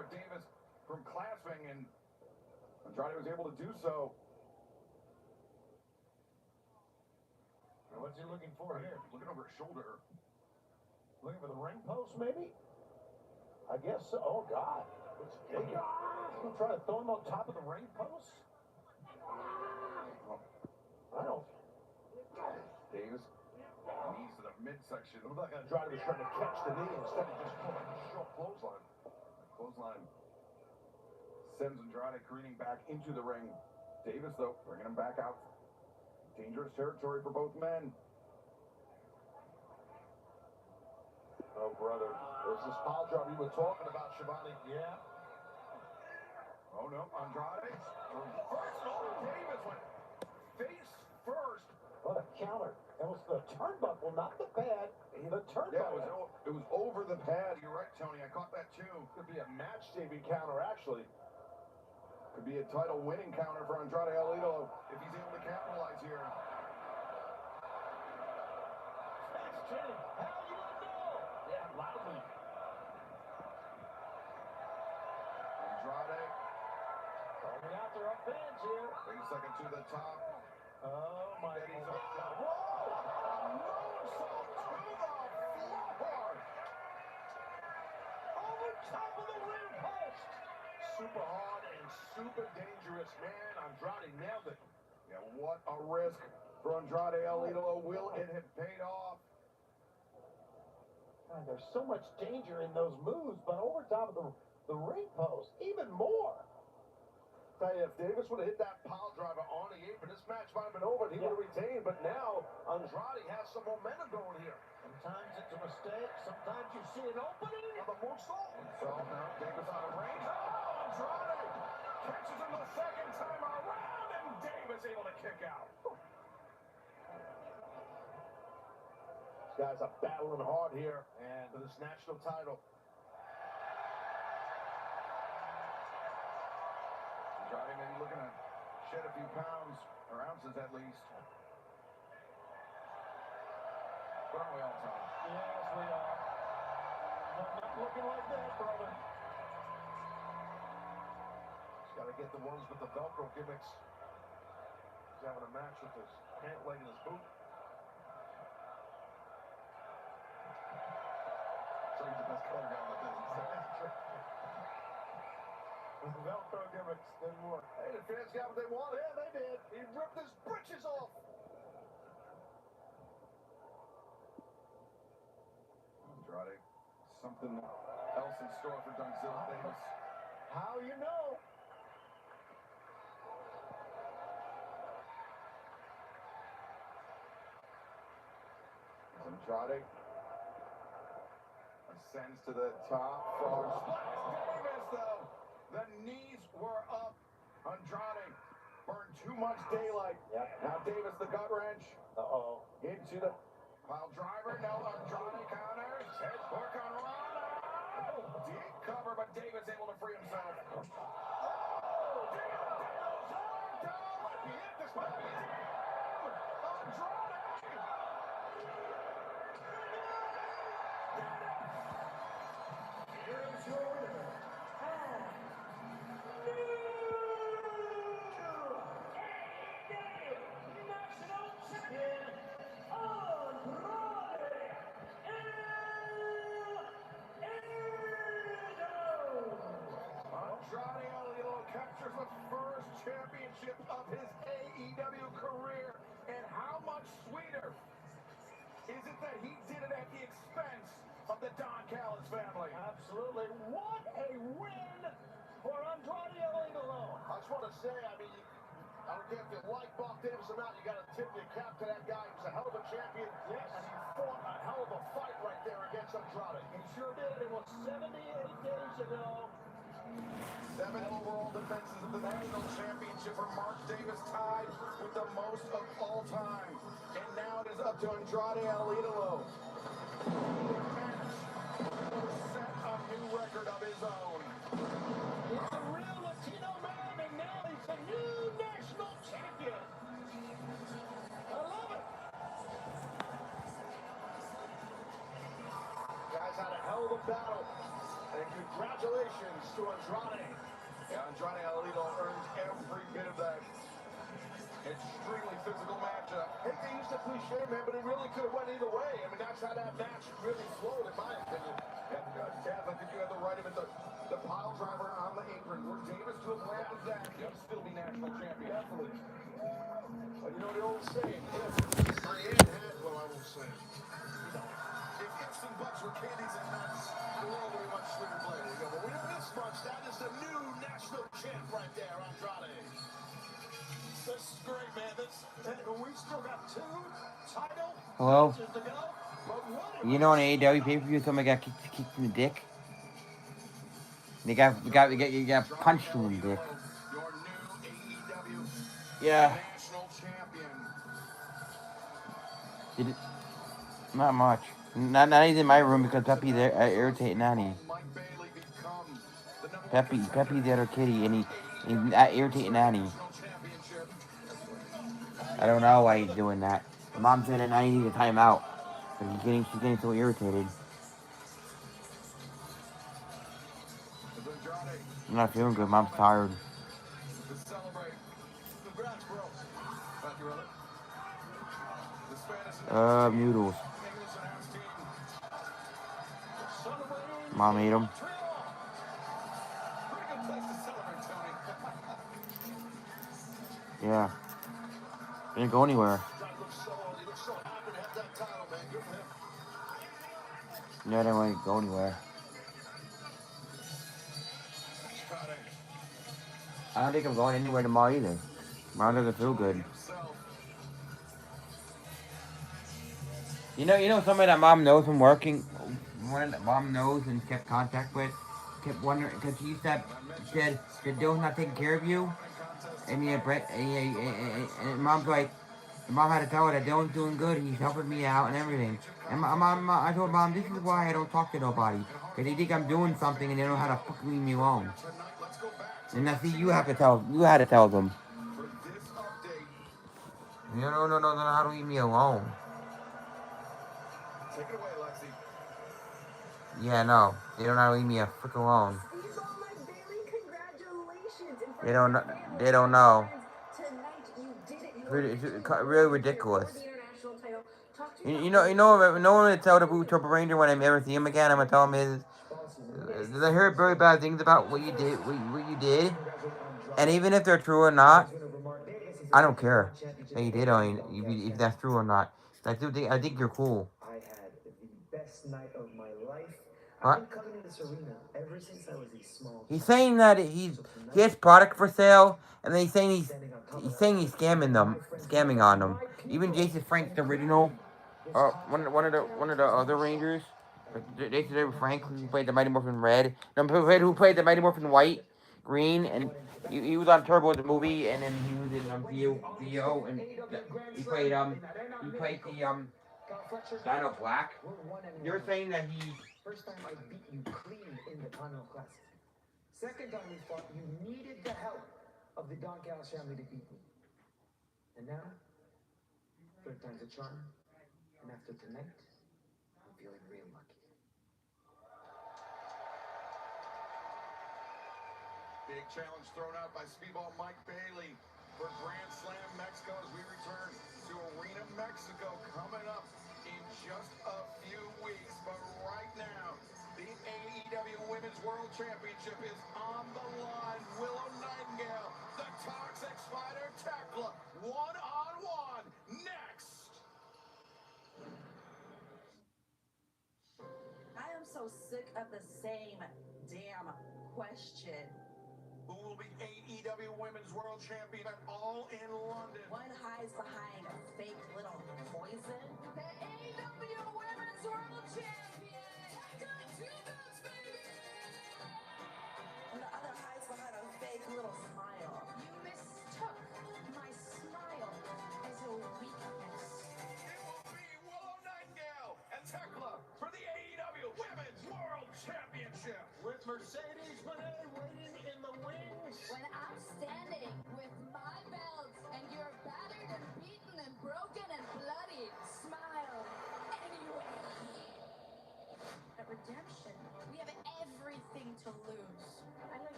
of Davis from clasping, and Andrade was able to do so. What's he looking for here? Looking over his shoulder. Looking for the ring post, maybe? I guess so. Oh, God. He'll try to throw him on top of the ring post? I don't. Davis, knees to the midsection. Looked like Andrade was trying to catch the knee instead of just going like a short clothesline. Clothesline sends Andrade careening back into the ring. Davis, though, bringing him back out. Dangerous territory for both men. Oh, brother. There's this pile driver you were talking about, Shivani. Yeah. Oh, no. Andrade. First, Davis went face first. What a counter. That was the turnbuckle, not the pad. The turnbuckle. Yeah, it was over the pad. You're right, Tony. I caught that, too. Could be a match-saving counter, actually. Could be a title-winning counter for Andrade El Idolo if he's able to capitalize here. Thanks, Jim. How you know? Yeah, loudly. Andrade. Calling out there, our fans here. Wait a second to the top. Oh, my God. Whoa! Moonsault to the floor! Over top of the ring post. Super hard and super dangerous, man. Andrade nailed it. Yeah, what a risk for Andrade El Idolo. Will it have paid off? God, there's so much danger in those moves, but over top of the ring post, even more. Tell you, if Davis would have hit that pile driver on the apron, this match might have been over and he would have retained, but now Andrade has some momentum going here. Sometimes it's a mistake, sometimes you see an opening. The moonsault. So now Davis out of range. Oh, Andrade catches him the second time around, and Davis able to kick out. These guys are battling hard here and for this national title. Andrade maybe looking to shed a few pounds, or ounces at least. But aren't we all, Tom? Yes, we are. Not looking like that, brother. He's got to get the ones with the Velcro gimmicks. He's having a match with his pant leg in his boot. So he's the best color guy in the business. With the Velcro gimmicks didn't work. Hey, the fans got what they wanted. Yeah, they did. He ripped his britches off. Andrade, something else in store for Dougzilla Davis. How you know? Andrade ascends to the top. Frog splash. Davis, though. The knees were up. Andrade burned too much daylight. Yep. Now Davis, the gut wrench. Uh-oh. Into the pile driver. No, Andrade counters. Head hook on Rana. Deep cover, but Davis able to free himself. Oh, down. Might be it. This might be it. Andrade. Here is your winner, and new national champion, Andrade Andrade El Idolo captures the first championship of his AEW career. And how much sweeter is it that he did it at the expense of the Don Callis family? Absolutely. What a win for Andrade El Idolo. I just want to say, I mean, I don't care if you like Buck Davis or not, you got to tip your cap to that guy. He was a hell of a champion. Yes. And he fought a hell of a fight right there against Andrade. He sure did. It was 78 days ago. 7 overall defenses of the national championship. championship for Mark Davis, tied with the most of all time. And now it is up to Andrade El Idolo. Set a new record of his own. He's a real Latino man, and now he's the new national champion. I love it. Guys had a hell of a battle, and congratulations to Andrade. Yeah, Andrade El Idolo earns every bit of that. Extremely physical match. Hate to use the cliche, man, but it really could have went either way. I mean, that's how that match really flowed, in my opinion. And Dev, I think you had to write him at the pile driver on the apron. Were Davis to have landed that, he'd still be national champion. Definitely. But you know the old saying, if Brienne had, well, I won't say. If ifs and buts were candies and nuts, the world would be much sweeter. There you go. But we know this much. That is the new national champ right there, Andrade. This is great, man. We still got 2 title Hello? matches to go. But You know, in AEW pay-per-view, somebody got kicked in the dick. They got punched in the dick. Your new AEW Yeah. national champion. Did it? Not much. Not even in my room because Peppy's there irritating Annie. Peppy's the other kitty, and he's irritating Annie. I don't know why he's doing that. Mom said that I need a timeout. But she's getting so irritated. I'm not feeling good. Mom's tired. Noodles. Mom ate them. Yeah. Didn't go anywhere. Yeah, I didn't want to go anywhere. I don't think I'm going anywhere tomorrow either. Tomorrow doesn't feel good. You know somebody that Mom knows from working, one that Mom knows and kept contact with, kept wondering, because she said Dill's not taking care of you, and and Mom's like, Mom had to tell her that Dylan's doing good, he's helping me out and everything. And I told Mom, this is why I don't talk to nobody, because they think I'm doing something and they don't know how to fucking leave me alone. And now see, you had to tell them. You don't know how to leave me alone. Take it away, Lexi. Yeah, no. They don't know how to leave me a frick alone. They don't know. It's really ridiculous. You know when I tell the Blue Turbo Ranger when I ever see him again, I'm gonna tell him I heard very bad things about what you did, and even if they're true or not, I don't care that you did, if that's true or not. I think you're cool. I had the best night of my life. What? I've been coming to this arena ever since I was a small He's saying that he has product for sale, and then he's saying he's scamming on them. Even Jason Frank, the original, one of the other Rangers, Jason Frank, who played the Mighty Morphin Red, who played the Mighty Morphin White, Green, and he was on Turbo the movie, and then he was in VO, and he played the Dino Black. You're saying that he. First time I beat you clean in the Continental Classic. Second time we fought, you needed the help of the Don Callis family to beat me. And now, third time's a charm. And after tonight, I'm feeling real lucky. Big challenge thrown out by Speedball Mike Bailey for Grand Slam Mexico as we return to Arena Mexico coming up in just a few weeks. But right now, the AEW Women's World Championship is on the line. Willow Nightingale, the Toxic Spider Tekla, one-on-one next. I am so sick of the same damn question. Who will be AEW Women's World Champion at All in London? One hides behind a fake little poison. The AEW Women's World Champion! Got 2 belts, baby! And the other hides behind a fake little smile. You missed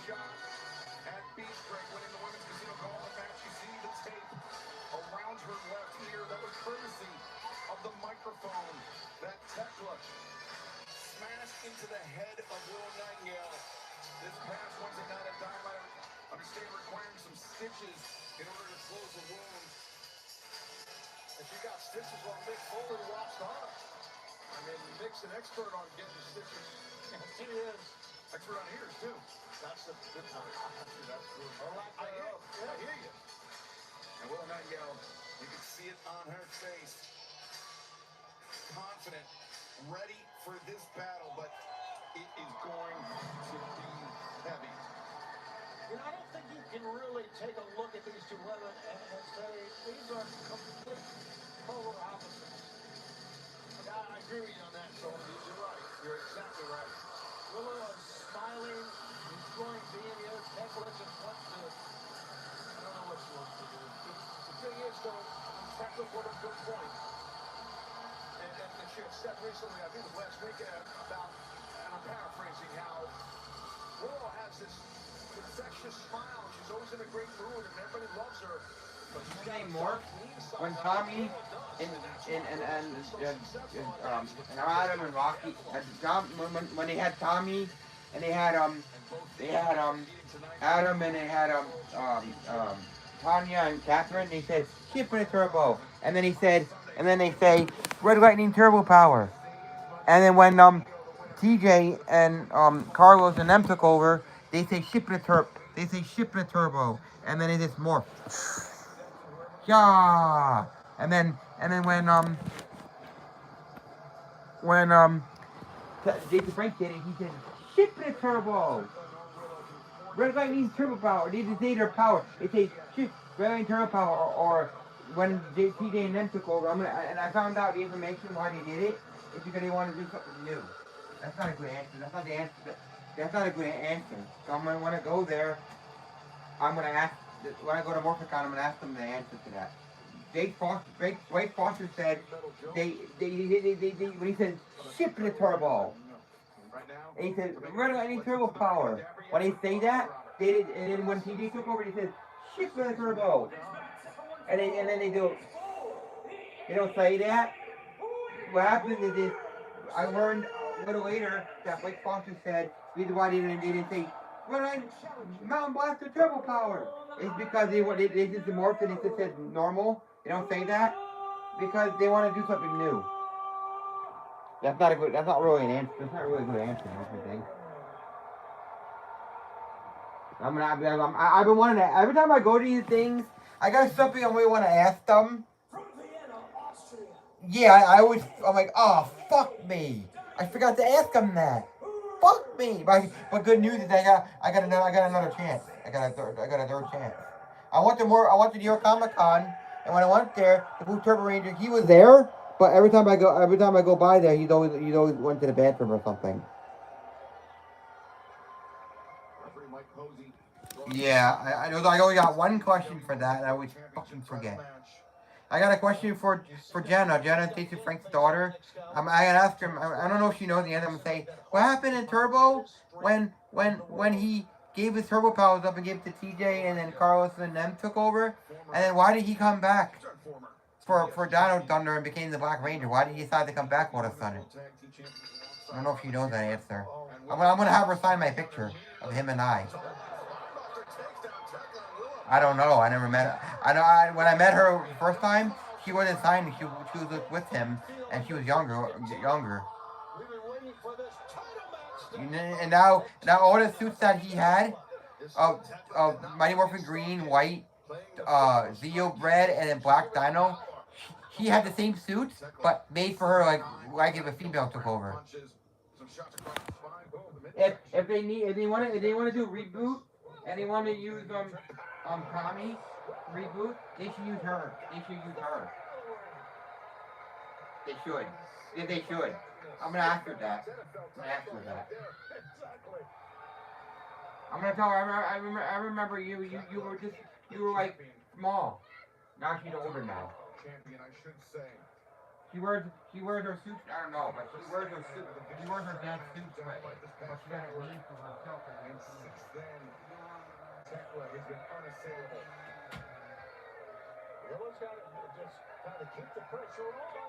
shot at beach break winning the women's casino gauntlet match. You see the tape around her left ear. That was courtesy of the microphone that Tekla smashed into the head of Will Nightingale this past Wednesday night at Dynamite. I understand requiring some stitches in order to close the wound. And she got stitches while Mick Foley watched on. I mean, Mick's an expert on getting stitches. Yes, he is. Expert on ears, too. That's the good part. That's good. I hear you. And Will Nightingale, you can see it on her face. Confident, ready for this battle, but it is going to be heavy. You know, I don't think you can really take a look at these two women and say these are complete polar opposites. I agree with you on that, Tony. You're right. You're exactly right. Willow is smiling, enjoying being here. Tekla just wants to, I don't know what she wants to do. The thing is, though, Tekla brought a good point. And she had said recently, I think it was last week, about, and I'm paraphrasing, how Willow has this infectious smile. She's always in a great mood, and everybody loves her. But she's got more when Tommy and Adam and Rocky, when they had Tommy and they had Adam and they had Tanya and Catherine, they said ship in a turbo, and then he said, and then they say Red Lightning turbo power, and then when TJ and Carlos and them took over, they say ship in a turbo, and then it just morphed. Yeah, and then when Jason Frank did it, he said ship in a turbo. Red Lightning turbo power. They just say their power. They say ship Red Lightning turbo power, or when TJ and them took over. And I found out the information why they did it. It's because they wanted to do something new. That's not a good answer. That's not the answer. That's not a good answer. So I'm gonna, when I go there, I'm gonna ask. When I go to Morphicon, I'm gonna ask them the answer to that. Blake Foster said they when he said ship in a turbo, and he said Red Lightning turbo power. When they say that, they did, and then when TJ took over, he said ship in a turbo, and then they do. They don't say that. What happens is this. I learned a little later that Blake Foster said the reason why they didn't say Red Lightning Mountain Blaster turbo power. It's because they just morphed and it just says normal. They don't say that because they want to do something new. That's not really an answer. That's not really a good answer, I think. I've been wanting to. Every time I go to these things, I got something I really want to ask them. Yeah, I'm like, oh, fuck me. I forgot to ask them that. Fuck me. But good news is I got another chance. I got a third chance. I went to New York Comic Con, and when I went there, the Blue Turbo Ranger, he was there, but every time I go by there, he's always went to the bathroom or something. Yeah, I only got one question for that, and I always fucking forget. I got a question for Jenna. Jenna, Stacey Frank's daughter. I gotta ask her. I don't know if she knows the answer. I'm gonna say, what happened in Turbo when he gave his turbo powers up and gave it to TJ, and then Carlos and them took over? And then why did he come back for Dino Thunder and became the Black Ranger? Why did he decide to come back all of a sudden? I don't know if she knows that answer. I'm gonna have her sign my picture of him and I. I don't know. I never met her. When I met her first time, she wasn't signed. She was with him, and she was younger. And now all the suits that he had, Mighty Morphin Green, White, Zeo Red, and then Black Dino, he had the same suits, but made for her like if a female took over. If they want to do a reboot, and they want to use Tommy reboot, they should use her. They should. Yeah, they should. I'm gonna ask her that. I'm gonna tell her. I remember you were like small. Now she's older now. Champion, I should say. She wears her suit. I don't know, but she wears her suit. She wears her dad's suit, but she got it made for herself. And since then, Tekla has been unassailable. Willow's got to just kind of keep the pressure on.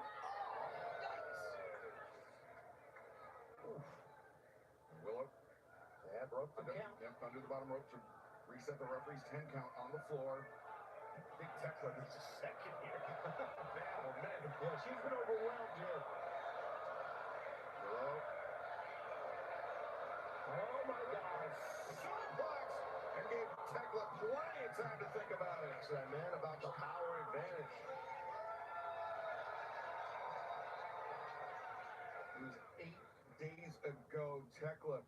Willow. Yeah, broke the count. Yep, under the bottom rope to reset the referee's 10 count on the floor. Big Tekla needs a second here. Oh, man. Yeah, she's been overwhelmed here. Willow. Oh, my God. Suplex! And gave Tekla plenty of time to think about it. That's right, man, about the power advantage. It was 8 days ago, Tekla.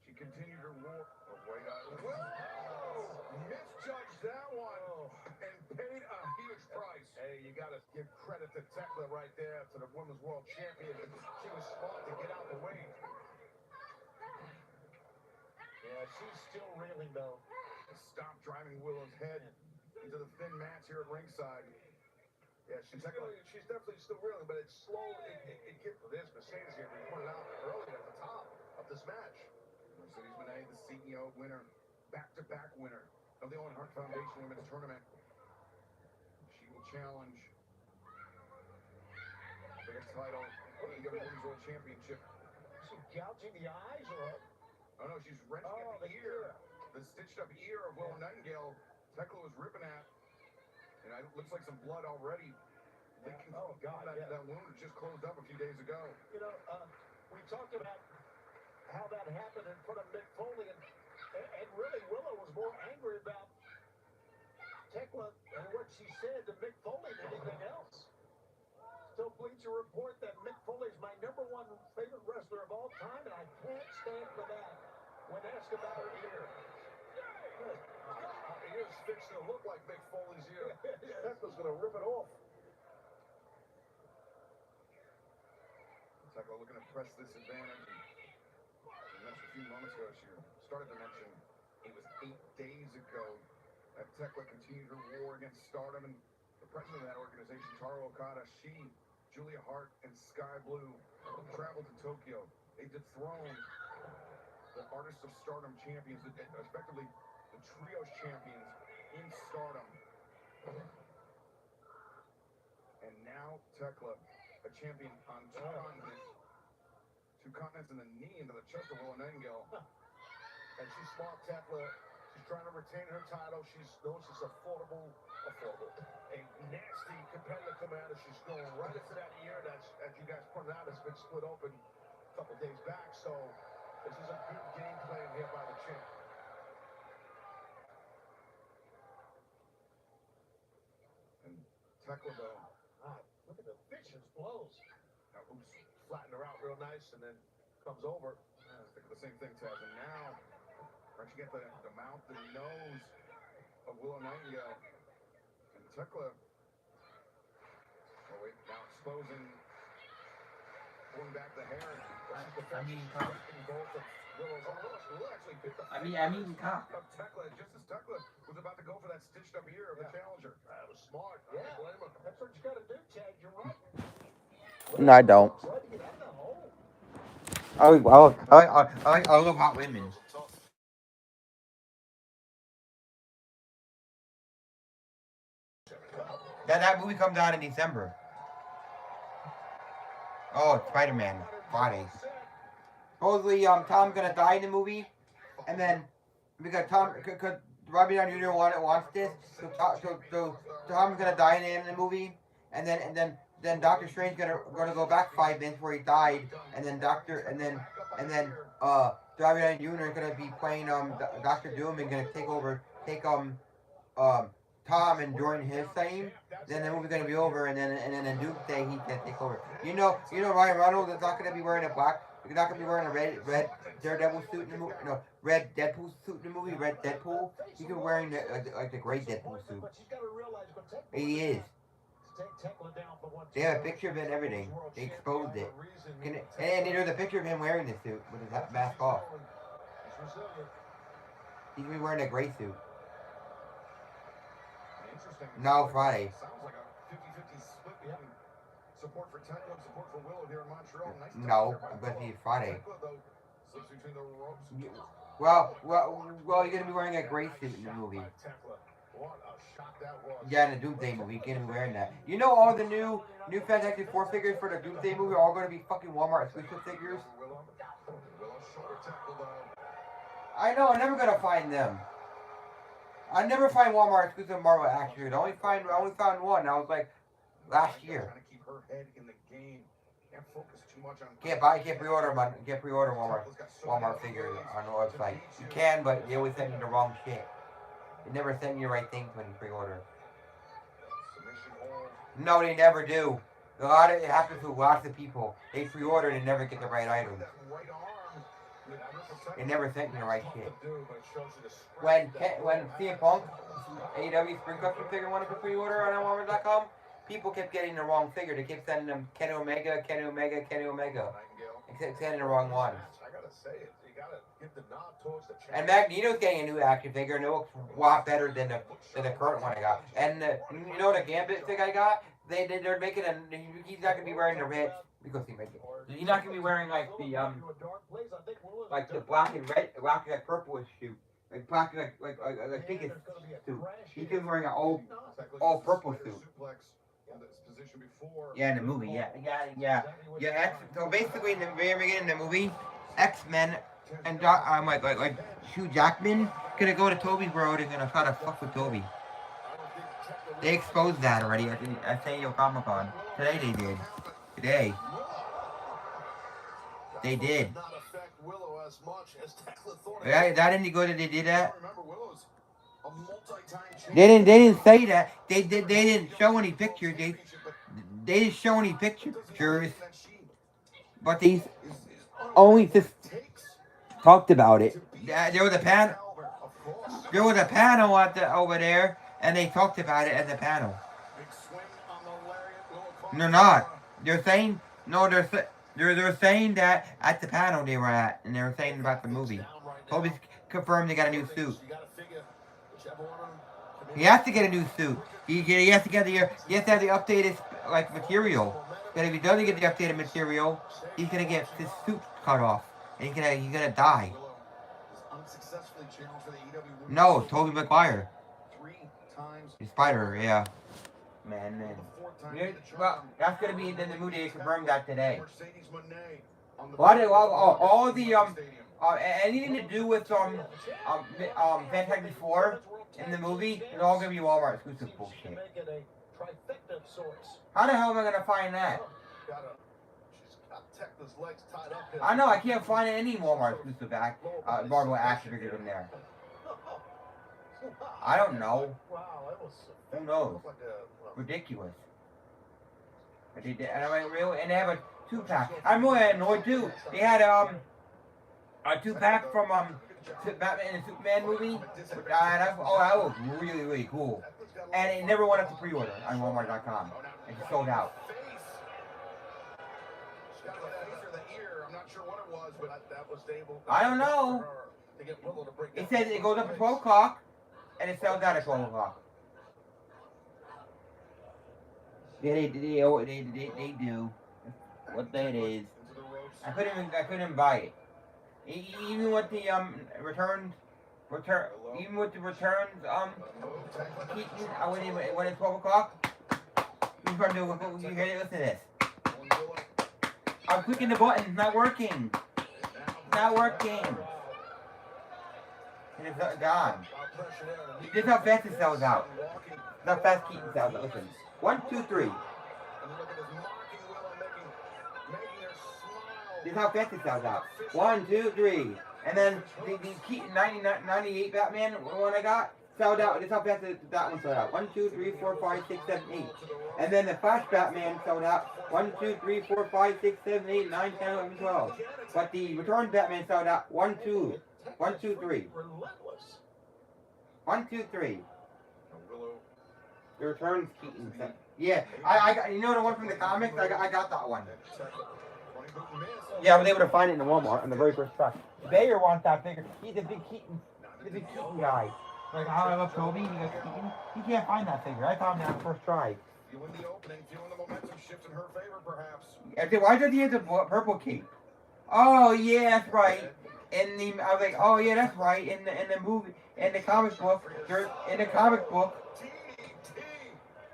She continued her war. Oh, wait, whoa! Misjudged that one and paid a huge price. Hey, you got to give credit to Tekla right there, to the Women's World Champion. She was smart to get out the way. Yeah, she's still reeling, though. Stop driving Willow's head into the thin mats here at ringside. Yeah, she's definitely still reeling, but it's slow. It gets for this. Mercedes here, we pointed out earlier at the top of this match. Mercedes Moné, the CEO winner, back-to-back winner of the Owen Hart Foundation Women's Tournament. She will challenge for the title of the Women's World Championship. Is she gouging the eyes or? Oh no, she's wrenching at the ear. The stitched-up ear of Willow Nightingale. Tekla was ripping at, and it looks like some blood already leaking. Oh God, that wound just closed up a few days ago. You know, we talked about how that happened in front of Mick Foley, and really Willow was more angry about Tekla and what she said to Mick Foley than anything else. Still Bleacher Report that Mick Foley is my #1 favorite wrestler of all time, and I can't stand for that when asked about her ear. Her ear's fixing to look like Mick Foley's ear. Tekla's going to rip it off. Tekla looking to press this advantage. She mentioned a few moments ago, she started to mention it was 8 days ago that Tekla continued her war against Stardom, and the president of that organization, Taro Okada, she, Julia Hart, and Sky Blue traveled to Tokyo. They dethroned the Artists of Stardom champions, effectively the trios champions in Stardom. And now Tekla, a champion on 2 continents, 2 continents, and the knee into the chest of Willow Nightingale. And she's smart, Tekla. She's trying to retain her title. She's affordable. A nasty competitive commander. She's going right into that ear that's, as you guys pointed out, has been split open a couple days back. So this is a good game plan here by the champ. And Tekla, though. Look at the vicious blows. Now, flatten her out real nice and then comes over. Think of the same thing, Taz. And now, wrenching at the mouth, the nose of Willow Nightingale. And Tekla, oh wait, now exposing, pulling back the hair. I mean, Willow actually bit the top. of Tekla, just as Tekla was about to go for that stitched up ear of the challenger. That was smart. Yeah, that's what you got to do, Chad. You're right. No, I don't. I love hot women. That movie comes out in December. Oh, Spider-Man, Friday. Supposedly, Tom's gonna die in the movie, and then because Robbie Downey Jr. wants this, so Tom's gonna die in the movie, and then Doctor Strange gonna go back 5 minutes where he died, and then Robbie Downey Jr. is gonna be playing Doctor Doom and gonna take Tom and join his team. Then the movie's gonna be over, and then in Doomsday he can take over. You know Ryan Reynolds is not gonna be wearing a black. He's not gonna be wearing a red Daredevil suit in the movie. No, red Deadpool suit in the movie. Red Deadpool. He's gonna be wearing the gray Deadpool suit. He is. They have a picture of it and everything. They exposed it. And there's a picture of him wearing the suit with his mask off. He's gonna be wearing a gray suit. No, Friday. Sounds like a 50-50 split between Support for Tekla, support for Willow here in Montreal. Nice No, I'm going to see you Friday. Tekla, though, slips between the ropes. Well, you're going to be wearing a gray suit in the movie. Tekla. What a shot that was. Yeah, in the Doomsday movie, you're going to be wearing that. You know all the new Fantastic Four figures for the Doomsday movie are all going to be fucking Walmart exclusive figures? Willow shoulder tackle, though. I know, I'm never going to find them. I never find Walmart exclusive Marvel action figures. I only found one. I was like, last year. Trying to keep her head in the game. Can't focus too much on. Can't pre-order Walmart figures on the website. You can, but they always send you the wrong shit. They never send you the right things when you pre-order. No, they never do. It happens to lots of people. They pre-order and never get the right items. They never sent you the right shit. When CM Punk, AEW Spring Custom figure wanted to pre-order on Walmart.com, people kept getting the wrong figure. They kept sending them Kenny Omega. Except sending the wrong one. I gotta say it. You gotta give the nod towards the And Magneto's getting a new action figure, and it looks a lot better than the current one I got. And you know the Gambit fig I got? They're making he's not gonna be wearing the red because he made it. He's not gonna be wearing like the black and red, black and purplish suit, like black like pink suit. He's gonna be wearing an all purple suit. Yeah, in the movie, yeah. So basically, in the very beginning of the movie, X-Men and like Hugh Jackman gonna go to Toby's Road and gonna try to fuck with Toby. They exposed that already at San Diego Comic-Con. Today they did. Today. They did. Yeah, that any good that they did that? They didn't say that. They didn't show any pictures. They didn't show any pictures. But they only just talked about it. There was a panel. There was a panel over there, and they talked about it at the panel. They're not. They're saying they're saying that at the panel they were at, and they were saying about the movie. Toby's confirmed they got a new suit. He has to get a new suit. He has to have the updated material. But if he doesn't get the updated material, he's gonna get his suit cut off, and he's gonna die. No, Tobey Maguire. The Spider, yeah. Man. Well, that's gonna be in the movie. They confirmed that today. All the anything to do with Fantastic Four in the movie is all gonna be Walmart exclusive bullshit. How the hell am I gonna find that? I know I can't find any Walmart exclusive Marvel action figures in there. I don't know. Who knows? Ridiculous. And they have a 2-pack. I'm more annoyed too. They had a 2-pack from Batman and Superman movie. That was really, really cool. And it never went up to pre-order on Walmart.com. It just sold out. I don't know. It says it goes up at 12 o'clock, and it sells out at 12 o'clock. Yeah, they do. What that is. I couldn't buy it. Even with the returns, even with the returns, Keaton, I went in when it's 12 o'clock. You hear it? Listen to this. I'm clicking the button. It's not working. It's not working. And it's gone. This is how fast it sells out. This is how fast Keaton sells out. Listen. 1, 2, 3. This is how fast it sells out. 1, 2, 3. And then the Keaton 98 Batman one I got sold out. This is how fast that one sold out. 1, 2, 3, 4, 5, 6, 7, 8. And then the Flash Batman sold out. 1, 2, 3, 4, 5, 6, 7, 8, 9, 10, 11, 12. But the Return Batman sold out. 1, 2, 3. 1, 2, 3. The Returns Keaton. Yeah, I got, you know the one from the comics? I got that one. Yeah, I was able to find it in the Walmart on the very first try. Bayer wants that figure. He's a big Keaton guy. Like how I love Toby, he goes Keaton. He can't find that figure. I found it on the first try. Feeling the opening, feeling the momentum shift in her favor, perhaps. I said, why does he have the purple cape? Oh yeah, that's right. I was like, oh yeah, that's right. In the movie, in the comic book,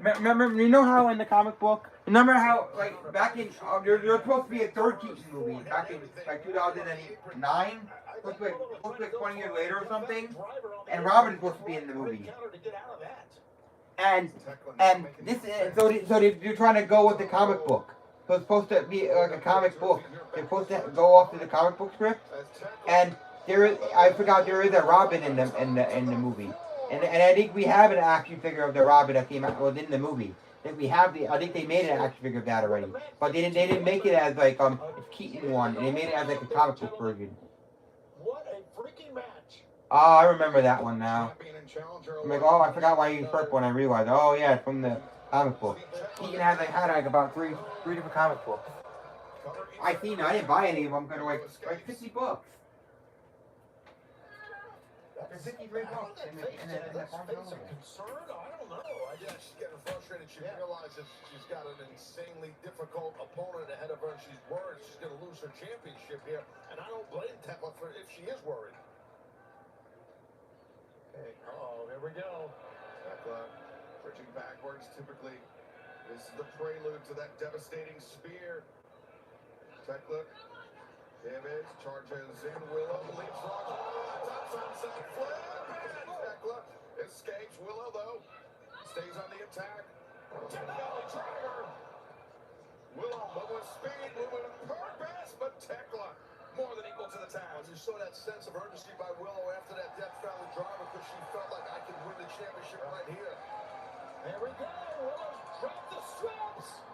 Remember, you know how in the comic book, remember how like back in there's supposed to be a third Keaton movie back in like 2009, supposed to be like 20 years later or something, and Robin's supposed to be in the movie. And this so they're trying to go with the comic book. So it's supposed to be like a comic book. They're supposed to go off to the comic book script, and I forgot there is a Robin in the movie. And I think we have an action figure of the Robin that came out in the movie. I think they made an action figure of that already. But they didn't make it as like it's Keaton one, and they made it as like a comic book version. What a freaking match. Oh, I remember that one now. I'm like, oh, I forgot why you used purple, and I realized, oh yeah, it's from the comic book. Keaton had like about three different comic books. I didn't buy any of them because they're like $50. There's 53 bucks in the concern? I don't know. Yeah, she's getting frustrated. She realizes she's got an insanely difficult opponent ahead of her, and she's worried she's going to lose her championship here. And I don't blame Tekla for if she is worried. Okay. Oh, here we go. Tekla bridging backwards. Typically, this is the prelude to that devastating spear. Tekla pivots, charges in. Willow leapfrogs. Topside flip. And Tekla escapes. Willow, though, stays on the attack. Belly driver. Willow moving with speed, moving with purpose, but Tekla more than equal to the task. You saw that sense of urgency by Willow after that Death Valley driver because she felt like I could win the championship right here. Here we go. Willow dropped the straps.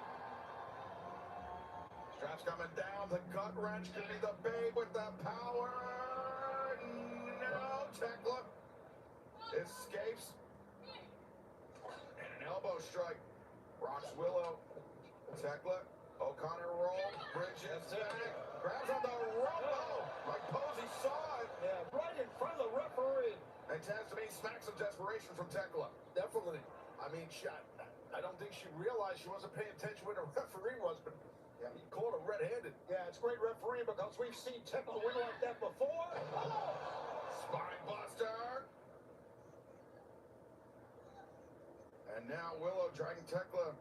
Straps coming down. The gut wrench could be the babe with the power. No, Tekla escapes. And an elbow strike. Rocks Willow. Tekla. O'Connor roll. Bridges back. Grabs on the rope. Like Posey saw it. Yeah, right in front of the referee. And tends to be smacks of desperation from Tekla. Definitely. I mean, I don't think she realized she wasn't paying attention when the referee was, but yeah, he caught her red-handed. Yeah, it's great refereeing because we've seen Tekla win like that before. Oh! Spine buster. And now Willow dragging Tekla.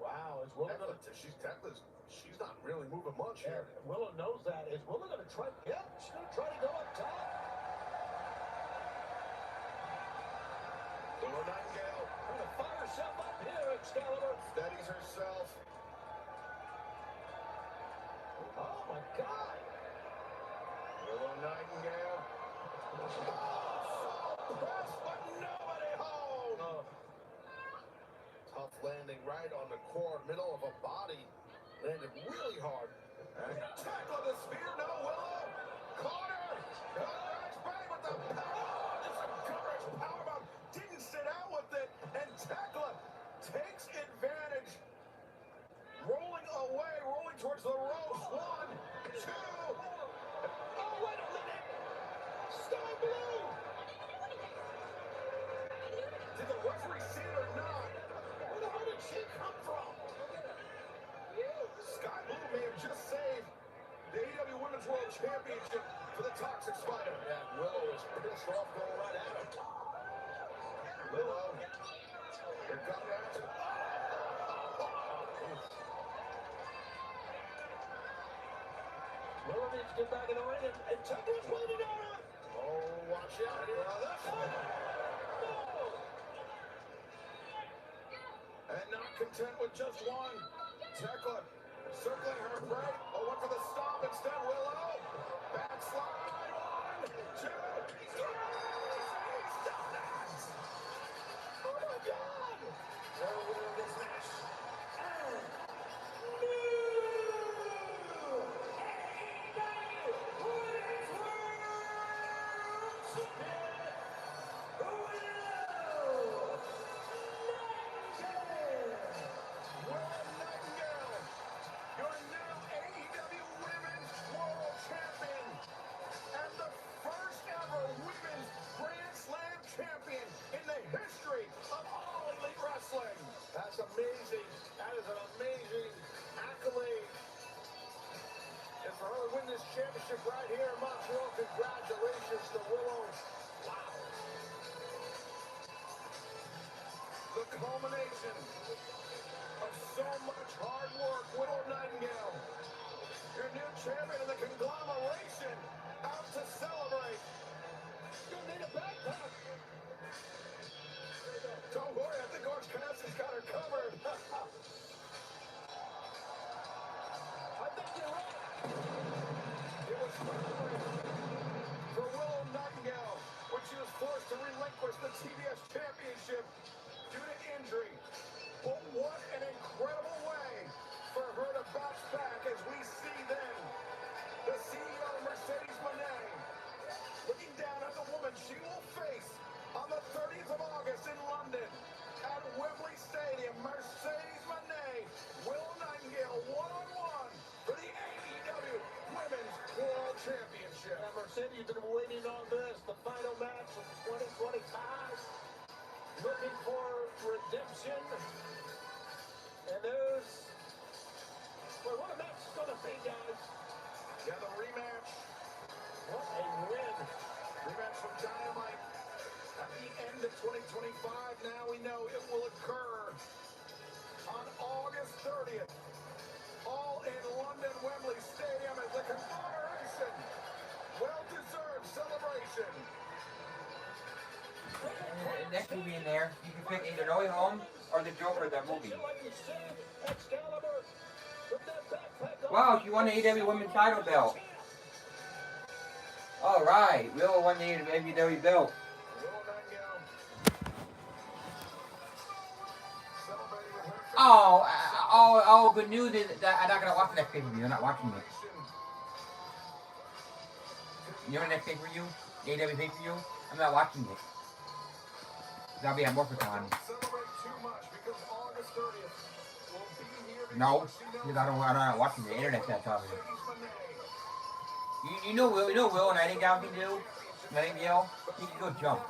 Wow, is Willow going to... She's not really moving much here. Willow knows that. Is Willow going to try... Yep, she's going to try to go up top. Willow Nightingale trying to fire herself up here, Excalibur. steadies herself. Oh, my God. Willow Nightingale. Press, but nobody home. Tough landing right on the core, middle of a body. Landed really hard. And Tekla the spear, no Willow. Corner. Gut-wrench bang with the power. It's a gut-wrench powerbomb. Didn't sit out with it. And Tekla takes advantage. Rolling away, rolling towards the ropes. 1, 2. Oh, wait a minute. Sky Blue. Did the referee see it or not? Where the hell did she come from? Sky Blue may have just saved the AEW Women's World Championship for the Toxic Spider. And Willow is pissed off going right at him. Willow. The gut wrench. Willow needs to get back in the ring, and Tekla's waiting on her. Oh, watch out here. And not content with just one. Tekla circling her prey. Oh, went for the stomp instead. Willow. Backslide. 1, 2, 3. He's done it. Oh, my God. The winner of this match. win this championship right here in Montreal. Congratulations to Willow. Wow. The culmination of so much hard work. Willow Nightingale, your new champion of the conglomeration, out to celebrate. You'll need a backpack. Don't worry, I think Orange Cassidy's got her covered. I think you're right. It was for Willow Nightingale when she was forced to relinquish the TBS championship due to injury. But what an incredible way for her to bounce back as we see then the CEO Mercedes Moné looking down at the woman she will face on the 30th of August in London at Wembley Stadium. Mercedes Moné, Willow Nightingale, one-on-one for the AEW Women's World Championship. And Mercedes, you've been waiting on this, the final match of 2025. Looking for redemption. And there's, well, what a match it's going to be, guys. Yeah, the rematch. What a win. Rematch from Dynamite at the end of 2025. Now we know it will occur on August 30th. All in London, Wembley Stadium as the conglomeration. Well-deserved celebration. Next movie in there, you can pick either No Way Home or The Joker, that movie. Wow, she won the AEW Women's title belt. Alright, Willow won the AEW belt. Oh, good news is that I'm not going to watch the next pay-per-view. I'm not watching it. You know the next pay-per-view? The AEW pay-per-view? I'm not watching it. That'll be at Morphicon. No, because I'm not watching the internet that time. You know Will Nightingale can do? Nightingale? He can go jump.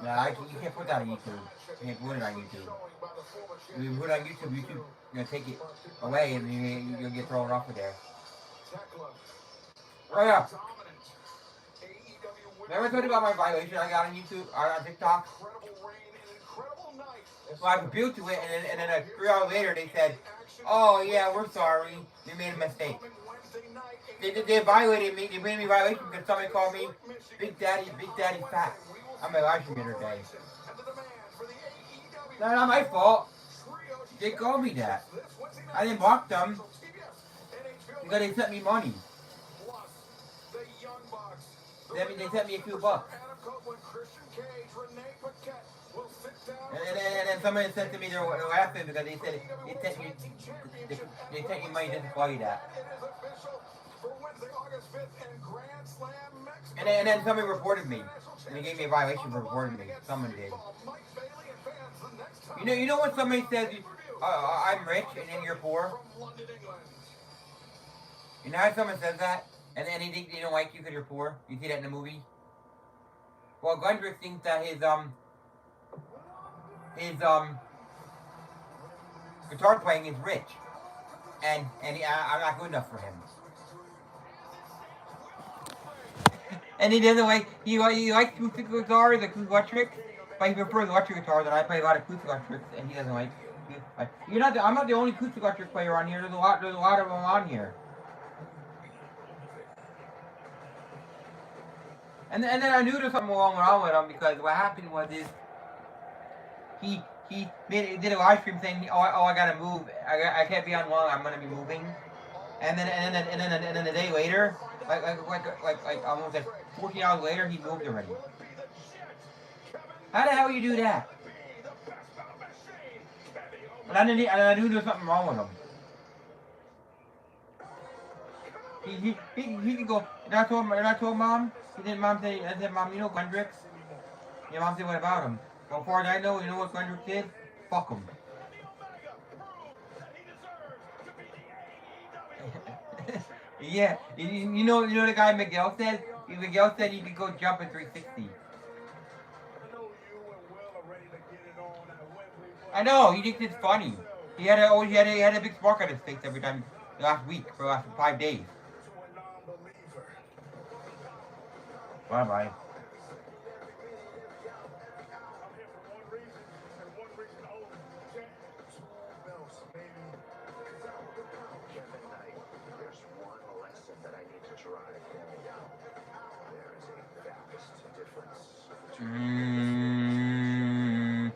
Nah, you can't put that on YouTube. You can't put it on YouTube. If you put it on YouTube, YouTube gonna take it away and you'll get thrown off of there. Oh yeah. Remember I told you about my violation I got on YouTube, on TikTok? Well, I appealed to it, and then 3 hours later they said, "Oh yeah, we're sorry. We made a mistake." They violated me. They made me violation because somebody called me Big Daddy Fat on my live stream the other day. That's not my fault. They called me that. I didn't block them because they sent me money. They sent me a few bucks. And then somebody said to me they were laughing because they said they sent you money just to call you that. And then somebody reported me. And they gave me a violation for reporting me. Someone did. You know when somebody says I'm rich and then you're poor? You know how someone says that? And then they don't like you because you're poor? You see that in the movie? Well, Gundrick thinks that his guitar playing is rich. And I'm not good enough for him. And he doesn't like, he likes acoustic guitars, electric, but he prefers electric guitars, and I play a lot of acoustic electrics, and he doesn't like. I'm not the only acoustic electric player on here. There's a lot of them on here. And then I knew there was something wrong with him because what happened was he did a live stream saying, oh I gotta move, I can't be on long, I'm gonna be moving, and then a day later, like almost like 14 hours later, he moved already. How the hell you do that? And I knew there was something wrong with him. He could go. And I told Mom. He didn't. Mom say, I said, Mom, you know Gundrix? Yeah, Mom said, what about him? Well, as far as I know, you know what Gundrix did? Fuck him. Yeah, you know the guy Miguel said? Miguel said you could go jump in 360. I know, he thinks it's funny. He had a big spark on his face every time last week for the last 5 days. Bye bye. Kevin Knight, there's one lesson that I need to drive home. There is a vast difference between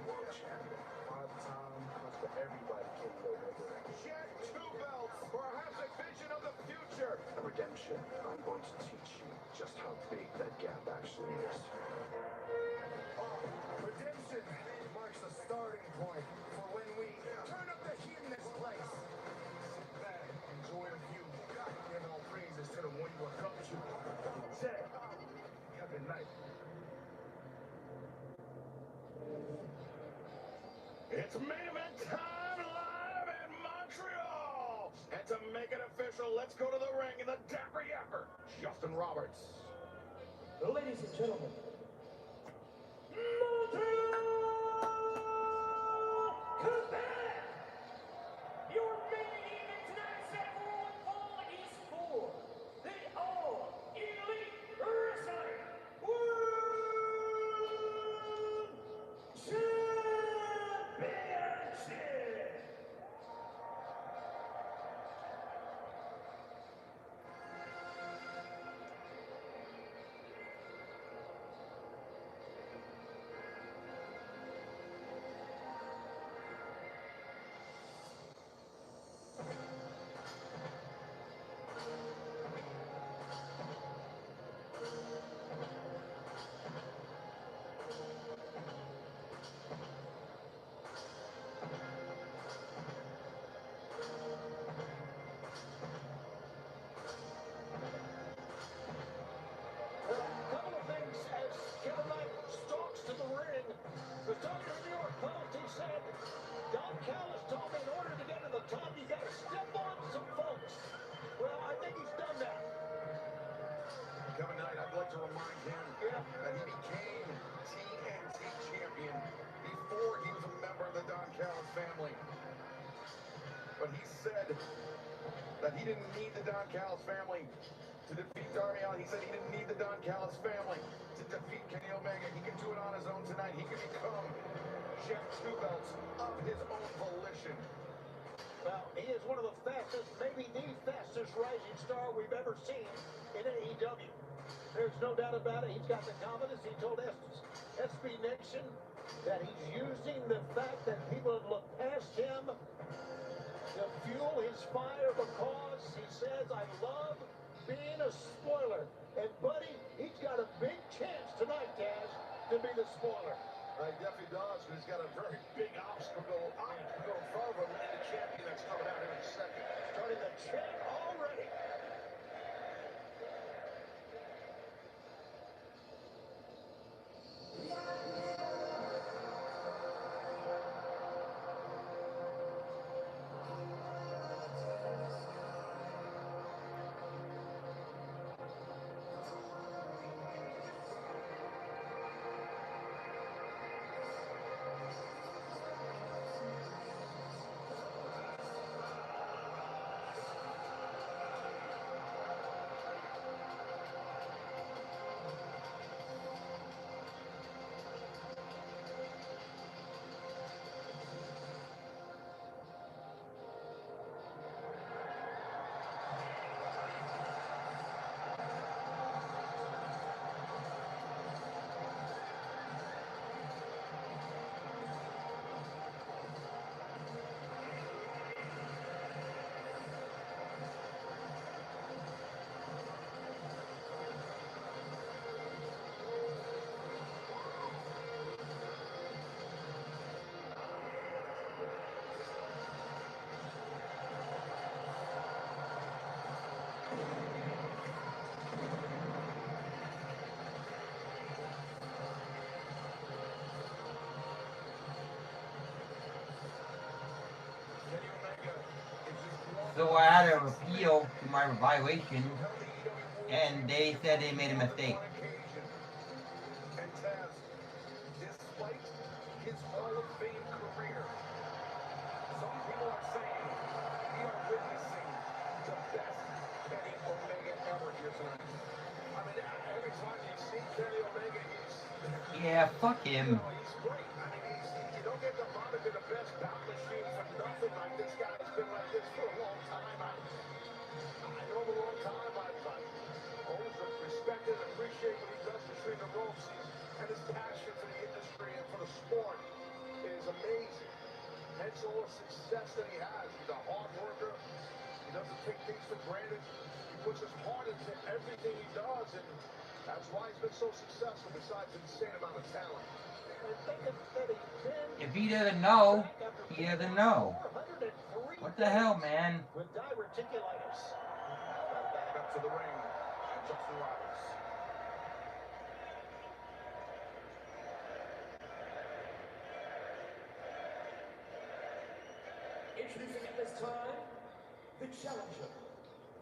world champion. 5-time for everybody can go over. Jet 2 belts, perhaps a vision of the future. Redemption. I'm going to teach you just how big that gap actually is. Redemption marks the starting point for when we turn up the heat in this place. Sit back, enjoy the view, give all praises to the one you look up to. Say, Kevin Knight. It's main event time live in Montreal. And to make it official, let's go to the ring in the Dapper Yapper, Justin Roberts. Ladies and gentlemen, Quebec! Your main event tonight set for one fall is for the All Elite Wrestling World Championship! Couple of things as Kevin Knight stalks to the ring. The doctor in New York Post, he said, Don Callis told me in order to get to the top, you got to step on some folks. Well, I think he's done that. Kevin Knight, I'd like to remind him that he became TNT champion before he was a member of the Don Callis family. But he said that he didn't need the Don Callis family to defeat Darby Allin. He said he didn't need the Don Callis family to defeat Kenny Omega. He can do it on his own tonight. He can become Jet 2 belts of his own volition. Well, he is one of the fastest, maybe the fastest rising star we've ever seen in AEW. There's no doubt about it. He's got the confidence. He told SB Nation that he's using the fact that people have looked past him to fuel his fire because he says, I love being a spoiler. And, buddy, he's got a big chance tonight, Taz, to be the spoiler. He definitely does, but he's got a very big obstacle in front of him and the champion that's coming out here in a second. Starting the chant already. So I had a appeal to my violation, and they said they made a mistake. And Taz, despite his Hall of Fame career, Yeah, fuck him. He's great. I mean, you don't get the moniker the best bout machine for nothing. Like, this guy's been like this for a long time. I know him a long time. I've always respected and appreciated what he does between the ropes. And his passion for the industry and for the sport is amazing. Hence all the success that he has. He's a hard worker. He doesn't take things for granted. He puts his heart into everything he does, and that's why he's been so successful, besides an insane amount of talent. If he doesn't know, he doesn't know. What the hell, man? With diverticulitis. Back up to the ring. Justin Roberts. Introducing at this time, the challenger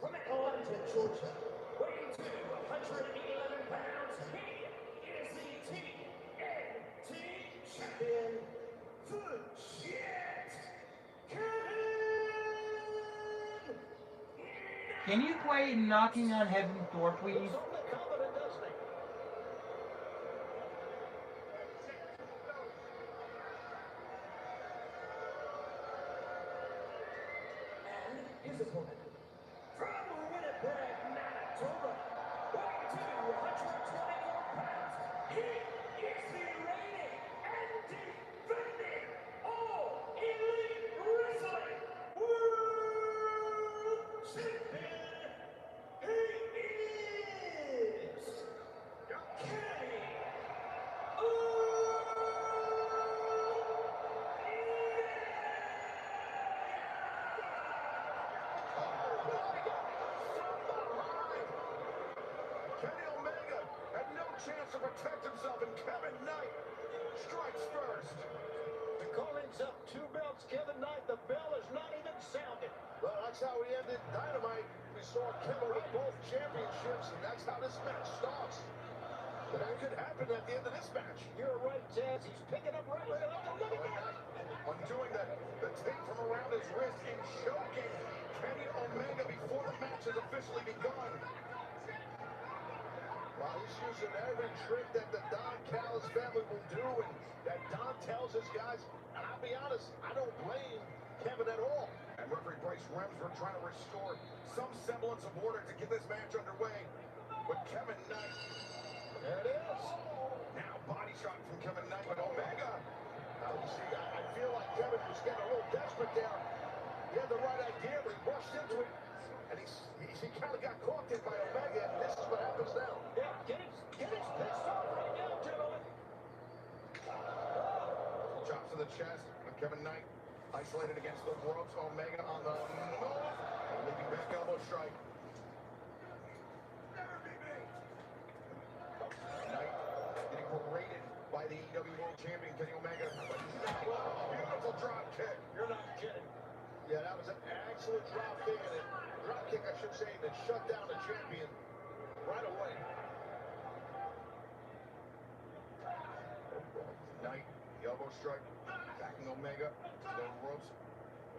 from Atlanta, Georgia, weighing 211 pounds, he is the TNT champion, the Jet, Kevin. Can you play Knocking on Heaven's Door, please? His opponent, from Winnipeg, Manitoba, weighing 224 pounds, he is the reigning and defending All Elite Wrestling World Champion. He is Kenny Kenny Omega had no chance to protect himself, and Kevin Knight strikes first. The calling's up 2 belts. Kevin Knight, the bell is not even sounded. Well, that's how we ended Dynamite. We saw Kevin with both championships, and that's how this match starts. But that could happen at the end of this match. You're right, Taz. He's picking up right. Undoing the tape from around his wrist and choking Kenny Omega before the match has officially begun. Well, he's using every trick that the Don Callis family will do, and that Don tells his guys, and I'll be honest, I don't blame Kevin at all. And referee Bryce Remsburg trying to restore some semblance of order to get this match underway. But Kevin Knight, there it is. Now body shot from Kevin Knight, but Omega. You see, I feel like Kevin was getting a little desperate there. He had the right idea, but he rushed into it. And he kind of got caught there by Omega, and this is what happens now. Yeah, get his pissed off right now, gentlemen. Chops to the chest of Kevin Knight, isolated against the ropes. Omega on the move, and leaping back elbow strike. Knight getting berated by the EW World Champion Kenny Omega. Beautiful drop kick. You're not kidding. Yeah, that was an excellent drop kick, and it drop kick, I should say, that shut down the champion right away. Knight, the elbow strike, backing Omega to the ropes.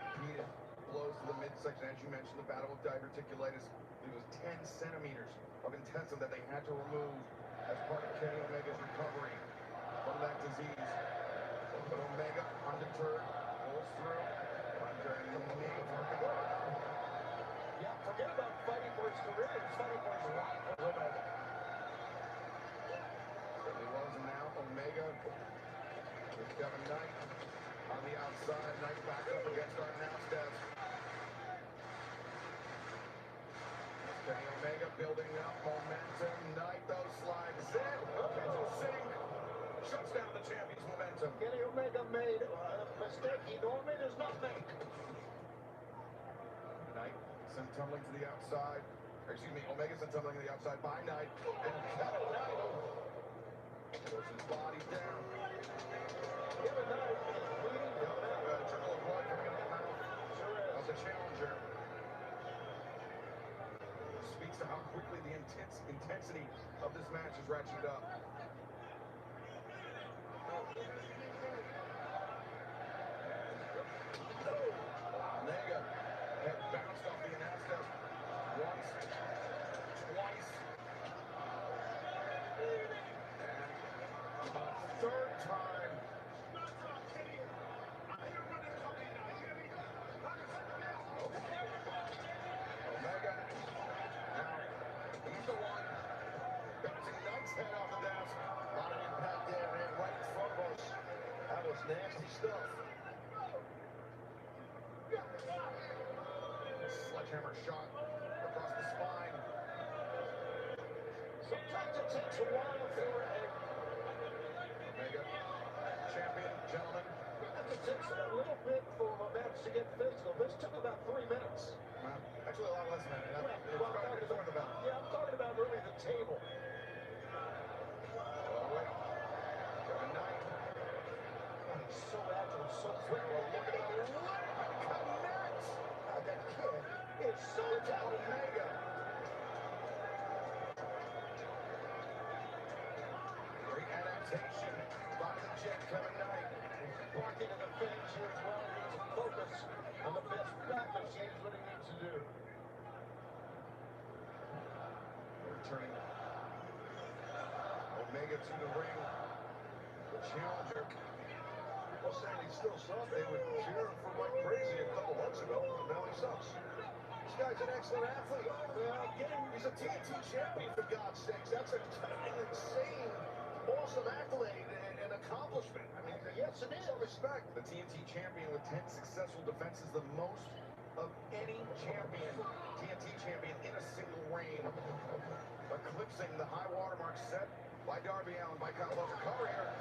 Repeated blows to the midsection. As you mentioned, the battle with diverticulitis. It was 10 centimeters of intensive that they had to remove as part of Kenny Omega's recovery from that disease. But Omega, undeterred, pulls through. Yeah, forget about fighting for his career. He's fighting for his life with Omega. Certainly was, and now Omega with Kevin Knight on the outside. Knight back up against our announce desk. Kenny Omega building up momentum. Knight, though, slides in. Kitchen sink. Shuts down the champion's momentum. Kenny Omega made a mistake he normally does not make. Knight sent tumbling to the outside. Excuse me, Omega sent tumbling to the outside by Knight. And Kevin Knight puts his body down. Kevin Knight is bleeding from the mouth. Trickle of blood coming out of the mouth of the challenger. Speaks to how quickly the intensity of this match is ratcheted up. Omega had bounced off the announce desk once, twice, and about third time. Omega. Now, he's the one. Bouncing Knight's head off the desk. A lot of impact there, man, right in front of us. That was nasty stuff. Sledgehammer shot across the spine. Sometimes it takes a while for Omega, champion, gentlemen. It takes a little bit for a match to get physical. This took about 3 minutes. Well, actually, a lot less than that. Yeah, I'm talking about really the table. Kevin Knight. He's so agile, so quick. Look at that. Connects. That kid is so talented. Omega. Great adaptation by the Jet, Kevin Knight. He's blocking in the fence here as well. He needs to focus on the best practice. Here's what he needs to do. Returning Omega to the ring. The challenger. People saying he still sucks. They would cheer him for like crazy a couple months ago. Now he sucks. This guy's an excellent athlete. He's a TNT champion, for God's sakes. That's an insane, awesome accolade and accomplishment. I mean, yes, it is. Some respect. The TNT champion with 10 successful defenses, the most of any champion, TNT champion in a single reign, eclipsing the high watermark set by Darby Allin, by Kyle Walker. Cover here.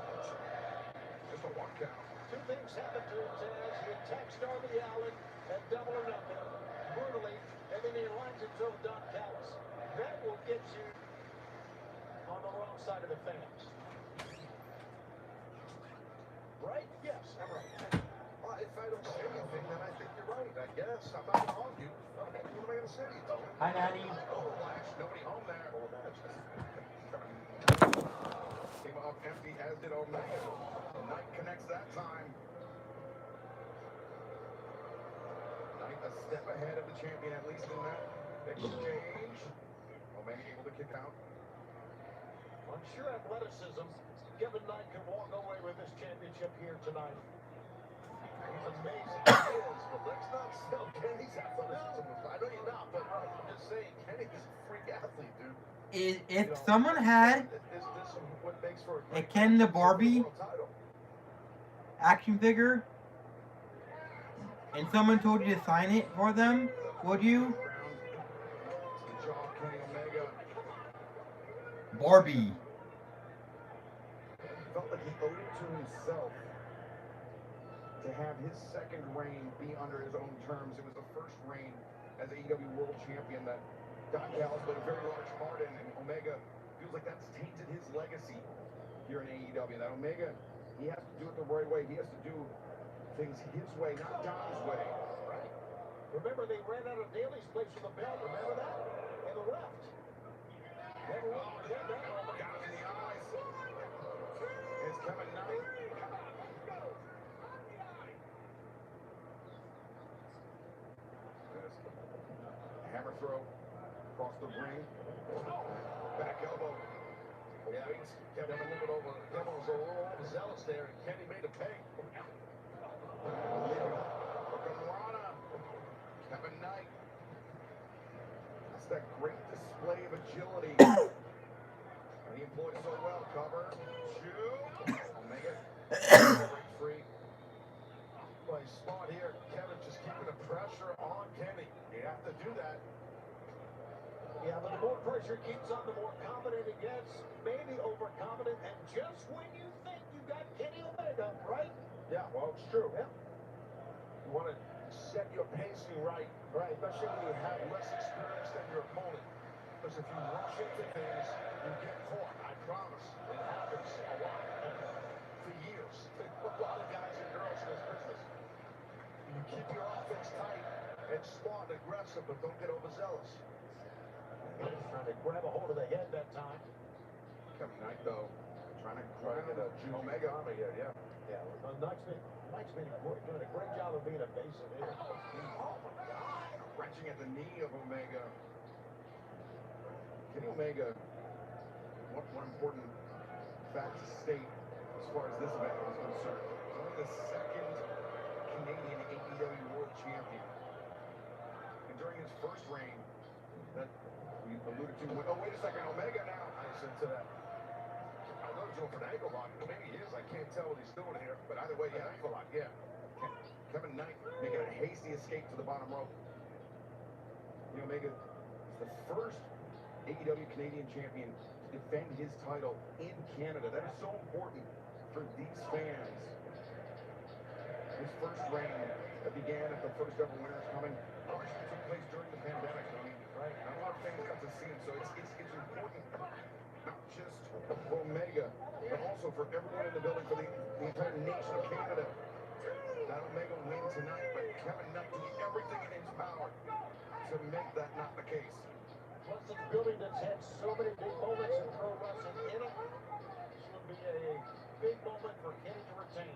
Just a 1 count. Two things happened to him, Taz. He attacks Darby Allin at Double or Nothing brutally, and then he aligns himself with Don Callis. That will get you on the wrong side of the fence. Right? Yes, I'm right. Well, if I don't say anything, then I think you're right. I guess I'm not going to argue. What am I going to say? Hi, Natty. Oh, Flash, nobody home there. Came up empty, as did Omega. Knight connects that time. Knight a step ahead of the champion, at least in that exchange. Omega able to kick out. On sheer athleticism, Kevin Knight can walk away with this championship here tonight. He's amazing. He is, but let's not sell Kenny's athleticism. I know you're not, but I'm just saying, Kenny is a freak athlete, dude. If someone had a Ken the Barbie action figure and someone told you to sign it for them, would you? Barbie. Felt like he owed it to himself to have his second reign be under his own terms. It was the first reign as AEW World Champion that Don Callis played a very large part in, and Omega feels like that's tainted his legacy here in AEW. That Omega, he has to do it the right way. He has to do things his way, not Don's way. Right. Remember, they ran out of Daly's place for the belt. Remember that? And the left. Got him in the eyes. It's Kevin Knight. Hammer throw across the ring. Back elbow. Yeah, Kevin a little bit over. Kevin was a little overzealous there, and Kenny made a pay. Kevin Knight. That's that great display of agility. And he employs so well. Cover. Shoot. Omega. Break free. Play smart here. Kevin just keeping the pressure on Kenny. You have to do that. Yeah, but the more pressure keeps on, the more confident he gets. Maybe overconfident. And just when you think you got Kenny Omega, right? Yeah, well, it's true. Yeah. You want to set your pacing right, especially when you have less experience than your opponent. Because if you rush into things, you get caught. I promise. It happens a lot. For years. A lot of guys and girls in this business. You keep your offense tight and smart and aggressive, but don't get overzealous. Trying to grab a hold of the head that time. Kevin Knight, though, trying to get a Omega armor here, yeah. Yeah, Knight's been doing a great job of being evasive here. Oh, my God. Wrenching at the knee of Omega. Kenny Omega, one important fact to state, as far as this event is concerned. He's only the second Canadian AEW World Champion. And during his first reign, that we alluded to, oh, wait a second, Omega now. I said to that. I thought he was going for an ankle lock. Well, maybe he is. I can't tell what he's doing here. But either way, yeah, ankle lock, yeah. Kevin Knight making a hasty escape to the bottom rope. Omega is the first AEW Canadian champion to defend his title in Canada. That is so important for these fans. His first reign that began at the first ever Winners Coming actually took place during the pandemic. I mean, right? Not a lot of fans got to see him, so it's important, not just for Omega, but also for everyone in the building, for the entire nation of Canada. That Omega win tonight, but Kevin Knight doing everything in his power to make that not the case. Plus, it's building that's had so many big moments in pro wrestling in it. This would be a big moment for Kenny to retain.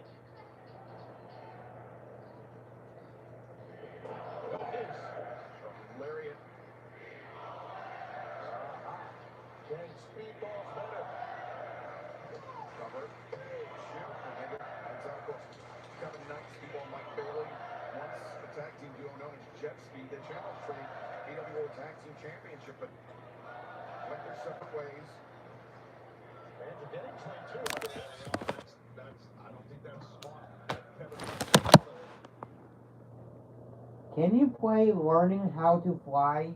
Lariat. Getting speedballs better. Cover. Shoot. Omega heads out. Kevin Knight, speedball Mike Bailey. Once a tag team duo known as Jet Speed. They challenged for the AEW World Tag Team Championship, but went their separate ways. Fans are getting trained too. I don't think that's smart. Kevin. Can you play Learning How to Fly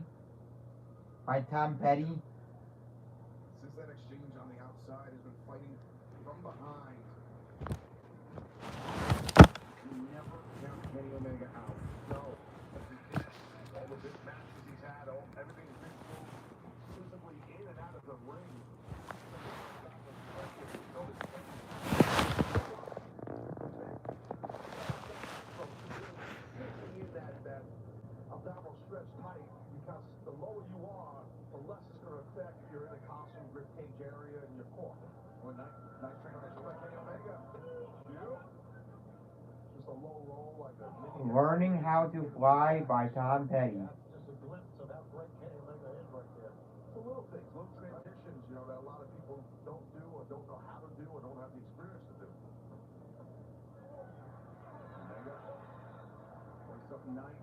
by Tom Petty? Since that exchange on the outside has been fighting from behind. You never count Kenny Omega out. No. All the big matches he's had, everything's been exclusively in and out of the ring. That abdominal stretch tight, because the lower you are, the less it's going to affect if you're in a costume rib cage area in your core. Well, nice transition by Kenny Omega. Just a low roll like a Learning How to Fly by Tom Petty. just a glimpse of how great Kenny Omega is right there. The little things, little transitions, that a lot of people don't do or don't know how to do or don't have the experience to do. Omega. Wakes up Knight.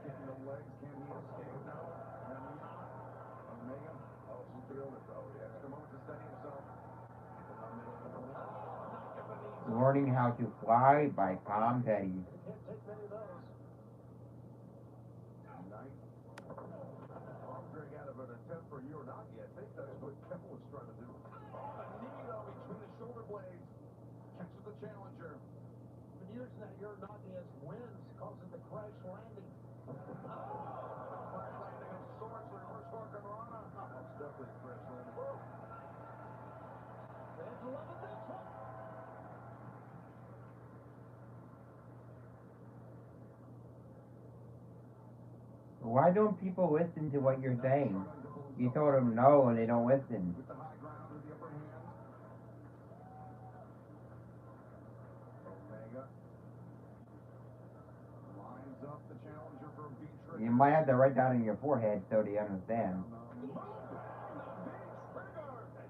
Kicking the legs. Can he escape now? Omega. Oh, some thrilled it though. The extra moment to steady himself. Learning How to Fly by Tom Petty. You can't take many of those. Knight. Arm drag out of an attempt for you or not yet. I think that's what Kevin was trying to do. A knee though between the shoulder blades. Catches the challenger. For years now, your Nadia's wins causing the crash landing. Crash landing of sorts. Reverse Hurricanrana. Most definitely crash landing. Fans are loving this one. Why don't people listen to what you're saying? You told them no and they don't listen. With the high ground with the upper hand. Omega. Lines up the challenger for a V trigger. You might have to write down in your forehead so they understand. And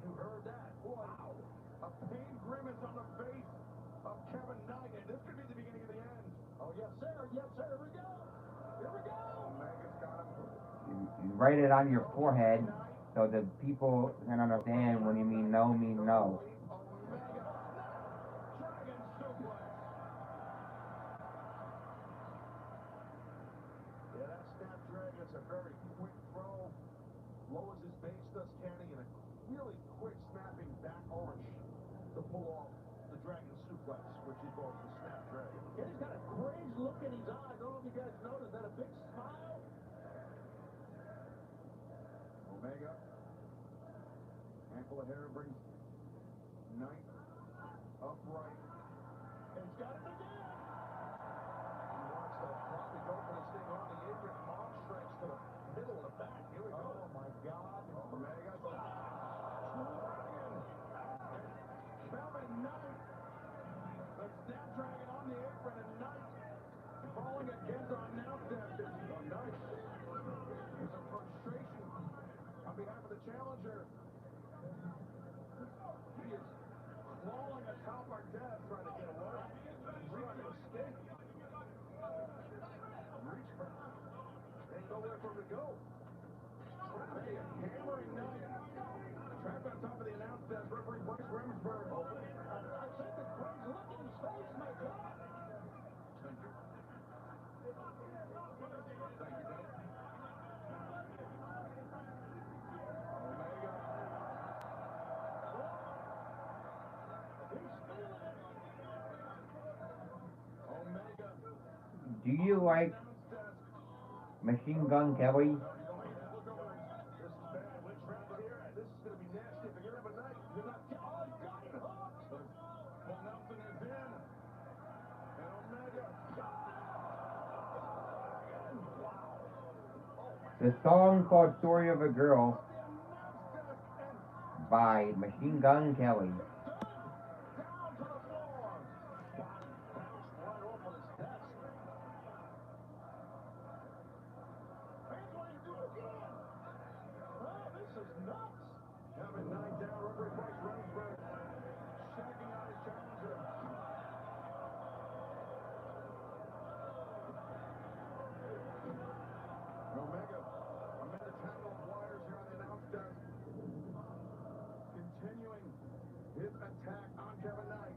you heard that. Wow. A pain grimace on the face of Kevin Knight. And this could be the beginning of the end. Oh, yes, sir. Yes, sir. Here we go. Here we go. Omega's got him. You write it on your forehead so the people can understand when you mean no, mean no. Yeah, that Snapdragon's a very quick throw. Lowers his base, does Kenny, and a really quick snapping back arch to pull off the Dragon Suplex, which he calls the Snapdragon. Yeah, he's got a crazed look in his eye. I don't know if you guys noticed that. A big smile. Omega. Handful of hair brings Knight upright. And he's got it again. He wants to probably go for this thing on the apron. Arm stretch to the middle of the back. Here we go. Oh, my God. Omega. Kevin Knight. The Snapdragon on the apron, and Knight falling again to announce that. Oh, nice. There's some frustration on behalf of the challenger. go. Hey, hammering Knight. Trapped on top of the announce desk, referee Bryce Remsburg. Oh, I think the crowd's looking in his face, my God. Thank you. Thank you, Dave. Omega. He's feeling it. Omega. Do you like Machine Gun Kelly? This is bad. Lynch round to the air. This is going to be nasty. If you're going to have a night, you're not. Oh, he got it hooked. Paul Nelson is in. And Omega. The song called Story of a Girl by Machine Gun Kelly. Down to the floor. Bounced right off of his desk. Here's what he's doing again. Oh, this is nuts. Kevin Knight down. Referee Bryce Remsburg shaking out his challenger. Omega, amid a tangle of wires here on the announce desk, continuing his attack on Kevin Knight.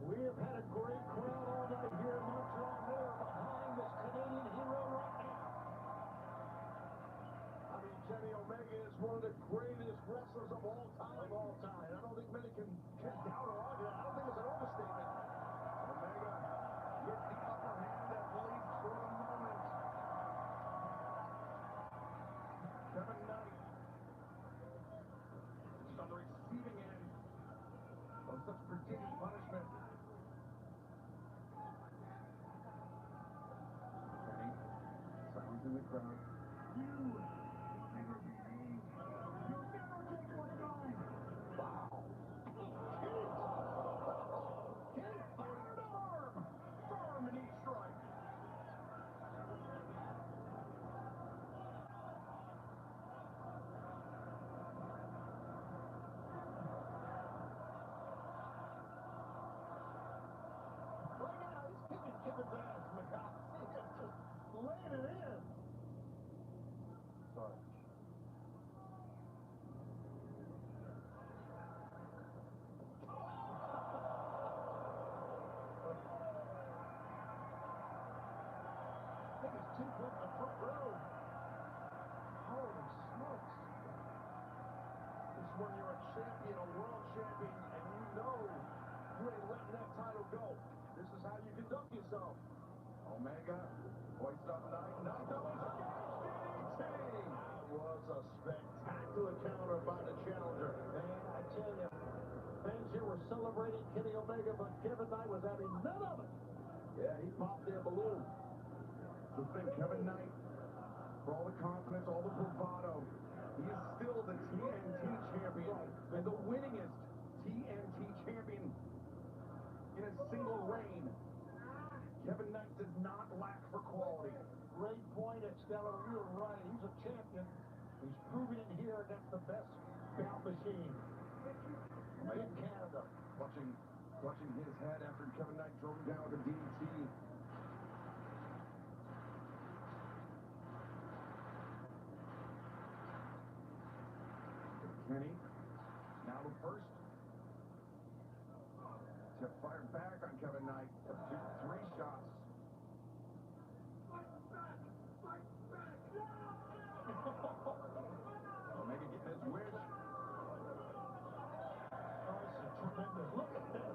We have had a great crowd all night here in Montreal. They are behind this Canadian hero right now. I mean, Kenny Omega is one of the greatest wrestlers of all time. Of all time. I don't think many can doubt or argue that. I don't think it's an overstatement. Omega gets the upper hand at least for the moment. Kevin Knight is on the receiving end of such prodigious punishment. Kenny, silence in the crowd. You never be me. You'll never take what's mine. Wow. Kenny fired arm. Firm knee strike. Right now, he's kicking Kevin's ass, McCall. He's just laying it in. Sorry. I think it's too good in the front row. Holy smokes. This is when you're a champion, a world champion, and you know you ain't letting that title go. This is how you conduct yourself. Omega hoists up Knight. Knight goes against DDT. Was a spectacular counter by the challenger. Man, I tell you, fans here were celebrating Kenny Omega, but Kevin Knight was having none of it. Yeah, he popped their balloon. The thing, Kevin Knight, for all the confidence, all the bravado, he is still the TNT champion and the winningest TNT champion in a single reign. Kevin Knight does not lack for quality. Great point, Estella. You're right. He's a champion. He's proving it here against the best bout machine in Canada. Clutching his head after Kevin Knight drove him down with a DDT. Kenny, now the first to fire back on Kevin Knight. 3 shots. Omega getting his wish. Oh, this is tremendous. Look at this.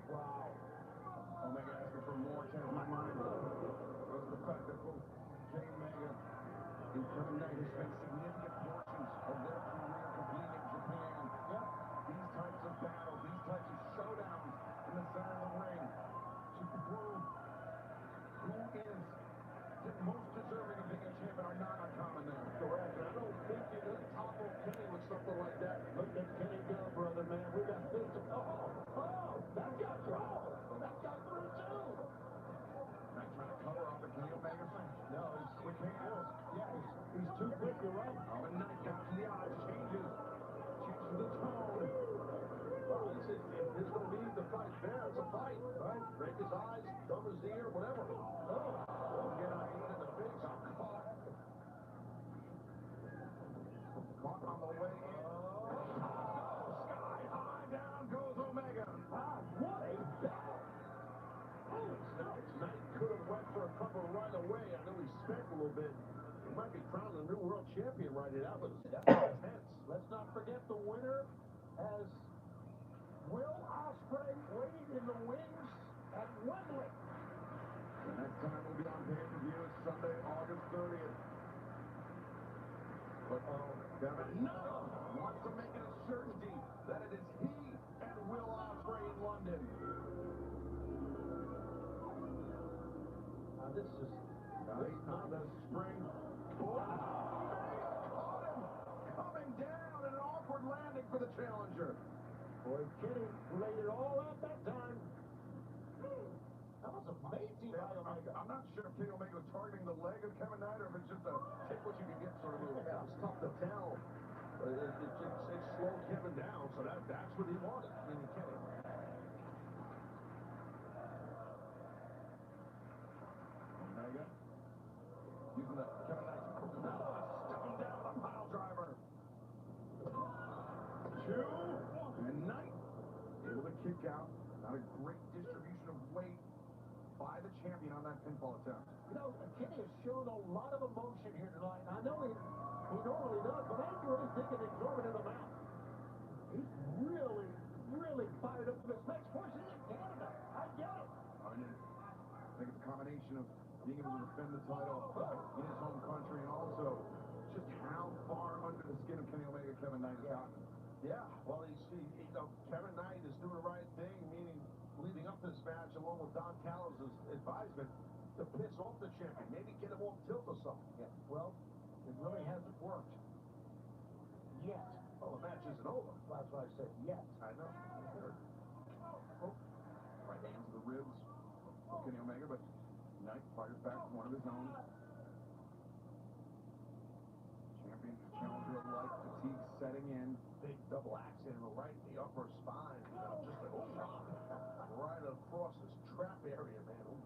Wow. Omega asking for more. Change my mind. Was the fact that both Jay Omega and Kevin Knight have spent significant portions of their career competing in Japan. Yep. These types of battles, these types of showdowns in the center of the ring to prove who is the most deserving of being a champion are not uncommon there. Correct. I don't think you're going to topple Kenny with something like that. Look at Kenny go, brother, man. We got this. Oh, that got through. That got through, too. Kenny Omega fan? No, we can't. Yeah, he's too quick, you're right. Oh, and Knight dodges the odds, changes the tone. Well, if there's no need to fight fair, it's a fight, right? Break his eyes, thumb his ear, whatever. Oh, don't get eyed in the face. I'm caught. Caught on the way in. Sky high, down goes Omega. What a battle. Holy smokes. Knight could have went for a couple right away. I know he spent a little bit. He might be crowned the new world champion right now, but that's intense. Let's not forget the winner as Will Ospreay waiting in the wings at Wembley. The next time will be on pay-per-view Sunday, August 30th. But Kevin wants to make it a certainty that it is he and Will Ospreay in London. This is Knight on the spring. Coming down and an awkward landing for the challenger. Boy, Kenny laid it all out that time. That was amazing. I'm not sure if Kenny Omega was targeting the leg of Kevin Knight or if it's just a take what you can get sort of move. Yeah, it's tough to tell. It slowed Kevin down, so that's what he wanted. I mean, Kenny. Omega using the Kevin Knight. Stepping down on a pile driver. 2 and Knight able to kick out. Not a great distribution of weight by the champion on that pinfall attempt. You know, Kenny has shown a lot of emotion here tonight. I know he normally does, but I really think an exorbitant amount. He's really, really fired up for this next push. He's in Canada. I get it. I think it's a combination of being able to defend the title in his home country and also just how far under the skin of Kenny Omega Kevin Knight has gotten. Yeah, well, Kevin Knight is doing the right thing, meaning leading up to this match, along with Don Callis' advisement, to piss off the champion, maybe get him off tilt or something. Yeah, well, it really hasn't worked yet. Well, the match isn't over. That's why I said yet. I know. Right hand to the ribs of Kenny Omega, but Knight fires back with one of his own. Champion, challenger of life, fatigue setting in. Big double axe in the right, the upper spine. Just a chop right across his trap area, man.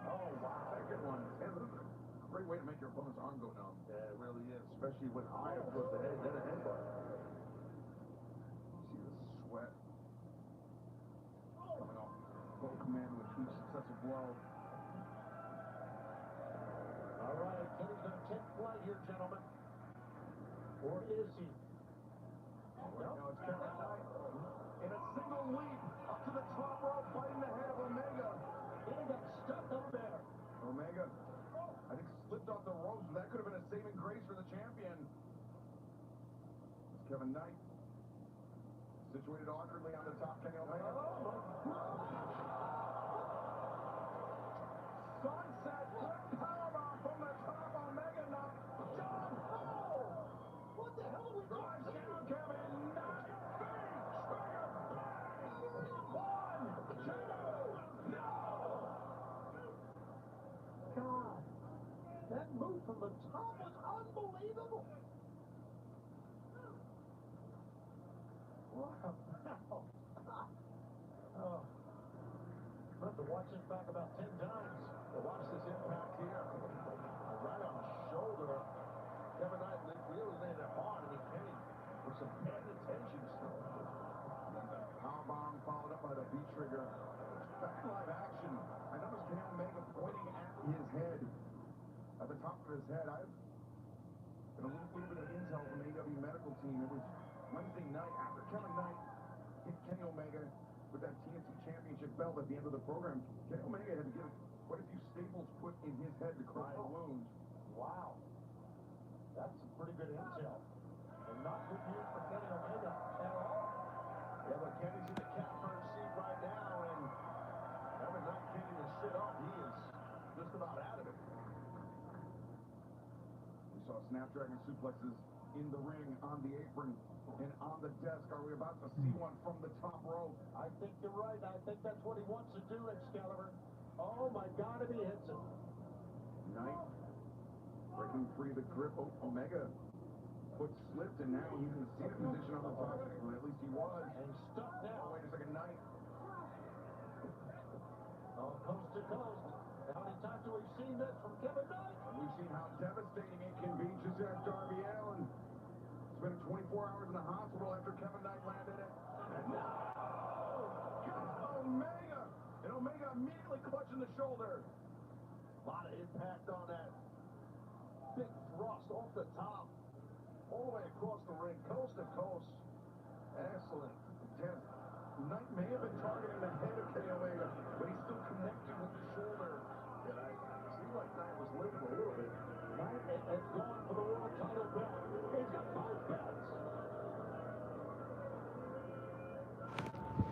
Oh, wow. Second one. Great way to make your opponent's arm go numb. Yeah, it really is, especially when higher towards the head, then a headbutt. You see the sweat coming off both men with each successive blow. All right, Kenny's going to take flight here, gentlemen. Or is he? No, it's Kevin Knight. In a single leap up to the top rope, biting the head of Omega. Kenny got stuck up there. Omega, I think, slipped off the ropes, but that could have been a saving grace for the champion. It's Kevin Knight. Situated awkwardly on the top, Kenny Omega. Sunset powerbomb from the top, Omega Knight. John, what the hell are we drives down, Kevin Knight. One, two, no! God, that move from the top was unbelievable. What a battle. Oh. I have to watch this back about 10 times to watch this impact here. Right on the shoulder. Kevin Knight really landed hard. I mean, Kenny with some bad intentions. And then the powerbomb followed up by the beat trigger. Back in live action, I noticed Kenny Omega pointing at his head. At the top of his head. I've got a little bit of intel from the AEW medical team. It was Wednesday night after Kevin Knight hit Kenny Omega with that TNT Championship belt at the end of the program. Kenny Omega had to get quite a few staples put in his head to close the wound. Wow. That's some pretty good intel. And not good news for Kenny Omega at all. Yeah, but Kenny's in the catbird seat right now, and Kevin Knight can't even sit up. He is just about out of it. We saw Snapdragon suplexes in the ring, on the apron, and on the desk. Are we about to see one from the top rope? I think you're right. I think that's what he wants to do, Excalibur. Oh my God, if he hits it. Knight breaking free the grip. Omega foot slipped, and now he's in the seated position on the top. Well, at least he was. And stuck now. Wait a second, Knight. Oh, coast to coast. How many times have we seen this from Kevin Knight? We've seen how devastating it can be. Just as Darby Allin spent 24 hours in the hospital after Kevin Knight landed it. And now, Omega! And Omega immediately clutching the shoulder. A lot of impact on that. Big thrust off the top. All the way across the ring, coast to coast. Excellent. Knight may have been targeting the head of Kenny Omega, but he's still connected with the shoulder. Yeah, I seemed like Knight was limping a little bit. Knight has gone for the world title belt. He's got both belts.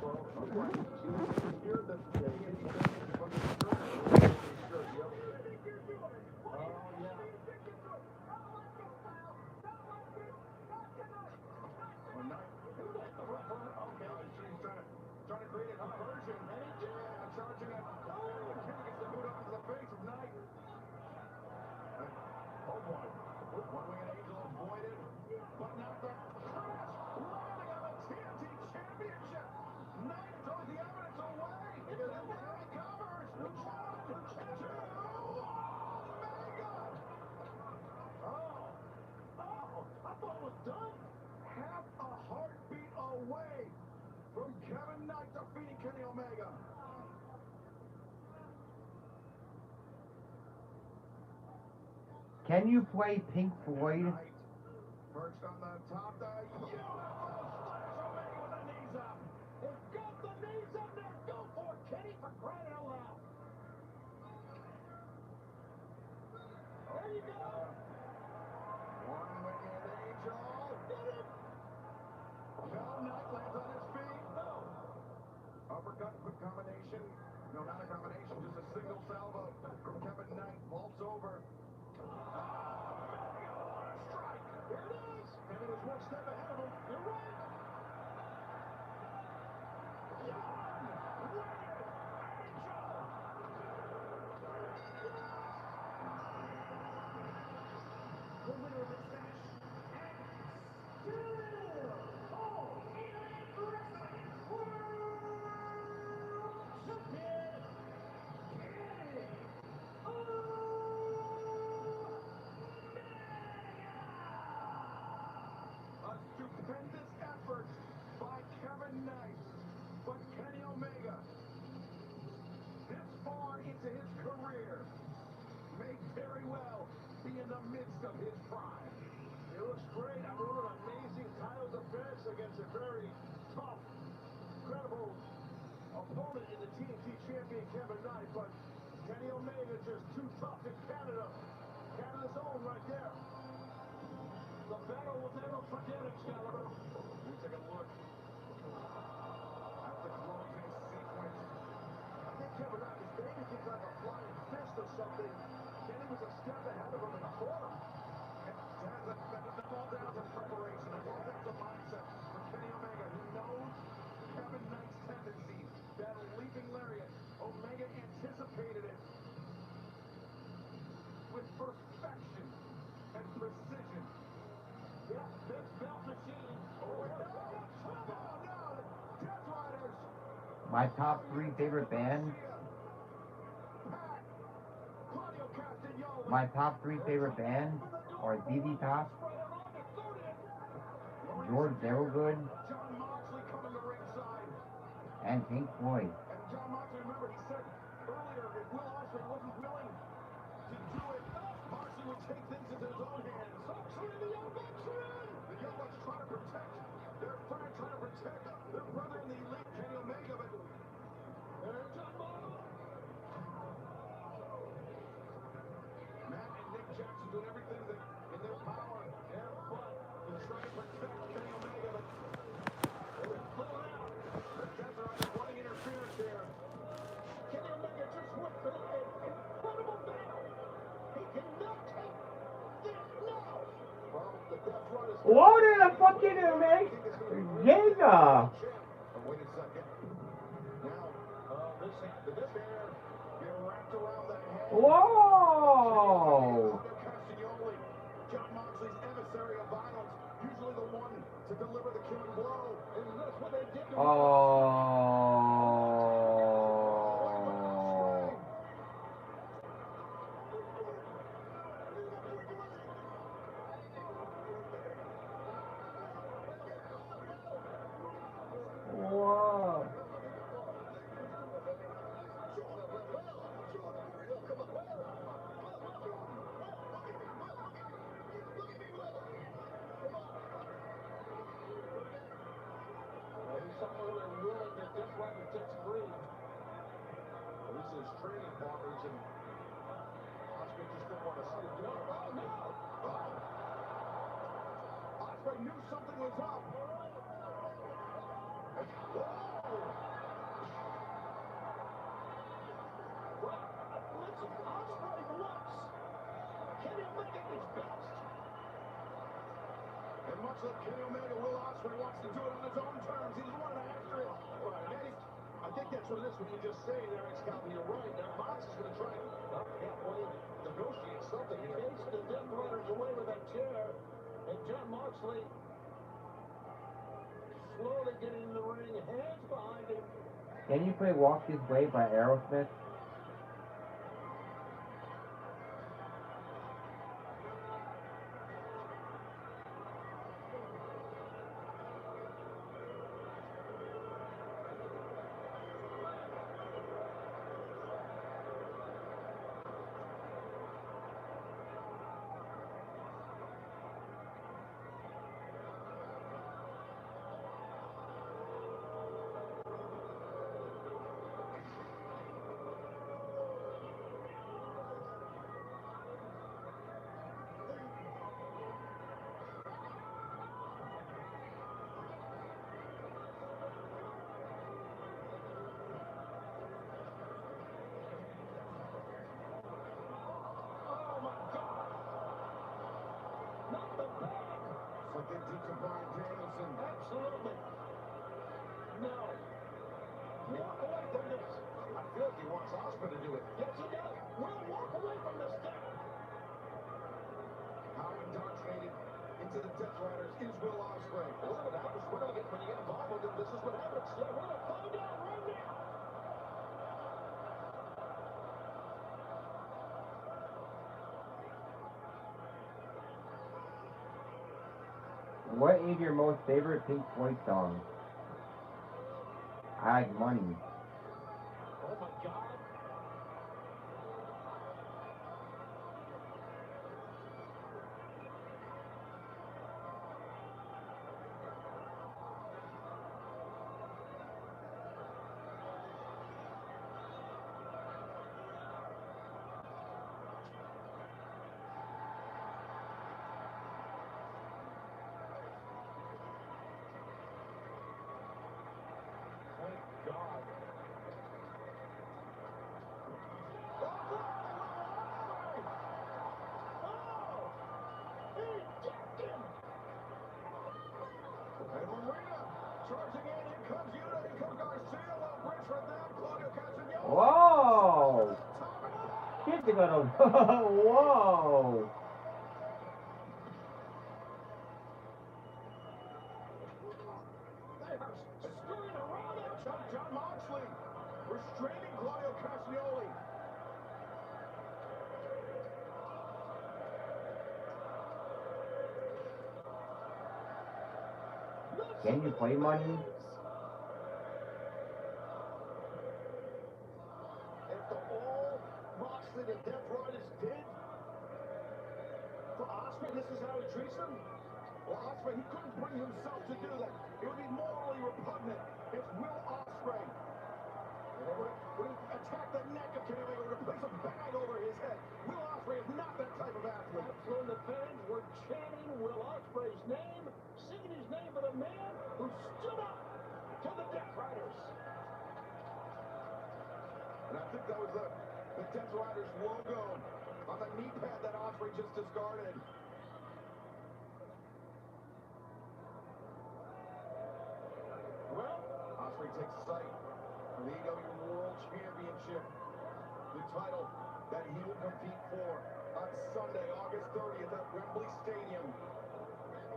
Well, here that trying to create a diversion. Yeah, charging it. Kenny gets the boot up into the face of Knight. Oh boy. One-winged angel avoided. But now the crash landing on the TNT Championship. Knight throws the evidence away. And then he covers. One, two, Omega. Oh, I thought it was done. Half a heartbeat away from Kevin Knight defeating Kenny Omega. Can you play Pink Floyd? Perched on the top, the UFO slash Omega with the knees up. It's got the knees up there. Go for it, Kenny, for crying out loud. There you go. One-winged angel. Get it. Kevin Knight lands on his feet. No. Uppercut, quick combination. No, not a combination, just a single salvo from Kevin Knight. Vaults over. Strike. Here it is. Kenny was one step ahead of him. You're right. The winner of this match, and still All Elite Wrestling World Champion, Kenny A stupendous effort by Kevin Knight, but Kenny Omega, this far into his career, may very well be in the midst of his prime. It looks great. I mean, what an amazing title defense against a very tough, credible opponent in the TNT champion, Kevin Knight. But Kenny Omega just too tough in Canada. Canada's own right there. The battle will never forget Excalibur. We take a look at the closing sequence. I think Kevin Knight was maybe think like a flying fist or something. Kenny was a step ahead of him and caught him. That all down to preparation, it all down to mindset for Kenny Omega. He knows Kevin Knight's tendencies, that leaping lariat. Omega anticipated it with perfection and precision. Yeah, big belt machine. Oh, no, Death Riders. My top 3 favorite bands. My top 3 favorite bands are ZZ Top, George Thorogood, John Moxley coming to ringside. and Pink Floyd. And John Moxley, remember, he said earlier if Will Ospreay wasn't willing to do it, Moxley would take things into his own hands. Moxley, the Young Bucks are in! The Young Bucks trying to protect their friend, trying to protect their brother in the elite, Kenny Omega, but there's John Moxley. Matt and Nick Jackson doing everything that in their power, their butt, to try to protect Kenny Omega, but they were blown out. The Death Riders wanting interference there. Kenny Omega just went for an incredible battle. He cannot take this now. Well, the Death Riders. What the fucking make? Yeah. Wait a second. Now, this hair, wrapped around the head. Whoa! John Moxley's emissary of violence, usually the one to deliver the killing blow. And that's what they did to Oh. Whoa. He's someone they're willing to just let him get free. Well, this is training partners, and Osprey just didn't want to see him do it. Oh, no! Osprey knew something was up. Whoa! Well, listen, Osprey looks. Kenny Omega is best. And much like Kenny Omega, Will Osprey wants to do it on his own terms. He doesn't want to answer it. Right. I think that's what it is when you just say there, Excalibur. You're right. Now, Mox is going to try and negotiate something here. Chase the Death Riders away with that chair. And John Moxley slowly getting in the ring, hands behind him. Can you play Walk This Way by Aerosmith? Absolutely. No. Walk away from this. I feel like he wants Osprey to do it. Yes, he does. We'll walk away from this step. How indoctrinated into the Death Riders is Will Osprey. This is what happens when you get involved with them. This is what happens. Yeah, we're going to find out right now. What is your most favorite Pink Floyd song? I like Money. Oh my God. Whoa! Kids are gonna. Whoa! Screwing around that John Moxley, restraining Claudio Castagnoli. Can you play Money? After all Moxley the Death Riders did for Osprey, this is how he treats them? Well, Osprey, he couldn't bring himself to do that. It would be morally repugnant if Will Osprey would attack the neck of Kenny Omega, would place a bag over his head. Will Osprey is not that type of athlete. When the fans were chanting Will Osprey's name, singing his name for the man who stood up to the Death Riders. And I think that was the Death Riders logo on the knee pad that Osprey just discarded. Well, Osprey takes sight of the AEW World Championship. The the title that he will compete for on Sunday, August 30th at Wembley Stadium.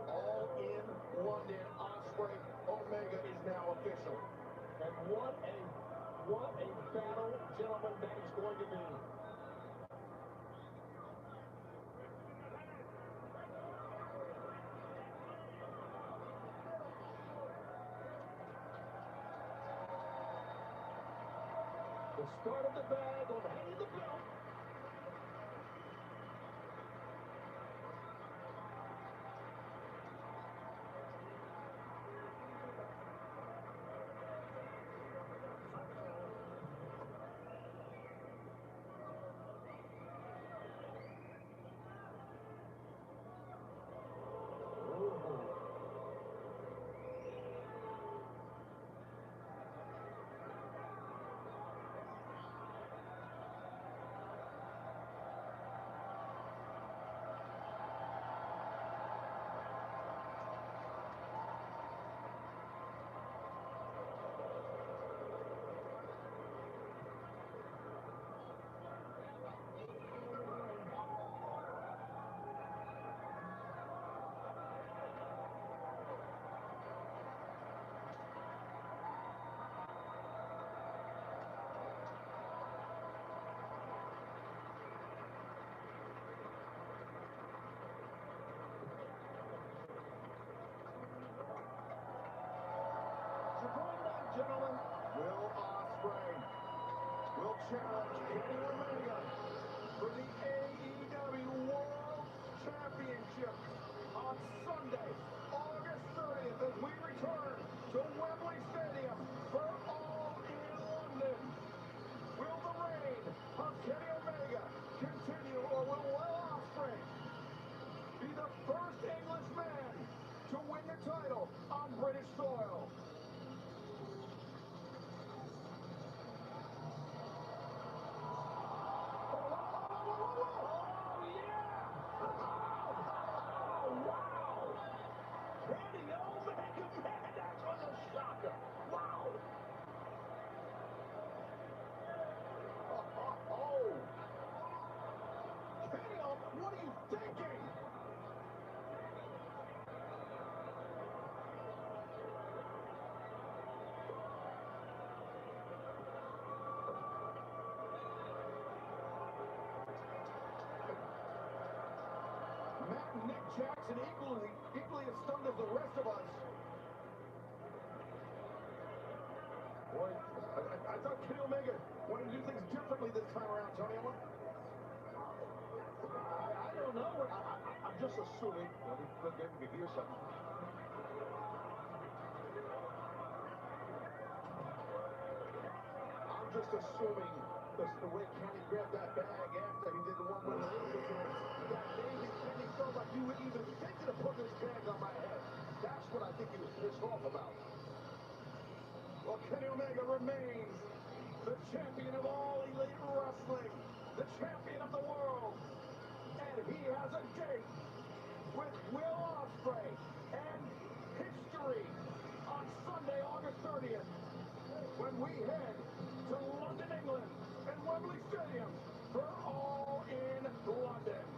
All in London. Ospreay Omega is now official. And what a battle, gentlemen, that is going to be. The start of the bag on hanging the belt. Gentlemen, Will Ospreay will challenge Kenny Omega for the AEW World Championship on Sunday, August 30th, as we return to Wembley Stadium for All in London. Will the reign of Kenny Omega continue, or will Will Ospreay be the first English man to win the title on British soil? What are you thinking? Matt and Nick Jackson equally as stunned as the rest of us. Boy, I thought Kenny Omega wanted to do things differently this time around, Tony. I don't know. I'm just assuming. Well, we could hear something. I'm just assuming the way Kenny grabbed that bag after he did the one with the that maybe Kenny felt like you were even thinking of putting this bag on my head. That's what I think he was pissed off about. Well, Kenny Omega remains the champion of all elite wrestling, the champion of the world, and he has a date with Will Ospreay and history on Sunday, August 30th, when we head to London, England, and Wembley Stadium for All in London.